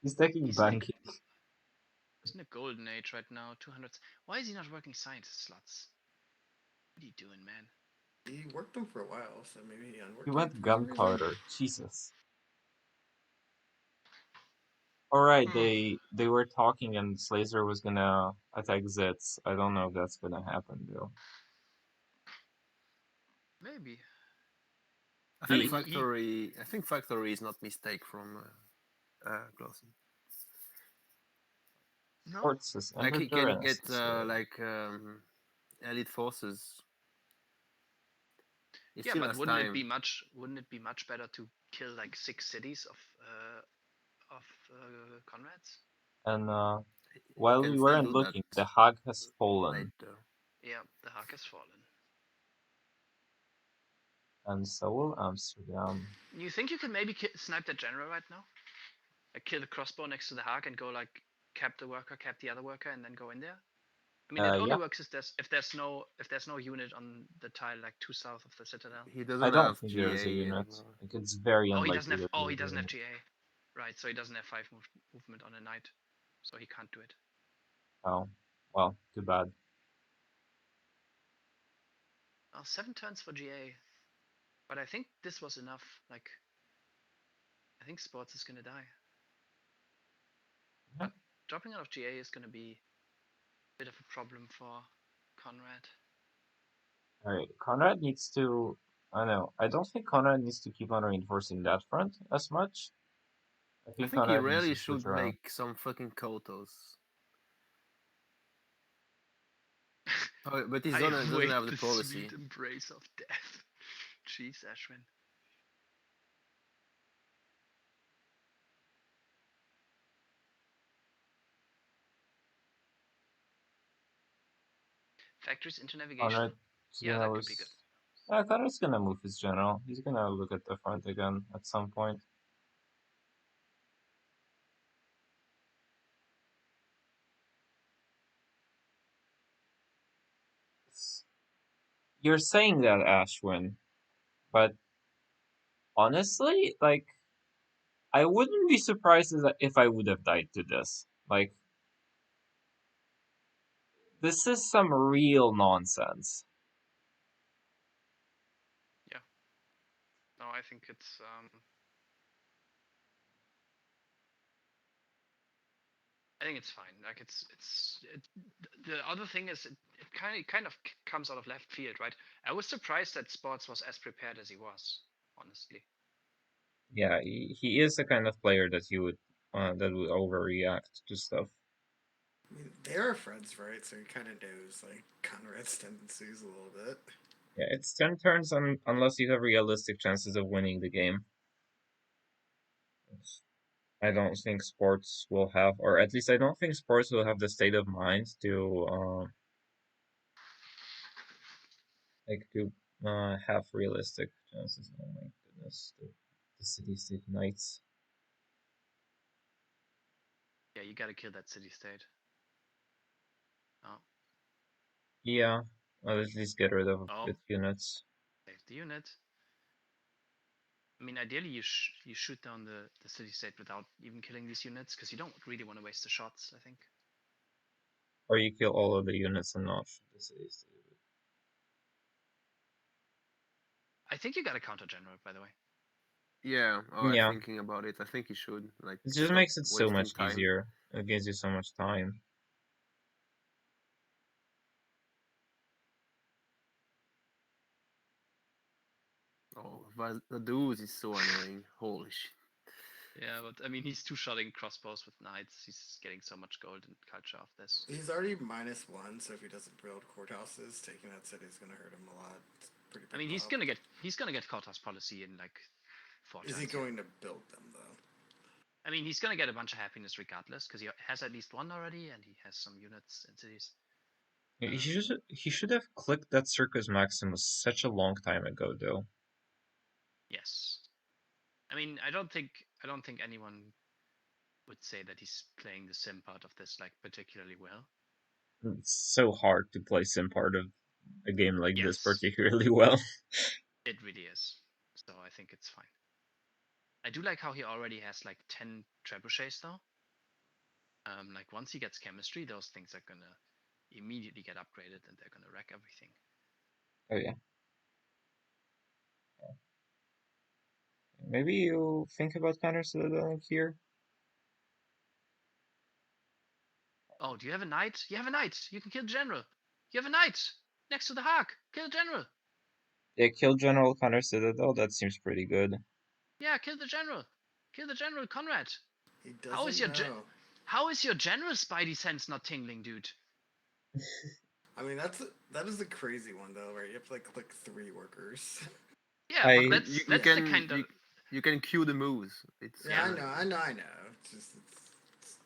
Speaker 2: he's taking banking.
Speaker 1: He's in a golden age right now, 200. Why is he not working scientist slots? What are you doing, man?
Speaker 4: He worked them for a while, so maybe he unworked
Speaker 2: He
Speaker 4: them
Speaker 2: went
Speaker 4: for some reason.
Speaker 2: gunpowder. Jesus. Alright, they were talking and Slazer was gonna attack Zitz. I don't know if that's gonna happen though.
Speaker 1: Maybe.
Speaker 8: I
Speaker 2: He-
Speaker 8: think factory is not mistake from Clausen.
Speaker 1: No.
Speaker 2: Sports is
Speaker 8: Like he
Speaker 2: entered
Speaker 8: can get
Speaker 2: necessary.
Speaker 8: elite forces. He
Speaker 1: Yeah,
Speaker 8: still
Speaker 1: but
Speaker 8: has
Speaker 1: wouldn't
Speaker 8: time.
Speaker 1: it be much better to kill like 6 cities of Conrads?
Speaker 2: And
Speaker 8: He
Speaker 2: while
Speaker 8: can
Speaker 2: we
Speaker 8: still
Speaker 2: weren't
Speaker 8: do
Speaker 2: looking,
Speaker 8: that
Speaker 2: the Hag has fallen.
Speaker 8: later.
Speaker 1: Yeah, the Hag has fallen.
Speaker 2: And so will Amsterdam.
Speaker 1: You think you can maybe snipe that general right now? Like kill the crossbow next to the Hag and go like cap the worker, cap the other worker, and then go in there. I mean, it only
Speaker 2: Yeah.
Speaker 1: works if there's no unit on the tile like 2 south of the citadel.
Speaker 8: He doesn't
Speaker 2: I don't
Speaker 8: have
Speaker 2: think
Speaker 8: GA
Speaker 2: there is a unit.
Speaker 8: anymore.
Speaker 2: Like, it's very
Speaker 1: Oh,
Speaker 2: unlikely.
Speaker 1: he doesn't have GA. Right, so he doesn't have 5 movement on a knight, so he can't do it.
Speaker 2: Oh, well, too bad.
Speaker 1: 7 turns for GA, but I think this was enough. Like, I think Sports is gonna die.
Speaker 2: Yeah.
Speaker 1: But dropping out of GA is gonna be a bit of a problem for Conrad.
Speaker 2: Alright, Conrad needs to... I know. I don't think Conrad needs to keep on reinforcing that front as much.
Speaker 8: I think he
Speaker 2: Conrad
Speaker 8: really
Speaker 2: needs to switch
Speaker 8: should
Speaker 2: around.
Speaker 8: make some fucking kotos. Oh, but he doesn't have the policy.
Speaker 1: Sweet embrace of death. Jeez, Ashwin. Factories into navigation.
Speaker 2: Conrad,
Speaker 1: yeah, that could be good.
Speaker 2: Conrad's gonna move his general. He's gonna look at the front again at some point. You're saying that, Ashwin, but honestly, like, I wouldn't be surprised if I would have died to this. Like, this is some real nonsense.
Speaker 1: Yeah. No, I think it's I think it's fine. Like the other thing is it kind of comes out of left field, right? I was surprised that Sports was as prepared as he was, honestly.
Speaker 2: Yeah, he is the kind of player that would overreact to stuff.
Speaker 4: I mean, they are friends, right? So he kind of knows like Conrad's tendencies a little bit.
Speaker 2: Yeah, it's 10 turns unless you have realistic chances of winning the game. I don't think Sports will have, or at least I don't think Sports will have the state of mind to have realistic chances. Oh my goodness, the city-state knights.
Speaker 1: Yeah, you gotta kill that city-state. Oh.
Speaker 2: Yeah, I'll at least get rid of its units.
Speaker 1: Save the unit. I mean, ideally you shoot down the city-state without even killing these units, because you don't really want to waste the shots, I think.
Speaker 2: Or you kill all of the units and not shoot the city-state.
Speaker 8: I
Speaker 1: think you got a counter general, by the way.
Speaker 8: Yeah, I'm thinking about it. I think he should. Like,
Speaker 2: it just makes it so much easier. It gives you so much time.
Speaker 8: Oh, the dude is so annoying. Holy shit.
Speaker 1: Yeah, but I mean, he's two-shotting crossbows with knights. He's getting so much gold and culture off this.
Speaker 4: He's already -1, so if he doesn't build courthouses, taking that city is gonna hurt him a lot. It's pretty.
Speaker 1: I mean, he's gonna get courthouse policy in like 4 turns.
Speaker 4: Is he going to build them though?
Speaker 1: I mean, he's gonna get a bunch of happiness regardless, because he has at least one already, and he has some units in cities.
Speaker 2: He should have clicked that Circus Maximus such a long time ago, though.
Speaker 1: Yes. I mean, I don't think anyone would say that he's playing the sim part of this like particularly well.
Speaker 2: It's so hard to play sim part of a game like this
Speaker 1: Yes.
Speaker 2: particularly well.
Speaker 1: It really is. So I think it's fine. I do like how he already has like 10 trebuchets though. Like once he gets chemistry, those things are gonna immediately get upgraded and they're gonna wreck everything.
Speaker 2: Oh yeah. Maybe you think about counter citadeling here?
Speaker 1: Oh, do you have a knight? You have a knight! You can kill the general! You have a knight! Next to the hawk! Kill the general!
Speaker 2: Yeah, kill General counter citadel, that seems pretty good.
Speaker 1: Yeah, kill the general! Kill the general, Conrad!
Speaker 4: He doesn't know.
Speaker 1: How is your general spidey sense not tingling, dude?
Speaker 4: I mean, that is a crazy one though, right? You have to like click 3 workers.
Speaker 1: Yeah, but that's
Speaker 8: You
Speaker 1: the
Speaker 8: can
Speaker 1: kind of
Speaker 8: you can cue the moves. It's
Speaker 4: Yeah, I know. It's just it's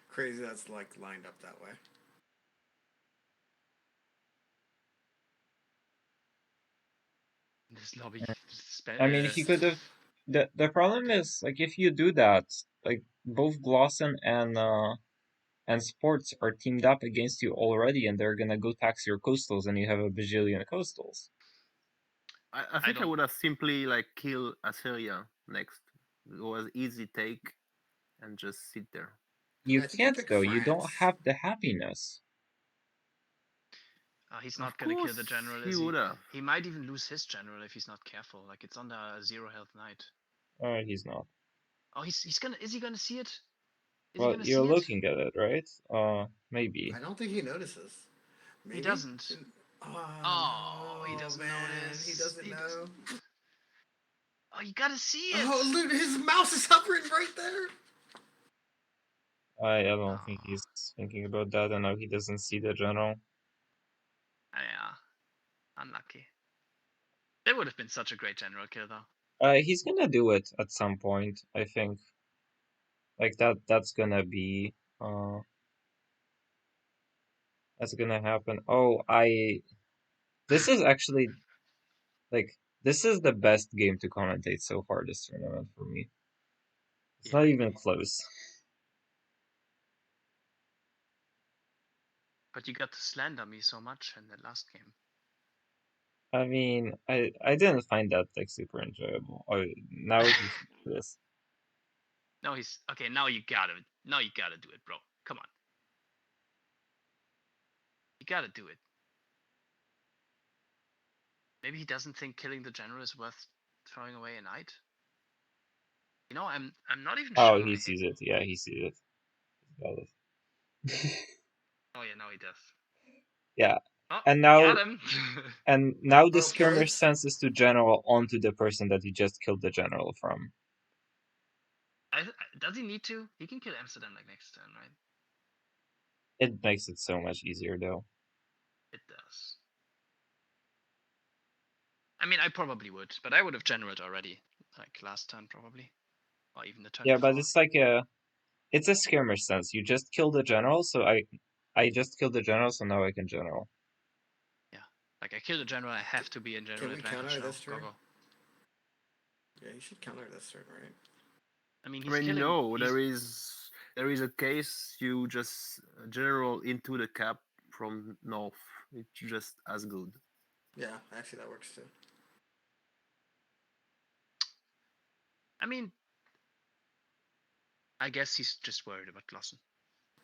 Speaker 4: crazy that's like lined up that way.
Speaker 1: this lobby.
Speaker 2: I mean, he could have. The problem is, like, if you do that, like, both Glosson and Sports are teamed up against you already, and they're gonna go tax your coastals, and you have a bajillion coastals.
Speaker 8: I think I would have simply like kill Assyria next. It was easy take, and just sit there.
Speaker 2: You
Speaker 4: I think
Speaker 2: can't
Speaker 4: picked
Speaker 2: though. You don't
Speaker 4: France.
Speaker 2: have the happiness.
Speaker 1: He's
Speaker 8: Of
Speaker 1: not gonna kill the
Speaker 8: course
Speaker 1: general.
Speaker 8: he
Speaker 1: Is he?
Speaker 8: would have.
Speaker 1: He might even lose his general if he's not careful. Like it's on the 0 health knight.
Speaker 2: He's not.
Speaker 1: Oh, he's gonna. Is he gonna see it? Is he
Speaker 2: Well,
Speaker 1: gonna
Speaker 2: you're
Speaker 1: see
Speaker 2: looking at it, right? Maybe.
Speaker 4: I don't think he notices. Maybe?
Speaker 1: He doesn't.
Speaker 4: Oh,
Speaker 1: he doesn't
Speaker 4: man.
Speaker 1: notice.
Speaker 4: He doesn't know.
Speaker 1: Oh, you gotta see it.
Speaker 4: Oh, look, his mouse is hovering right there.
Speaker 2: I don't think he's thinking about that. I know he doesn't see the general.
Speaker 1: Yeah, unlucky. That would have been such a great general kill, though.
Speaker 2: He's gonna do it at some point, I think. Like that's gonna be that's gonna happen. Oh, this is actually like this is the best game to commentate so far this tournament for me. It's not even close.
Speaker 1: But you got to slander me so much in the last game.
Speaker 2: I mean, I didn't find that like super enjoyable. Oh, now he's this.
Speaker 1: No, he's okay. Now you gotta do it, bro. Come on, you gotta do it. Maybe he doesn't think killing the general is worth throwing away a knight. You know, I'm not even sure.
Speaker 2: Oh, he sees it. Yeah, he sees it. He's got it.
Speaker 1: Oh yeah, now he does.
Speaker 2: Yeah.
Speaker 1: Oh,
Speaker 2: And now
Speaker 1: got him.
Speaker 2: and now the
Speaker 4: Okay.
Speaker 2: skirmish senses to general onto the person that he just killed the general from.
Speaker 1: Does he need to? He can kill Amsterdam like next turn, right?
Speaker 2: It makes it so much easier though.
Speaker 1: It does. I mean, I probably would, but I would have generaled already, like last turn probably, or even the turn
Speaker 2: Yeah,
Speaker 1: before.
Speaker 2: but it's a skirmish sense. You just killed the general, so I just killed the general, so now I can general.
Speaker 1: Yeah, like I kill the general, I have to be in general
Speaker 4: Can we
Speaker 1: advantage
Speaker 4: counter
Speaker 1: now.
Speaker 4: this turn?
Speaker 1: Go.
Speaker 4: Yeah, you should counter this turn, right?
Speaker 1: I mean, he's killing.
Speaker 8: There is a case you just general into the cap from north. It's just as good.
Speaker 4: Yeah, actually that works too.
Speaker 1: I mean, I guess he's just worried about Glosson.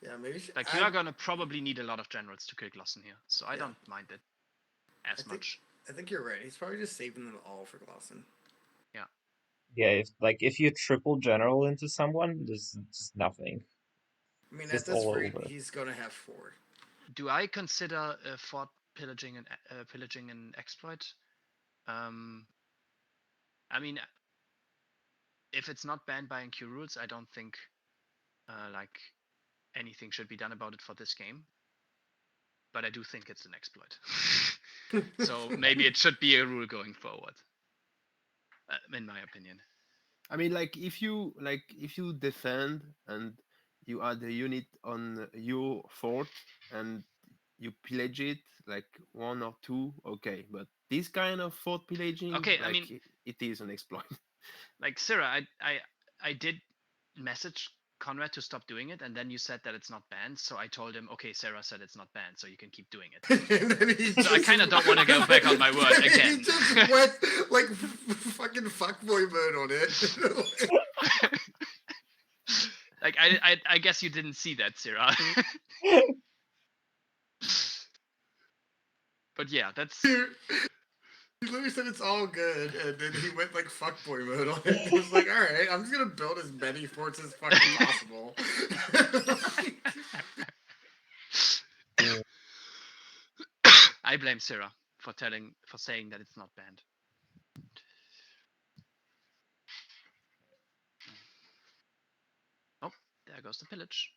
Speaker 4: Yeah, maybe.
Speaker 1: Like you are gonna probably need a lot of generals to kill Glosson here, so I
Speaker 4: Yeah.
Speaker 1: don't mind it as much.
Speaker 4: I think you're right. He's probably just saving them all for Glosson.
Speaker 1: Yeah.
Speaker 2: Yeah, if you triple general into someone, there's just nothing.
Speaker 4: I mean,
Speaker 2: Just
Speaker 4: at this
Speaker 2: all
Speaker 4: rate,
Speaker 2: over.
Speaker 4: he's gonna have 4.
Speaker 1: Do I consider fort pillaging an exploit? I mean, if it's not banned by NQ rules, I don't think like anything should be done about it for this game. But I do think it's an exploit. So maybe it should be a rule going forward, in my opinion.
Speaker 6: I mean, like if you defend and you add a unit on your fort and you pillage it like one or two, okay. But this kind of fort pillaging,
Speaker 1: Okay, I
Speaker 6: like
Speaker 1: mean,
Speaker 6: it is an exploit.
Speaker 1: like Sarah, I did message Conrad to stop doing it, and then you said that it's not banned. So I told him, okay, Sarah said it's not banned, so you can keep doing it.
Speaker 4: And then he
Speaker 1: So I
Speaker 4: just-
Speaker 1: kind of don't want to go back on my word
Speaker 4: He
Speaker 1: again.
Speaker 4: just went like fucking fuckboy mode on it.
Speaker 1: Like I guess you didn't see that, Sarah. But yeah, that's
Speaker 4: He literally said it's all good, and then he went like fuckboy mode on it. He was like, "All right, I'm just gonna build as many forts as fucking possible."
Speaker 1: I blame Sarah for saying that it's not banned. Oh, there goes the pillage.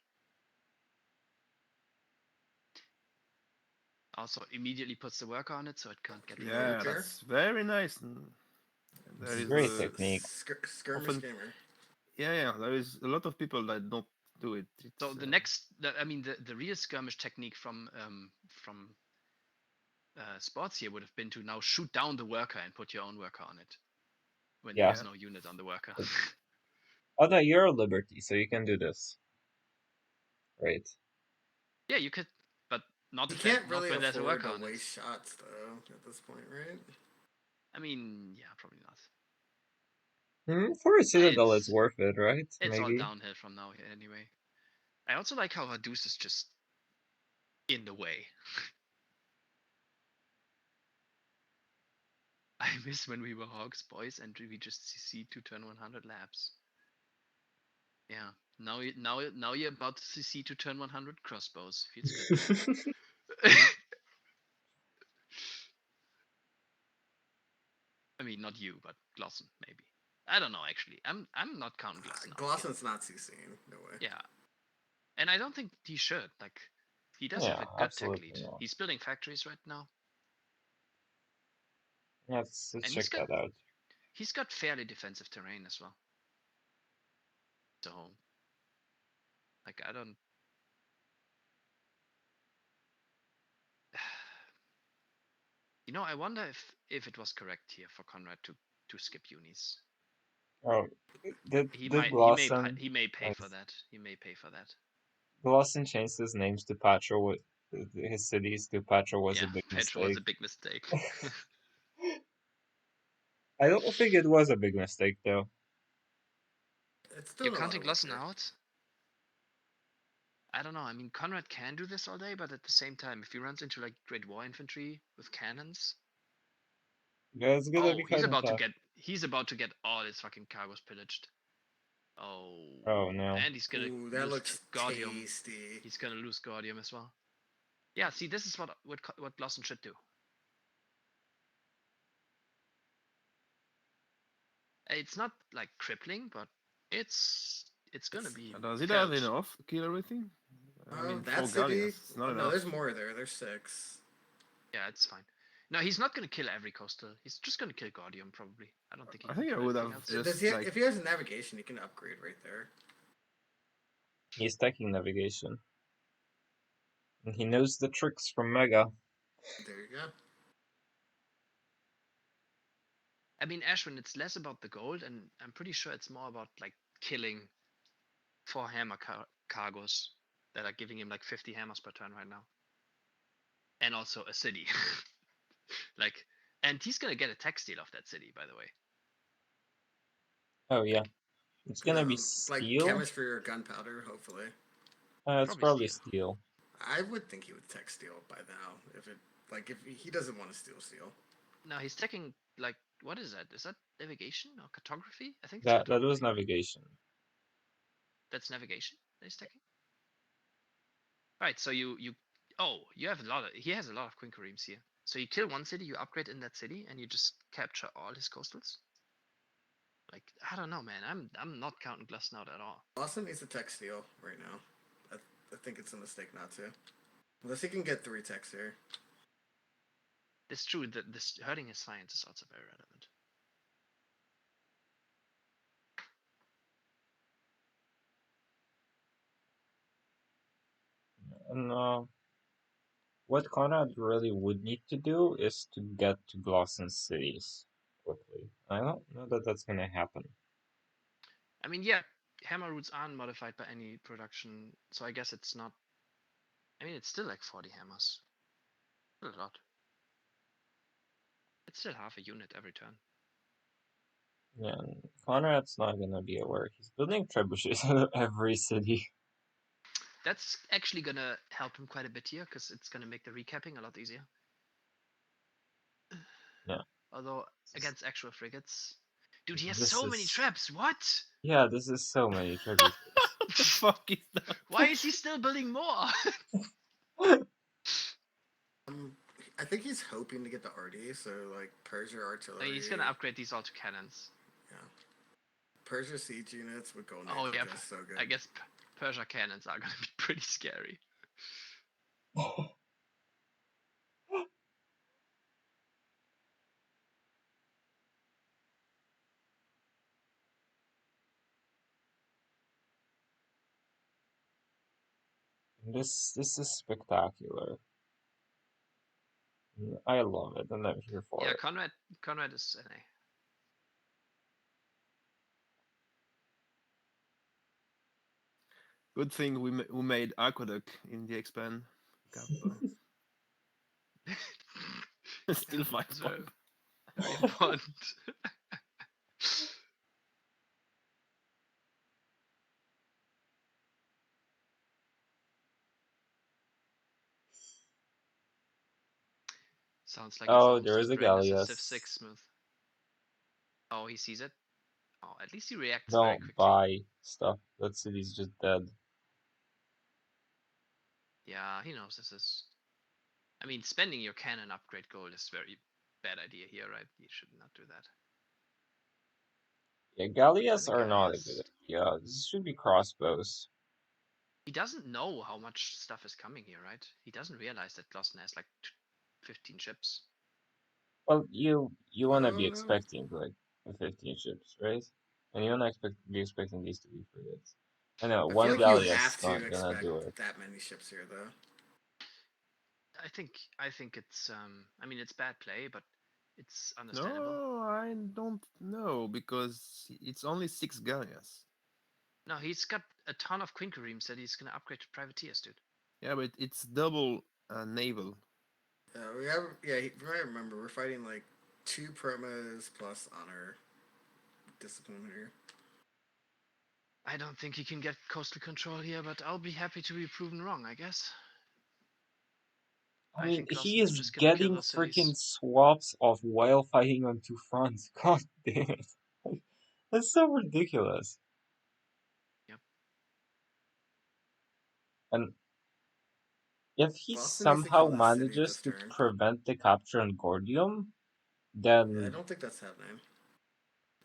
Speaker 1: Also immediately puts the worker on it, so it can't get through.
Speaker 6: Yeah,
Speaker 4: Worker.
Speaker 6: that's very nice. And there
Speaker 2: It's
Speaker 6: is
Speaker 2: great technique.
Speaker 4: Skirmish
Speaker 6: often-
Speaker 4: gamer.
Speaker 6: yeah, there is a lot of people that don't do it.
Speaker 1: So
Speaker 6: It's,
Speaker 1: the next, I mean, the real skirmish technique from sports here would have been to now shoot down the worker and put your own worker on it when
Speaker 2: Yeah.
Speaker 1: there's no unit on the worker.
Speaker 2: Oh no, you're a Liberty, so you can do this. Right.
Speaker 1: Yeah, you could, but not
Speaker 4: You
Speaker 1: if
Speaker 4: can't
Speaker 1: not
Speaker 4: really
Speaker 1: when there's a
Speaker 4: afford
Speaker 1: worker
Speaker 4: to
Speaker 1: on it.
Speaker 4: waste shots though at this point, right?
Speaker 1: I mean, yeah, probably not.
Speaker 2: For a Citadel, it's
Speaker 1: It's-
Speaker 2: worth it, right?
Speaker 1: It's all
Speaker 2: Maybe.
Speaker 1: downhill from now anyway. I also like how Hadouce is just in the way. I miss when we were Hogs boys and we just CC to turn 100 labs. Yeah, now you're about to CC to turn 100 crossbows. Feels good. I mean, not you, but Glosson maybe. I don't know actually. I'm not counting Glosson. out here.
Speaker 4: Glosson's not CCing, no way.
Speaker 1: Yeah, and I don't think he should. Like, he does have
Speaker 2: Yeah,
Speaker 1: a good tech
Speaker 2: absolutely
Speaker 1: lead.
Speaker 2: not.
Speaker 1: He's building factories right now.
Speaker 2: Let's
Speaker 1: And
Speaker 2: check that out.
Speaker 1: He's got fairly defensive terrain as well. So, like, I don't. You know, I wonder if it was correct here for Conrad to skip unis.
Speaker 2: Oh, did
Speaker 1: He
Speaker 2: Glosson
Speaker 1: may pay for that. He may pay for that.
Speaker 2: Glosson changed his names to Patro? His cities to Patro was
Speaker 1: Yeah,
Speaker 2: a big
Speaker 1: Petro
Speaker 2: mistake.
Speaker 1: was a big mistake.
Speaker 2: I don't think it was a big mistake though.
Speaker 4: It's still
Speaker 1: You're
Speaker 4: a lot
Speaker 1: counting
Speaker 4: of work
Speaker 1: Glosson
Speaker 4: there.
Speaker 1: out? I don't know. I mean, Conrad can do this all day, but at the same time, if he runs into like Great War infantry with cannons,
Speaker 2: Yeah, it's gonna be
Speaker 1: he's
Speaker 2: kinda
Speaker 1: about
Speaker 2: tough.
Speaker 1: to get all his fucking cargos pillaged. Oh.
Speaker 2: Oh no.
Speaker 1: And he's gonna
Speaker 4: Ooh, that
Speaker 1: lose
Speaker 4: looks
Speaker 1: Gaudium.
Speaker 4: tasty.
Speaker 1: He's gonna lose Gaudium as well. Yeah, see, this is what Glosson should do. It's not like crippling, but it's gonna be.
Speaker 6: does it have
Speaker 1: felt.
Speaker 6: enough to kill everything? I mean,
Speaker 4: That
Speaker 6: 4
Speaker 4: city.
Speaker 6: galleons, it's not
Speaker 4: No,
Speaker 6: enough.
Speaker 4: there's more there. There's 6.
Speaker 1: Yeah, it's fine. No, he's not gonna kill every coastal. He's just gonna kill Gaudium probably. I don't think.
Speaker 6: I think I would have
Speaker 1: Else.
Speaker 6: just
Speaker 4: If he has navigation, he can upgrade right there.
Speaker 2: He's taking navigation. And he knows the tricks from Mega.
Speaker 4: There you go.
Speaker 1: I mean, Ashwin, it's less about the gold, and I'm pretty sure it's more about like killing 4 hammer cargos that are giving him like 50 hammers per turn right now, and also a city. Like, and he's gonna get a tech steal off that city, by the way.
Speaker 2: Oh yeah. It's gonna be
Speaker 4: like
Speaker 2: steel.
Speaker 4: chemistry or gunpowder, hopefully.
Speaker 2: It's probably steel.
Speaker 4: I would think he would tech steal by now. If he doesn't want to steal.
Speaker 1: No, he's taking like, what is that? Is that navigation or cartography? I think it's
Speaker 2: That was
Speaker 1: cartography.
Speaker 2: navigation.
Speaker 1: That's navigation that he's taking. Right, so you have he has a lot of Quinqueremes here. So you kill one city, you upgrade in that city, and you just capture all his coastals. Like, I don't know, man. I'm not counting Glosson out at all.
Speaker 4: Glosson needs to tech steal right now. I think it's a mistake not to. Unless he can get 3 techs here.
Speaker 1: It's true that this hurting his science is also very relevant.
Speaker 2: And what Conrad really would need to do is to get to Glosson cities quickly. I don't know that that's gonna happen.
Speaker 1: I mean, yeah, hammer roots aren't modified by any production, so I guess it's not. I mean, it's still like 40 hammers. Still a lot. It's still half a unit every turn.
Speaker 2: Yeah, and Conrad's not gonna be aware. He's building trebuchets out of every city.
Speaker 1: That's actually gonna help him quite a bit here, because it's gonna make the recapping a lot easier.
Speaker 2: Yeah.
Speaker 1: Although against actual frigates, dude, he has
Speaker 2: This
Speaker 1: so many
Speaker 2: is-
Speaker 1: traps. What?
Speaker 2: Yeah, this is so many trebuchets.
Speaker 8: What the fuck is that?
Speaker 1: Why is he still building more?
Speaker 4: I think he's hoping to get the RD, so like Persia
Speaker 1: I
Speaker 4: artillery.
Speaker 1: mean, he's gonna upgrade these all to cannons.
Speaker 4: Yeah. Persia siege units with Golden
Speaker 1: Oh
Speaker 4: Age
Speaker 1: yeah,
Speaker 4: are just so good.
Speaker 1: I guess Persia cannons are gonna be pretty scary.
Speaker 2: This is spectacular. I love it, and I'm here for
Speaker 1: Yeah,
Speaker 2: it.
Speaker 1: Conrad is an A.
Speaker 8: Good thing we made Aqueduct in the expand. Still 5
Speaker 1: That's
Speaker 8: pop.
Speaker 1: very important. Sounds like
Speaker 2: Oh,
Speaker 1: his
Speaker 2: there is
Speaker 1: almost
Speaker 2: a
Speaker 1: brain is a
Speaker 2: Gallius.
Speaker 1: Civ 6 smooth. Oh, he sees it. Oh, at least he reacts very
Speaker 2: Don't
Speaker 1: quickly.
Speaker 2: buy stuff. That city's just dead.
Speaker 1: Yeah, he knows this is. I mean, spending your cannon upgrade gold is very bad idea here, right? You should not do that.
Speaker 2: Yeah, Gallius
Speaker 1: the
Speaker 2: are not a
Speaker 1: Gallius.
Speaker 2: good idea. This should be crossbows.
Speaker 1: He doesn't know how much stuff is coming here, right? He doesn't realize that Glosson has like 15 ships.
Speaker 2: Well, you wanna be
Speaker 4: Oh, no.
Speaker 2: expecting like 15 ships, right? And you wanna be expecting these to be frigates. I know
Speaker 4: I
Speaker 2: one
Speaker 4: feel like you
Speaker 2: Gallius
Speaker 4: have to
Speaker 2: not gonna
Speaker 4: expect
Speaker 2: do it.
Speaker 4: that many ships here, though.
Speaker 1: I think it's I mean it's bad play, but it's understandable.
Speaker 8: No, I don't know because it's only 6 Gallias.
Speaker 1: No, he's got a ton of Quinqueremes that he's gonna upgrade to privateers, dude.
Speaker 8: Yeah, but it's double naval.
Speaker 4: We have, from what I remember, we're fighting like 2 promos plus honor discipline here.
Speaker 1: I don't think he can get coastal control here, but I'll be happy to be proven wrong, I guess.
Speaker 2: I mean,
Speaker 1: think
Speaker 2: he
Speaker 1: Glossen's
Speaker 2: is
Speaker 1: just gonna kill
Speaker 2: getting
Speaker 1: those cities.
Speaker 2: freaking swaps of while fighting on 2 fronts. God damn it. That's so ridiculous.
Speaker 1: Yep.
Speaker 2: And if he
Speaker 4: Boston needs to
Speaker 2: somehow
Speaker 4: kill this city
Speaker 2: manages
Speaker 4: this
Speaker 2: to
Speaker 4: turn.
Speaker 2: prevent the capture on Gordium, then
Speaker 4: Yeah, I don't think that's happening.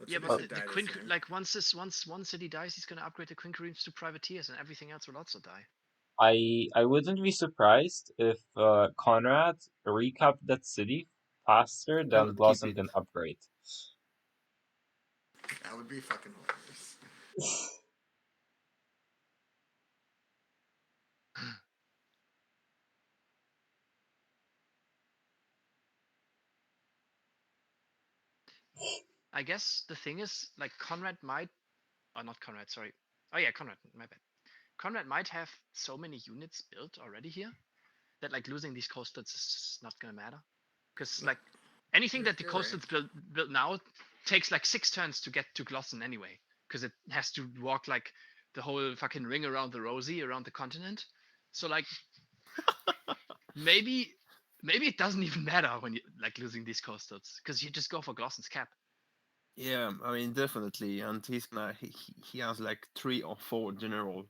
Speaker 1: Yeah,
Speaker 4: Let's
Speaker 1: but
Speaker 4: see
Speaker 1: the
Speaker 4: die this
Speaker 1: Quin
Speaker 4: turn.
Speaker 1: like once one city dies, he's gonna upgrade the Quinqueremes to privateers, and everything else will also die.
Speaker 2: I wouldn't be surprised if Conrad recapped that city faster than
Speaker 8: Cannot
Speaker 2: Blossom
Speaker 8: keep
Speaker 2: can
Speaker 8: it.
Speaker 2: upgrade.
Speaker 4: That would be fucking hilarious.
Speaker 1: I guess the thing is, like Conrad might, or not Conrad, sorry. Oh yeah, Conrad, my bad. Conrad might have so many units built already here that like losing these coastlets is not gonna matter, because like anything that the
Speaker 4: You're right.
Speaker 1: coastlets built now takes like 6 turns to get to Glosson anyway, because it has to walk like the whole fucking ring around the Rosie around the continent. So like maybe it doesn't even matter when you like losing these coastlets, because you just go for Glosson's cap.
Speaker 8: Yeah, I mean definitely, and he's gonna he has like 3 or 4 general.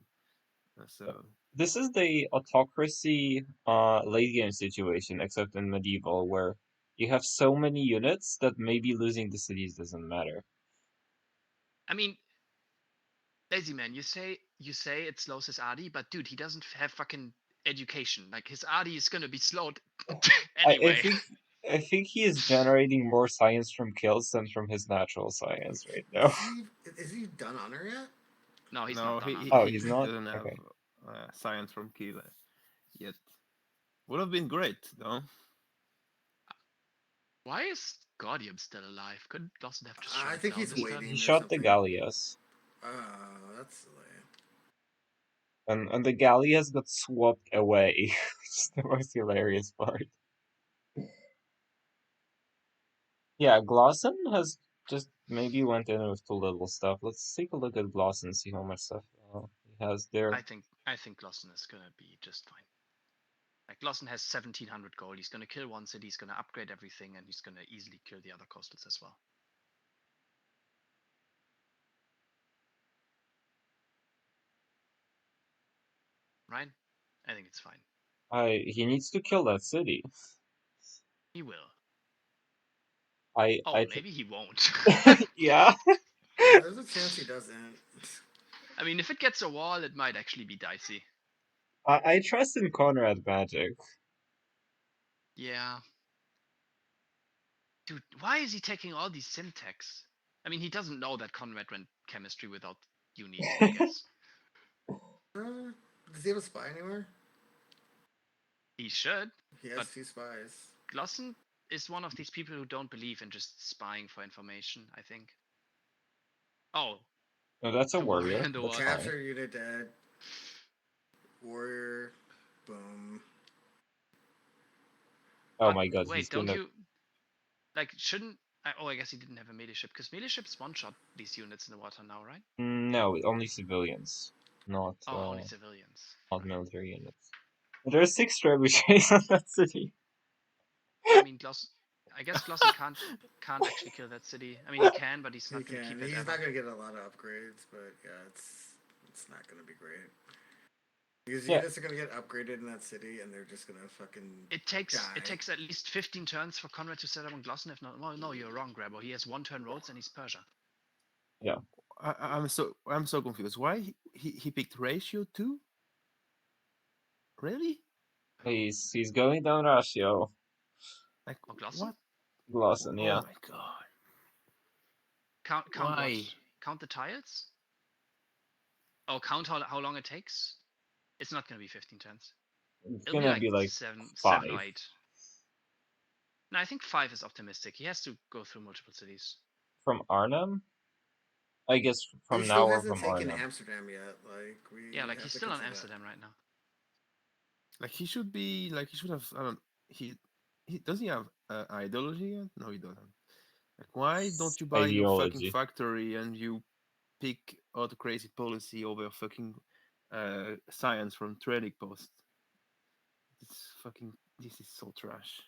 Speaker 8: So
Speaker 2: This is the autocracy late game situation, except in medieval, where you have so many units that maybe losing the cities doesn't matter.
Speaker 1: I mean, Lazy Man, you say it slows his RD, but dude, he doesn't have fucking education. Like his RD is gonna be slowed anyway.
Speaker 2: I think he is generating more science from kills than from his natural science right now.
Speaker 4: Is he done honor yet?
Speaker 1: No, he's
Speaker 8: no,
Speaker 1: not done.
Speaker 2: Oh, he's not?
Speaker 8: doesn't have
Speaker 2: Okay.
Speaker 8: science from Kila
Speaker 6: yet. Would have been great, though.
Speaker 1: Why is Gaudium still alive? Couldn't Lawson have just shot
Speaker 4: I think
Speaker 1: down
Speaker 4: he's
Speaker 1: this
Speaker 4: waiting.
Speaker 1: turn?
Speaker 2: He
Speaker 4: or
Speaker 2: shot the
Speaker 4: something.
Speaker 2: Gallias.
Speaker 4: Oh, that's silly.
Speaker 2: And the Gallias got swapped away. Which is the most hilarious part. Yeah, Glosson has just maybe went in with too little stuff. Let's take a look at Glosson and see how much stuff he has there.
Speaker 1: I think Lawson is gonna be just fine. Like Lawson has 1700 gold. He's gonna kill one city. He's gonna upgrade everything, and he's gonna easily kill the other coastals as well. Right? I think it's fine.
Speaker 2: He needs to kill that city.
Speaker 1: He will.
Speaker 2: I
Speaker 1: Maybe he won't.
Speaker 2: yeah.
Speaker 4: Yeah, there's a chance he doesn't.
Speaker 1: I mean, if it gets a wall, it might actually be dicey.
Speaker 2: I trust in Conrad magic.
Speaker 1: Yeah. Dude, why is he taking all these syntax? I mean, he doesn't know that Conrad ran chemistry without uni, I guess.
Speaker 4: Does he have a spy anywhere?
Speaker 1: He should.
Speaker 4: He has
Speaker 1: But
Speaker 4: 2 spies.
Speaker 1: Glosson is one of these people who don't believe in just spying for information, I think. Oh.
Speaker 2: No, that's a
Speaker 1: The warrior
Speaker 2: warrior.
Speaker 1: and the
Speaker 2: That's
Speaker 1: water.
Speaker 2: fine.
Speaker 4: Capture unit dead. Warrior. Boom.
Speaker 2: Oh
Speaker 1: But
Speaker 2: my god,
Speaker 1: wait,
Speaker 2: he's
Speaker 1: don't
Speaker 2: gonna...
Speaker 1: you... Like, shouldn't... I guess he didn't have a melee ship, because melee ships one-shot these units in the water now, right?
Speaker 2: No, only civilians. Not,
Speaker 1: only civilians.
Speaker 2: not military units. There are 6 trebuchets on that city.
Speaker 1: I mean, I guess Glosson can't actually kill that city. I mean, he can, but he's not going to keep it
Speaker 4: He's
Speaker 1: ever.
Speaker 4: not gonna get a lot of upgrades, but yeah, it's not gonna be great. Because units are gonna get upgraded in that city, and they're just gonna fucking.
Speaker 1: It takes
Speaker 4: die.
Speaker 1: at least 15 turns for Conrad to set up on Glosson. If not, well, no, you're wrong, Grabber. He has 1 turn roads and he's Persia.
Speaker 2: Yeah.
Speaker 6: I'm so confused. Why he picked ratio 2? Really?
Speaker 2: He's going down ratio.
Speaker 6: Like
Speaker 1: Glosson?
Speaker 6: what?
Speaker 2: Glosson, yeah.
Speaker 6: Oh my god.
Speaker 1: Count
Speaker 6: Why?
Speaker 1: what? Count the tiles? Oh, count how long it takes? It's not going to be 15 turns.
Speaker 2: It's
Speaker 1: It'll
Speaker 2: gonna be like
Speaker 1: 7
Speaker 2: 5.
Speaker 1: or 8. No, I think 5 is optimistic. He has to go through multiple cities.
Speaker 2: From Arnhem? I guess from
Speaker 4: He
Speaker 2: now
Speaker 4: still
Speaker 2: or
Speaker 4: hasn't
Speaker 2: from
Speaker 4: taken
Speaker 2: Arnhem.
Speaker 4: Amsterdam yet. Like we.
Speaker 1: Yeah,
Speaker 4: we
Speaker 1: like
Speaker 4: have
Speaker 1: he's
Speaker 4: to
Speaker 1: still on
Speaker 4: consider
Speaker 1: Amsterdam right now.
Speaker 6: Like he should be like he should have. I don't. He does he have ideology yet? No, he doesn't. Like why don't you buy your fucking
Speaker 2: Ideology.
Speaker 6: factory and you pick auto crazy policy over fucking science from trading post? This is so trash.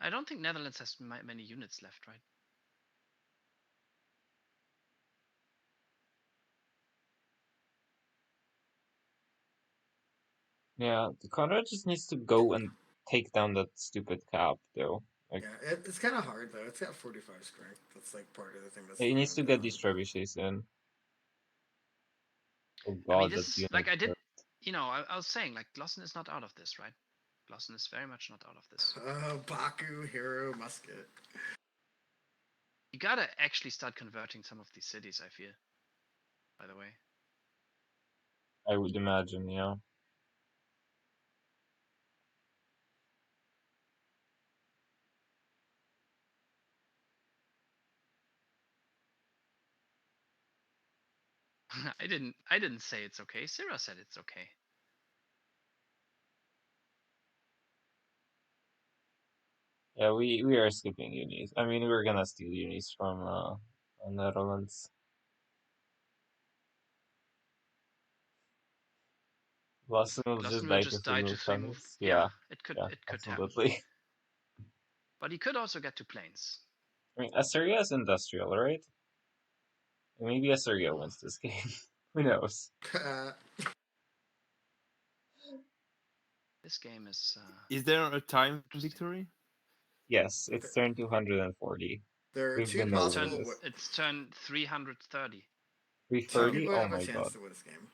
Speaker 1: I don't think Netherlands has many units left, right?
Speaker 2: Yeah, Conrad just needs to go and take down that stupid cap, though. Like,
Speaker 4: Yeah, it's kind of hard though. It's got 45 strength. That's like part of the thing. That's
Speaker 2: he needs to
Speaker 4: slowing
Speaker 2: get
Speaker 4: him
Speaker 2: these
Speaker 4: down.
Speaker 2: trebuchets in. Oh
Speaker 1: I mean,
Speaker 2: god,
Speaker 1: this
Speaker 2: that
Speaker 1: is
Speaker 2: unit.
Speaker 1: like I was saying, like Glosson is not out of this, right? Glosson is very much not out of this.
Speaker 4: Baku hero musket.
Speaker 1: You gotta actually start converting some of these cities, I feel. By the way.
Speaker 2: I would imagine, yeah.
Speaker 1: I didn't say it's okay. Sarah said it's okay.
Speaker 2: Yeah, we are skipping unis. I mean, we're gonna steal unis from Netherlands. Glosson will just die to 3 move turns. Yeah,
Speaker 1: it could happen.
Speaker 2: absolutely.
Speaker 1: But he could also get to planes.
Speaker 2: I mean, Assyria is industrial, right? Maybe Assyria wins this game. Who knows?
Speaker 1: This game is.
Speaker 6: Is there a time victory?
Speaker 2: Yes, it's turn 240.
Speaker 4: There are
Speaker 2: We've
Speaker 4: 2
Speaker 2: been over
Speaker 4: possible.
Speaker 2: this.
Speaker 1: It's turn 330.
Speaker 4: 2
Speaker 2: 330?
Speaker 4: people
Speaker 2: Oh
Speaker 4: have a
Speaker 2: my
Speaker 4: chance
Speaker 2: god.
Speaker 4: to win this game.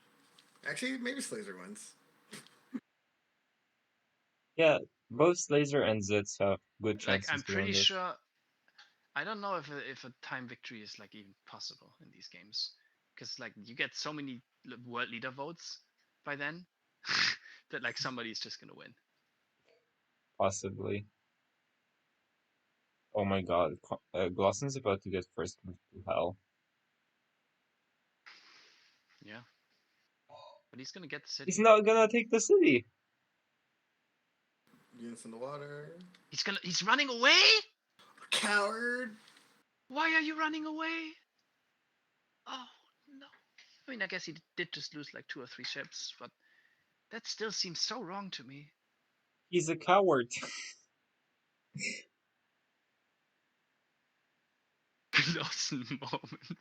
Speaker 4: Actually, maybe Slazer wins.
Speaker 2: Yeah, both Slazer and Zitz have good
Speaker 1: Like
Speaker 2: chances
Speaker 1: I'm
Speaker 2: to win
Speaker 1: pretty
Speaker 2: this.
Speaker 1: sure. I don't know if a time victory is like even possible in these games, because like you get so many world leader votes. by then that like somebody's just gonna win.
Speaker 2: Possibly. Oh my god, Glossen's about to get first move to hell.
Speaker 1: Yeah. But he's gonna get the city.
Speaker 2: He's not gonna take the city.
Speaker 4: Units in the water.
Speaker 1: He's running away?
Speaker 4: Coward.
Speaker 1: Why are you running away? Oh no. I mean, I guess he did just lose like 2 or 3 ships, but that still seems so wrong to me.
Speaker 2: He's a coward.
Speaker 1: Lost moment.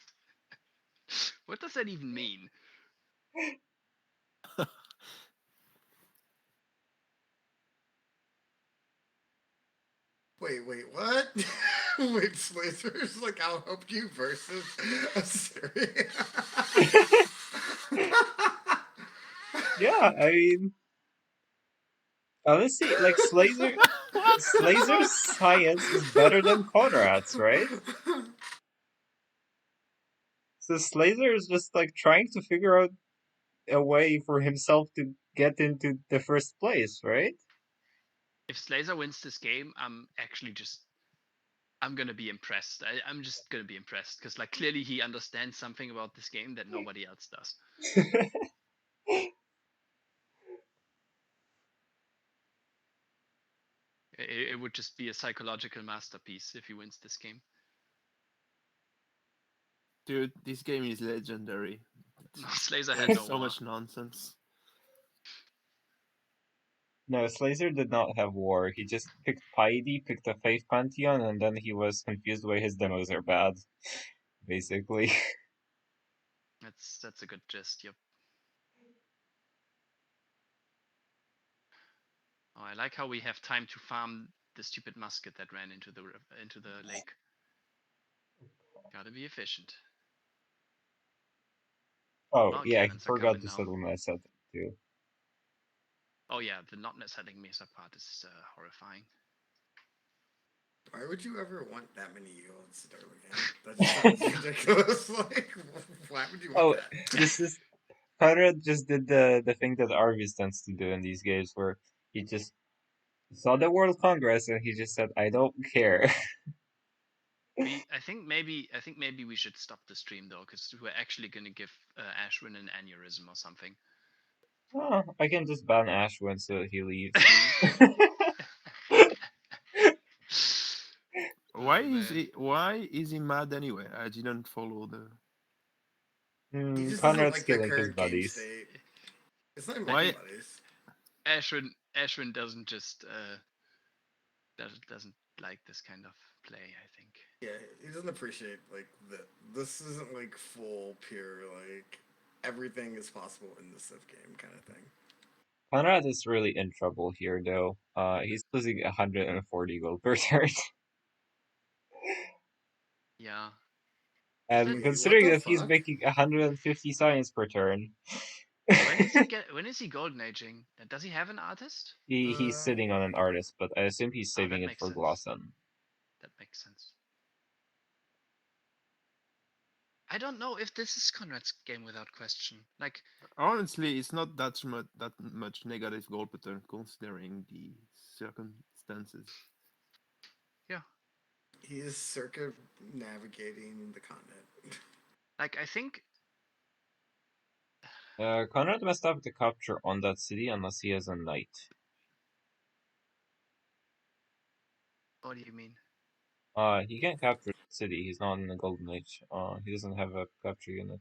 Speaker 1: What does that even mean?
Speaker 4: Wait, what? Wait, Slazer's like, I'll help you versus Assyria.
Speaker 2: Yeah, I mean, honestly, like Slazer's science is better than Conrad's, right? So Slazer is just like trying to figure out a way for himself to get into the first place, right?
Speaker 1: If Slazer wins this game, I'm gonna be impressed. I'm just gonna be impressed because like clearly he understands something about this game that nobody else does. It would just be a psychological masterpiece if he wins this game.
Speaker 6: Dude, this game is legendary.
Speaker 1: Slazer had
Speaker 6: There's
Speaker 1: no
Speaker 6: so
Speaker 1: war.
Speaker 6: much nonsense.
Speaker 2: No, Slazer did not have war. He just picked Piety, picked a Faith Pantheon, and then he was confused why his demos are bad. Basically.
Speaker 1: That's a good gist. Yep. Oh, I like how we have time to farm the stupid musket that ran into the lake. Gotta be efficient.
Speaker 2: Oh, yeah, he
Speaker 1: cannons are
Speaker 2: forgot
Speaker 1: coming
Speaker 2: to
Speaker 1: now.
Speaker 2: settle my set too.
Speaker 1: Oh yeah, the not settling Mesa part is horrifying.
Speaker 4: Why would you ever want that many yields early game? That just sounds ridiculous. Like, why would you want that?
Speaker 2: This is Conrad just did the thing that Arvis tends to do in these games, where he just saw the World Congress and he just said, "I don't care."
Speaker 1: I think maybe we should stop the stream though, because we're actually gonna give Ashwin an aneurysm or something.
Speaker 2: Oh, I can just ban Ashwin so he leaves.
Speaker 6: Why is he mad anyway? I didn't follow the.
Speaker 4: He just doesn't
Speaker 2: Conrad's
Speaker 4: like the
Speaker 2: killing his
Speaker 4: current game
Speaker 2: buddies.
Speaker 4: state. It's not even
Speaker 6: Why-
Speaker 4: like buddies.
Speaker 1: Ashwin doesn't just doesn't like this kind of play, I think.
Speaker 4: Yeah, he doesn't appreciate like this isn't like full pure like everything is possible in the Civ game kind of thing.
Speaker 2: Conrad is really in trouble here, though. He's losing 140 gold per turn.
Speaker 1: Yeah.
Speaker 2: And
Speaker 4: Wait,
Speaker 2: considering
Speaker 4: what the
Speaker 2: that he's
Speaker 4: fuck?
Speaker 2: making 150 science per turn,
Speaker 1: When is he golden aging? Does he have an artist?
Speaker 2: he's sitting on an artist, but I assume he's
Speaker 1: Oh,
Speaker 2: saving
Speaker 1: that
Speaker 2: it
Speaker 1: makes
Speaker 2: for
Speaker 1: sense.
Speaker 2: Glossen.
Speaker 1: That makes sense. I don't know if this is Conrad's game without question. Like,
Speaker 6: Honestly, it's not that much negative goal per turn considering the circumstances.
Speaker 1: yeah.
Speaker 4: He is circumnavigating the continent.
Speaker 1: Like, I think
Speaker 2: Conrad must have the capture on that city unless he has a knight.
Speaker 1: what do you mean?
Speaker 2: He can't capture the city. He's not in the Golden Age. He doesn't have a capture unit.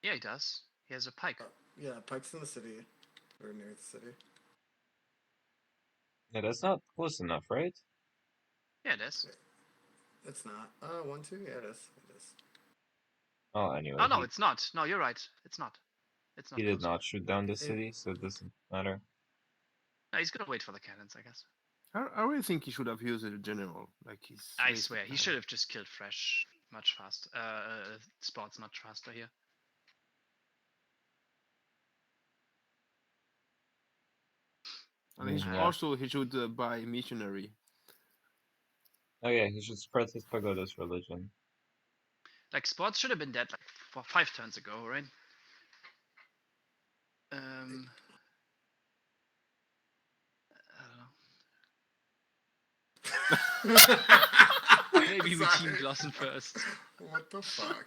Speaker 1: Yeah, he does. He has a pike.
Speaker 4: Yeah, Pike's in the city. Or near the city.
Speaker 2: Yeah, that's not close enough, right?
Speaker 1: Yeah, it is.
Speaker 4: It's not. 1, 2, yeah, it is. It is.
Speaker 2: Oh, anyway.
Speaker 1: Oh no, it's not. No, you're right. It's not. It's not.
Speaker 2: He did
Speaker 1: close
Speaker 2: not
Speaker 1: enough.
Speaker 2: shoot down the city, so it doesn't matter.
Speaker 1: No, he's gonna wait for the cannons, I guess.
Speaker 6: I really think he should have used a general. Like he's.
Speaker 1: I swear, he should have just killed Fresh much faster. Sports much faster here.
Speaker 6: And he
Speaker 2: Yeah.
Speaker 6: also he should buy missionary.
Speaker 2: Oh yeah, he should spread his pagoda's religion.
Speaker 1: Like, Sports should have been dead like 5 turns ago, right? I don't know. Maybe we team Glossen first.
Speaker 4: What the fuck?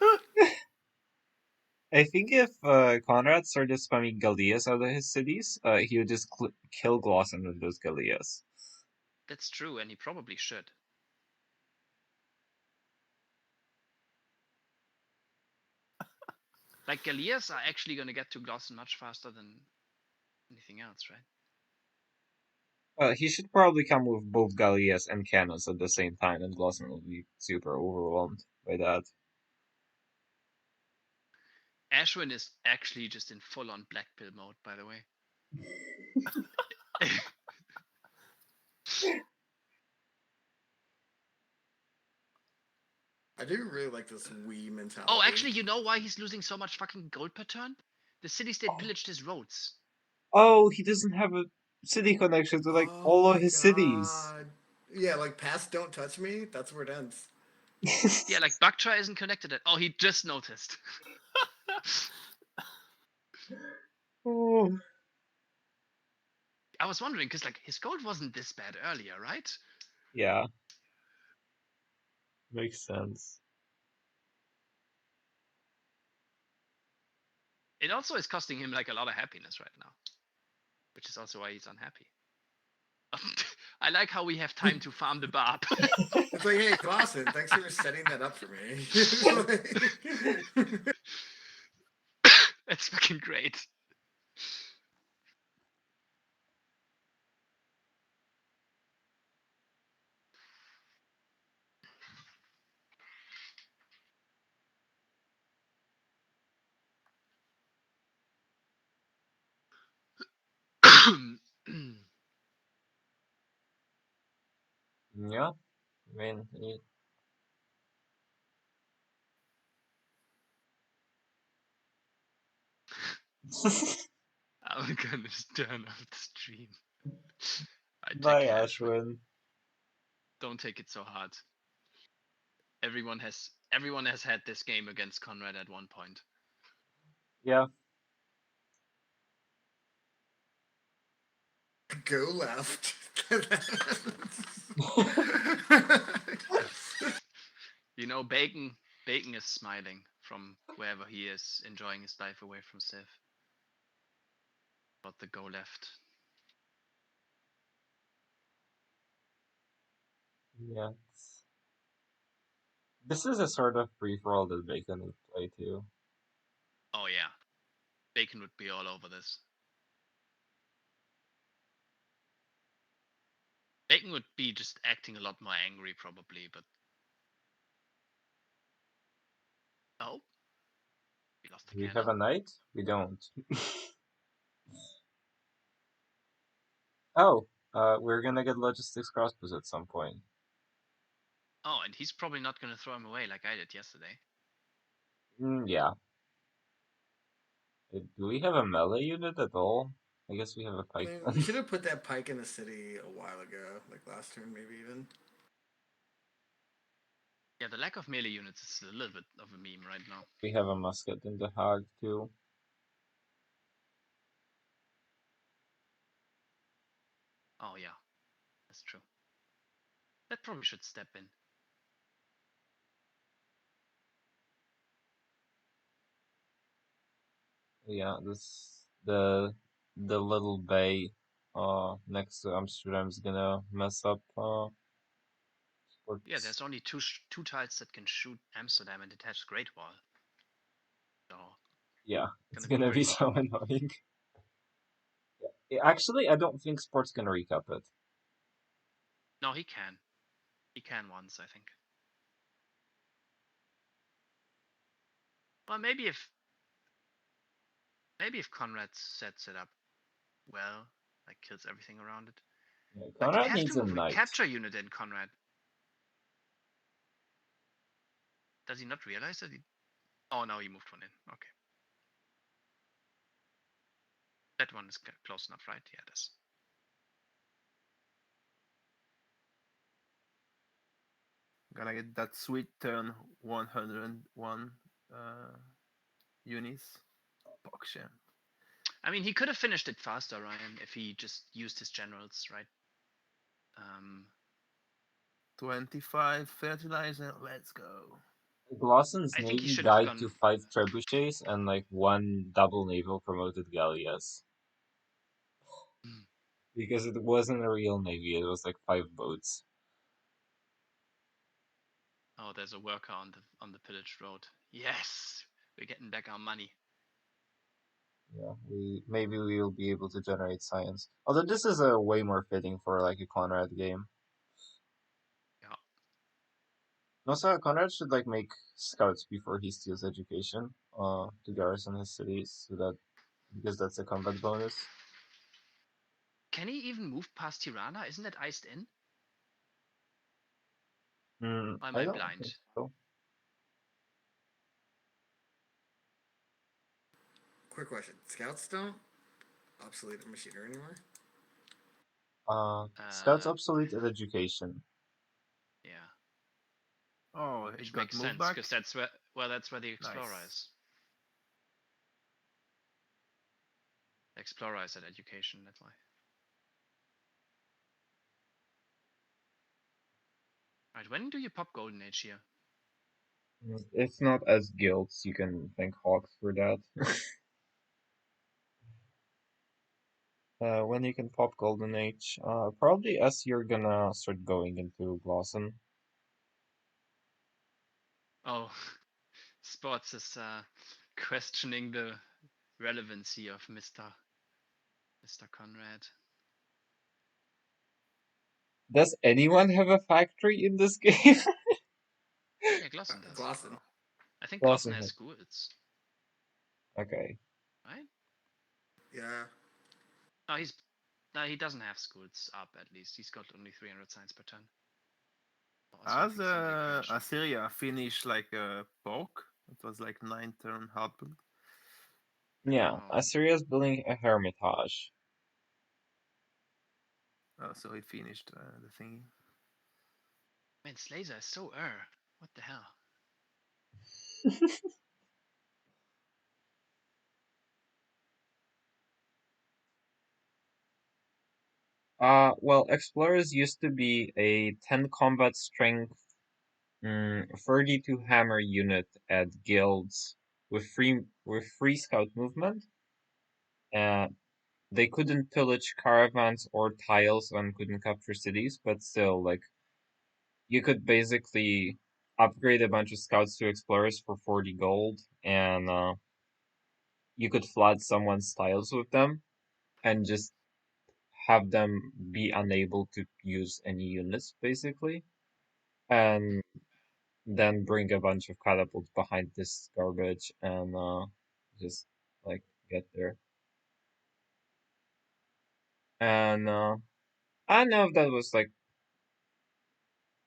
Speaker 2: I think if Conrad started spamming Gallias out of his cities, he would just kill Glossen with those Gallias.
Speaker 1: That's true, and he probably should. Like, Gallias are actually going to get to Glossen much faster than anything else, right?
Speaker 2: He should probably come with both Gallias and cannons at the same time, and Glossen will be super overwhelmed by that.
Speaker 1: Ashwin is actually just in full-on black pill mode, by the way.
Speaker 4: I do really like this Wii mentality.
Speaker 1: Oh, actually, you know why he's losing so much fucking gold per turn? The city-state pillaged his roads.
Speaker 2: Oh, he doesn't have a city connection to like all of his cities.
Speaker 4: Yeah, like past Don't Touch Me, that's where it ends.
Speaker 1: Yeah, like Baktra isn't connected at. Oh, he just noticed.
Speaker 2: Oh.
Speaker 1: I was wondering because like his gold wasn't this bad earlier, right?
Speaker 2: Yeah. Makes sense.
Speaker 1: It also is costing him like a lot of happiness right now, which is also why he's unhappy. I like how we have time to farm the barb.
Speaker 4: It's like, hey, Clausen, thanks for setting that up for me.
Speaker 1: That's fucking great.
Speaker 2: Yeah. I mean,
Speaker 1: I'm gonna just turn off the stream.
Speaker 2: Bye, Ashwin.
Speaker 1: Don't take it so hard. Everyone has had this game against Conrad at one point.
Speaker 2: Yeah.
Speaker 4: Go left.
Speaker 1: You know, Bacon is smiling from wherever he is, enjoying his life away from Civ. But the go left.
Speaker 2: Yeah. This is a sort of free-for-all that Bacon would play too.
Speaker 1: Oh yeah. Bacon would be all over this. Bacon would be just acting a lot more angry probably, but... Oh? We lost the
Speaker 2: Do we
Speaker 1: candle.
Speaker 2: have a knight? We don't. Oh, we're gonna get logistics crossbows at some point.
Speaker 1: Oh, and he's probably not gonna throw him away like I did yesterday.
Speaker 2: Yeah. Do we have a melee unit at all? I guess we have a pike.
Speaker 4: We should have put that pike in the city a while ago, like last turn maybe even.
Speaker 1: Yeah, the lack of melee units is a little bit of a meme right now.
Speaker 2: We have a musket in the Hague too.
Speaker 1: Oh yeah, that's true. That probably should step in.
Speaker 2: Yeah, the little bay next to Amsterdam is gonna mess up sports.
Speaker 1: Yeah, there's only two tiles that can shoot Amsterdam and detach Great Wall. So
Speaker 2: yeah, it's gonna be so annoying. Yeah. Actually, I don't think Sport's gonna recap it.
Speaker 1: No, he can. He can once, I think. Well, maybe if Conrad sets it up well, like kills everything around it.
Speaker 2: Yeah,
Speaker 1: Like
Speaker 2: Conrad
Speaker 1: it has
Speaker 2: needs
Speaker 1: to
Speaker 2: a
Speaker 1: move a
Speaker 2: knight.
Speaker 1: capture unit in Conrad. Does he not realize that he... Oh, no, he moved one in. Okay. That one is close enough, right? Yeah, it is.
Speaker 6: Gonna get that sweet turn 101 units. Bokshan.
Speaker 1: I mean, he could have finished it faster, Ryan, if he just used his generals, right?
Speaker 6: 25 fertilizer. Let's go.
Speaker 2: Glossen's
Speaker 1: I think he
Speaker 2: navy
Speaker 1: should have
Speaker 2: died
Speaker 1: gone.
Speaker 2: to 5 trebuchets and like 1 double naval promoted galleass. Because it wasn't a real navy, it was like 5 boats.
Speaker 1: Oh, there's a worker on the pillaged road. Yes, we're getting back our money.
Speaker 2: Yeah, maybe we will be able to generate science. Although this is a way more fitting for like a Conrad game.
Speaker 1: Yeah.
Speaker 2: Also, Conrad should like make scouts before he steals education, to garrison his cities, so that because that's a combat bonus.
Speaker 1: Can he even move past Tirana? Isn't it iced in? Or am
Speaker 2: I
Speaker 1: I
Speaker 2: don't
Speaker 1: blind?
Speaker 2: think so.
Speaker 4: Quick question: Scouts don't obsolete the machinery anymore?
Speaker 2: Scouts obsolete at education.
Speaker 1: Yeah.
Speaker 6: Oh,
Speaker 1: Which
Speaker 6: it got
Speaker 1: makes
Speaker 6: moved
Speaker 1: sense
Speaker 6: back.
Speaker 1: because that's where the Explorer
Speaker 6: Nice.
Speaker 1: is. The Explorer is at education. That's why. Right. When do you pop Golden Age here?
Speaker 2: If not as guilds, you can thank Hawks for that. When you can pop Golden Age, probably as you're gonna start going into Blossom.
Speaker 1: Oh, Sports is questioning the relevancy of Mr. Conrad.
Speaker 2: Does anyone have a factory in this game?
Speaker 1: Yeah, Glossen does.
Speaker 4: Glosson.
Speaker 1: I think
Speaker 2: Glossen
Speaker 1: Glossen has
Speaker 2: has-
Speaker 1: schools,
Speaker 2: Okay.
Speaker 1: right?
Speaker 4: Yeah.
Speaker 1: No, he doesn't have schools up at least. He's got only 300 science per turn.
Speaker 6: As Assyria finished like a poke, it was like 9-turn hardboiled.
Speaker 2: Yeah,
Speaker 1: Oh.
Speaker 2: Assyria's building a Hermitage.
Speaker 6: Oh, so he finished the thingy.
Speaker 1: Man, Slazer is so What the hell?
Speaker 2: Well, Explorers used to be a 10 combat strength, 32 hammer unit at guilds with free scout movement. They couldn't pillage caravans or tiles and couldn't capture cities, but still, like, you could basically upgrade a bunch of scouts to explorers for 40 gold, and you could flood someone's tiles with them, and just have them be unable to use any units, basically. And then bring a bunch of catapults behind this garbage and just, like, get there. And I don't know if that was, like,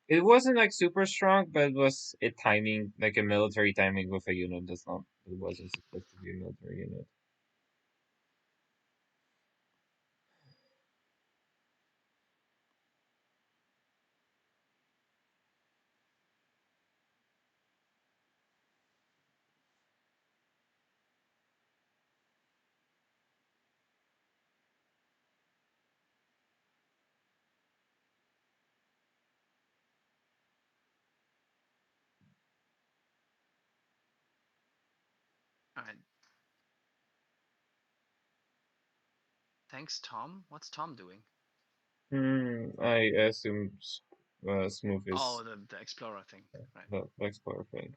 Speaker 2: it wasn't like super strong, but it was a timing, like a military timing with a unit that's not, it wasn't supposed to be a military unit.
Speaker 1: Alright. Thanks, Tom. What's Tom doing?
Speaker 2: I assume Smooth is
Speaker 1: Oh, the Explorer thing. Right.
Speaker 2: the Explorer thing.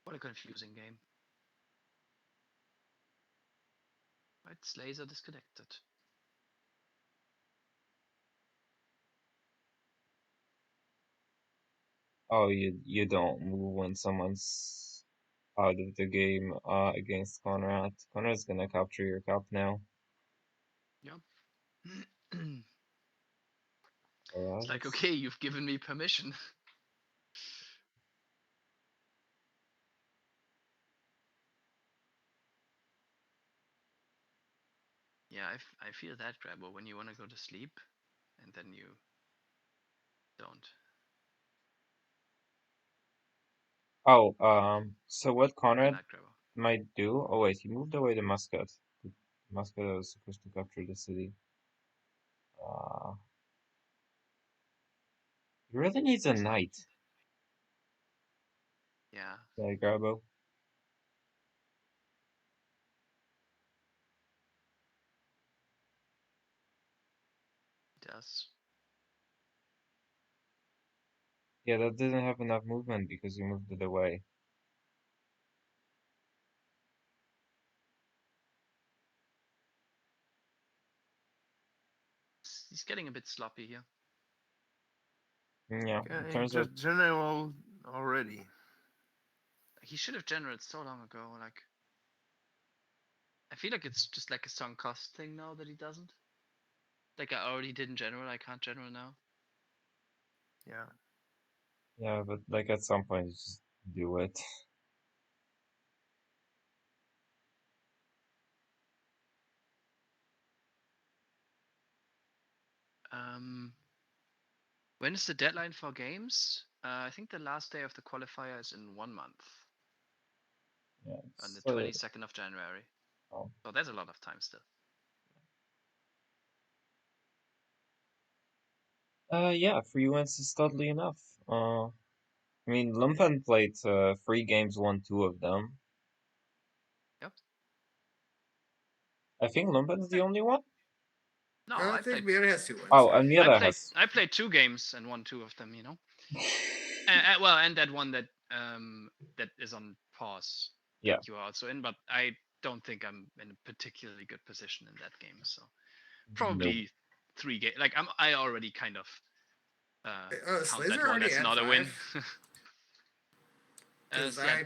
Speaker 1: What a confusing game. Right, Slazer disconnected.
Speaker 2: Oh, you don't move when someone's out of the game against Conrad. Conrad's gonna capture your cup now.
Speaker 1: Yep.
Speaker 2: Alright.
Speaker 1: It's like, okay, you've given me permission. Yeah, I feel that, Grabo, when you want to go to sleep and then you don't.
Speaker 2: Oh, so what
Speaker 1: Good
Speaker 2: Conrad
Speaker 1: night, Grabo.
Speaker 2: might do? Oh wait, he moved away the Muscat. The Muscat was supposed to capture the city. He really needs a knight.
Speaker 1: Yeah.
Speaker 2: Yeah, Grabo.
Speaker 1: It does.
Speaker 2: Yeah, that didn't have enough movement because you moved it away.
Speaker 1: He's getting a bit sloppy here.
Speaker 2: Yeah,
Speaker 6: Yeah,
Speaker 2: it
Speaker 6: he
Speaker 2: turns out
Speaker 6: just general already.
Speaker 1: He should have generated so long ago. Like, I feel like it's just like a sunk cost thing now that he doesn't. Like, I already did in general. I can't general now.
Speaker 6: Yeah.
Speaker 2: yeah, but like at some point you just do it.
Speaker 1: When is the deadline for games? I think the last day of the qualifier is in 1 month,
Speaker 2: Yeah,
Speaker 1: on the
Speaker 2: so
Speaker 1: 22nd of January.
Speaker 2: oh.
Speaker 1: So there's a lot of time still.
Speaker 2: Yeah, 3 wins is totally enough. I mean, Lumpen played 3 games, won 2 of them.
Speaker 1: Yep.
Speaker 2: I think Lumpen's the only one.
Speaker 1: No,
Speaker 4: I
Speaker 1: I
Speaker 4: think
Speaker 1: played.
Speaker 4: Miera has 2 wins.
Speaker 2: Oh,
Speaker 4: yeah.
Speaker 2: and Miera has.
Speaker 1: I played 2 games and won 2 of them. You know. Well, and that one that that is on pause.
Speaker 2: Yeah.
Speaker 1: That you are also in, but I don't think I'm in a particularly good position in that game. So probably 3 games. Like I already kind of count
Speaker 4: Slays
Speaker 1: that
Speaker 4: are
Speaker 1: one
Speaker 4: already
Speaker 1: as
Speaker 4: at
Speaker 1: not a win.
Speaker 4: 5. Because
Speaker 1: Yeah.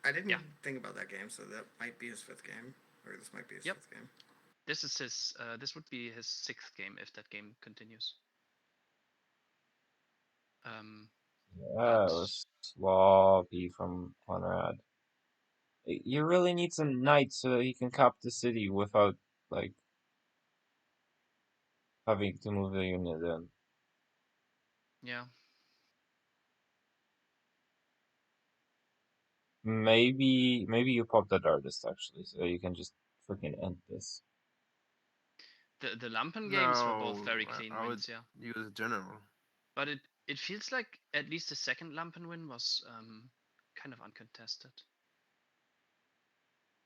Speaker 4: I didn't
Speaker 1: Yeah.
Speaker 4: think about that game, so that might be his 5th game, or this might be his
Speaker 1: Yep.
Speaker 4: 5th game.
Speaker 1: This is his. This would be his 6th game if that game continues.
Speaker 2: Yeah, it was sloppy from Conrad. You really need some knights so that he can cap the city without, like, having to move the unit in.
Speaker 1: Yeah.
Speaker 2: Maybe you pop that artist actually, so you can just freaking end this.
Speaker 1: The Lampen games were both very clean
Speaker 6: I would
Speaker 1: wins, yeah.
Speaker 6: use general.
Speaker 1: But it feels like at least the second Lampen win was kind of uncontested.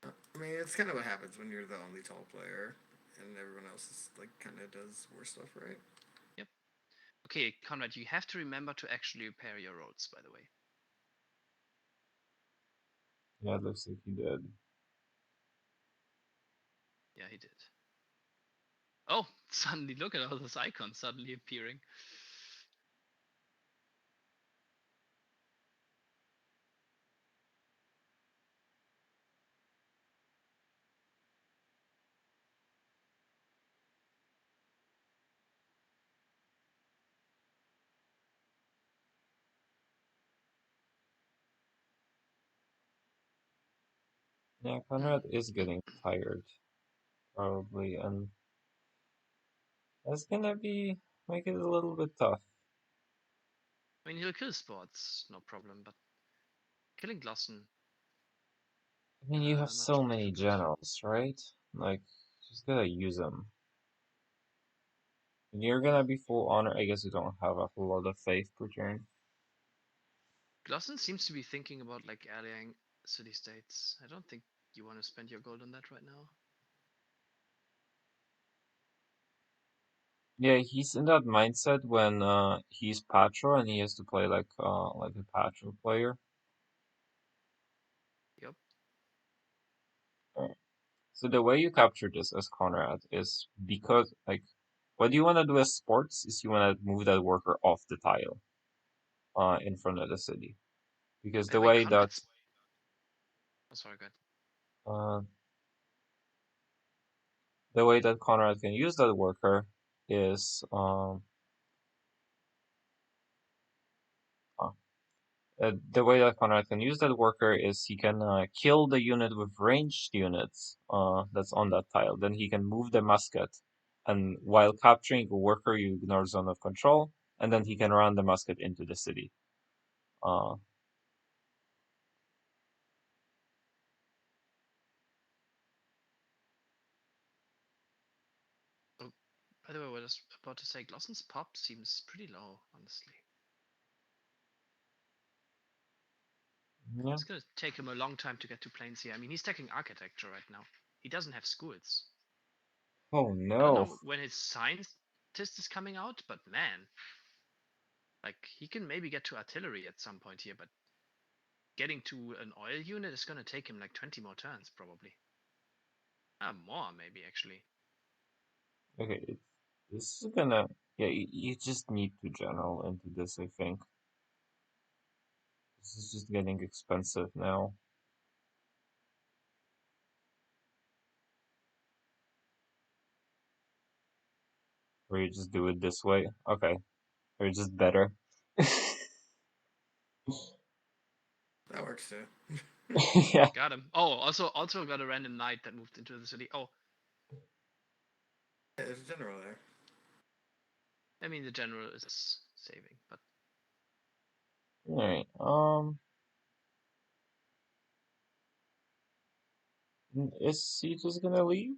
Speaker 4: I mean, it's kind of what happens when you're the only tall player, and everyone else is like kind of does worse stuff, right?
Speaker 1: Yep. Okay, Conrad, you have to remember to actually repair your roads, by the way.
Speaker 2: Yeah, it looks like he did.
Speaker 1: Yeah, he did. Oh, suddenly look at all those icons suddenly appearing.
Speaker 2: Yeah, Conrad is getting tired, probably, and that's gonna make it a little bit tough.
Speaker 1: I mean, he'll kill spots, no problem, but killing Glossen.
Speaker 2: I mean, you have
Speaker 1: much
Speaker 2: so
Speaker 1: more
Speaker 2: many
Speaker 1: difficult.
Speaker 2: generals, right? Like, just gotta use them. When you're gonna be full honor, I guess you don't have a whole lot of faith per turn.
Speaker 1: Glossen seems to be thinking about like allying city states. I don't think you want to spend your gold on that right now.
Speaker 2: Yeah, he's in that mindset when he's Patro and he has to play like a Patro player.
Speaker 1: Yep.
Speaker 2: So the way you capture this as Conrad is because like what you want to do as sports is you want to move that worker off the tile in front of the city. Because
Speaker 1: By
Speaker 2: the
Speaker 1: the way,
Speaker 2: way that
Speaker 1: Conrad's... Oh, sorry, good.
Speaker 2: The way that Conrad can use that worker is the way that Conrad can use that worker is he can kill the unit with ranged units that's on that tile. Then he can move the musket, and while capturing a worker, you ignore zone of control, and then he can run the musket into the city.
Speaker 1: By the way, what I was about to say, Glossen's pop seems pretty low, honestly.
Speaker 2: Yeah.
Speaker 1: It's gonna take him a long time to get to planes here. I mean, he's taking architecture right now. He doesn't have schools.
Speaker 2: Oh
Speaker 1: I don't
Speaker 2: no.
Speaker 1: know when his scientist is coming out, but man, like he can maybe get to artillery at some point here, but getting to an oil unit is gonna take him like 20 more turns probably. More maybe actually.
Speaker 2: Okay, this is gonna. Yeah, you just need to general into this, I think. This is just getting expensive now. Or you just do it this way. Okay. Or just better.
Speaker 4: That works too.
Speaker 2: Yeah.
Speaker 1: Got him. Oh, also got a random knight that moved into the city. Oh,
Speaker 4: Yeah, there's a general there.
Speaker 1: I mean the general is saving, but
Speaker 2: Alright, is he just gonna leave?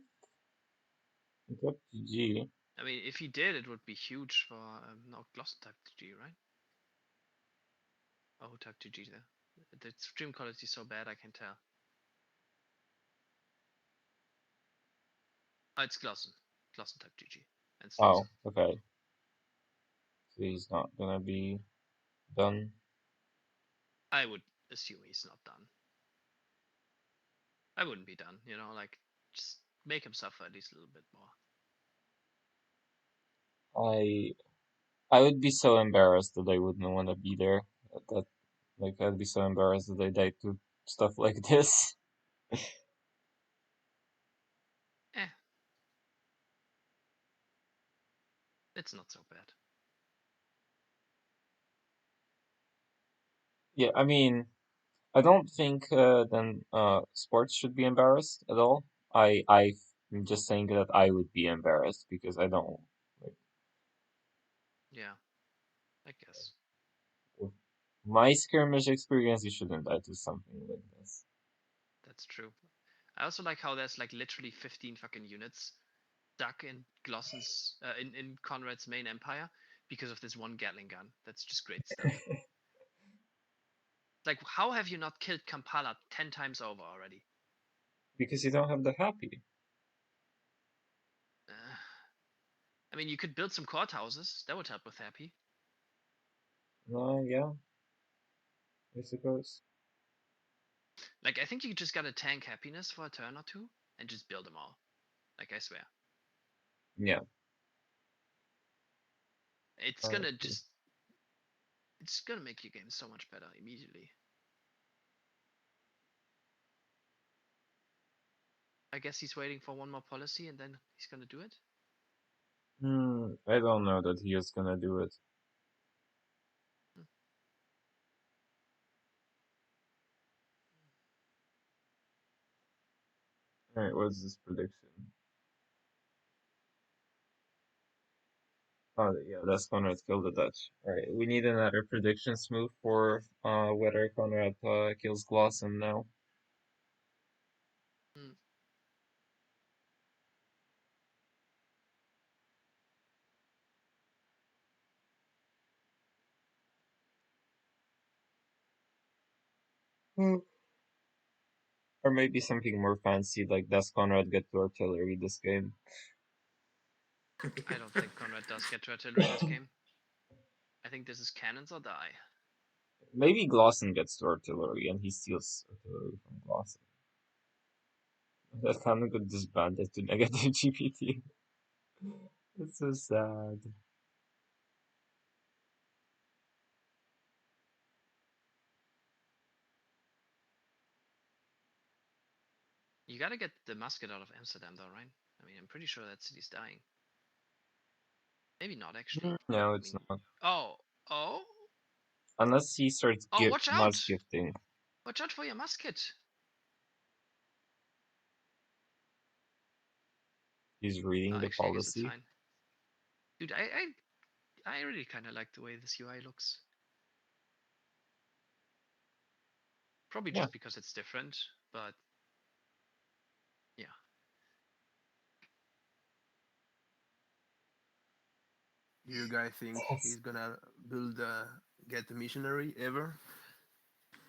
Speaker 2: It's up to G.
Speaker 1: I mean if he did, it would be huge for no Gloss type G, right? Oh, who type G there? The stream quality is so bad I can tell. Oh, it's Glossen type GG, and
Speaker 2: Oh,
Speaker 1: Sluicer.
Speaker 2: okay. So he's not gonna be done.
Speaker 1: I would assume he's not done. I wouldn't be done, you know, like just make him suffer at least a little bit more.
Speaker 2: I would be so embarrassed that I wouldn't want to be there. That like I'd be so embarrassed that I died to stuff like this.
Speaker 1: Eh, it's not so bad.
Speaker 2: Yeah, I mean, I don't think then sports should be embarrassed at all. I'm just saying that I would be embarrassed because I don't like
Speaker 1: Yeah, I guess.
Speaker 2: with my skirmish experience. You shouldn't die to something like this.
Speaker 1: That's true. I also like how there's like literally 15 fucking units stuck in Glossen's in Conrad's main empire because of this one Gatling gun. That's just great stuff. Like, how have you not killed Kampala 10 times over already?
Speaker 2: Because you don't have the happy.
Speaker 1: I mean, you could build some courthouses. That would help with happy.
Speaker 2: Yeah, I suppose.
Speaker 1: Like, I think you just gotta tank happiness for a turn or two and just build them all. Like, I swear.
Speaker 2: Yeah.
Speaker 1: It's gonna just... It's gonna make your game so much better immediately. I guess he's waiting for one more policy and then he's gonna do it.
Speaker 2: I don't know that he is gonna do it. Alright, what's this prediction? Oh, yeah, that's Conrad killed the Dutch. Alright, we need another predictions move for whether Conrad kills Glosson now.
Speaker 1: Hmm.
Speaker 2: Or maybe something more fancy, like does Conrad get to artillery this game?
Speaker 1: I don't think Conrad does get to artillery this game. I think this is cannons or die.
Speaker 2: Maybe Glosson gets to artillery and he steals artillery from Glosson. That cannon got disbanded to negative GPT. It's so sad.
Speaker 1: You gotta get the musket out of Amsterdam though, right? I mean, I'm pretty sure that city's dying. Maybe not actually.
Speaker 2: No, it's
Speaker 1: I mean,
Speaker 2: not.
Speaker 1: oh.
Speaker 2: Unless he starts
Speaker 1: Oh, watch out!
Speaker 2: must gifting.
Speaker 1: Watch out for your musket.
Speaker 2: He's reading the
Speaker 1: Actually, I guess it's
Speaker 2: policy.
Speaker 1: fine. Dude, I really kind of like the way this UI looks. Probably
Speaker 2: Yeah.
Speaker 1: just because it's different, but yeah.
Speaker 6: You guys think he's gonna build get a missionary ever?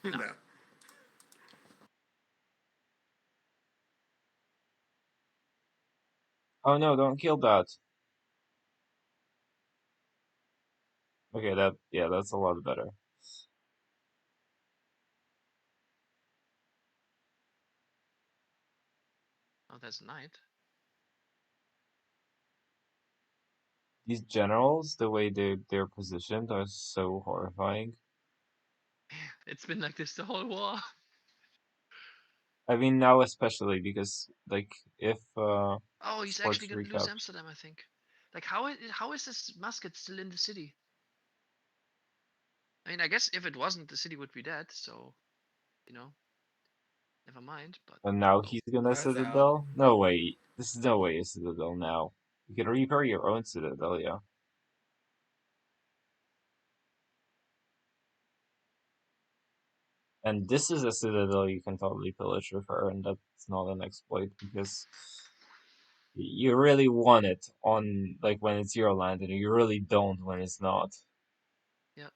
Speaker 4: No.
Speaker 2: Oh no, don't kill that. Okay, that's a lot better.
Speaker 1: Oh, there's a knight.
Speaker 2: These generals, the way they're positioned, are so horrifying.
Speaker 1: It's been like this the whole war.
Speaker 2: I mean, now especially because, like, if
Speaker 1: Oh, he's
Speaker 2: sports
Speaker 1: actually gonna lose
Speaker 2: recap,
Speaker 1: Amsterdam, I think. Like, how is this musket still in the city? I mean, I guess if it wasn't, the city would be dead. So, you know, never mind. But
Speaker 2: and now
Speaker 1: oh,
Speaker 2: he's gonna
Speaker 4: That's
Speaker 2: citadel. No way, this is no way a citadel now. You can repair your own citadel, yeah. And this is a citadel you can totally pillage with her, and that's not an exploit because you really want it on like when it's your land, and you really don't when it's not.
Speaker 1: yeah.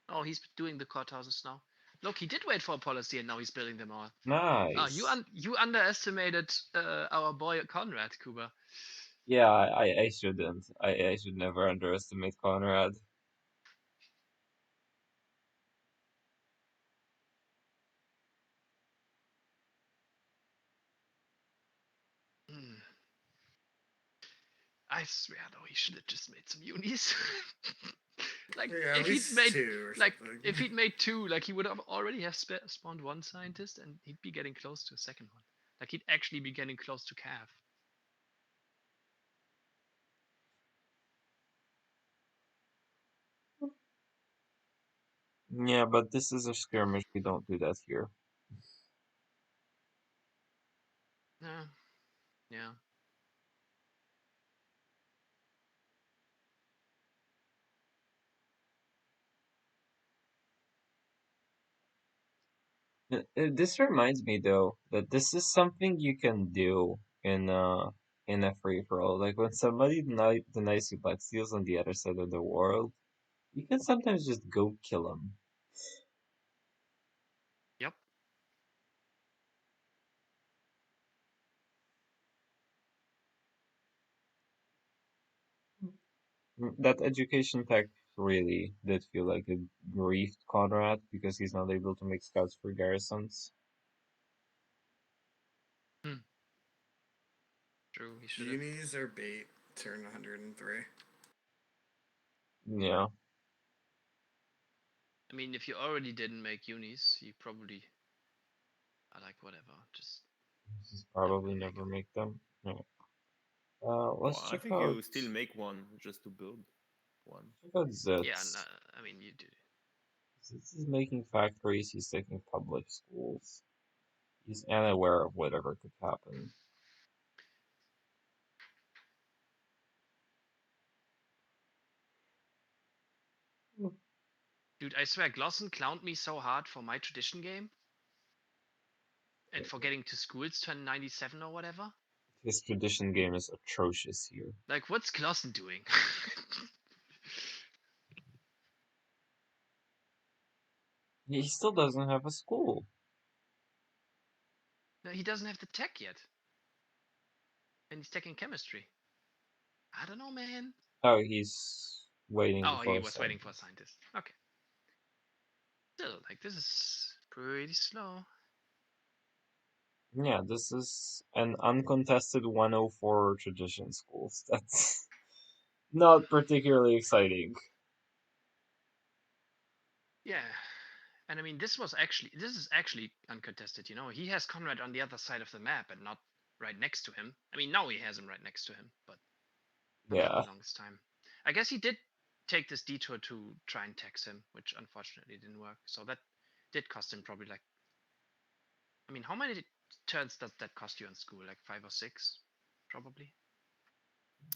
Speaker 1: Oh, he's doing the courthouses now. Look, he did wait for a policy, and now he's building them all.
Speaker 2: Nice.
Speaker 1: You underestimated our boy Conrad, Kuba.
Speaker 2: Yeah, I shouldn't. I should never underestimate Conrad.
Speaker 1: Hmm. I swear, though, he should have just made some unis. Like
Speaker 4: Yeah, at
Speaker 1: if he'd
Speaker 4: least
Speaker 1: made
Speaker 4: 2 or
Speaker 1: like
Speaker 4: something.
Speaker 1: if he'd made 2, like he would have already have spawned 1 scientist, and he'd be getting close to a second one. Like he'd actually be getting close to Cav.
Speaker 2: Yeah, but this is a skirmish. We don't do that here.
Speaker 1: Yeah, yeah.
Speaker 2: This reminds me though that this is something you can do in a free for all. Like when somebody denies you black steals on the other side of the world, you can sometimes just go kill them.
Speaker 1: Yep.
Speaker 2: That education tech really did feel like it griefed Conrad because he's not able to make scouts for garrisons.
Speaker 1: Hmm. True. He should have.
Speaker 4: Unis or bait, turn 103.
Speaker 2: Yeah,
Speaker 1: I mean, if you already didn't make unis, you probably are like whatever. Just
Speaker 2: he's
Speaker 1: never
Speaker 2: probably
Speaker 1: gonna make
Speaker 2: never
Speaker 1: them.
Speaker 2: make them. Yeah. Let's
Speaker 8: Well, I
Speaker 2: check
Speaker 8: think
Speaker 2: out
Speaker 8: you still make one just to build one.
Speaker 1: Yeah.
Speaker 2: Zets.
Speaker 1: I mean, you do.
Speaker 2: Zets is making factories. He's taking public schools. He's unaware of whatever could happen.
Speaker 1: Dude, I swear, Glosson clowned me so hard for my tradition game and for getting to schools turn 97 or whatever.
Speaker 2: His tradition game is atrocious here.
Speaker 1: Like, what's Glosson doing?
Speaker 2: He still doesn't have a school.
Speaker 1: No, he doesn't have the tech yet. And he's taking chemistry. I don't know, man.
Speaker 2: Oh, he's waiting
Speaker 1: Oh,
Speaker 2: for
Speaker 1: he
Speaker 2: a
Speaker 1: was waiting for a
Speaker 2: scientist.
Speaker 1: scientist. Okay. Still, like, this is pretty slow.
Speaker 2: Yeah, this is an uncontested 104 tradition schools. That's not particularly exciting.
Speaker 1: Yeah. And I mean, this is actually uncontested. You know, he has Conrad on the other side of the map and not right next to him. I mean, now he has him right next to him, but not for
Speaker 2: Yeah.
Speaker 1: the longest time. I guess he did take this detour to try and tax him, which unfortunately didn't work. So that did cost him probably like. I mean, how many turns does that cost you in school? Like 5 or 6, probably.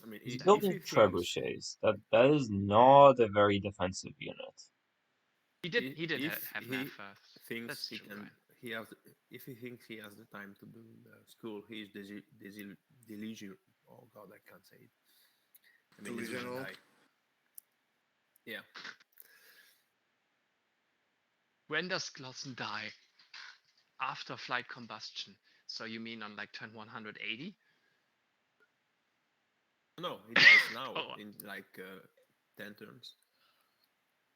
Speaker 8: I mean,
Speaker 2: He's
Speaker 8: if
Speaker 2: building
Speaker 8: he thinks
Speaker 2: trebuchets. That is not a very defensive unit.
Speaker 1: He did
Speaker 8: if
Speaker 1: have
Speaker 8: he
Speaker 1: math first.
Speaker 8: thinks
Speaker 1: That's
Speaker 8: he
Speaker 1: true,
Speaker 8: can,
Speaker 1: right?
Speaker 8: he has. If he thinks he has the time to build a school, he's delusional. Oh God, I can't say it. I mean, he's gonna
Speaker 4: Delusional.
Speaker 8: die. Yeah.
Speaker 1: When does Glossen die? After flight combustion. So you mean on like turn 180?
Speaker 8: No, he dies now
Speaker 1: Oh.
Speaker 8: in like 10 turns.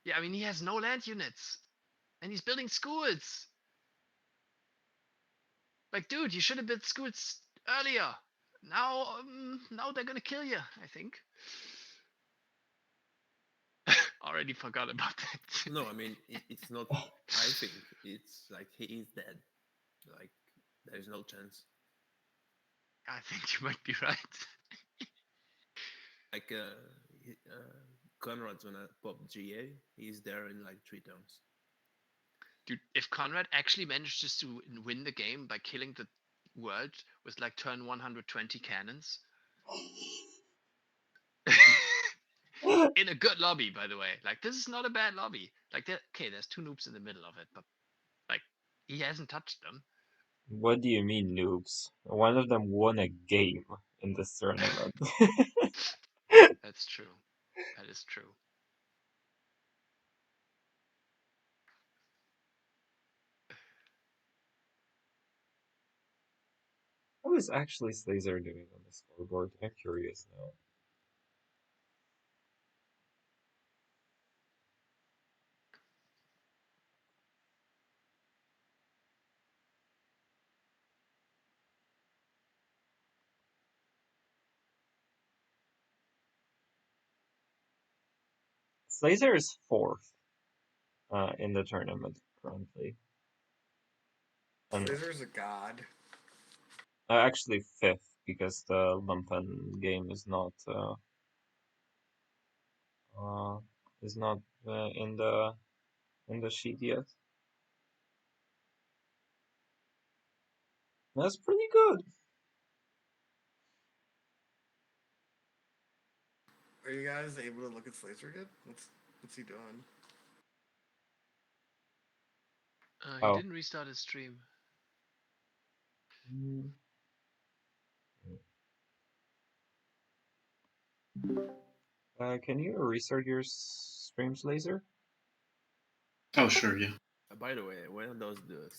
Speaker 1: Yeah, I mean, he has no land units. And he's building schools. Like, dude, you should have built schools earlier. Now they're gonna kill you, I think. Already forgot about that.
Speaker 8: No, I mean, it's not. I think it's like he is dead. Like, there's no chance.
Speaker 1: I think you might be right.
Speaker 8: Like, Conrad's gonna pop GA. He's there in like 3 turns.
Speaker 1: Dude, if Conrad actually manages to win the game by killing the world with like turn 120 cannons. In a good lobby, by the way. Like, this is not a bad lobby. Like, there's 2 noobs in the middle of it, but like, he hasn't touched them.
Speaker 2: What do you mean, noobs? One of them won a game in this tournament.
Speaker 1: That's true. That is true.
Speaker 2: How is actually Slazer doing on the scoreboard? I'm curious now. Slazer is 4th in the tournament currently. And
Speaker 4: Slazer's a god.
Speaker 2: actually 5th because the Lumpen game is not in the sheet yet. That's pretty good.
Speaker 4: Are you guys able to look at Slazer good? What's he doing?
Speaker 1: He
Speaker 2: Oh.
Speaker 1: didn't restart his stream.
Speaker 2: Can you restart your streams, Laser?
Speaker 5: Oh, sure, yeah.
Speaker 8: By the way, where does the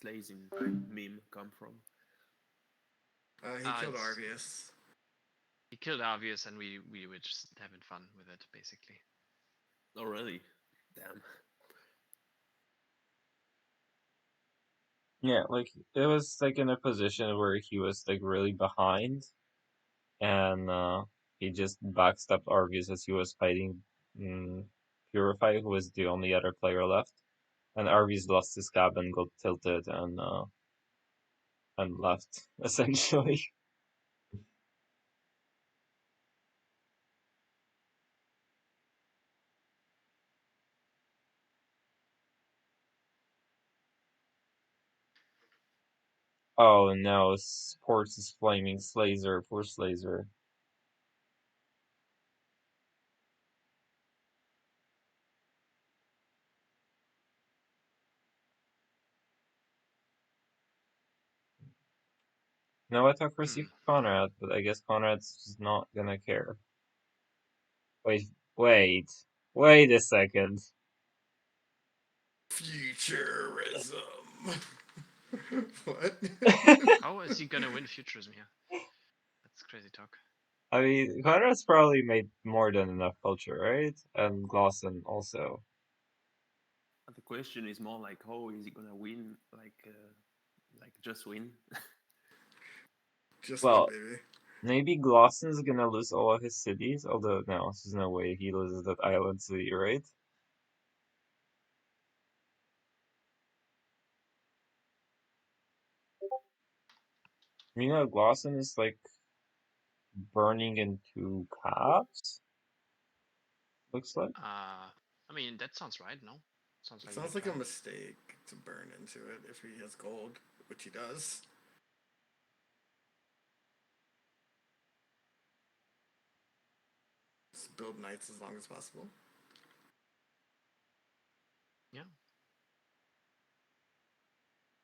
Speaker 8: slazing meme come from?
Speaker 4: He killed
Speaker 1: It's-
Speaker 4: Arvius.
Speaker 1: He killed Arvius, and we were just having fun with it, basically.
Speaker 8: Oh, really? Damn.
Speaker 2: Yeah, like it was like in a position where he was like really behind, and he just backstepped Arvius as he was fighting Purify, who was the only other player left, and Arvius lost his cab and got tilted and left essentially. Oh no, Sports is flaming Slazer, poor Slazer. No autocracy for Conrad, but I guess Conrad's just not gonna care. Wait a second.
Speaker 4: Futurism. What?
Speaker 1: How is he gonna win Futurism here? That's crazy talk.
Speaker 2: I mean, Conrad's probably made more than enough culture, right? And Glosson also.
Speaker 8: The question is more like, how is he gonna win? Like just win?
Speaker 4: Just
Speaker 2: Well,
Speaker 4: win, baby.
Speaker 2: maybe Glosson's gonna lose all of his cities, although no, there's no way he loses that island city, right? Meanwhile, Glosson is like burning into caps. Looks like.
Speaker 1: I mean, that sounds right, no? Sounds
Speaker 4: It
Speaker 1: like
Speaker 4: sounds
Speaker 1: good
Speaker 4: like a
Speaker 1: plan.
Speaker 4: mistake to burn into it if he has gold, which he does. Just build knights as long as possible.
Speaker 1: Yeah.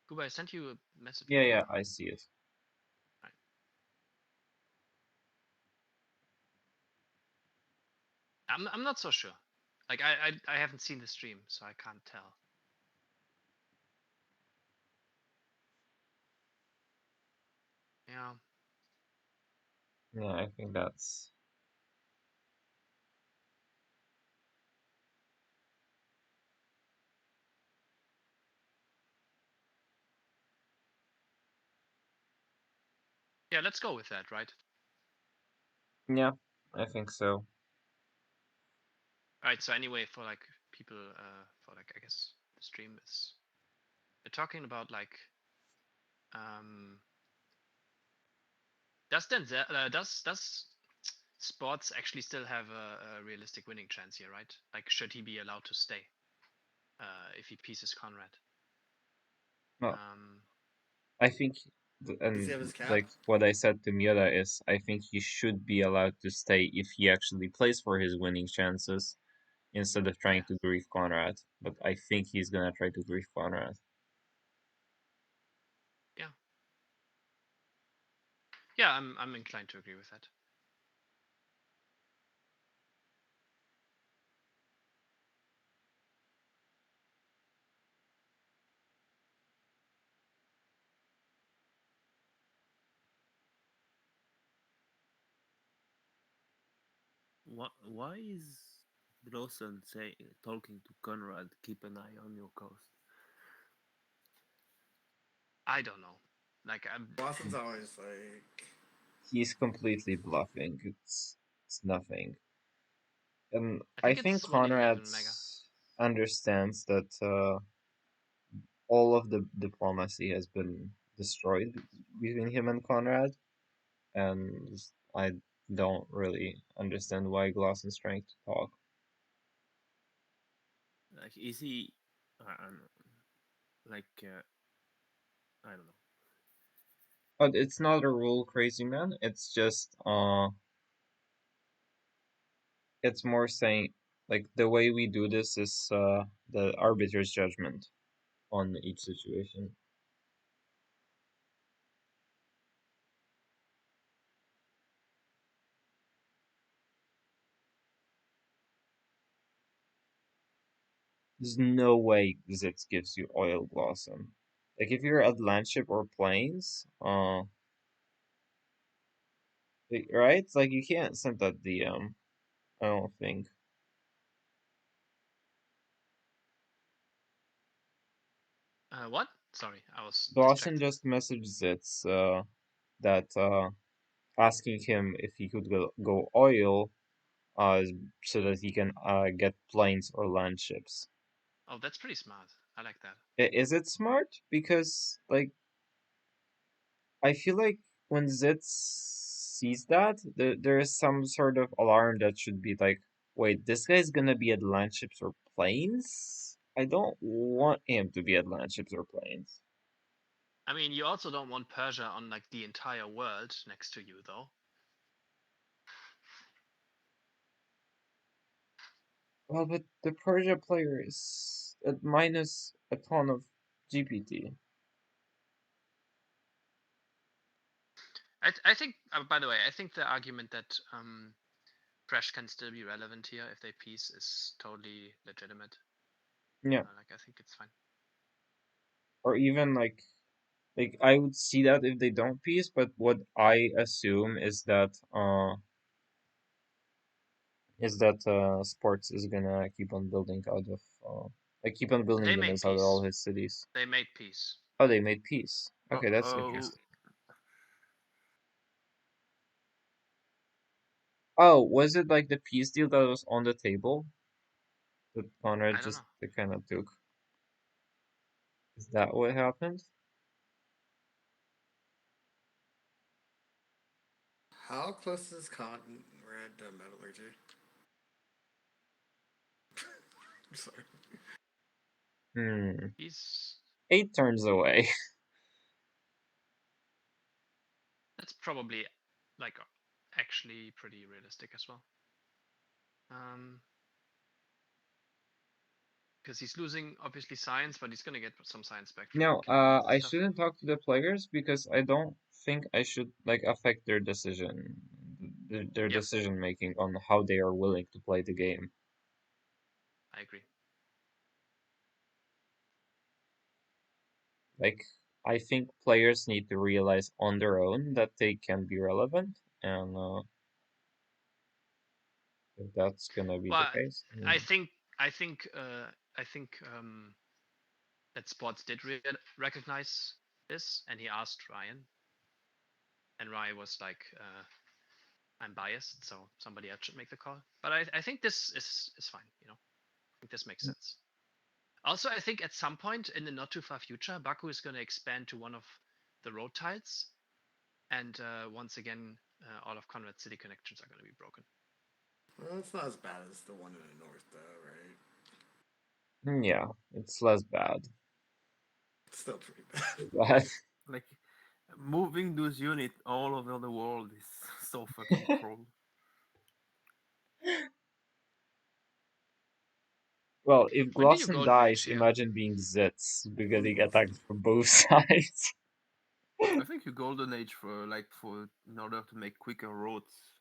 Speaker 1: Kuba, I sent you a message.
Speaker 2: Yeah, I see it.
Speaker 1: I'm not so sure. Like I haven't seen the stream, so I can't tell. Yeah.
Speaker 2: Yeah, I think that's.
Speaker 1: Yeah, let's go with that, right?
Speaker 2: Yeah, I think so.
Speaker 1: Alright, so anyway, for like people, for like I guess the stream is, we're talking about like, does does Sports actually still have a realistic winning chance here, right? Like, should he be allowed to stay, if he pieces Conrad?
Speaker 2: No, I think,
Speaker 4: Does he have his cap?
Speaker 2: like what I said to Miura is, I think he should be allowed to stay if he actually plays for his winning chances, instead of trying to grief Conrad. But I think he's gonna try to grief Conrad.
Speaker 1: Yeah. Yeah, I'm inclined to agree with that.
Speaker 8: Why is Blossom talking to Conrad? Keep an eye on your coast.
Speaker 1: I don't know. Like
Speaker 4: Boston's always like.
Speaker 2: He's completely bluffing. It's nothing. And
Speaker 1: I
Speaker 2: I
Speaker 1: think
Speaker 2: think
Speaker 1: it's winning
Speaker 2: Conrad
Speaker 1: even mega.
Speaker 2: understands that all of the diplomacy has been destroyed between him and Conrad, and I don't really understand why Glossen's trying to talk.
Speaker 8: Like, is he? I don't know. Like, I don't know.
Speaker 2: But it's not a rule, crazy man. It's just it's more saying like the way we do this is the arbiter's judgment on each situation. There's no way Zitz gives you oil blossom. Like if you're at landship or plains, right? Like you can't send that DM. I don't think.
Speaker 1: What? Sorry, I was
Speaker 2: Blossom
Speaker 1: distracted.
Speaker 2: just messaged Zitz that asking him if he could go oil so that he can get planes or land ships.
Speaker 1: Oh, that's pretty smart. I like that.
Speaker 2: Is it smart? Because like I feel like when Zitz sees that, there is some sort of alarm that should be like, wait, this guy's gonna be at land ships or planes? I don't want him to be at land ships or planes.
Speaker 1: I mean, you also don't want Persia on like the entire world next to you, though.
Speaker 2: Well, but the Persia player is at minus a ton of GPT.
Speaker 1: I think. By the way, I think the argument that Fresh can still be relevant here if they piece is totally legitimate.
Speaker 2: Yeah.
Speaker 1: Like I think it's fine.
Speaker 2: Or even like I would see that if they don't piece, but what I assume is that Sports is gonna keep on building out of keep on building
Speaker 1: They made
Speaker 2: units out of all
Speaker 1: peace.
Speaker 2: his cities.
Speaker 1: They made peace.
Speaker 2: Oh, they made peace. Okay, that's
Speaker 8: Oh,
Speaker 2: interesting. Oh, was it like the peace deal that was on the table that Conrad
Speaker 1: I don't
Speaker 2: just
Speaker 1: know.
Speaker 2: kind of took? Is that what happened?
Speaker 4: How close is Conrad to Metallurgy? I'm sorry.
Speaker 1: He's
Speaker 2: 8 turns away.
Speaker 1: that's probably like actually pretty realistic as well. Because he's losing obviously science, but he's gonna get some science back. From
Speaker 2: No,
Speaker 1: killing all this
Speaker 2: I
Speaker 1: stuff.
Speaker 2: shouldn't talk to the players because I don't think I should like affect their decision, their
Speaker 1: Yep.
Speaker 2: decision making on how they are willing to play the game.
Speaker 1: I agree.
Speaker 2: Like, I think players need to realize on their own that they can be relevant, and if that's gonna be the
Speaker 1: Well,
Speaker 2: case,
Speaker 1: I think that Sports did recognize this, and he asked Ryan, and Ryan was like, "I'm biased, so somebody else should make the call." But I think this is fine. You know, I think this makes sense. Also, I think at some point in the not too far future, Baku is going to expand to one of the road tiles, and once again, all of Conrad's city connections are going to be broken.
Speaker 4: Well, it's not as bad as the one in the north, though, right?
Speaker 2: Yeah, it's less bad.
Speaker 4: It's still pretty bad.
Speaker 2: But
Speaker 6: Like moving those units all over the world is so fucking cruel.
Speaker 2: well, if
Speaker 1: When did you
Speaker 2: Glosson
Speaker 1: gold
Speaker 2: dies,
Speaker 1: rage here?
Speaker 2: imagine being Zitz, getting attacked from both sides.
Speaker 6: I think you golden age for in order to make quicker roads.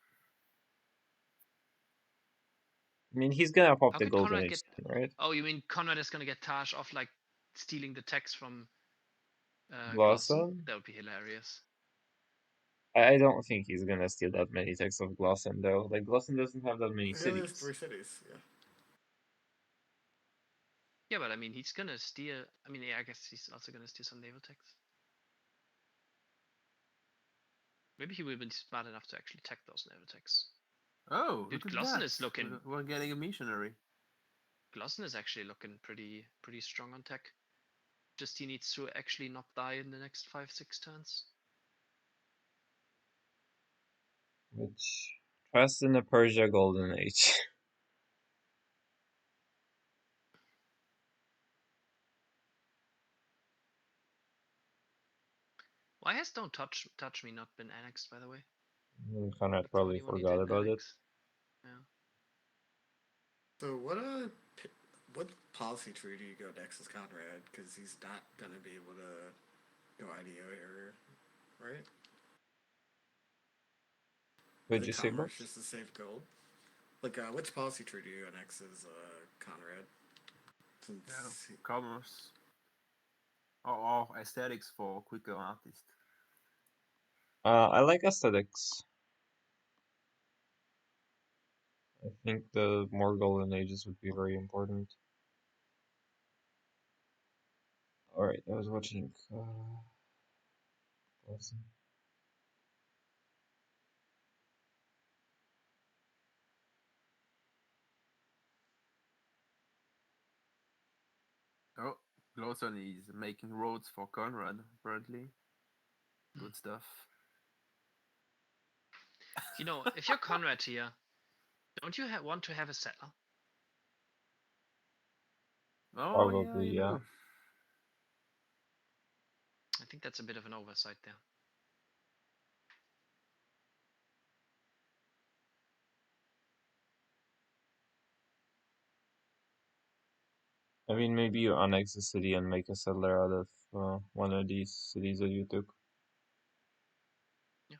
Speaker 2: I mean, he's gonna pop
Speaker 1: How
Speaker 2: the
Speaker 1: can
Speaker 2: golden
Speaker 1: Conrad
Speaker 2: age,
Speaker 1: get?
Speaker 2: soon, right?
Speaker 1: Oh, you mean Conrad is going to get Taj off like stealing the text from Glosson?
Speaker 2: Glosson?
Speaker 1: That would be hilarious.
Speaker 2: I don't think he's gonna steal that many texts of Glosson, though. Like, Glosson doesn't have that many
Speaker 4: He only has
Speaker 2: cities.
Speaker 4: 3 cities, yeah.
Speaker 1: Yeah, but I mean, he's gonna steal. I mean, yeah, I guess he's also gonna steal some naval techs. Maybe he will be smart enough to actually tech those naval techs.
Speaker 6: Oh,
Speaker 1: Dude,
Speaker 6: look at
Speaker 1: Glosson
Speaker 6: that!
Speaker 1: is looking.
Speaker 6: We're getting a missionary.
Speaker 1: Glosson is actually looking pretty strong on tech. Just he needs to actually not die in the next 5-6 turns.
Speaker 2: Which, trust in the Persia golden age.
Speaker 1: Why has Don't Touch Me not been annexed, by the way?
Speaker 2: Conrad
Speaker 1: That's the
Speaker 2: probably
Speaker 1: only one he
Speaker 2: forgot
Speaker 1: didn't
Speaker 2: about it.
Speaker 1: annex. Yeah.
Speaker 4: So what policy tree do you go next as Conrad? Because he's not gonna be able to go IDO here, right?
Speaker 2: Would
Speaker 4: Is
Speaker 2: you
Speaker 4: it
Speaker 2: say,
Speaker 4: commerce
Speaker 2: Brooks?
Speaker 4: just to save gold? Like, which policy tree do you go next as Conrad? Since
Speaker 6: Commerce. Or aesthetics for quicker artists.
Speaker 2: I like aesthetics. I think the more golden ages would be very important. Alright, I was watching Glosson.
Speaker 6: Oh, Glosson is making roads for Conrad, apparently. Good stuff.
Speaker 1: You know, if you're Conrad here, don't you want to have a settler?
Speaker 6: Oh,
Speaker 2: Probably,
Speaker 6: yeah.
Speaker 2: yeah.
Speaker 1: I think that's a bit of an oversight there.
Speaker 2: I mean, maybe you annex a city and make a settler out of one of these cities that you took.
Speaker 1: Yeah.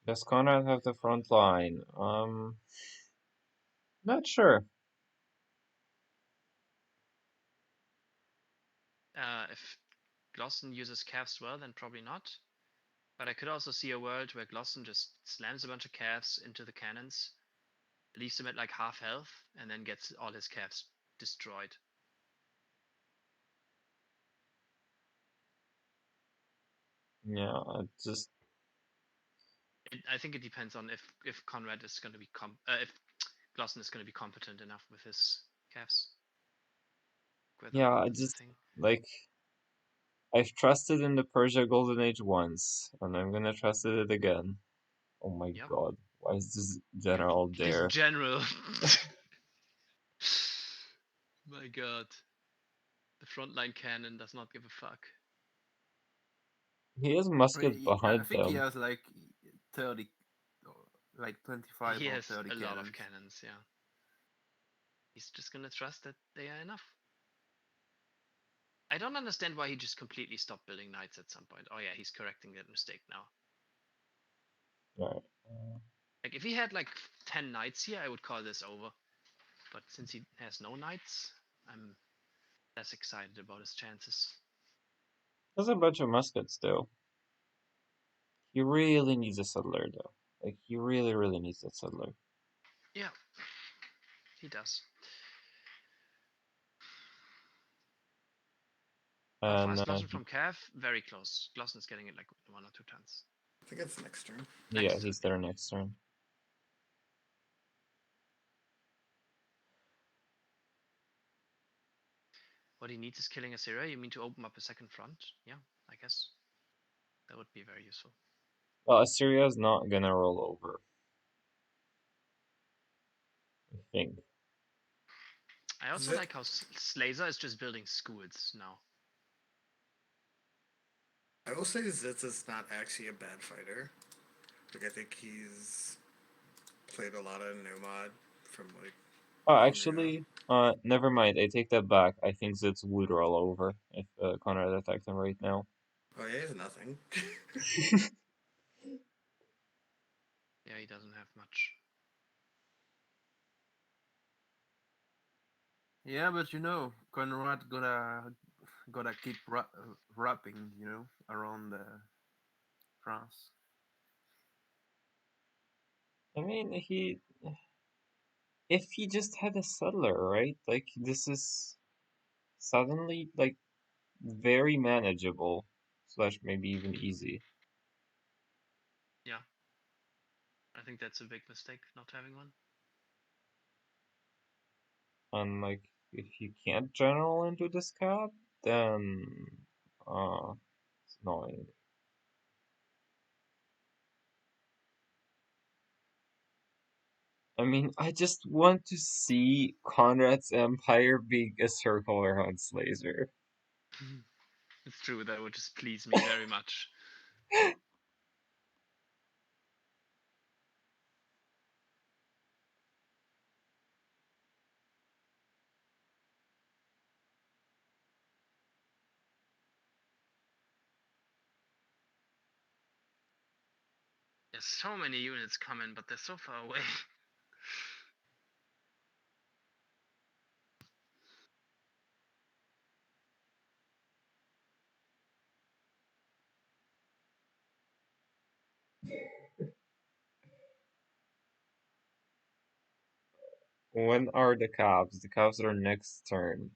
Speaker 2: Does Conrad have the front line? Not sure.
Speaker 1: If Glosson uses calves well, then probably not. But I could also see a world where Glosson just slams a bunch of calves into the cannons, leaves them at like half health, and then gets all his calves destroyed.
Speaker 2: Yeah, just
Speaker 1: I think it depends on if Conrad is going to be if Glosson is going to be competent enough with his calves.
Speaker 2: yeah, I
Speaker 1: That's the
Speaker 2: just
Speaker 1: thing.
Speaker 2: like I've trusted in the Persia Golden Age once, and I'm gonna trust it again. Oh my
Speaker 1: Yep.
Speaker 2: god. Why is this general there?
Speaker 1: This general. My god. The frontline cannon does not give a fuck.
Speaker 2: He has
Speaker 8: I
Speaker 2: musket
Speaker 8: mean, I
Speaker 2: behind
Speaker 8: think he
Speaker 2: them.
Speaker 8: has like 30, like 25
Speaker 1: He
Speaker 8: or
Speaker 1: has
Speaker 8: 30
Speaker 1: a lot of
Speaker 8: cannons.
Speaker 1: cannons, yeah. He's just gonna trust that they are enough. I don't understand why he just completely stopped building knights at some point. Oh yeah, he's correcting that mistake now.
Speaker 2: Right.
Speaker 1: Like if he had like 10 knights here, I would call this over. But since he has no knights, I'm less excited about his chances.
Speaker 2: There's a bunch of muskets though. He really needs a settler though. Like he really, really needs a settler.
Speaker 1: Yeah, he does. How far is
Speaker 2: And
Speaker 1: Glossen from Cav? Very close. Glossen's getting it like 1 or 2 turns.
Speaker 4: I think it's next turn.
Speaker 2: yeah,
Speaker 1: Next
Speaker 2: he's
Speaker 1: turn,
Speaker 2: there next turn.
Speaker 1: What he needs is killing Assyria. You mean to open up a second front? Yeah, I guess. That would be very useful.
Speaker 2: Well, Assyria's not gonna roll over. I think.
Speaker 1: I also like how Slazer is just building schools now.
Speaker 4: I will say Zitz is not actually a bad fighter. Like I think he's played a lot of Nomad from like.
Speaker 2: Oh,
Speaker 4: long ago.
Speaker 2: actually, never mind. I take that back. I think Zitz would roll over if Conrad attacked him right now.
Speaker 4: Oh yeah, he has nothing.
Speaker 1: Yeah, he doesn't have much.
Speaker 8: Yeah, but you know, Conrad gotta keep wrapping, you know, around France.
Speaker 2: I mean, if he just had a settler, right? Like this is suddenly like very manageable, slash maybe even easy.
Speaker 1: Yeah. I think that's a big mistake, not having one.
Speaker 2: And like, if you can't general into this cap, then it's annoying. I mean, I just want to see Conrad's empire being a circle around Slazer.
Speaker 1: It's true, that would just please me very much. There's so many units coming, but they're so far away.
Speaker 2: When are the Cavs? The Cavs are next turn.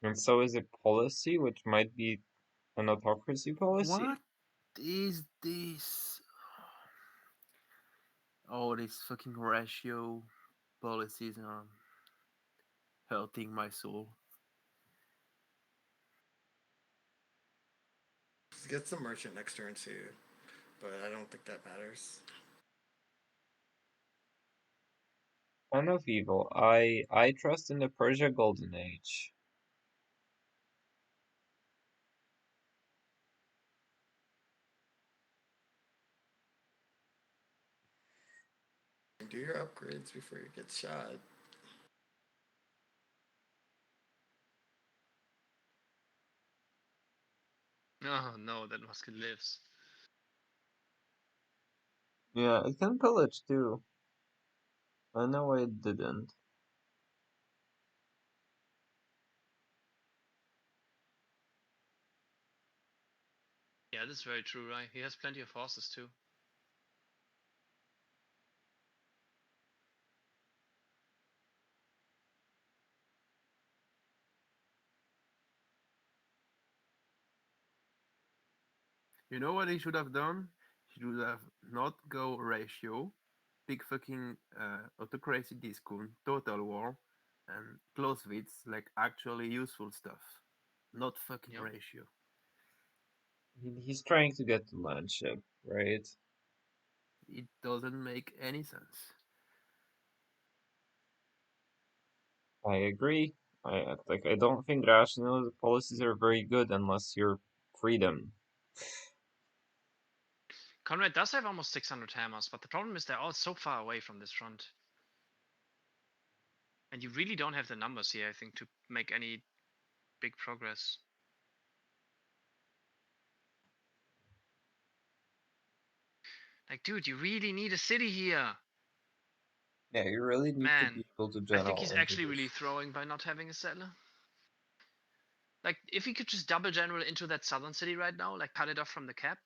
Speaker 2: And so is it policy, which might be an autocracy policy.
Speaker 8: What is this? Oh, these fucking ratio policies are hurting my soul.
Speaker 4: Get some merchant next turn too, but I don't think that matters.
Speaker 2: Son of evil. I trust in the Persia Golden Age.
Speaker 4: Do your upgrades before you get shot.
Speaker 1: Oh no, that musket lives.
Speaker 2: Yeah, it can pillage too. I know it didn't.
Speaker 1: Yeah, this is very true, right? He has plenty of horses too.
Speaker 8: You know what he should have done? He should have not go ratio, big fucking autocracy discount, total war, and Clausewitz, like actually useful stuff. Not fucking
Speaker 1: Yep.
Speaker 8: ratio.
Speaker 2: He's trying to get the landship, right?
Speaker 8: It doesn't make any sense.
Speaker 2: I agree. I don't think rational policies are very good unless you're freedom.
Speaker 1: Conrad does have almost 600 hammers, but the problem is they're all so far away from this front. And you really don't have the numbers here, I think, to make any big progress. Like, dude, you really need a city here.
Speaker 2: Yeah, you really need to
Speaker 1: Man,
Speaker 2: be able to
Speaker 1: I
Speaker 2: general.
Speaker 1: think he's
Speaker 2: into
Speaker 1: actually
Speaker 2: this.
Speaker 1: really throwing by not having a settler. Like, if he could just double general into that southern city right now, like cut it off from the cap.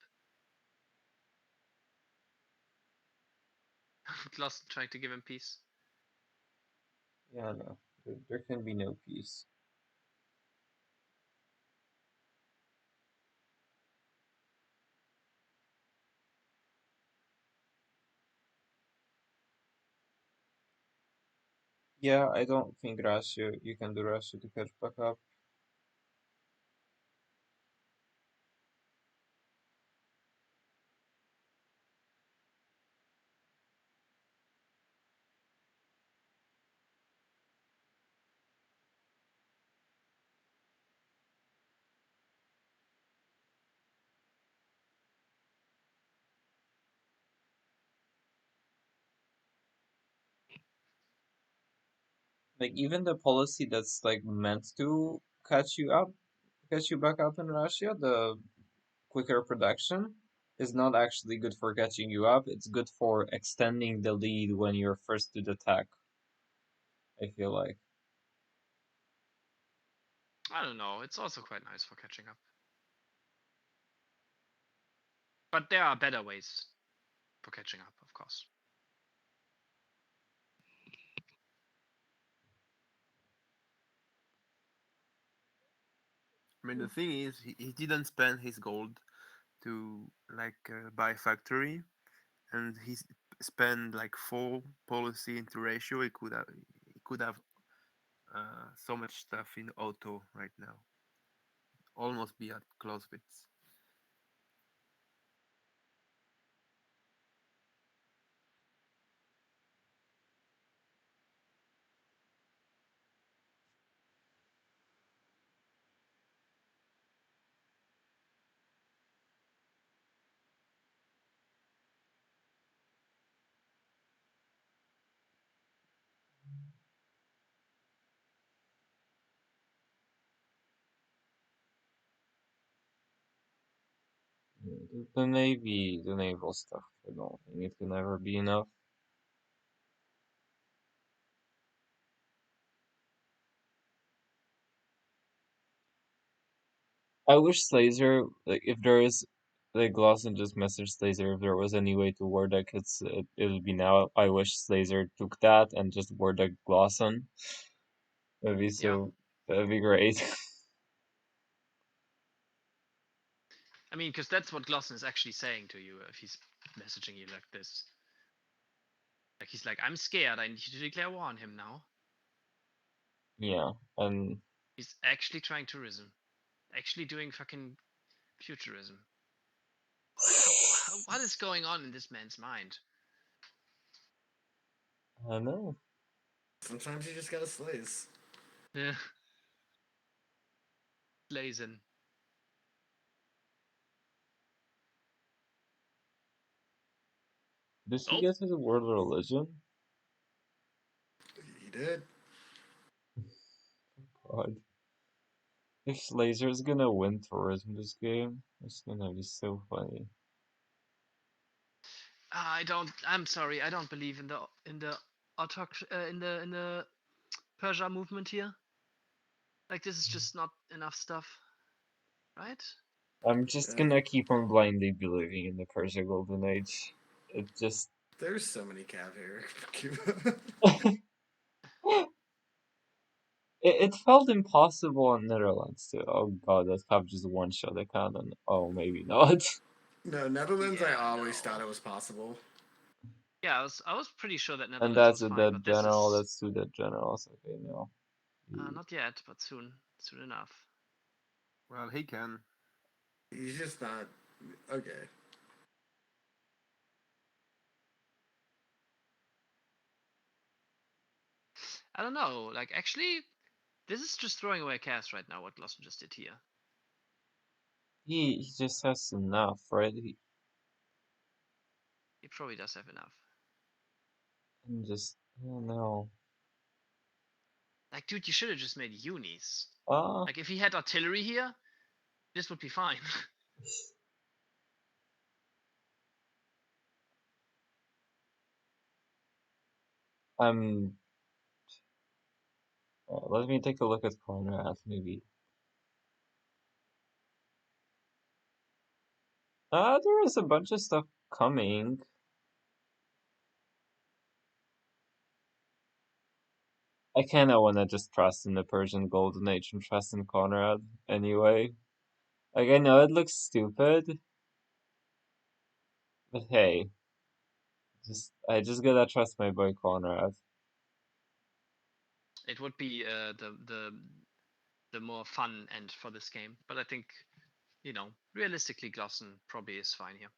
Speaker 1: Lost trying to give him peace.
Speaker 2: Yeah, no, there can be no peace. Yeah, I don't think Russia. You can do Russia to catch back up. Like even the policy that's like meant to catch you back up in Russia, the quicker production is not actually good for catching you up. It's good for extending the lead when you're first to the attack. I feel like.
Speaker 1: I don't know. It's also quite nice for catching up. But there are better ways for catching up, of course.
Speaker 8: I mean, the thing is, he didn't spend his gold to buy factory, and spent like 4 policy into ratio. He could have so much stuff in auto right now. Almost be at Clausewitz.
Speaker 2: The naval stuff. I don't think it can ever be enough. I wish Slazer, like, if there is, like, Glosson just messaged Slazer if there was any way to word deck, it'll be now. I wish Slazer took that and just word deck Glosson. That'd be that'd be great.
Speaker 1: I mean, because that's what Glosson is actually saying to you if he's messaging you like this. Like, he's like, I'm scared. I need you to declare war on him now.
Speaker 2: Yeah, and
Speaker 1: He's actually trying tourism. Actually doing fucking futurism. What is going on in this man's mind?
Speaker 2: I know.
Speaker 4: Sometimes you just gotta slice.
Speaker 1: Yeah. Blazing.
Speaker 2: Did he
Speaker 1: Oh.
Speaker 2: get to the world religion?
Speaker 4: He did.
Speaker 2: God. If Laser's gonna win tourism this game, it's gonna be so funny.
Speaker 1: I'm sorry. I don't believe in the in the Persia movement here. Like, this is just not enough stuff, right?
Speaker 2: I'm just gonna keep on blindly believing in the Persia Golden Age. It just
Speaker 4: There's so many cav here. Cuba.
Speaker 2: it felt impossible in Netherlands too. Oh god, that cop just one shot a cannon. Oh, maybe not.
Speaker 4: No, Netherlands. I
Speaker 1: Yeah,
Speaker 4: always
Speaker 1: no.
Speaker 4: thought it was possible.
Speaker 1: Yeah, I was pretty sure that
Speaker 2: And
Speaker 1: Netherlands
Speaker 2: that's
Speaker 1: was
Speaker 2: a
Speaker 1: fine,
Speaker 2: dead
Speaker 1: but this
Speaker 2: general.
Speaker 1: is
Speaker 2: That's 2 dead generals. Okay, no.
Speaker 1: not yet, but soon enough.
Speaker 8: Well, he can.
Speaker 4: He's just not okay.
Speaker 1: I don't know. Like, actually, this is just throwing away cast right now, what Glosson just did here.
Speaker 2: He just has enough, right?
Speaker 1: He probably does have enough.
Speaker 2: I don't know.
Speaker 1: Like, dude, you should have just made unis.
Speaker 2: Ah,
Speaker 1: Like, if he had artillery here, this would be fine.
Speaker 2: let me take a look at Conrad, maybe. There is a bunch of stuff coming. I kinda wanna just trust in the Persian Golden Age and trust in Conrad anyway. Like, I know it looks stupid, but hey, I just gotta trust my boy Conrad.
Speaker 1: It would be the more fun end for this game, but I think, realistically, Glosson probably is fine here.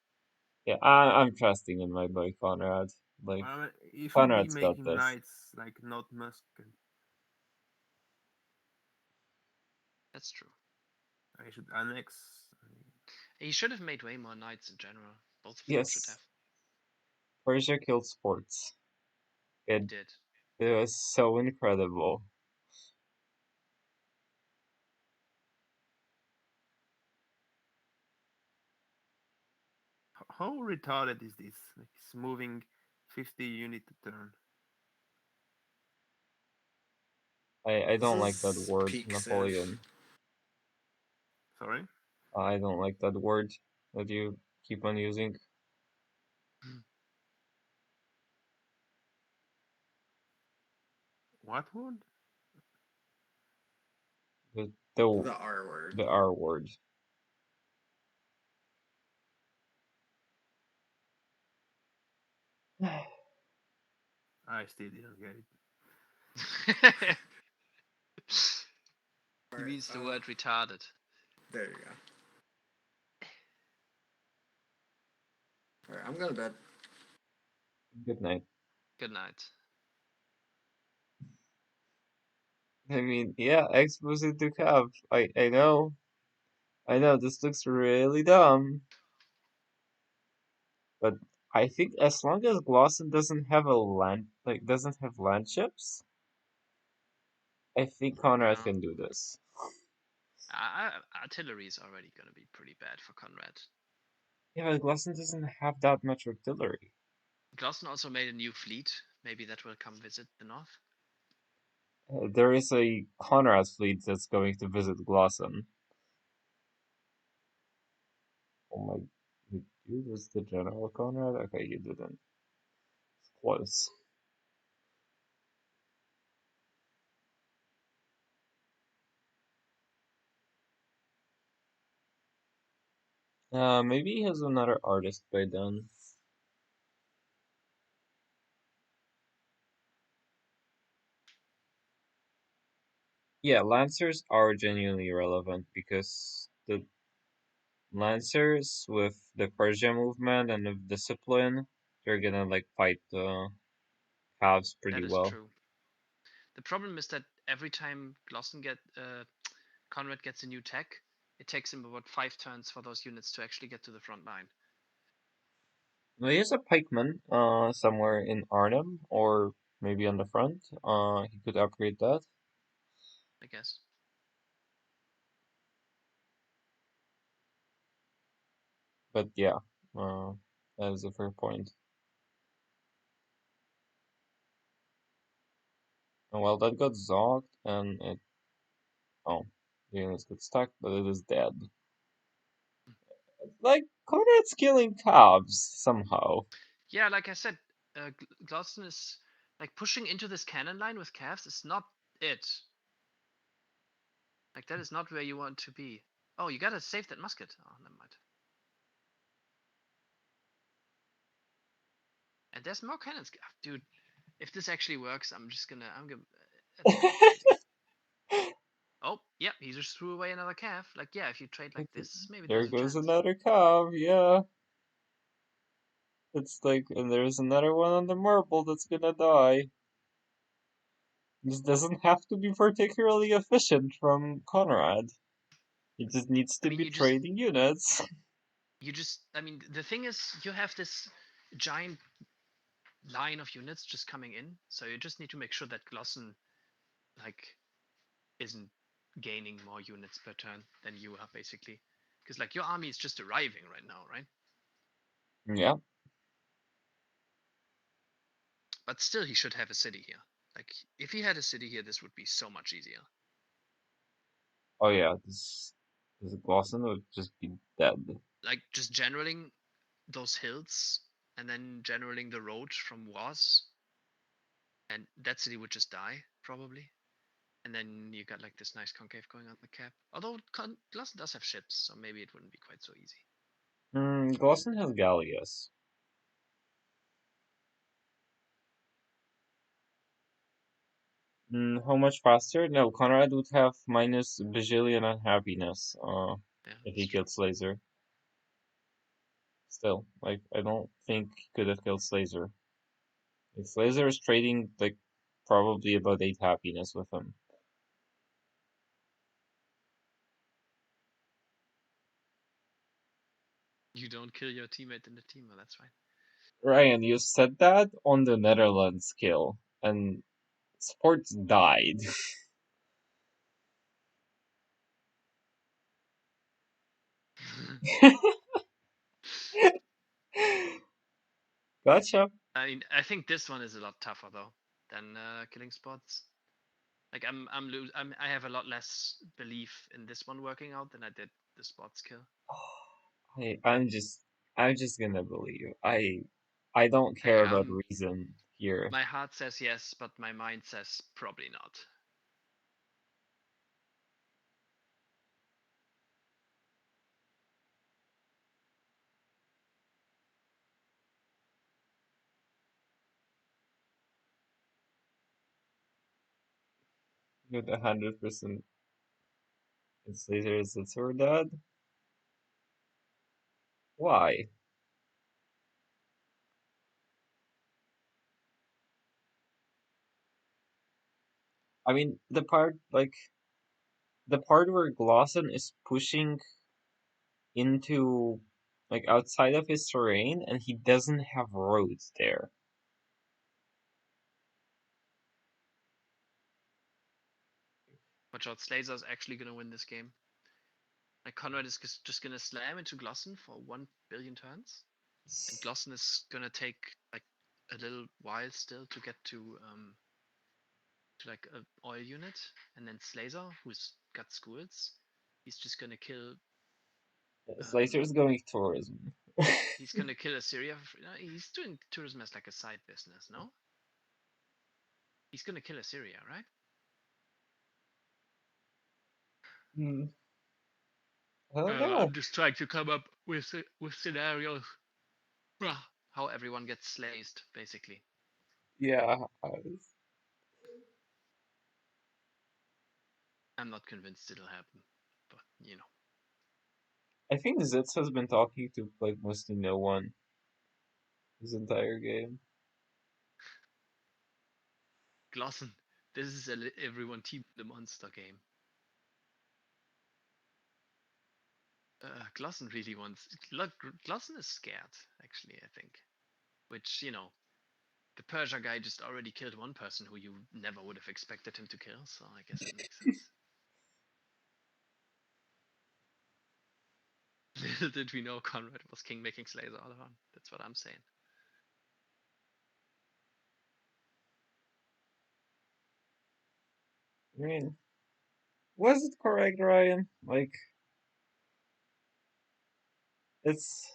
Speaker 2: Yeah, I'm trusting in my boy Conrad. Like,
Speaker 8: You should be
Speaker 2: Conrad's got
Speaker 8: making
Speaker 2: this.
Speaker 8: knights, like not Musket.
Speaker 1: That's true.
Speaker 8: I should annex.
Speaker 1: He should have made way more knights in general. Both of them should
Speaker 2: Yes,
Speaker 1: have.
Speaker 2: Persia killed sports. It
Speaker 1: Did.
Speaker 2: was so incredible.
Speaker 8: How retarded is this? Like it's moving 50 units a turn.
Speaker 2: I don't like that
Speaker 4: This is
Speaker 2: word,
Speaker 4: peak
Speaker 2: Napoleon.
Speaker 8: Sorry?
Speaker 2: I don't like that word that you keep on using.
Speaker 8: What word?
Speaker 2: The
Speaker 4: The R word.
Speaker 2: the R word.
Speaker 8: I still didn't get it.
Speaker 1: He means the word retarded.
Speaker 4: There you go. Alright, I'm going to bed.
Speaker 2: Good night.
Speaker 1: Good night.
Speaker 2: I mean, yeah, exposed to Cav. I know. I know this looks really dumb. But I think as long as Glosson doesn't have doesn't have land ships, I think Conrad
Speaker 1: No.
Speaker 2: can do this.
Speaker 1: Artillery is already going to be pretty bad for Conrad.
Speaker 2: Yeah, but Glosson doesn't have that much artillery.
Speaker 1: Glosson also made a new fleet. Maybe that will come visit the north.
Speaker 2: There is a Conrad fleet that's going to visit Glosson. Oh my, did you lose the General Conrad? Okay, you didn't. It's close. Maybe he has another artist by then. Yeah, Lancers are genuinely relevant because the Lancers with the Persia movement and with discipline, they're gonna like fight the Cavs pretty
Speaker 1: That is
Speaker 2: well.
Speaker 1: true. The problem is that every time Conrad gets a new tech, it takes him about 5 turns for those units to actually get to the front line.
Speaker 2: Well, he has a pikeman somewhere in Arnhem or maybe on the front. He could upgrade that.
Speaker 1: I guess.
Speaker 2: But yeah, that is a fair point. And well, that got zogged and it. Oh, the units got stuck, but it is dead. Like, Conrad's killing Cavs somehow.
Speaker 1: Yeah, like I said, Glosson is like pushing into this cannon line with Cavs is not it. Like that is not where you want to be. Oh, you gotta save that musket. Oh, never mind. And there's more cannons, dude. If this actually works, I'm gonna. That's crazy. Oh, yeah, he just threw away another calf. Like, yeah, if you trade like this, maybe
Speaker 2: There
Speaker 1: there's a
Speaker 2: goes
Speaker 1: chance.
Speaker 2: another calf, yeah. It's like, and there's another one on the marble that's gonna die. This doesn't have to be particularly efficient from Conrad. He just needs to
Speaker 1: mean,
Speaker 2: be
Speaker 1: you just-
Speaker 2: trading units.
Speaker 1: I mean, the thing is, you have this giant line of units just coming in, so you just need to make sure that Glossen, like, isn't gaining more units per turn than you are, basically. Because, like, your army is just arriving right now, right?
Speaker 2: Yeah.
Speaker 1: But still, he should have a city here. Like, if he had a city here, this would be so much easier.
Speaker 2: Oh yeah, this Glosson would just be dead.
Speaker 1: Like, just generaling those hills, and then generaling the road from Waz, and that city would just die, probably. And then you got like this nice concave going on the cap. Although Glossen does have ships, so maybe it wouldn't be quite so easy.
Speaker 2: Glosson has Gallius. How much faster? No, Conrad would have minus bajillion unhappiness if he killed Slazer. Still, like, I don't think he could have killed Slazer. Like, Slazer is trading, like, probably about 8 happiness with him.
Speaker 1: You don't kill your teammate in the team, well, that's fine.
Speaker 2: Ryan, you said that on the Netherlands kill, and Sports died. Gotcha.
Speaker 1: I mean, I think this one is a lot tougher though than killing spots. Like I have a lot less belief in this one working out than I did the spots kill.
Speaker 2: I'm just gonna believe. I don't care about reason here.
Speaker 1: My heart says yes, but my mind says probably not.
Speaker 2: With 100% it's later is it's her dad. Why? I mean, the part where Glosson is pushing into like outside of his terrain and he doesn't have roads there.
Speaker 1: Watch out, Slazer's actually gonna win this game. Like Conrad is just gonna slam into Glossen for 1 billion turns, and Glossen is gonna take like a little while still to get to like a oil unit, and then Slazer, who's got schools, he's just gonna kill.
Speaker 2: Slazer is going tourism.
Speaker 1: He's gonna kill Assyria. He's doing tourism as like a side business, no? He's gonna kill Assyria, right?
Speaker 2: I don't know.
Speaker 1: I'm just trying to come up with scenarios. How everyone gets slayed, basically.
Speaker 2: Yeah.
Speaker 1: I'm not convinced it'll happen, but you know.
Speaker 2: I think Zitz has been talking to like mostly no one his entire game.
Speaker 1: Glossen, this is everyone team the monster game. Glossen really wants. Glossen is scared, actually, I think. Which, you know, the Persia guy just already killed one person who you never would have expected him to kill, so I guess it makes sense. Little did we know Conrad was king making slaves all around. That's what I'm saying.
Speaker 2: I mean, was it correct, Ryan? Like, it's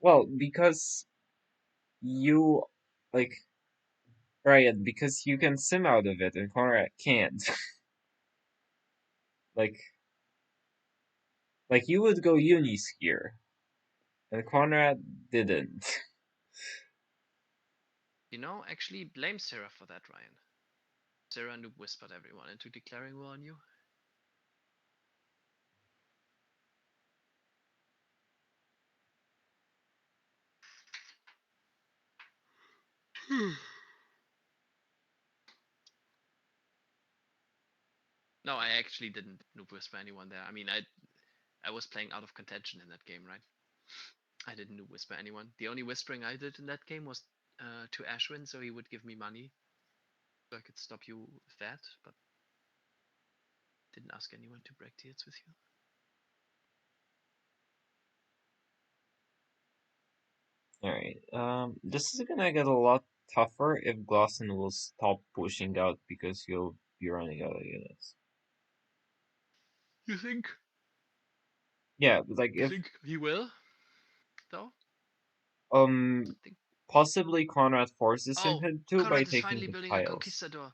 Speaker 2: well because you like Ryan because you can sim out of it and Conrad can't. like you would go uni skier and Conrad didn't.
Speaker 1: You know, actually blame Sarah for that, Ryan. Sarah noob whispered everyone into declaring war on you. No, I actually didn't noob whisper anyone there. I mean, I was playing out of contention in that game, right? I didn't noob whisper anyone. The only whispering I did in that game was to Ashwin, so he would give me money, so I could stop you with that. But didn't ask anyone to break deals with you.
Speaker 2: Alright, this is gonna get a lot tougher if Glosson will stop pushing out because you'll be running out of units.
Speaker 1: You think?
Speaker 2: Yeah, but like
Speaker 1: You
Speaker 2: if
Speaker 1: think he will? Though? Think...
Speaker 2: possibly Conrad forces him
Speaker 1: Oh,
Speaker 2: to by
Speaker 1: Conrad is
Speaker 2: taking
Speaker 1: finally
Speaker 2: the
Speaker 1: building a
Speaker 2: tiles.
Speaker 1: conquistador.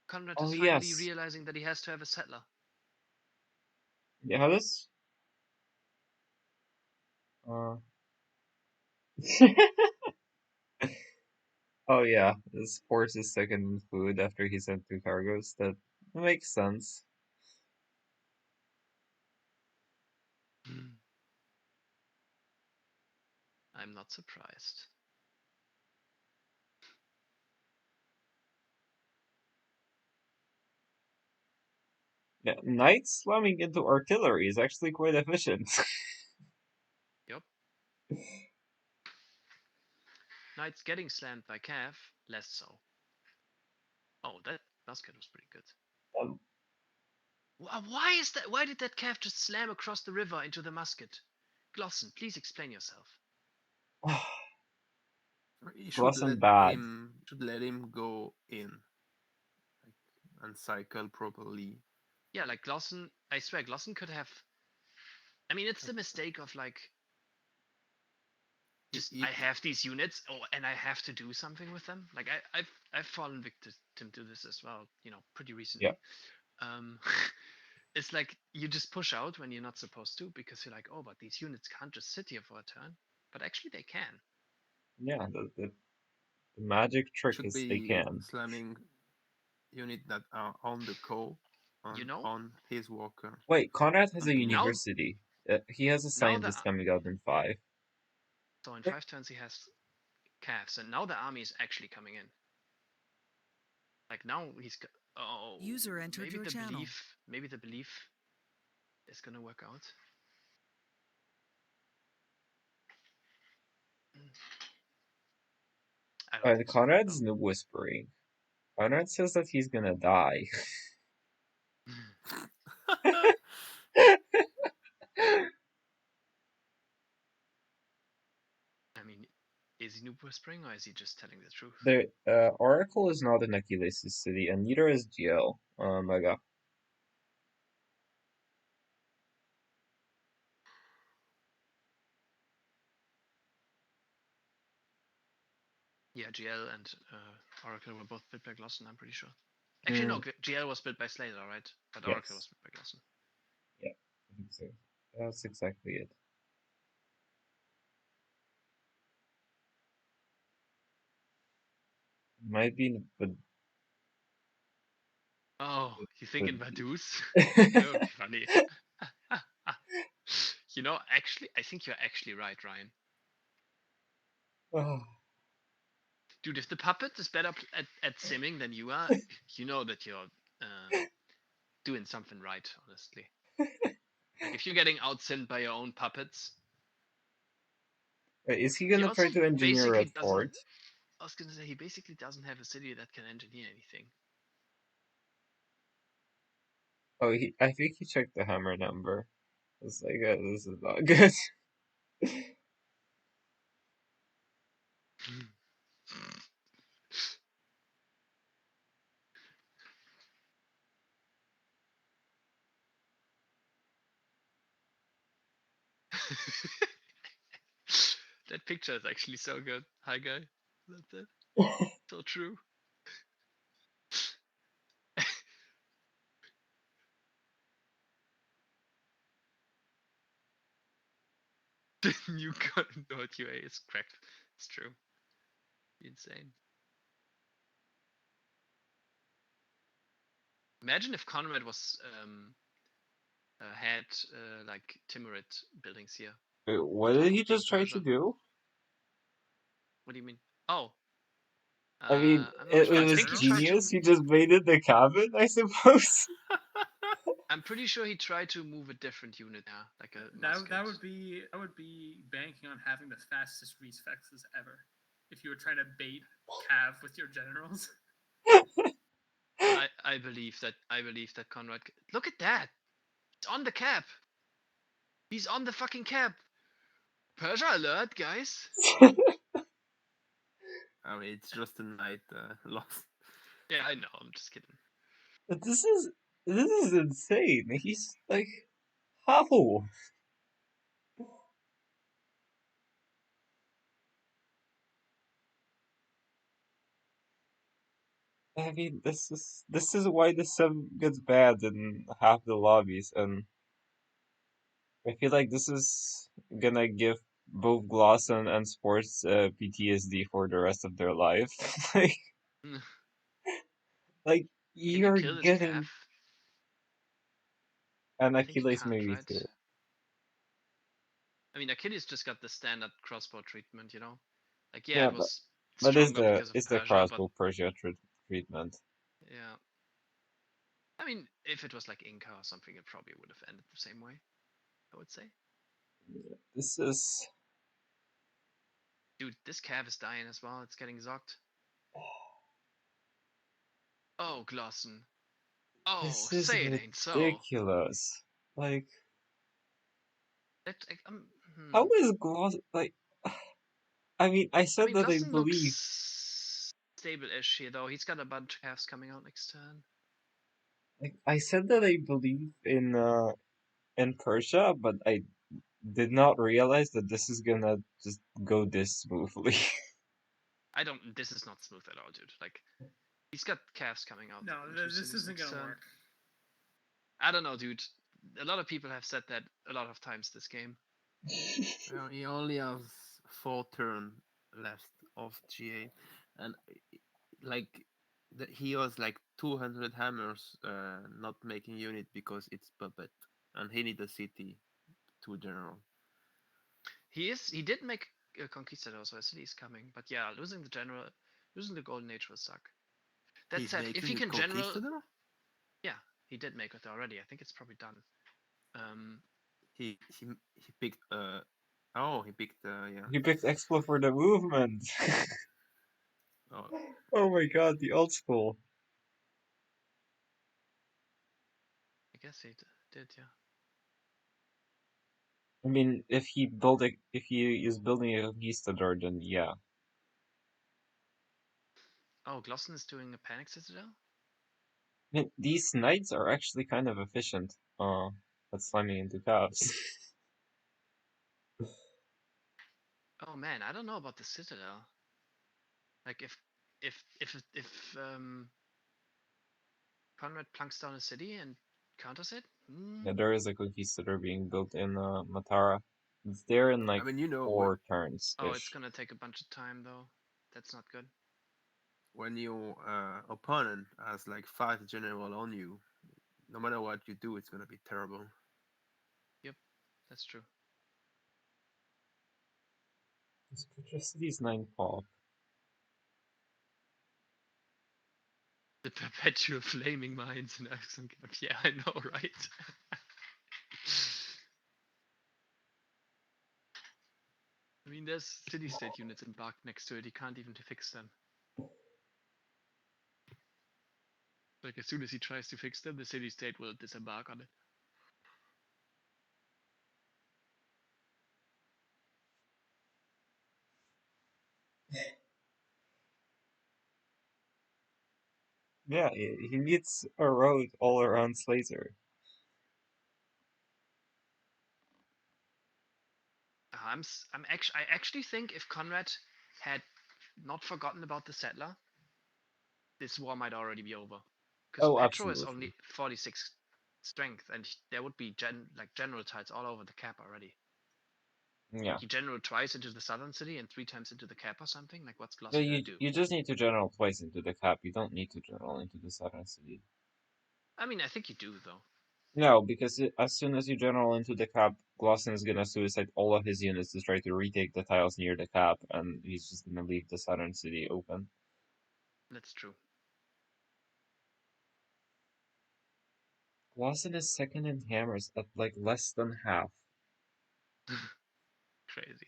Speaker 1: Conrad
Speaker 2: Oh
Speaker 1: is finally
Speaker 2: yes.
Speaker 1: realizing that he has to have a settler.
Speaker 2: Yeah, how this? Oh yeah, this forces second food after he sent 2 cargoes. That makes sense.
Speaker 1: I'm not surprised.
Speaker 2: Yeah, Knight slamming into artillery is actually quite efficient.
Speaker 1: Yep. Knight's getting slammed by Cav, less so. Oh, that basket was pretty good.
Speaker 2: Um,
Speaker 1: Why is that? Why did that Cav just slam across the river into the musket? Glosson, please explain yourself.
Speaker 8: You should
Speaker 2: Wasn't bad.
Speaker 8: let him go in, like, and cycle properly.
Speaker 1: Yeah, like Glosson, I swear Glosson could have. I mean, it's the mistake of like, just I have these units, and I have to do something with them. Like I've fallen victim to this as well, you know, pretty recently.
Speaker 2: Yeah.
Speaker 1: It's like you just push out when you're not supposed to because you're like, oh, but these units can't just sit here for a turn. But actually, they can.
Speaker 2: Yeah, the magic trick
Speaker 8: Should
Speaker 2: is
Speaker 8: be
Speaker 2: they can.
Speaker 8: slamming unit that are on the call,
Speaker 1: You know?
Speaker 8: on his walker.
Speaker 2: Wait, Conrad has a
Speaker 1: Okay, now
Speaker 2: university. He has a
Speaker 1: now
Speaker 2: scientist coming out in 5.
Speaker 1: so in 5 turns he has calves, and now the army is actually coming in. Like now he's
Speaker 9: User entered
Speaker 1: maybe
Speaker 9: your
Speaker 1: the
Speaker 9: channel.
Speaker 1: belief is gonna work out. I don't think so.
Speaker 2: Conrad's noob whispering. Conrad says that he's gonna die.
Speaker 1: I mean, is he noob whispering or is he just telling the truth?
Speaker 2: The Oracle is not in Achilles' city, and neither is GL. Mega.
Speaker 1: Yeah, GL and Oracle were both built by Glosson, I'm pretty sure. Actually, no, GL was built by Slater, right? But Oracle was built by Glosson.
Speaker 2: Yeah, I think so. That's exactly it. Might be, but...
Speaker 1: Oh, you think in Vaduz?
Speaker 2: but-
Speaker 1: That would be funny. You know, actually, I think you're actually right, Ryan.
Speaker 2: Oh.
Speaker 1: Dude, if the puppet is better at simming than you are, you know that you're doing something right, honestly. Like, if you're getting out-simmed by your own puppets...
Speaker 2: Wait, is he gonna try to engineer a fort?
Speaker 1: I was gonna say, he basically doesn't have a city that can engineer anything.
Speaker 2: Oh, I think he checked the hammer number. It's like, this is not good.
Speaker 1: That picture is actually so good. Hi, guy. That's it. So true. The new UA is cracked. It's true. insane. Imagine if Conrad was had like Timurid buildings here.
Speaker 2: Wait, what did he just try to do?
Speaker 1: What do you mean? Oh.
Speaker 2: I mean,
Speaker 1: I'm not
Speaker 2: it
Speaker 1: sure. I
Speaker 2: was
Speaker 1: think he tried
Speaker 2: genius.
Speaker 1: to.
Speaker 2: He just made it the cabin, I suppose.
Speaker 1: I'm pretty sure he tried to move a different unit now, like a musket.
Speaker 7: That would be banking on having the fastest reflexes ever. If you were trying to bait Cav with your generals.
Speaker 1: I believe that Conrad. Look at that! It's on the cap. He's on the fucking cap. Persia alert, guys!
Speaker 8: I mean, it's just a night lost.
Speaker 1: Yeah, I know. I'm just kidding.
Speaker 2: But this is insane. He's like, how? I mean, this is why the sim gets bad in half the lobbies, and I feel like this is gonna give both Glosson and Sports PTSD for the rest of their life. like
Speaker 1: Can you
Speaker 2: you're
Speaker 1: kill this
Speaker 2: getting
Speaker 1: calf?
Speaker 2: and
Speaker 1: I think you
Speaker 2: Achilles
Speaker 1: can't,
Speaker 2: maybe
Speaker 1: right?
Speaker 2: too.
Speaker 1: I mean, Achilles just got the standard crossbow treatment, you know? Like,
Speaker 2: Yeah,
Speaker 1: it was
Speaker 2: but it's
Speaker 1: stronger because of
Speaker 2: the
Speaker 1: Persia, but
Speaker 2: crossbow Persia treatment.
Speaker 1: yeah. I mean, if it was like Inca or something, it probably would have ended the same way, I would say.
Speaker 2: This is
Speaker 1: Dude, this calf is dying as well. It's getting zocked. Oh, Glosson. Oh,
Speaker 2: this is
Speaker 1: say it ain't so.
Speaker 2: ridiculous. Like,
Speaker 1: Hmm.
Speaker 2: how is Gloss like? I mean, I said that I
Speaker 1: Glosson
Speaker 2: believe.
Speaker 1: looks stable-ish here, though. He's got a bunch of calves coming out next turn.
Speaker 2: Like, I said that I believe in Persia, but I did not realize that this is gonna just go this smoothly.
Speaker 1: This is not smooth at all, dude. Like, he's got calves coming out.
Speaker 7: No, this isn't gonna work.
Speaker 1: I don't know, dude. A lot of people have said that a lot of times this game.
Speaker 8: Well, he only has 4 turns left of GA, and like he was like 200 hammers not making unit because it's puppet, and he need a city to general.
Speaker 1: He did make a conquistador, so I said he's coming. But yeah, losing the golden age will suck. That
Speaker 8: He's
Speaker 1: said, if he
Speaker 8: making
Speaker 1: can general,
Speaker 8: conquistador?
Speaker 1: yeah, he did make it already. I think it's probably done.
Speaker 8: He picked oh, he picked yeah.
Speaker 2: He picked Explo for the movement.
Speaker 8: Oh.
Speaker 2: Oh my god, the old school.
Speaker 1: I guess he did, yeah.
Speaker 2: I mean, if he is building a conquistador, then yeah.
Speaker 1: Oh, Glosson is doing a panic citadel?
Speaker 2: I mean, these knights are actually kind of efficient. At slamming into calves.
Speaker 1: Oh man, I don't know about the citadel. Like if Conrad plunks down a city and counters it.
Speaker 2: Yeah, there is a conquistador being built in Matara. It's there in like
Speaker 8: I mean, you know,
Speaker 2: 4 turns.
Speaker 1: Oh, it's gonna take a bunch of time though. That's not good.
Speaker 8: when your opponent has like 5 general on you, no matter what you do, it's gonna be terrible.
Speaker 1: Yep, that's true.
Speaker 2: Just these 9 pop.
Speaker 1: The perpetual flaming mines in Axon Camp. Yeah, I know, right? I mean, there's city-state units embarked next to it. You can't even fix them. Like, as soon as he tries to fix them, the city-state will disembark on it.
Speaker 2: Yeah, he needs a road all around Slater.
Speaker 1: I actually think if Conrad had not forgotten about the settler, this war might already be over. Because
Speaker 2: Oh,
Speaker 1: Petro is
Speaker 2: absolutely.
Speaker 1: only 46 strength, and there would be general tiles all over the cap already.
Speaker 2: Yeah.
Speaker 1: You general twice into the southern city and 3 times into the cap or something? Like, what's
Speaker 2: No,
Speaker 1: Glossen gonna do?
Speaker 2: you just need to general twice into the cap. You don't need to general into the southern city.
Speaker 1: I mean, I think you do, though.
Speaker 2: No, because as soon as you general into the cap, Glosson is gonna suicide all of his units to try to retake the tiles near the cap, and he's just gonna leave the southern city open.
Speaker 1: That's true.
Speaker 2: Glosson is second in hammers at like less than half.
Speaker 1: Crazy.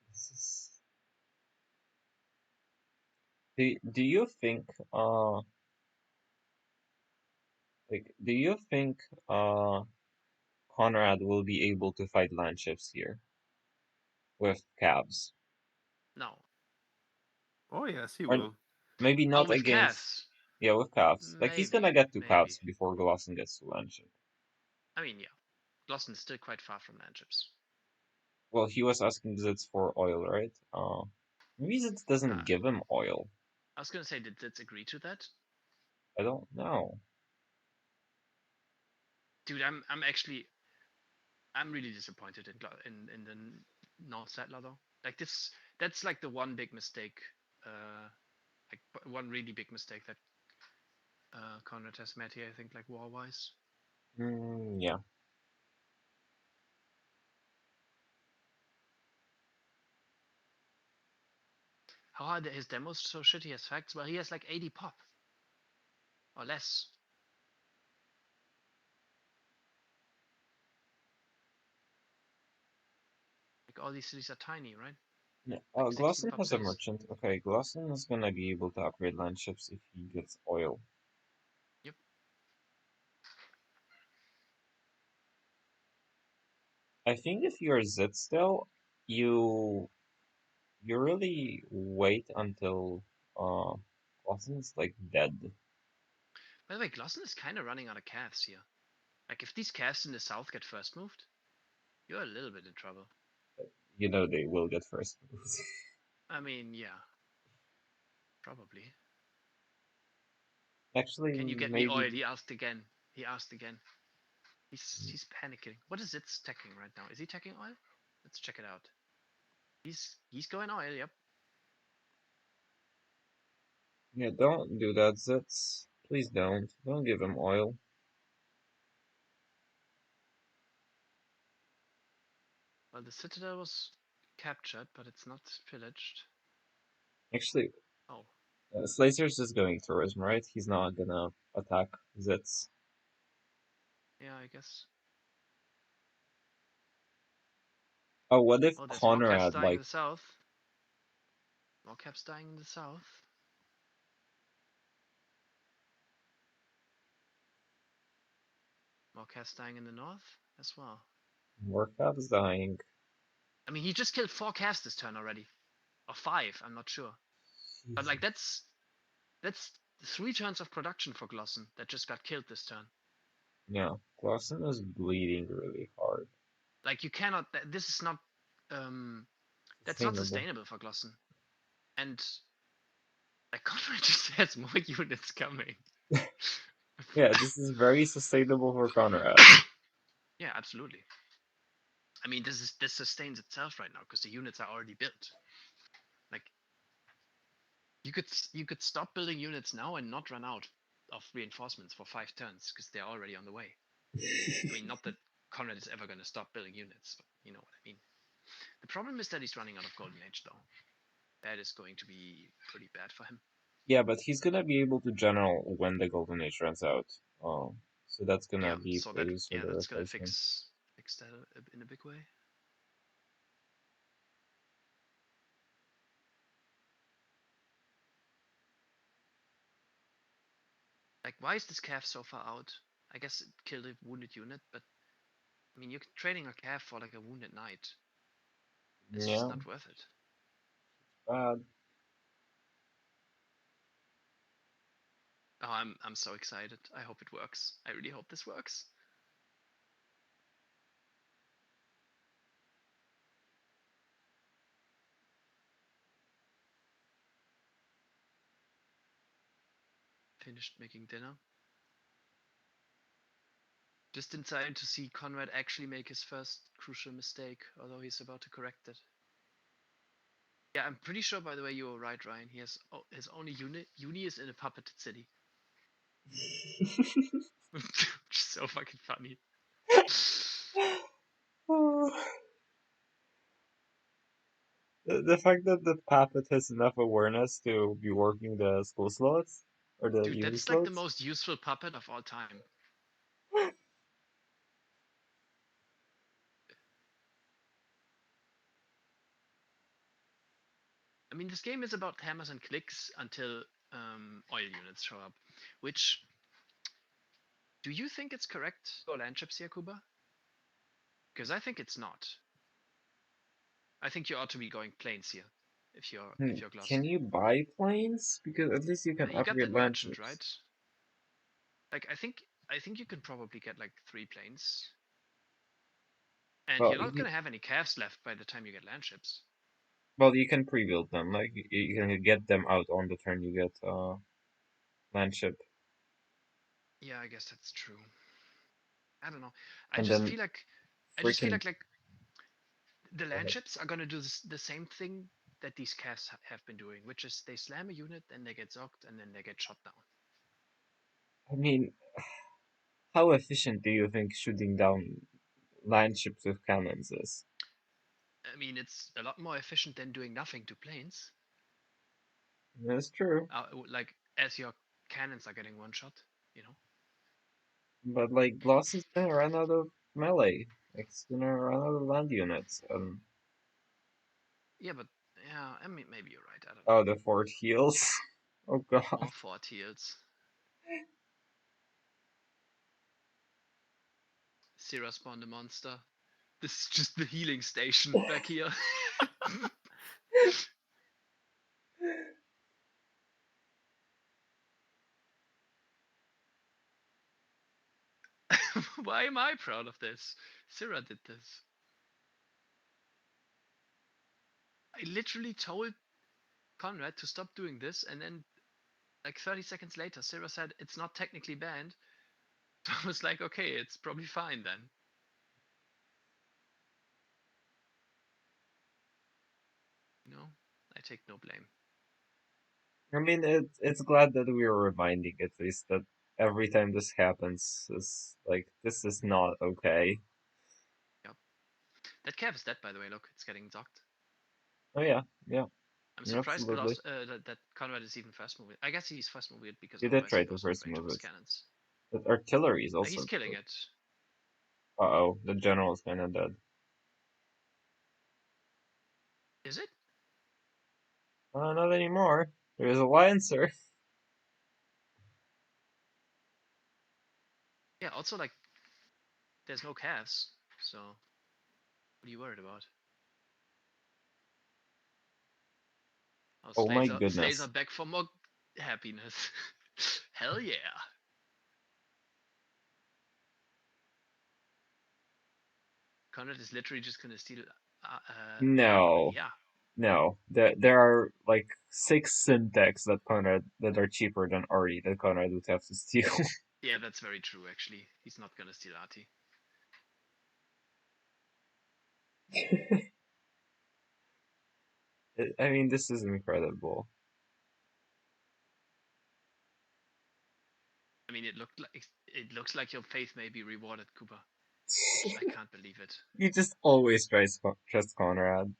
Speaker 2: This is... Do you think do you think Conrad will be able to fight land ships here with cabs?
Speaker 1: No.
Speaker 8: Oh yes, he
Speaker 2: Or
Speaker 8: will.
Speaker 2: maybe not
Speaker 1: with
Speaker 2: against
Speaker 1: calves.
Speaker 2: yeah, with calves. Like he's gonna
Speaker 1: Maybe.
Speaker 2: get to
Speaker 1: Maybe.
Speaker 2: calves before Glosson gets to land ship.
Speaker 1: I mean, yeah. Glossen is still quite far from land ships.
Speaker 2: Well, he was asking Zitz for oil, right? Maybe Zitz doesn't
Speaker 1: Uh,
Speaker 2: give him oil.
Speaker 1: I was gonna say, did Zitz agree to that?
Speaker 2: I don't know.
Speaker 1: Dude, I'm really disappointed in the North Settler though. Like that's like the one big mistake, like one really big mistake that Conrad has made here. I think, like war wise.
Speaker 2: Yeah.
Speaker 1: How are his demos so shitty as facts? Well, he has like 80 pop or less. Like all these cities are tiny, right?
Speaker 2: Yeah.
Speaker 1: Like 16
Speaker 2: Glosson
Speaker 1: pop
Speaker 2: has a
Speaker 1: cities.
Speaker 2: merchant. Okay, Glosson is gonna be able to upgrade land ships if he gets oil.
Speaker 1: Yep.
Speaker 2: I think if you're Zitz still, you really wait until Glosson like dead.
Speaker 1: By the way, Glossen is kind of running out of calves here. Like if these calves in the south get first moved, you're a little bit in trouble.
Speaker 2: You know they will get first moves.
Speaker 1: I mean, yeah, probably.
Speaker 2: Actually,
Speaker 1: Can you get me
Speaker 2: maybe
Speaker 1: oil? He asked again. He asked again. He's panicking. What is it stacking right now? Is he taking oil? Let's check it out. He's going oil. Yep.
Speaker 2: yeah, don't do that, Zitz. Please don't. Don't give him oil.
Speaker 1: Well, the citadel was captured, but it's not pillaged.
Speaker 2: Actually,
Speaker 1: Oh,
Speaker 2: Slacer's just going tourism, right? He's not gonna attack Zitz.
Speaker 1: yeah, I guess.
Speaker 2: Oh, what if
Speaker 1: Oh, there's more caps
Speaker 2: Conrad
Speaker 1: dying in
Speaker 2: like
Speaker 1: the south. More caps dying in the south. More caps dying in the north as well.
Speaker 2: Warcraft's dying?
Speaker 1: I mean, he just killed 4 caps this turn already, or 5. I'm not sure. But like that's 3 turns of production for Glossen that just got killed this turn.
Speaker 2: Yeah, Glosson is bleeding really hard.
Speaker 1: Like you cannot. This is not. That's not sustainable for Glossen. And like Conrad just has more units coming.
Speaker 2: Yeah, this is very sustainable for Conrad.
Speaker 1: Yeah, absolutely. I mean, this sustains itself right now because the units are already built. Like you could stop building units now and not run out of reinforcements for 5 turns because they're already on the way. I mean, not that Conrad is ever going to stop building units, but you know what I mean. The problem is that he's running out of Golden Age, though. That is going to be pretty bad for him.
Speaker 2: Yeah, but he's gonna be able to general when the Golden Age runs out. So that's gonna
Speaker 1: Yeah,
Speaker 2: be
Speaker 1: so
Speaker 2: pretty
Speaker 1: that
Speaker 2: useful to
Speaker 1: that's gonna
Speaker 2: replace him.
Speaker 1: fix that in a big way. Like, why is this calf so far out? I guess it killed a wounded unit, but I mean, you're trading a calf for like a wounded knight. It's just
Speaker 2: Yeah,
Speaker 1: not worth it.
Speaker 2: bad.
Speaker 1: Oh, I'm so excited. I hope it works. I really hope this works. Finished making dinner. Just in time to see Conrad actually make his first crucial mistake, although he's about to correct it. Yeah, I'm pretty sure, by the way, you were right, Ryan. He has his only uni is in a puppeted city. Which is so fucking funny.
Speaker 2: The fact that the puppet has enough awareness to be working the school slots or the
Speaker 1: Dude,
Speaker 2: uni
Speaker 1: that's like the
Speaker 2: slots.
Speaker 1: most useful puppet of all time. I mean, this game is about hammers and clicks until oil units show up. Which, do you think it's correct to go land ships here, Kuba? Because I think it's not. I think you ought to be going planes here, if you're Gloss.
Speaker 2: Can you buy planes? Because at least you can
Speaker 1: You got
Speaker 2: upgrade
Speaker 1: that
Speaker 2: land
Speaker 1: merchant,
Speaker 2: ships.
Speaker 1: right? Like I think you can probably get like 3 planes. And
Speaker 2: Well,
Speaker 1: you're not gonna have any calves left by the time you get land ships.
Speaker 2: well, you can pre-build them. Like you can get them out on the turn you get land ship.
Speaker 1: Yeah, I guess that's true. I don't know. I
Speaker 2: And
Speaker 1: just
Speaker 2: then
Speaker 1: feel like
Speaker 2: freaking
Speaker 1: the land
Speaker 2: ahead.
Speaker 1: ships are gonna do the same thing that these calves have been doing, which is they slam a unit, then they get zocked, and then they get shot down.
Speaker 2: I mean, how efficient do you think shooting down land ships with cannons is?
Speaker 1: I mean, it's a lot more efficient than doing nothing to planes.
Speaker 2: That's true.
Speaker 1: Like as your cannons are getting one shot, you know.
Speaker 2: But like Gloss is gonna run out of melee. Like, it's gonna run out of land units.
Speaker 1: Yeah, but yeah, I mean maybe you're right. I don't
Speaker 2: Oh,
Speaker 1: know.
Speaker 2: the fort heals. Oh god.
Speaker 1: More fort heals. Sierra spawned a monster. This is just the healing station back here. Why am I proud of this? Syrah did this. I literally told Conrad to stop doing this, and then like 30 seconds later, Syrah said it's not technically banned. So I was like, okay, it's probably fine then. You know, I take no blame.
Speaker 2: I mean, it's glad that we are reminding at least that every time this happens is like this is not okay.
Speaker 1: Yep. That calf is dead, by the way. Look, it's getting zocked.
Speaker 2: Oh yeah, yeah.
Speaker 1: I'm surprised
Speaker 2: Absolutely.
Speaker 1: that Conrad is even first moving. I guess he's first moving because
Speaker 2: He did
Speaker 1: otherwise
Speaker 2: try
Speaker 1: he
Speaker 2: to
Speaker 1: loses
Speaker 2: first
Speaker 1: range
Speaker 2: move
Speaker 1: of his
Speaker 2: it.
Speaker 1: cannons.
Speaker 2: But artillery is also.
Speaker 1: He's killing it.
Speaker 2: Uh-oh, the general's kinda dead.
Speaker 1: Is it?
Speaker 2: Not anymore. There's a Lancer.
Speaker 1: Yeah, also like there's no calves, so what are you worried about?
Speaker 2: Oh my
Speaker 1: Slaves
Speaker 2: goodness.
Speaker 1: are back for more happiness. Hell yeah. Conrad is literally just gonna steal
Speaker 2: No.
Speaker 1: yeah.
Speaker 2: No. There are like 6 syntax that are cheaper than Artie that Conrad would have to steal.
Speaker 1: Yeah, that's very true actually. He's not gonna steal Artie.
Speaker 2: I mean, this is incredible.
Speaker 1: I mean it looks like your faith may be rewarded, Cooper. I can't believe it.
Speaker 2: You just always trust Conrad.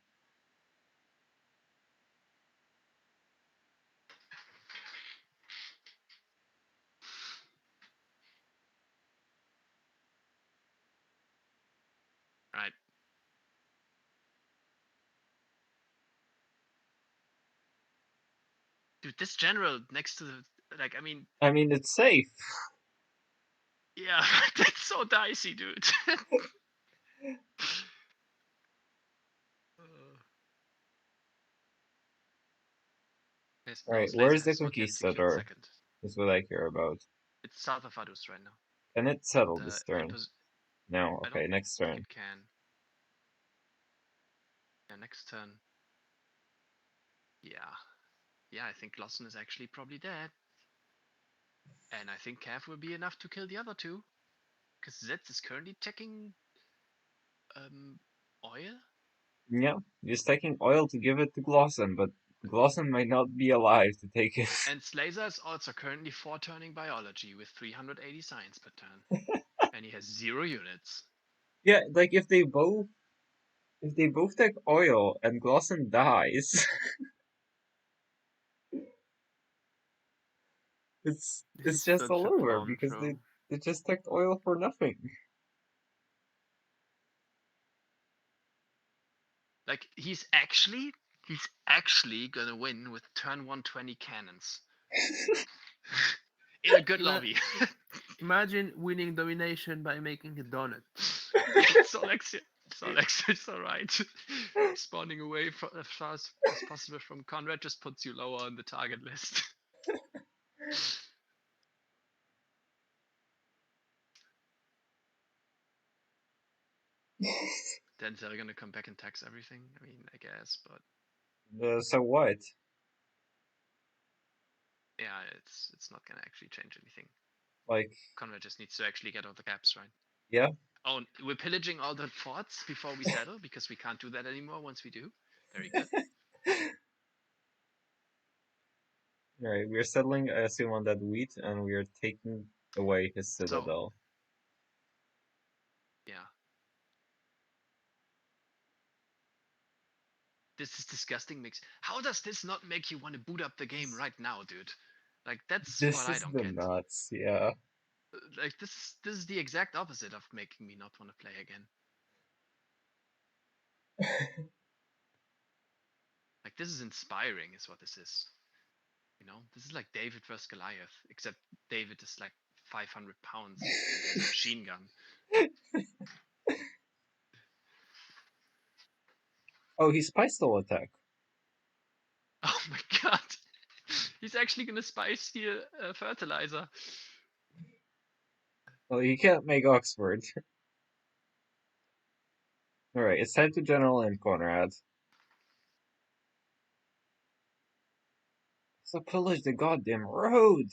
Speaker 1: Right. Dude, this general next to the like
Speaker 2: I mean, it's safe.
Speaker 1: yeah, that's so dicey, dude.
Speaker 2: Alright,
Speaker 1: Slazer
Speaker 2: where's the
Speaker 1: has not yet secured
Speaker 2: Conquistador?
Speaker 1: second.
Speaker 2: That's what I care about.
Speaker 1: It's south of Vaduz right now.
Speaker 2: Can it settle this
Speaker 1: In
Speaker 2: turn? No,
Speaker 1: I
Speaker 2: okay,
Speaker 1: don't
Speaker 2: next
Speaker 1: think
Speaker 2: turn.
Speaker 1: it can. Yeah, next turn. Yeah. Yeah, I think Lawson is actually probably dead. And I think Cav will be enough to kill the other two. Because Zets is currently taking oil.
Speaker 2: Yeah, he's taking oil to give it to Glosson, but Glosson might not be alive to take it.
Speaker 1: And Slazer is also currently 4-turning biology with 380 science per turn. And he has 0 units.
Speaker 2: Yeah, like if they both take oil and Glosson dies,
Speaker 8: This
Speaker 2: it's
Speaker 8: is
Speaker 2: just
Speaker 8: such
Speaker 2: all
Speaker 8: a
Speaker 2: over
Speaker 8: fun
Speaker 2: because
Speaker 8: show.
Speaker 2: they just took oil for nothing.
Speaker 1: Like he's actually gonna win with turn 120 cannons. In a good
Speaker 8: Ima-
Speaker 1: lobby.
Speaker 8: Imagine winning domination by making a donut.
Speaker 1: It's alright. Spawning away as far as possible from Conrad just puts you lower on the target list. Then they're gonna come back and tax everything. I mean, I guess, but
Speaker 2: So what?
Speaker 1: yeah, it's not gonna actually change anything.
Speaker 2: Like,
Speaker 1: Conrad just needs to actually get all the caps right.
Speaker 2: yeah.
Speaker 1: Oh, we're pillaging all the forts before we settle because we can't do that anymore once we do. Very good.
Speaker 2: Alright, we're settling, I assume, on that wheat, and we are taking away his citadel.
Speaker 1: Yeah. This is disgusting mix. How does this not make you want to boot up the game right now, dude? Like that's
Speaker 2: This
Speaker 1: what I
Speaker 2: is
Speaker 1: don't
Speaker 2: the
Speaker 1: get.
Speaker 2: nuts, yeah.
Speaker 1: Like this is the exact opposite of making me not want to play again. Like this is inspiring is what this is. You know, this is like David versus Goliath, except David is like 500 pounds and has a machine gun.
Speaker 2: Oh, he spy stole attack.
Speaker 1: Oh my god. He's actually gonna spy steal fertilizer.
Speaker 2: Well, he can't make Oxford. Alright, it's time to General and Conrad. So pillage the goddamn road!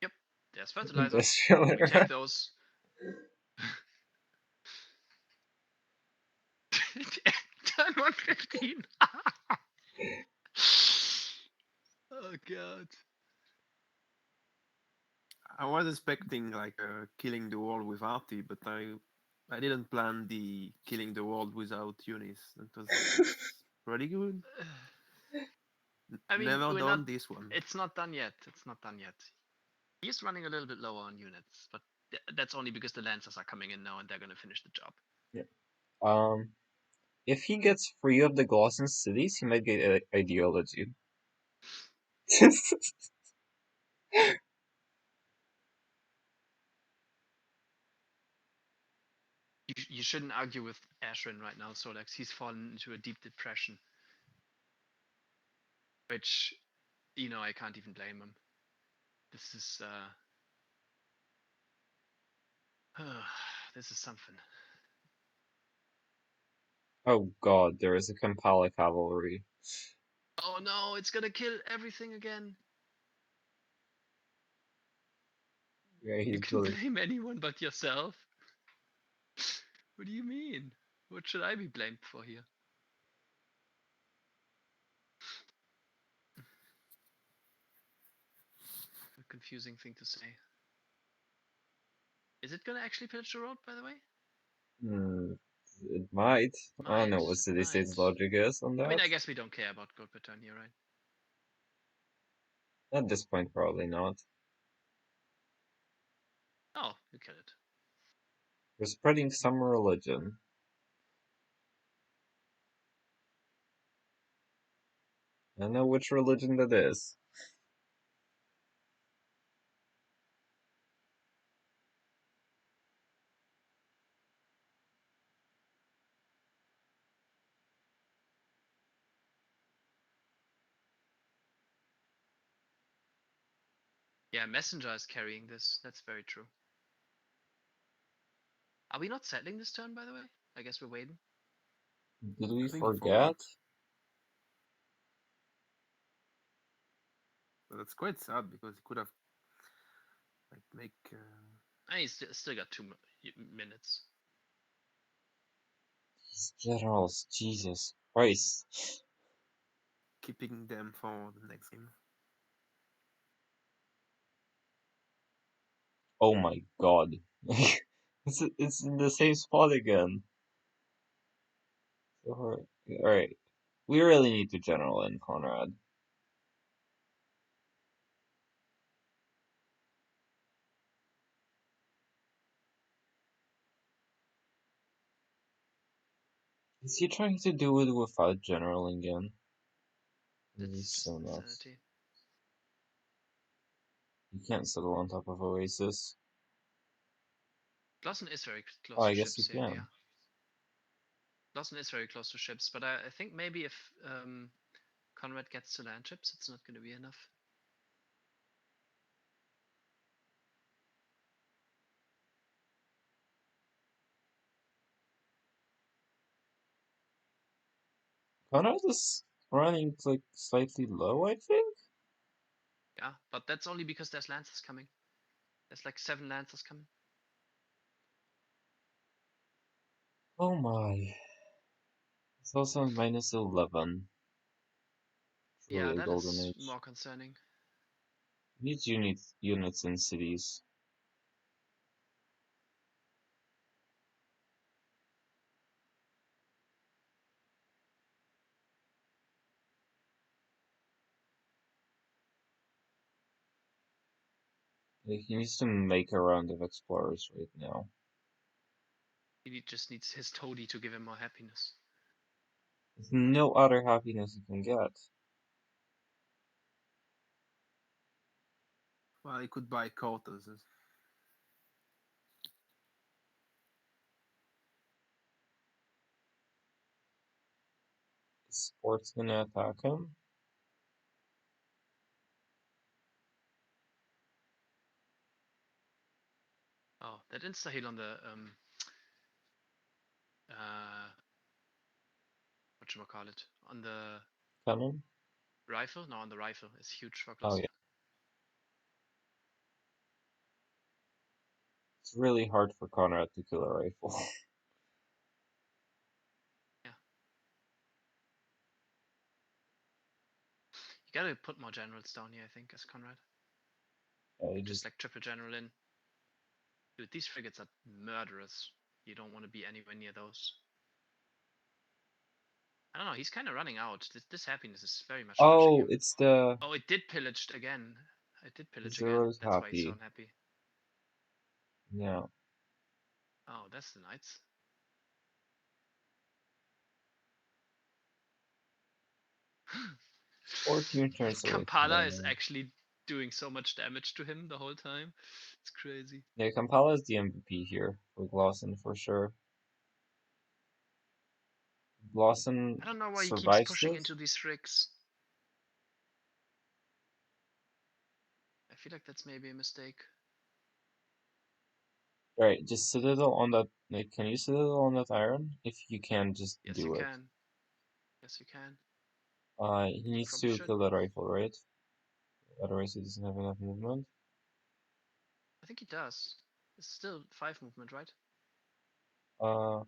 Speaker 1: Yep, there's fertilizer.
Speaker 2: Industrial
Speaker 1: We
Speaker 2: era.
Speaker 1: take those. Turn 115. Oh god.
Speaker 8: I was expecting like killing the world with Artie, but I didn't plan the killing the world without Eunice. That's pretty good.
Speaker 1: I mean,
Speaker 8: Never
Speaker 1: we're
Speaker 8: done
Speaker 1: not.
Speaker 8: this one.
Speaker 1: It's not done yet. It's not done yet. He's running a little bit lower on units, but that's only because the Lancers are coming in now and they're gonna finish the job.
Speaker 2: Yeah. If he gets free of the Glosson cities, he might get ideology.
Speaker 1: You shouldn't argue with Ashrin right now, Solex. He's fallen into a deep depression, which, you know, I can't even blame him. This is this is something.
Speaker 2: Oh god, there is a Kampala cavalry.
Speaker 1: Oh no, it's gonna kill everything again.
Speaker 2: Yeah,
Speaker 1: You
Speaker 2: he's
Speaker 1: can
Speaker 2: really...
Speaker 1: blame anyone but yourself. What do you mean? What should I be blamed for here? A confusing thing to say. Is it gonna actually pillage the road, by the way?
Speaker 2: It might. I don't know what
Speaker 1: Might.
Speaker 2: City State's logic is on
Speaker 1: I mean,
Speaker 2: that.
Speaker 1: I guess we don't care about gold per turn here, right?
Speaker 2: At this point, probably not.
Speaker 1: Oh, you kill it.
Speaker 2: We're spreading some religion. I know which religion that is.
Speaker 1: Yeah, Messenger is carrying this. That's very true. Are we not settling this turn, by the way? I guess we're waiting.
Speaker 2: Did we
Speaker 8: I think you
Speaker 2: forget?
Speaker 8: But that's quite sad because he could have like make
Speaker 1: He's still got 2 minutes.
Speaker 2: These generals, Jesus Christ.
Speaker 8: keeping them for the next game.
Speaker 2: Oh my god. It's in the same spot again. Alright. We really need to general in Conrad. Is he trying to do it without generaling again? This is
Speaker 1: It's just
Speaker 2: so nuts.
Speaker 1: insanity.
Speaker 2: You can't settle on top of Oasis.
Speaker 1: Glosson is very close
Speaker 2: Oh, I
Speaker 1: to
Speaker 2: guess you
Speaker 1: ships here,
Speaker 2: can.
Speaker 1: yeah. Glosson is very close to ships, but I think maybe if Conrad gets to land ships, it's not going to be enough.
Speaker 2: Conrad is running like slightly low, I think.
Speaker 1: Yeah, but that's only because there's lancers coming. There's like 7 lancers coming.
Speaker 2: Oh my. It's also minus 11.
Speaker 1: Yeah,
Speaker 2: Truly
Speaker 1: that
Speaker 2: golden
Speaker 1: is
Speaker 2: age.
Speaker 1: more concerning.
Speaker 2: Needs units in cities. Like, he needs to make a round of explorers right now.
Speaker 1: He just needs his toady to give him more happiness.
Speaker 2: There's no other happiness you can get.
Speaker 8: Well, he could buy quotas.
Speaker 2: Sport's gonna attack him.
Speaker 1: Oh, that insta heal on the whatchamacallit, on the
Speaker 2: Cannon?
Speaker 1: rifle? No, on the rifle is huge for
Speaker 2: Oh
Speaker 1: Glosson.
Speaker 2: yeah. It's really hard for Conrad to kill a rifle.
Speaker 1: Yeah. You gotta put more generals down here, I think, as Conrad. Just like triple general in. Dude, these frigates are murderous. You don't want to be anywhere near those. I don't know, he's kind of running out. This happiness is very much crushing
Speaker 2: Oh,
Speaker 1: him.
Speaker 2: it's the...
Speaker 1: Oh, it did pillaged again. It did pillage
Speaker 2: He's
Speaker 1: again.
Speaker 2: really
Speaker 1: That's why he's so
Speaker 2: happy.
Speaker 1: unhappy.
Speaker 2: Yeah.
Speaker 1: Oh, that's the knights.
Speaker 2: Or 2 turns away from
Speaker 1: Kampala is
Speaker 2: Dynamo.
Speaker 1: actually doing so much damage to him the whole time. It's crazy.
Speaker 2: Yeah, Kampala is the MVP here for Glosson for sure. Glosson
Speaker 1: I don't know why he keeps
Speaker 2: survives
Speaker 1: pushing
Speaker 2: this.
Speaker 1: into these rigs. I feel like that's maybe a mistake.
Speaker 2: Alright, just Citadel on that. Like, can you Citadel on that iron? If you can, just
Speaker 1: Yes,
Speaker 2: do
Speaker 1: you
Speaker 2: it.
Speaker 1: can. Yes, you can.
Speaker 2: He needs
Speaker 1: Probably
Speaker 2: to
Speaker 1: should.
Speaker 2: kill that rifle, right? Otherwise, he doesn't have enough movement.
Speaker 1: I think he does. It's still 5 movement, right?
Speaker 2: Well,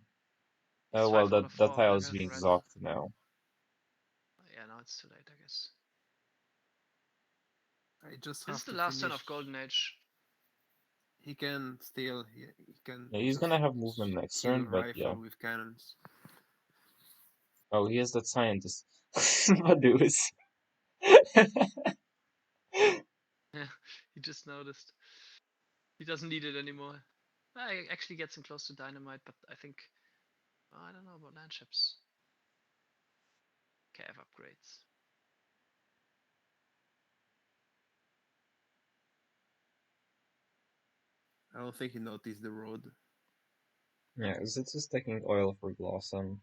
Speaker 1: 5 out
Speaker 2: that
Speaker 1: of 4
Speaker 2: tile is
Speaker 1: Omega
Speaker 2: being
Speaker 1: red.
Speaker 2: zocked now.
Speaker 1: Yeah, now it's too late, I guess.
Speaker 8: I just
Speaker 1: This
Speaker 8: have
Speaker 1: is the
Speaker 8: to
Speaker 1: last turn
Speaker 8: finish.
Speaker 1: of Golden Age.
Speaker 8: He can still. He can.
Speaker 2: Yeah, he's
Speaker 8: just
Speaker 2: gonna have movement next
Speaker 8: kill
Speaker 2: turn, but yeah.
Speaker 8: rifle with cannons.
Speaker 2: Oh, he has that scientist. Badus.
Speaker 1: Yeah, he just noticed. He doesn't need it anymore. I actually gets him close to dynamite, but I think I don't know about land ships. Cav upgrades.
Speaker 8: I don't think he noticed the road.
Speaker 2: Yeah, it's just taking oil for Glosson.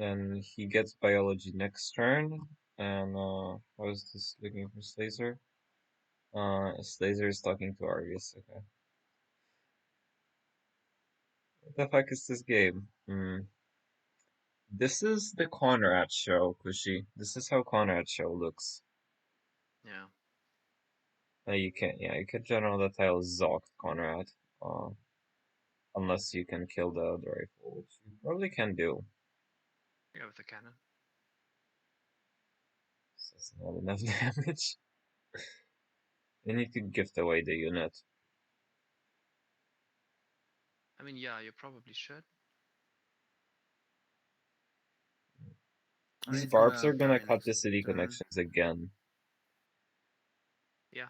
Speaker 2: And he gets biology next turn. And I was just looking for Slazer. Slazer is talking to Argus. Okay. What the fuck is this game? This is the Conrad show, Kushi. This is how Conrad show looks.
Speaker 1: Yeah.
Speaker 2: You can general the title Zoc Conrad. Unless you can kill the rifle, which you probably can do.
Speaker 1: Yeah, with the cannon.
Speaker 2: That's not enough damage. You need to gift away the unit.
Speaker 1: I mean, yeah, you probably should.
Speaker 2: These
Speaker 8: He's
Speaker 2: barbs
Speaker 8: gonna
Speaker 2: are gonna
Speaker 8: die
Speaker 2: cut the
Speaker 8: next
Speaker 2: city
Speaker 8: turn.
Speaker 2: connections again.
Speaker 1: Yeah.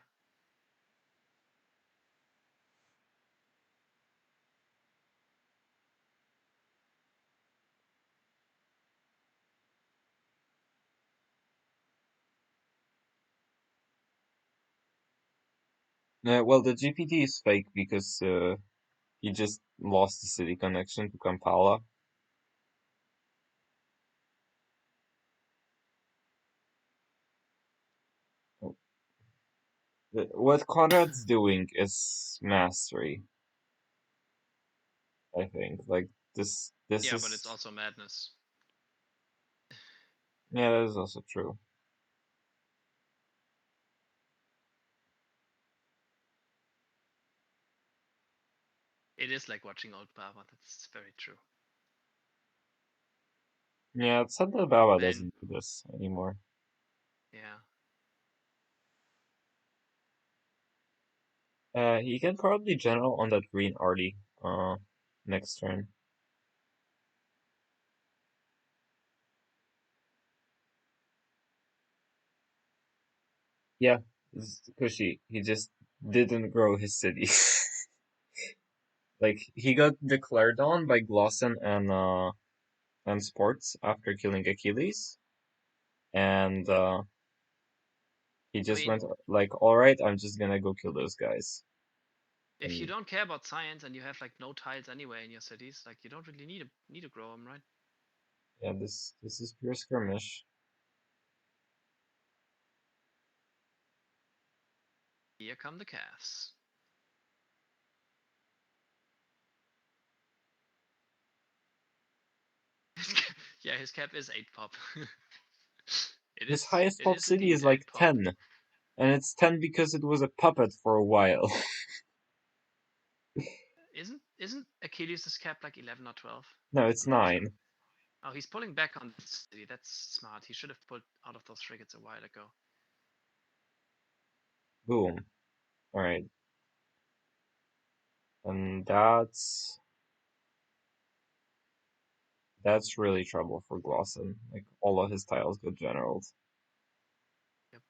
Speaker 2: Well, the GPT is fake because he just lost the city connection to Kampala. What Conrad's doing is mastery. I think like this
Speaker 1: Yeah,
Speaker 2: is
Speaker 1: but it's also madness.
Speaker 2: yeah, that is also true.
Speaker 1: It is like watching old Baba. That's very true.
Speaker 2: Yeah, it's sad that Baba
Speaker 1: Man.
Speaker 2: doesn't do this anymore.
Speaker 1: Yeah.
Speaker 2: He can probably general on that green arty next turn. Yeah, Kushi. He just didn't grow his city. Like he got declared on by Glosson and Sports after killing Achilles, and he just
Speaker 1: mean-
Speaker 2: went like, all right, I'm just gonna go kill those guys.
Speaker 1: If you
Speaker 2: And-
Speaker 1: don't care about science and you have like no tiles anyway in your cities, like you don't really need to grow them, right?
Speaker 2: Yeah, this is pure skirmish.
Speaker 1: Here come the calves. Yeah, his cap is 8 pop.
Speaker 2: His highest
Speaker 1: it
Speaker 2: pop
Speaker 1: is
Speaker 2: city
Speaker 1: indeed
Speaker 2: is like
Speaker 1: 8 pop.
Speaker 2: 10, and it's 10 because it was a puppet for a while.
Speaker 1: Isn't Achilles' cap like 11 or 12?
Speaker 2: No, it's
Speaker 1: I'm not
Speaker 2: 9.
Speaker 1: sure. Oh, he's pulling back on the city. That's smart. He should have pulled out of those frigates a while ago.
Speaker 2: Boom. Alright. And that's really trouble for Glosson. Like all of his tiles go generaled.
Speaker 1: Yep.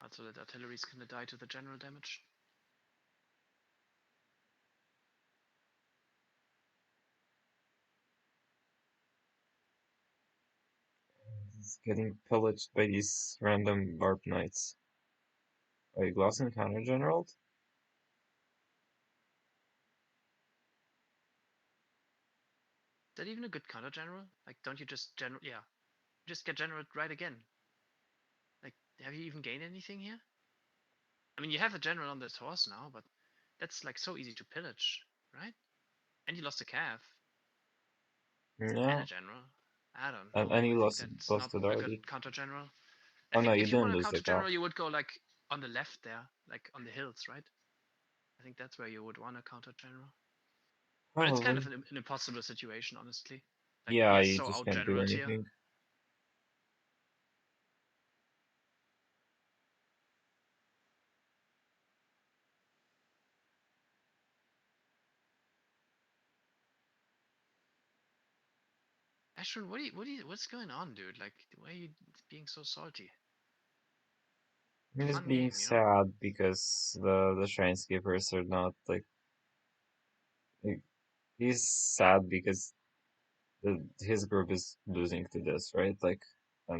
Speaker 1: Also, that artillery's gonna die to the general damage.
Speaker 2: He's getting pillaged by these random barb knights. Wait, Glosson counter generaled?
Speaker 1: Is that even a good counter general? Like, don't you just general? Yeah, just get general right again. Like, have you even gained anything here? I mean, you have a general on this horse now, but that's like so easy to pillage, right? And you lost a calf and
Speaker 2: Yeah.
Speaker 1: a general. I don't
Speaker 2: And
Speaker 1: know.
Speaker 2: you
Speaker 1: I think
Speaker 2: lost
Speaker 1: that's
Speaker 2: lost
Speaker 1: not
Speaker 2: it
Speaker 1: a
Speaker 2: already.
Speaker 1: good counter general.
Speaker 2: Oh
Speaker 1: I
Speaker 2: no,
Speaker 1: think
Speaker 2: you
Speaker 1: if you
Speaker 2: didn't
Speaker 1: want a
Speaker 2: lose
Speaker 1: counter
Speaker 2: the calf.
Speaker 1: general, you would go like on the left there, like on the hills, right? I think that's where you would want a counter general. But it's kind of
Speaker 2: Probably.
Speaker 1: an impossible situation, honestly. Like,
Speaker 2: Yeah,
Speaker 1: he is
Speaker 2: you
Speaker 1: so
Speaker 2: just
Speaker 1: out
Speaker 2: can't do
Speaker 1: generaled here.
Speaker 2: anything.
Speaker 1: Ashton, what's going on, dude? Like, why are you being so salty?
Speaker 2: I'm just
Speaker 1: Fun
Speaker 2: being
Speaker 1: game, you know?
Speaker 2: sad because the Shrineskeepers are not like he's sad because his group is losing to this, right? Like,
Speaker 1: I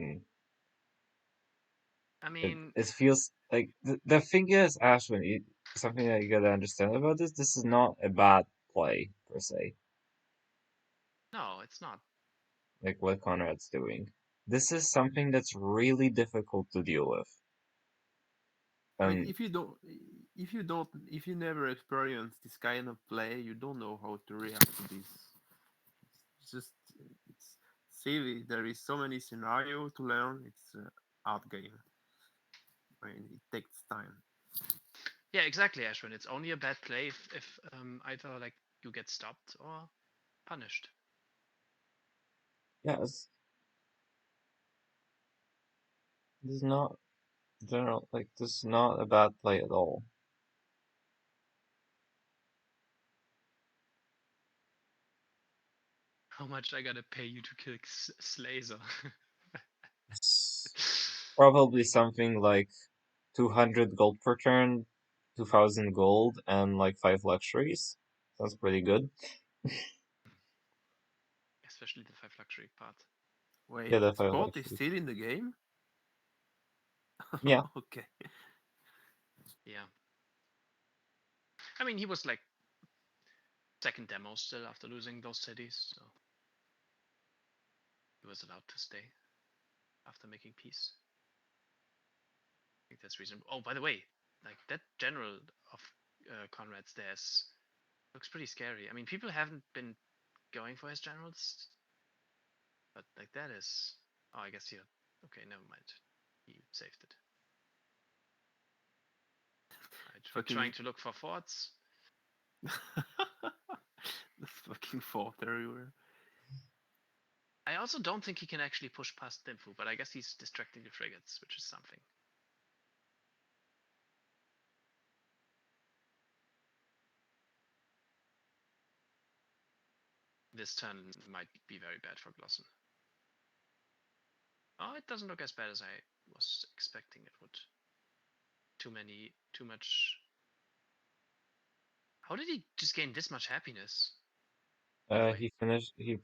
Speaker 1: mean,
Speaker 2: it feels like the thing is, Ashwin, something that you gotta understand about this. This is not a bad play per se.
Speaker 1: no, it's not.
Speaker 2: Like what Conrad's doing. this is something that's really difficult to deal with.
Speaker 8: I mean, if you never experience this kind of play, you don't know how to react to this. It's just, it's silly. There is so many scenario to learn. It's a hard game. I mean, it takes time.
Speaker 1: Yeah, exactly, Ashwin. It's only a bad play if either like you get stopped or punished.
Speaker 2: Yes. This is not general, like, this is not a bad play at all.
Speaker 1: How much I gotta pay you to kill Slazer?
Speaker 2: It's probably something like 200 gold per turn, 2000 gold, and like 5 luxuries. Sounds pretty good.
Speaker 1: Especially the 5 luxury part.
Speaker 8: Wait,
Speaker 2: Yeah, the 5
Speaker 8: sport is
Speaker 2: luxuries.
Speaker 8: still in the game?
Speaker 2: Yeah.
Speaker 8: Okay.
Speaker 1: Yeah. I mean, he was like second demo still after losing those cities, so he was allowed to stay after making peace. I think that's reasonable. Oh, by the way, like that general of Conrad's there's looks pretty scary. I mean, people haven't been going for his generals, but like that is. Oh, I guess he. Okay, never mind. He saved it. Right, we're
Speaker 8: Fucking-
Speaker 1: trying to look for forts.
Speaker 8: The fucking fort everywhere.
Speaker 1: I also don't think he can actually push past Dimfu, but I guess he's distracting the frigates, which is something. This turn might be very bad for Glossen. Oh, it doesn't look as bad as I was expecting it would. Too much. How did he just gain this much happiness?
Speaker 2: He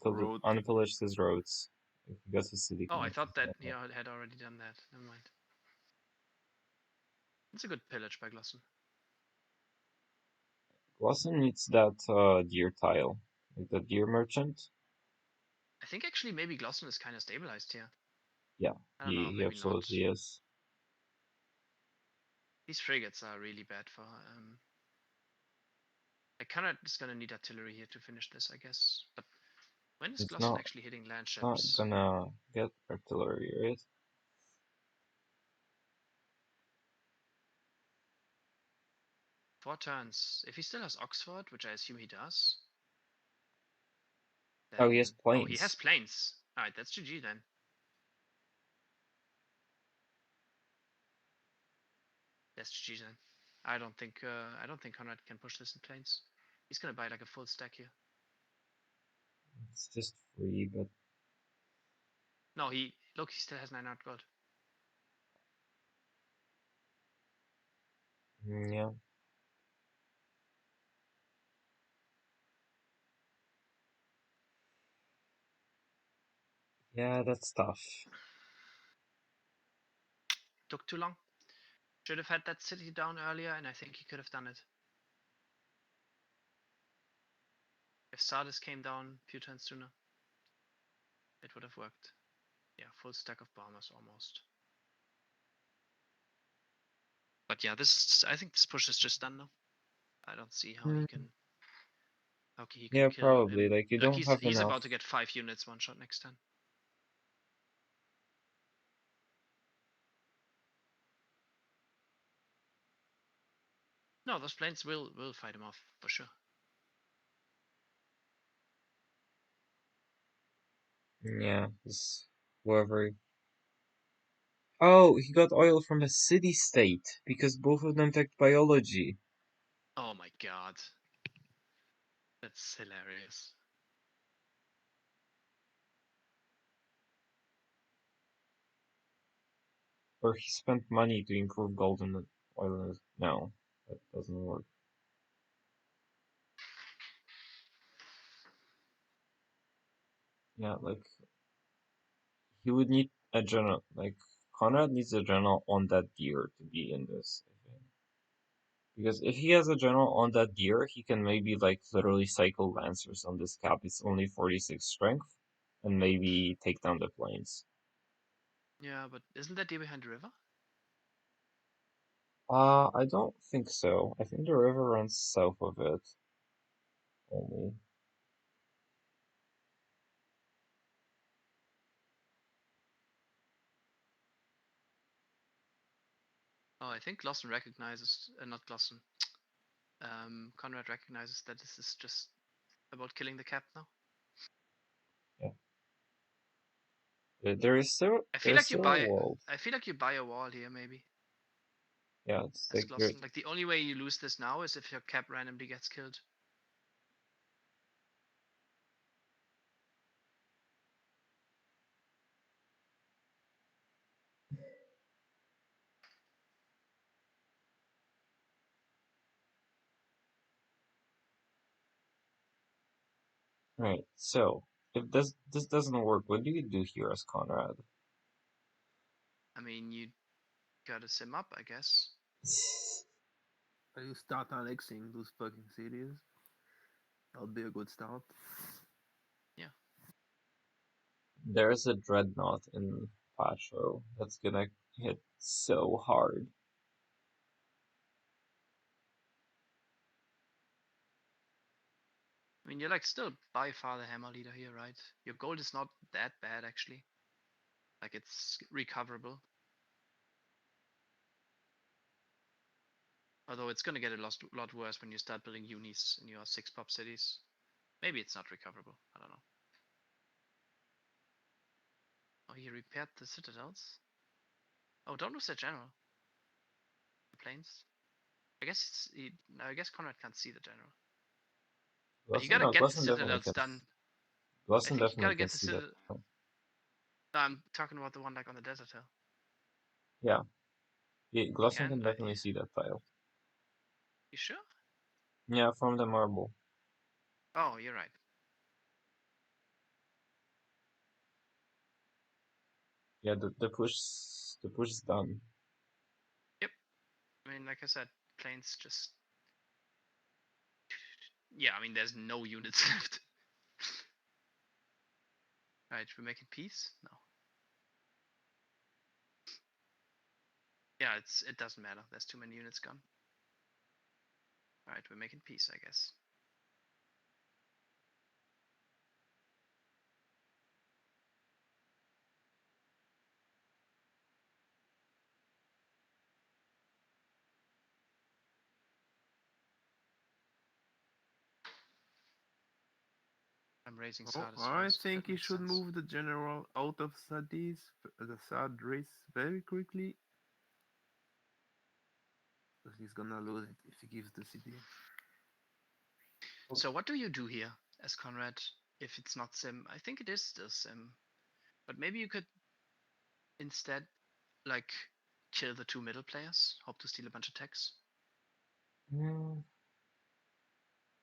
Speaker 8: Road.
Speaker 2: unpolished his roads. He got his city.
Speaker 1: Oh, I thought that
Speaker 2: connections.
Speaker 1: he had already done that. Never mind. It's a good pillage by Glossen.
Speaker 2: Glossen needs that deer tile, like the deer merchant.
Speaker 1: I think actually maybe Glossen is kind of stabilized here.
Speaker 2: Yeah,
Speaker 1: I don't know,
Speaker 2: he
Speaker 1: maybe
Speaker 2: absolutely
Speaker 1: not.
Speaker 2: is.
Speaker 1: These frigates are really bad for. Like Conrad is gonna need artillery here to finish this, I guess. But when is
Speaker 2: It's
Speaker 1: Glossen
Speaker 2: not-
Speaker 1: actually hitting land
Speaker 2: Not
Speaker 1: ships?
Speaker 2: gonna get artillery, right?
Speaker 1: 4 turns. If he still has Oxford, which I assume he does.
Speaker 2: Oh, he has
Speaker 1: Oh, he has
Speaker 2: planes.
Speaker 1: planes. Alright, that's GG then. That's GG then. I don't think Conrad can push this in planes. He's gonna buy like a full stack here.
Speaker 2: It's just free, but
Speaker 1: No, he still has 900 gold.
Speaker 2: yeah. Yeah, that's tough.
Speaker 1: Took too long. Should have had that city down earlier, and I think he could have done it. If Sardis came down a few turns sooner, it would have worked. Yeah, full stack of bombers almost. But yeah, I think this push is just done now. I don't see how he can. Okay, he can
Speaker 2: Yeah,
Speaker 1: kill
Speaker 2: probably.
Speaker 1: him.
Speaker 2: Like, you
Speaker 1: Like
Speaker 2: don't have
Speaker 1: he's
Speaker 2: enough.
Speaker 1: about to get 5 units one shot next turn. No, those planes will fight him off for sure.
Speaker 2: Yeah, just whoever. Oh, he got oil from a city-state because both of them took biology.
Speaker 1: Oh my god. That's hilarious.
Speaker 2: Or he spent money to improve golden oil. No, that doesn't work. Yeah, like, he would need a general. Like, Conrad needs a general on that deer to be in this, I think. Because if he has a general on that deer, he can maybe, like, literally cycle lancers on this cap. It's only 46 strength, and maybe take down the planes.
Speaker 1: Yeah, but isn't that deer behind the river?
Speaker 2: I don't think so. I think the river runs south of it. Only.
Speaker 1: Oh, I think Glosson recognizes, not Glosson. Conrad recognizes that this is just about killing the cap now.
Speaker 2: There is still
Speaker 1: I feel
Speaker 2: there's
Speaker 1: like you
Speaker 2: still a
Speaker 1: buy.
Speaker 2: wall.
Speaker 1: I feel like you buy a wall here, maybe.
Speaker 2: Yeah, it's
Speaker 1: As
Speaker 2: like you're,
Speaker 1: Glosson. Like the only way you lose this now is if your cap randomly gets killed.
Speaker 2: right. So if this doesn't work, what do you do here as Conrad?
Speaker 1: I mean, you gotta sim up, I guess.
Speaker 8: You start annexing those fucking cities. That'll be a good start.
Speaker 1: Yeah.
Speaker 2: There's a dreadnought in Pacho that's gonna hit so hard.
Speaker 1: I mean, you're like still by far the hammer leader here, right? Your gold is not that bad actually. Like it's recoverable. Although it's gonna get a lot worse when you start building unis in your 6 pop cities. Maybe it's not recoverable. I don't know. Oh, he repaired the citadels. Oh, don't lose that general. The planes. I guess I guess Conrad can't see the general. But you gotta get the citadels done. I
Speaker 2: Glosson
Speaker 1: think you
Speaker 2: definitely
Speaker 1: gotta
Speaker 2: can
Speaker 1: get the
Speaker 2: see that.
Speaker 1: citadel. No, I'm talking about the one like on the desert hill.
Speaker 2: Yeah. Glosson can
Speaker 1: Can
Speaker 2: definitely see that tile.
Speaker 1: You sure?
Speaker 2: Yeah, from the marble.
Speaker 1: Oh, you're right.
Speaker 2: Yeah, the push is done.
Speaker 1: Yep. I mean, like I said, planes just. Yeah, I mean, there's no units left. Right, we're making peace? No. Yeah, it doesn't matter. There's too many units gone. Alright, we're making peace, I guess. I'm raising
Speaker 8: Oh,
Speaker 1: Sardis
Speaker 8: I
Speaker 1: first.
Speaker 8: think
Speaker 1: That
Speaker 8: you
Speaker 1: makes
Speaker 8: should
Speaker 1: sense.
Speaker 8: move the general out of the Sad race very quickly. Because he's gonna lose it if he gives the city.
Speaker 1: So what do you do here as Conrad if it's not sim? I think it is still sim. But maybe you could instead like kill the 2 middle players, hope to steal a bunch of techs.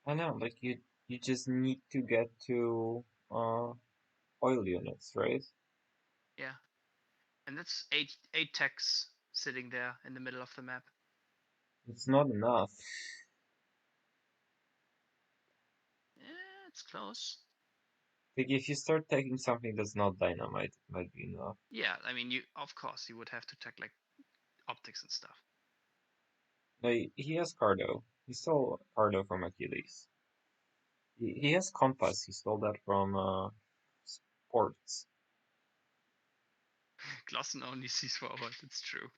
Speaker 2: I know, like you just need to get to oil units, right?
Speaker 1: Yeah. And that's eight techs sitting there in the middle of the map.
Speaker 2: It's not enough.
Speaker 1: Yeah, it's close.
Speaker 2: Like if you start taking something that's not dynamite, it might be enough.
Speaker 1: Yeah, I mean, you of course you would have to tech like optics and stuff.
Speaker 2: No, he has Cardo. He stole Cardo from Achilles. He has Compass. He stole that from Sports.
Speaker 1: Glossen only sees forward. It's true.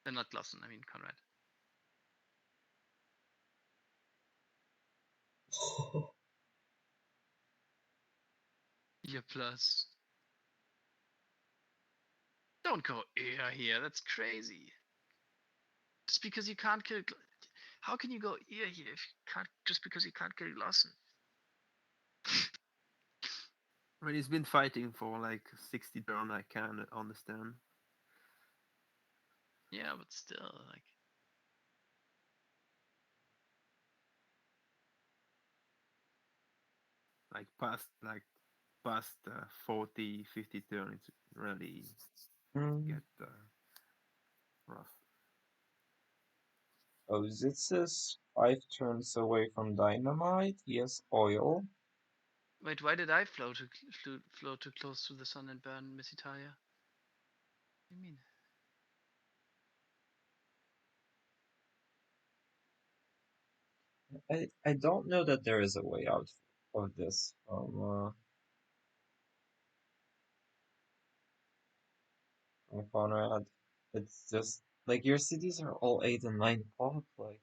Speaker 1: Not Glossen. I mean Conrad. Yeah, plus. Don't go ear here. That's crazy. Just because you can't kill. How can you go ear here if you can't? Just because you can't kill Glossen.
Speaker 8: I mean, he's been fighting for like 60 turns. I can understand.
Speaker 1: Yeah, but still, like.
Speaker 8: Like past 40, 50 turns, it's really get rough.
Speaker 2: Oh, this is 5 turns away from dynamite. He has oil.
Speaker 1: Wait, why did I flow too close to the sun and burn Miss Italia? do you mean?
Speaker 2: I don't know that there is a way out of this from Conrad. It's just like your cities are all 8 and 9 pop, like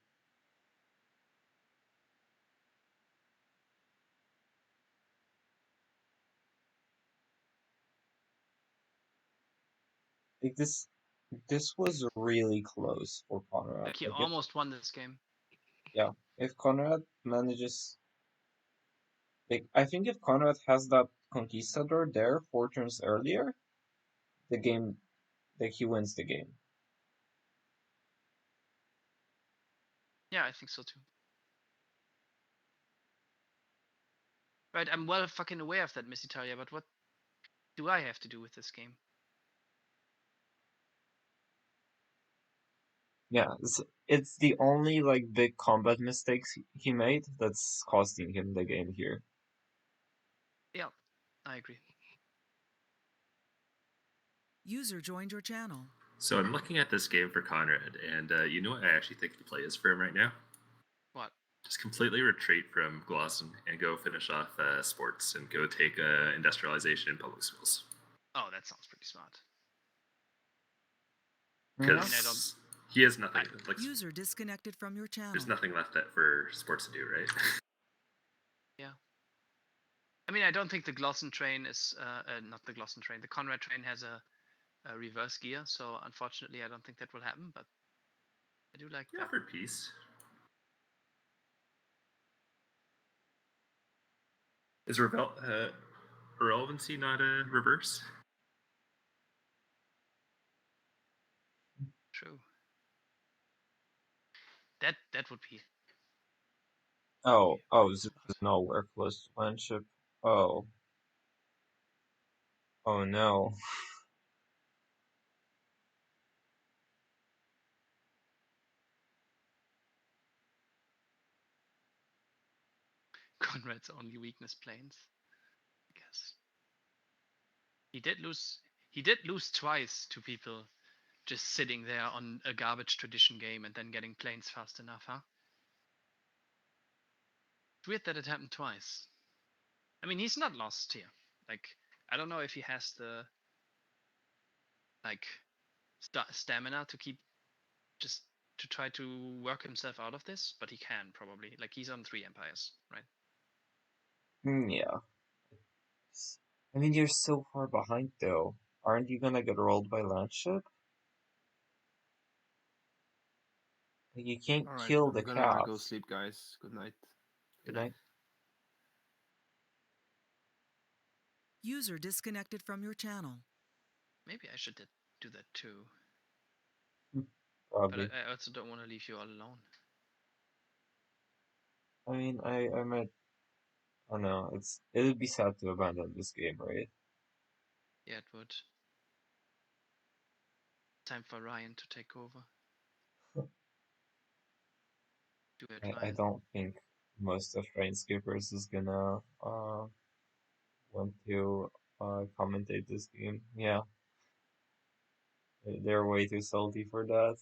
Speaker 2: this was really close for Conrad.
Speaker 1: Like he
Speaker 2: Like
Speaker 1: almost won this game.
Speaker 2: if Conrad manages, like I think if Conrad has that Conquistador there 4 turns earlier, the game, like he wins the game.
Speaker 1: Yeah, I think so too. Right, I'm well fucking aware of that, Miss Italia, but what do I have to do with this game?
Speaker 2: Yeah, it's the only like big combat mistakes he made that's costing him the game here.
Speaker 1: Yeah, I agree.
Speaker 9: User joined your channel.
Speaker 10: So I'm looking at this game for Conrad, and you know what I actually think the play is for him right now?
Speaker 1: What?
Speaker 10: Just completely retreat from Glosson and go finish off sports and go take industrialization in public schools.
Speaker 1: Oh, that sounds pretty smart.
Speaker 10: Because he has nothing. Like,
Speaker 9: User disconnected from your channel.
Speaker 10: there's nothing left for sports to do, right?
Speaker 1: Yeah. I mean, I don't think the Glosson train is not the Glosson train. The Conrad train has a reverse gear, so unfortunately, I don't think that will happen. But I do like
Speaker 10: He
Speaker 1: that.
Speaker 10: offered peace. Is irrelevancy not a reverse?
Speaker 1: True. That would be.
Speaker 2: Oh, this is nowhere close to friendship. Oh no.
Speaker 1: Conrad's only weakness planes, I guess. He did lose twice to people just sitting there on a garbage tradition game and then getting planes fast enough, huh? It's weird that it happened twice. I mean, he's not lost here. Like, I don't know if he has the like stamina to keep just to try to work himself out of this, but he can probably. Like, he's on 3 empires, right?
Speaker 2: Yeah. I mean, you're so far behind though. Aren't you gonna get rolled by landship? Like, you can't
Speaker 8: All right,
Speaker 2: kill
Speaker 8: I'm
Speaker 2: the
Speaker 8: gonna go
Speaker 2: cats.
Speaker 8: sleep, guys. Good night.
Speaker 2: Good night.
Speaker 9: User disconnected from your channel.
Speaker 1: Maybe I should do that too.
Speaker 2: Probably.
Speaker 1: But I also don't want to leave you all alone.
Speaker 2: I mean, I might. I don't know. It would be sad to abandon this game, right?
Speaker 1: Yeah, it would. Time for Ryan to take over. Do it,
Speaker 2: I
Speaker 1: Ryan.
Speaker 2: don't think most of Train Skippers is gonna want to commentate this game. Yeah, they're way too salty for that.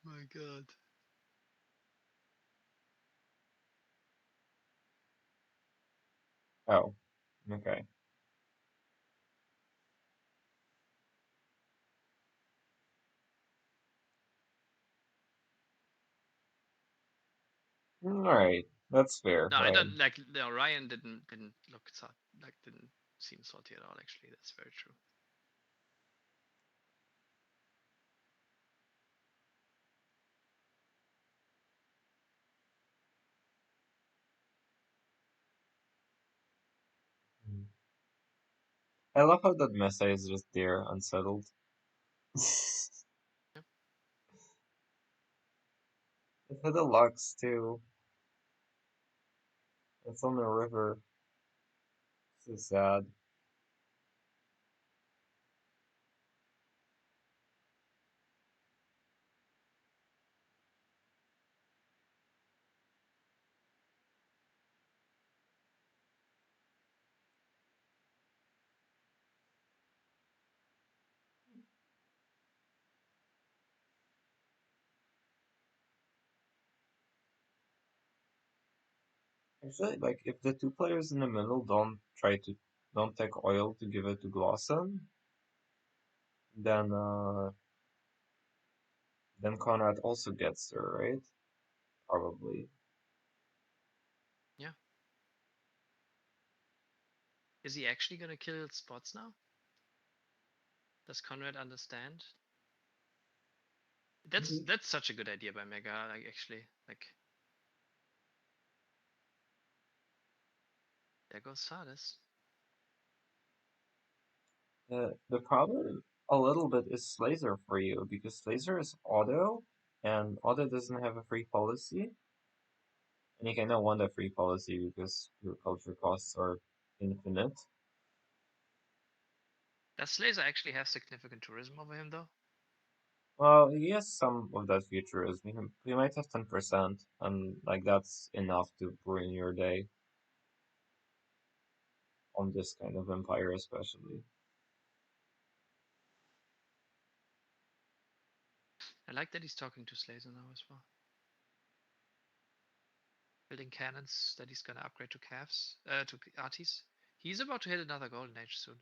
Speaker 1: My God.
Speaker 2: Oh, okay. All right, that's fair.
Speaker 1: No, I
Speaker 2: Right.
Speaker 1: don't like. No, Ryan didn't look didn't seem salty at all. Actually, that's very true.
Speaker 2: I love how that Mesa is just there, unsettled.
Speaker 1: Yep.
Speaker 2: It had a Lux too. It's on the river. So sad. Actually, like if the two players in the middle don't take oil to give it to Glosson, then Conrad also gets her, right? Probably.
Speaker 1: Yeah. Is he actually gonna kill spots now? Does Conrad understand? That's such a good idea by Mega, like actually. Like there goes Sardis.
Speaker 2: The problem a little bit is Slazer for you, because Slazer is auto, and auto doesn't have a free policy. And you cannot want a free policy because your culture costs are infinite.
Speaker 1: Does Slazer actually have significant tourism over him though?
Speaker 2: Well, he has some of that futurism. He might have 10%, and like that's enough to ruin your day. On this kind of empire, especially.
Speaker 1: I like that he's talking to Slazer now as well. Building cannons that he's gonna upgrade to calves, to arties. He's about to hit another golden age soon.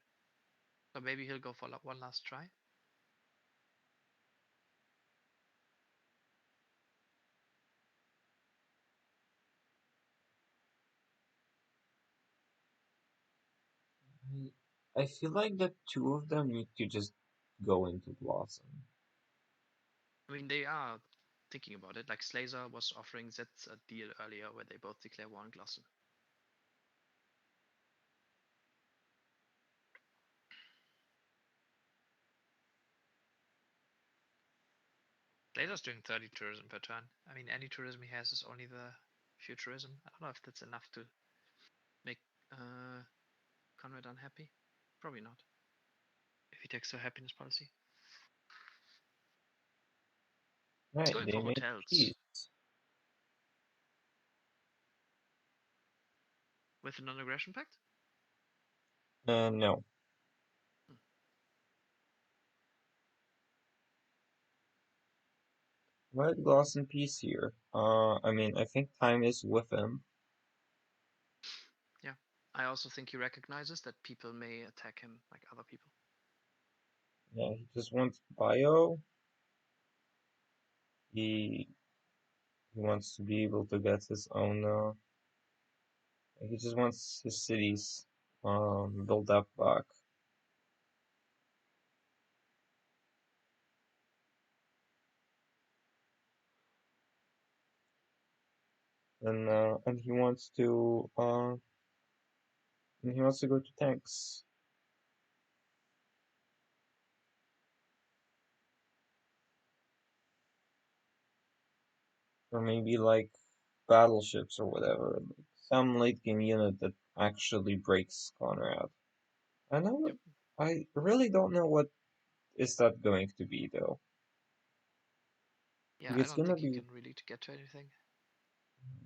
Speaker 1: So maybe he'll go for one last try.
Speaker 2: I feel like the two of them need to just go into Blossom.
Speaker 1: I mean, they are thinking about it. Like Slazer was offering Zets a deal earlier where they both declare war on Glossen. Slazer's doing 30 tourism per turn. I mean, any tourism he has is only the futurism. I don't know if that's enough to make Conrad unhappy. Probably not. If he takes the happiness policy.
Speaker 2: Right,
Speaker 1: He's going
Speaker 2: they
Speaker 1: for
Speaker 2: made
Speaker 1: hotels.
Speaker 2: peace.
Speaker 1: With a non-aggression pact?
Speaker 2: No. Let Gloss in peace here. I mean, I think time is with him.
Speaker 1: Yeah. I also think he recognizes that people may attack him like other people.
Speaker 2: Yeah, he just wants bio. He wants to be able to get his own. He just wants his cities built up back. And he wants to go to tanks. Or maybe like battleships or whatever. Like some late game unit that actually breaks Conrad.
Speaker 1: Yep.
Speaker 2: I really don't know what is that going to be though.
Speaker 1: Yeah,
Speaker 2: It's
Speaker 1: I don't
Speaker 2: gonna
Speaker 1: think he
Speaker 2: be
Speaker 1: can really get to anything.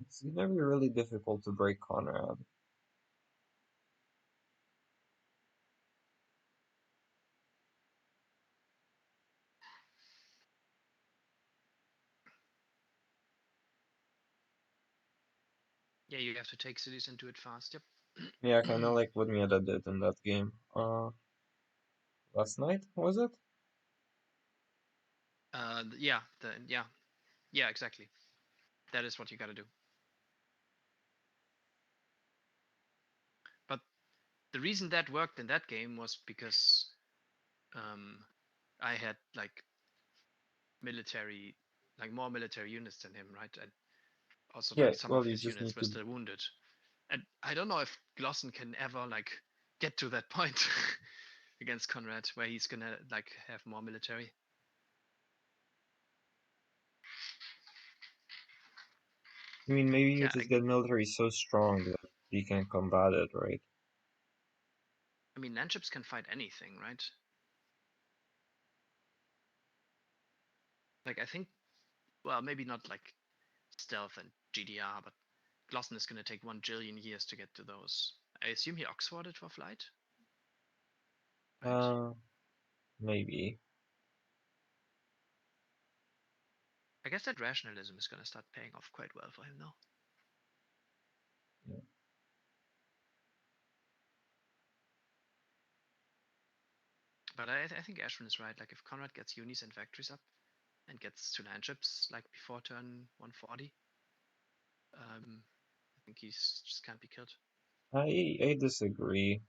Speaker 2: it's gonna be really difficult to break Conrad.
Speaker 1: Yeah, you have to take cities and do it fast. Yep.
Speaker 2: Yeah, kinda like what Mieta did in that game. Last night, was it?
Speaker 1: Yeah, yeah, exactly. That is what you gotta do. But the reason that worked in that game was because I had like more military units than him, right? And also
Speaker 2: Yeah,
Speaker 1: like some
Speaker 2: well
Speaker 1: of
Speaker 2: you
Speaker 1: his
Speaker 2: just
Speaker 1: units
Speaker 2: need
Speaker 1: were
Speaker 2: to
Speaker 1: still wounded. And I don't know if Glossen can ever like get to that point against Conrad where he's gonna like have more military.
Speaker 2: I mean maybe you
Speaker 1: Yeah,
Speaker 2: just get military so strong that you can combat it, right?
Speaker 1: I mean landships can fight anything, right? Like I think, well, maybe not like stealth and GDR, but Glossen is gonna take 1 jillion years to get to those. I assume he Oxforded for flight. Right?
Speaker 2: Maybe.
Speaker 1: I guess that rationalism is gonna start paying off quite well for him now.
Speaker 2: Yeah.
Speaker 1: But I think Ashwin is right. Like if Conrad gets unis and factories up and gets to land chips like before turn 140, I think he's just can't be killed.
Speaker 2: I disagree.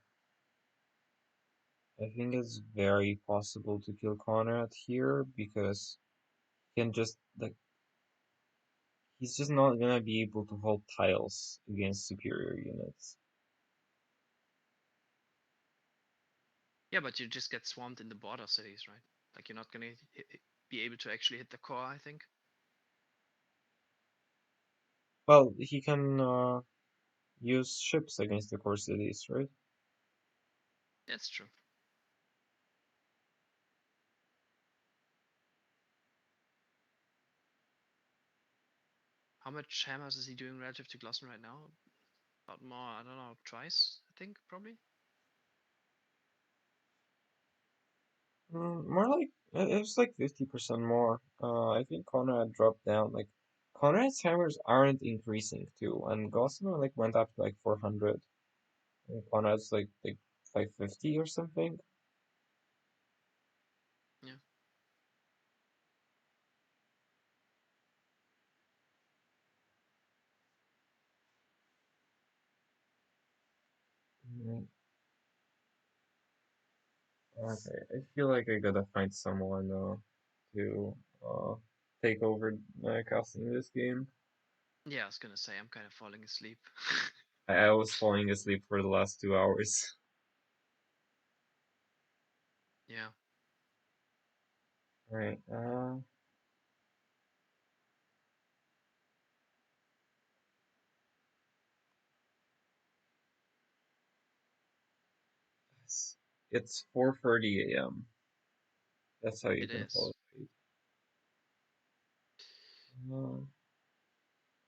Speaker 2: I think it's very possible to kill Conrad here because he can just like he's just not gonna be able to hold tiles against superior units.
Speaker 1: Yeah, but you just get swarmed in the border cities, right? Like you're not gonna be able to actually hit the core, I think.
Speaker 2: Well, he can use ships against the core cities, right?
Speaker 1: That's true. How much hammers is he doing relative to Glossen right now? About more, I don't know, twice, I think, probably?
Speaker 2: More like it was like 50% more. I think Conrad dropped down. Like Conrad's hammers aren't increasing too, and Gossamer like went up to like 400. And Conrad's like 550 or something.
Speaker 1: Yeah.
Speaker 2: Okay, I feel like I gotta find someone to take over casting this game.
Speaker 1: Yeah, I was gonna say, I'm kind of falling asleep.
Speaker 2: I was falling asleep for the last 2 hours.
Speaker 1: Yeah.
Speaker 2: Right. It's 4:30 a.m. That's how you
Speaker 1: It
Speaker 2: can
Speaker 1: is.
Speaker 2: fall asleep.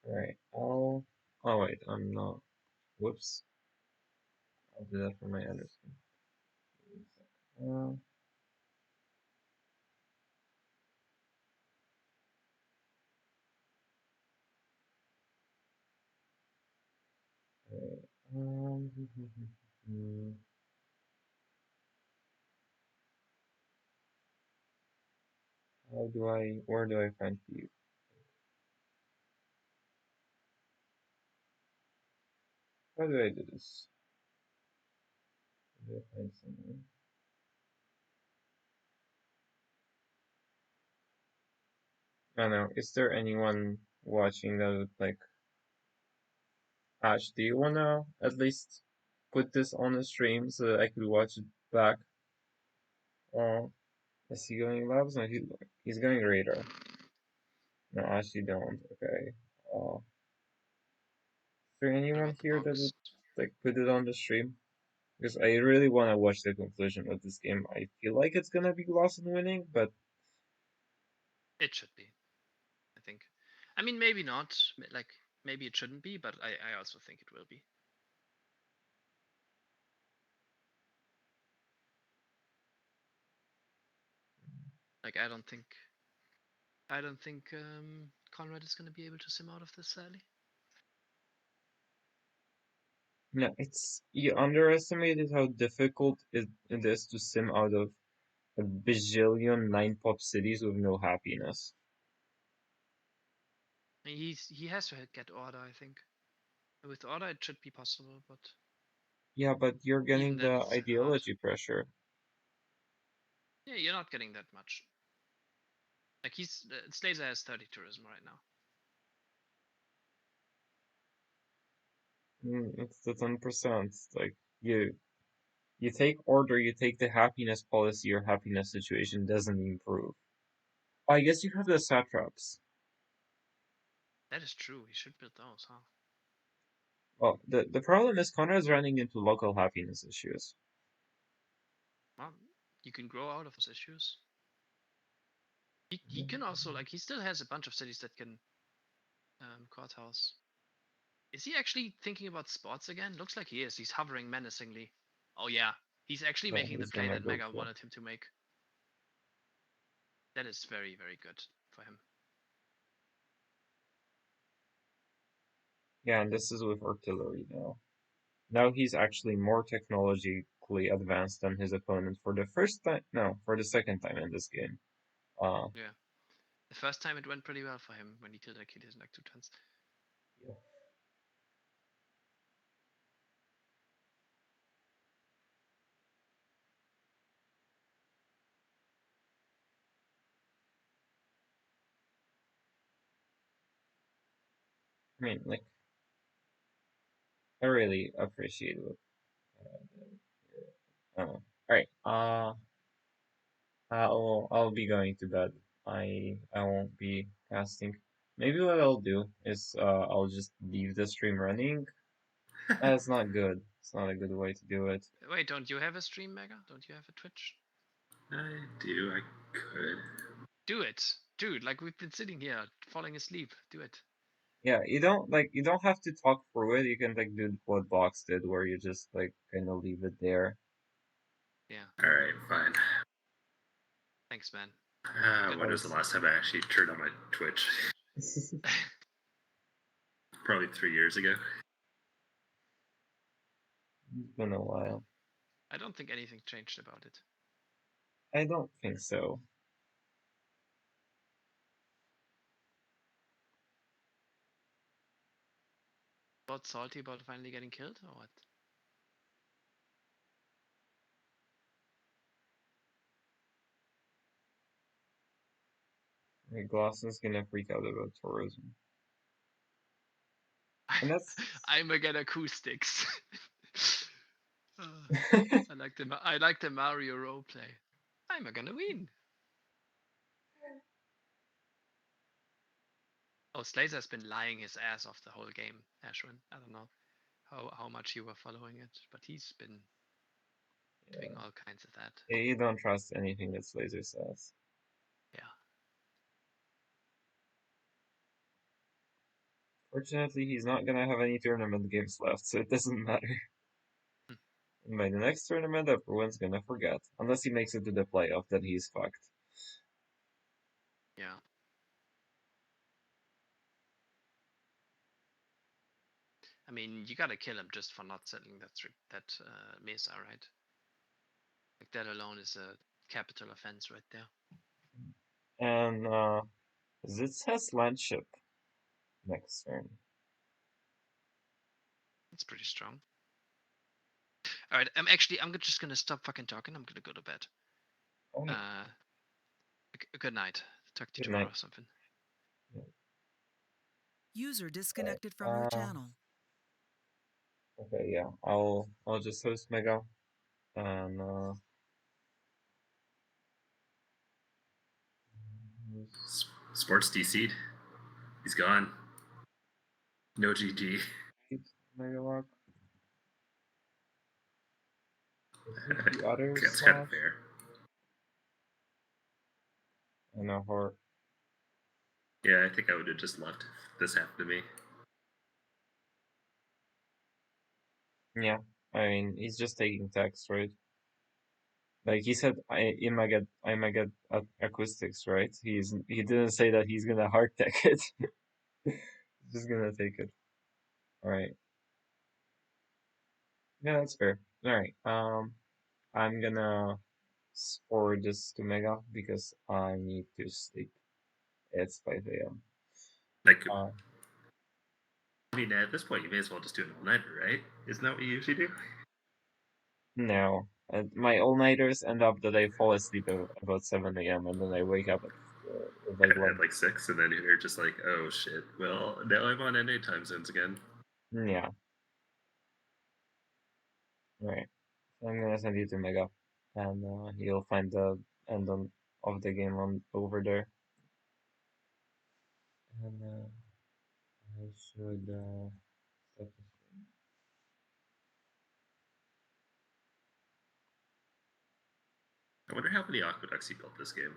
Speaker 2: Alright, oh wait, I'm not. Whoops. I'll do that for my other screen. Alright, where do I find you? How do I do this? Do I find someone? I don't know, is there anyone watching that would like Ash, do you wanna at least put this on the stream so that I could watch it back? Is he going labs? No, he's going radar. No, Ash, you don't. Okay. Is there
Speaker 1: What
Speaker 2: anyone
Speaker 1: about the
Speaker 2: here that would
Speaker 1: box?
Speaker 2: like put it on the stream? Because I really want to watch the conclusion of this game. I feel like it's gonna be Lawson winning, but
Speaker 1: It should be, I think. I mean, maybe not. Like, maybe it shouldn't be, but I also think it will be. Like, I don't think Conrad is gonna be able to sim out of this, sadly.
Speaker 2: no, you underestimated how difficult it is to sim out of a bajillion 9-pop cities with no happiness.
Speaker 1: He has to get order, I think. With order, it should be possible, but
Speaker 2: Yeah, but you're
Speaker 1: even
Speaker 2: getting
Speaker 1: then,
Speaker 2: the
Speaker 1: it's hard.
Speaker 2: ideology pressure.
Speaker 1: Yeah, you're not getting that much. Like Slazer has 30 tourism right now.
Speaker 2: It's the 10%. Like you take order, you take the happiness policy, your happiness situation doesn't improve. I guess you have the satraps.
Speaker 1: That is true. He should build those, huh?
Speaker 2: Well, the problem is Conrad's running into local happiness issues.
Speaker 1: Well, you can grow out of those issues. He can also, like, he still has a bunch of cities that can courthouse. Is he actually thinking about sports again? Looks like he is. He's hovering menacingly. Oh yeah, he's actually
Speaker 2: Yeah,
Speaker 1: making the
Speaker 2: he's
Speaker 1: play
Speaker 2: gonna
Speaker 1: that
Speaker 2: go
Speaker 1: Mega
Speaker 2: for.
Speaker 1: wanted him to make. That is very, very good for him.
Speaker 2: Yeah, and this is with artillery now. Now he's actually more technologically technically advanced than his opponent for the first time. No, for the second time in this game.
Speaker 1: Yeah. The first time it went pretty well for him when he killed Achilles in like 2 turns.
Speaker 2: Yeah. I mean, like, I really appreciate what. All right. I'll be going to bed. I won't be casting. Maybe what I'll do is I'll just leave the stream running. That's not good. It's not a good way to do it.
Speaker 1: Wait, don't you have a stream, Mega? Don't you have a Twitch?
Speaker 10: I do. I could.
Speaker 1: Do it, dude. Like we've been sitting here falling asleep. Do it.
Speaker 2: Yeah, you don't have to talk through it. You can like do what Box did, where you just like kind of leave it there.
Speaker 1: Yeah.
Speaker 10: All right, fine.
Speaker 1: Thanks, man.
Speaker 10: When was the last time I actually turned on my Twitch? Probably 3 years ago.
Speaker 2: It's been a while.
Speaker 1: I don't think anything changed about it.
Speaker 2: I don't think so.
Speaker 1: About salty about finally getting killed or what?
Speaker 2: Like, Glossen's gonna freak out about tourism. And that's
Speaker 1: I'm again acoustics. I like the Mario roleplay. I'm gonna win. Oh, Slazer's been lying his ass off the whole game, Ashwin. I don't know how much you were following it, but he's been doing all kinds of that.
Speaker 2: Yeah, you don't trust anything that Slazer says.
Speaker 1: Yeah.
Speaker 2: Fortunately, he's not gonna have any tournament games left, so it doesn't matter. And by the next tournament, everyone's gonna forget. Unless he makes it to the playoff, then he's fucked.
Speaker 1: Yeah. I mean, you gotta kill him just for not settling that mesa, right? Like that alone is a capital offense right there.
Speaker 2: And Zitz has landship next turn.
Speaker 1: It's pretty strong. All right, I'm just gonna stop fucking talking. I'm gonna go to bed.
Speaker 2: Okay.
Speaker 1: Good night. Talk to you
Speaker 2: Good
Speaker 1: tomorrow
Speaker 2: night.
Speaker 1: or something.
Speaker 9: User disconnected from your channel.
Speaker 2: Okay, yeah. I'll just host Mega and
Speaker 10: Sports DC'd. He's gone. No GG.
Speaker 2: Mega Rock. The other
Speaker 10: That's
Speaker 2: slash?
Speaker 10: kind of fair.
Speaker 2: I know her.
Speaker 10: Yeah, I think I would have just left if this happened to me.
Speaker 2: Yeah, I mean, he's just taking text, right? Like he said, I might get acoustics, right? He didn't say that he's gonna hard tech it. He's just gonna take it. All right. Yeah, that's fair. All right. I'm gonna forward this to Mega because I need to sleep. It's 5 a.m.
Speaker 10: Like, I mean, at this point, you may as well just do an all-nighter, right? Isn't that what you usually do?
Speaker 2: No, my all-nighters end up that I fall asleep at about 7 a.m. and then I wake up at like
Speaker 10: At like 6, and then you're just like, oh shit. Well, now I'm on NA time zones again.
Speaker 2: Yeah. Alright. So I'm gonna send you to Mega, and you'll find the end of the game over there. And I should set the stream.
Speaker 10: I wonder how many aqueducts he built this game.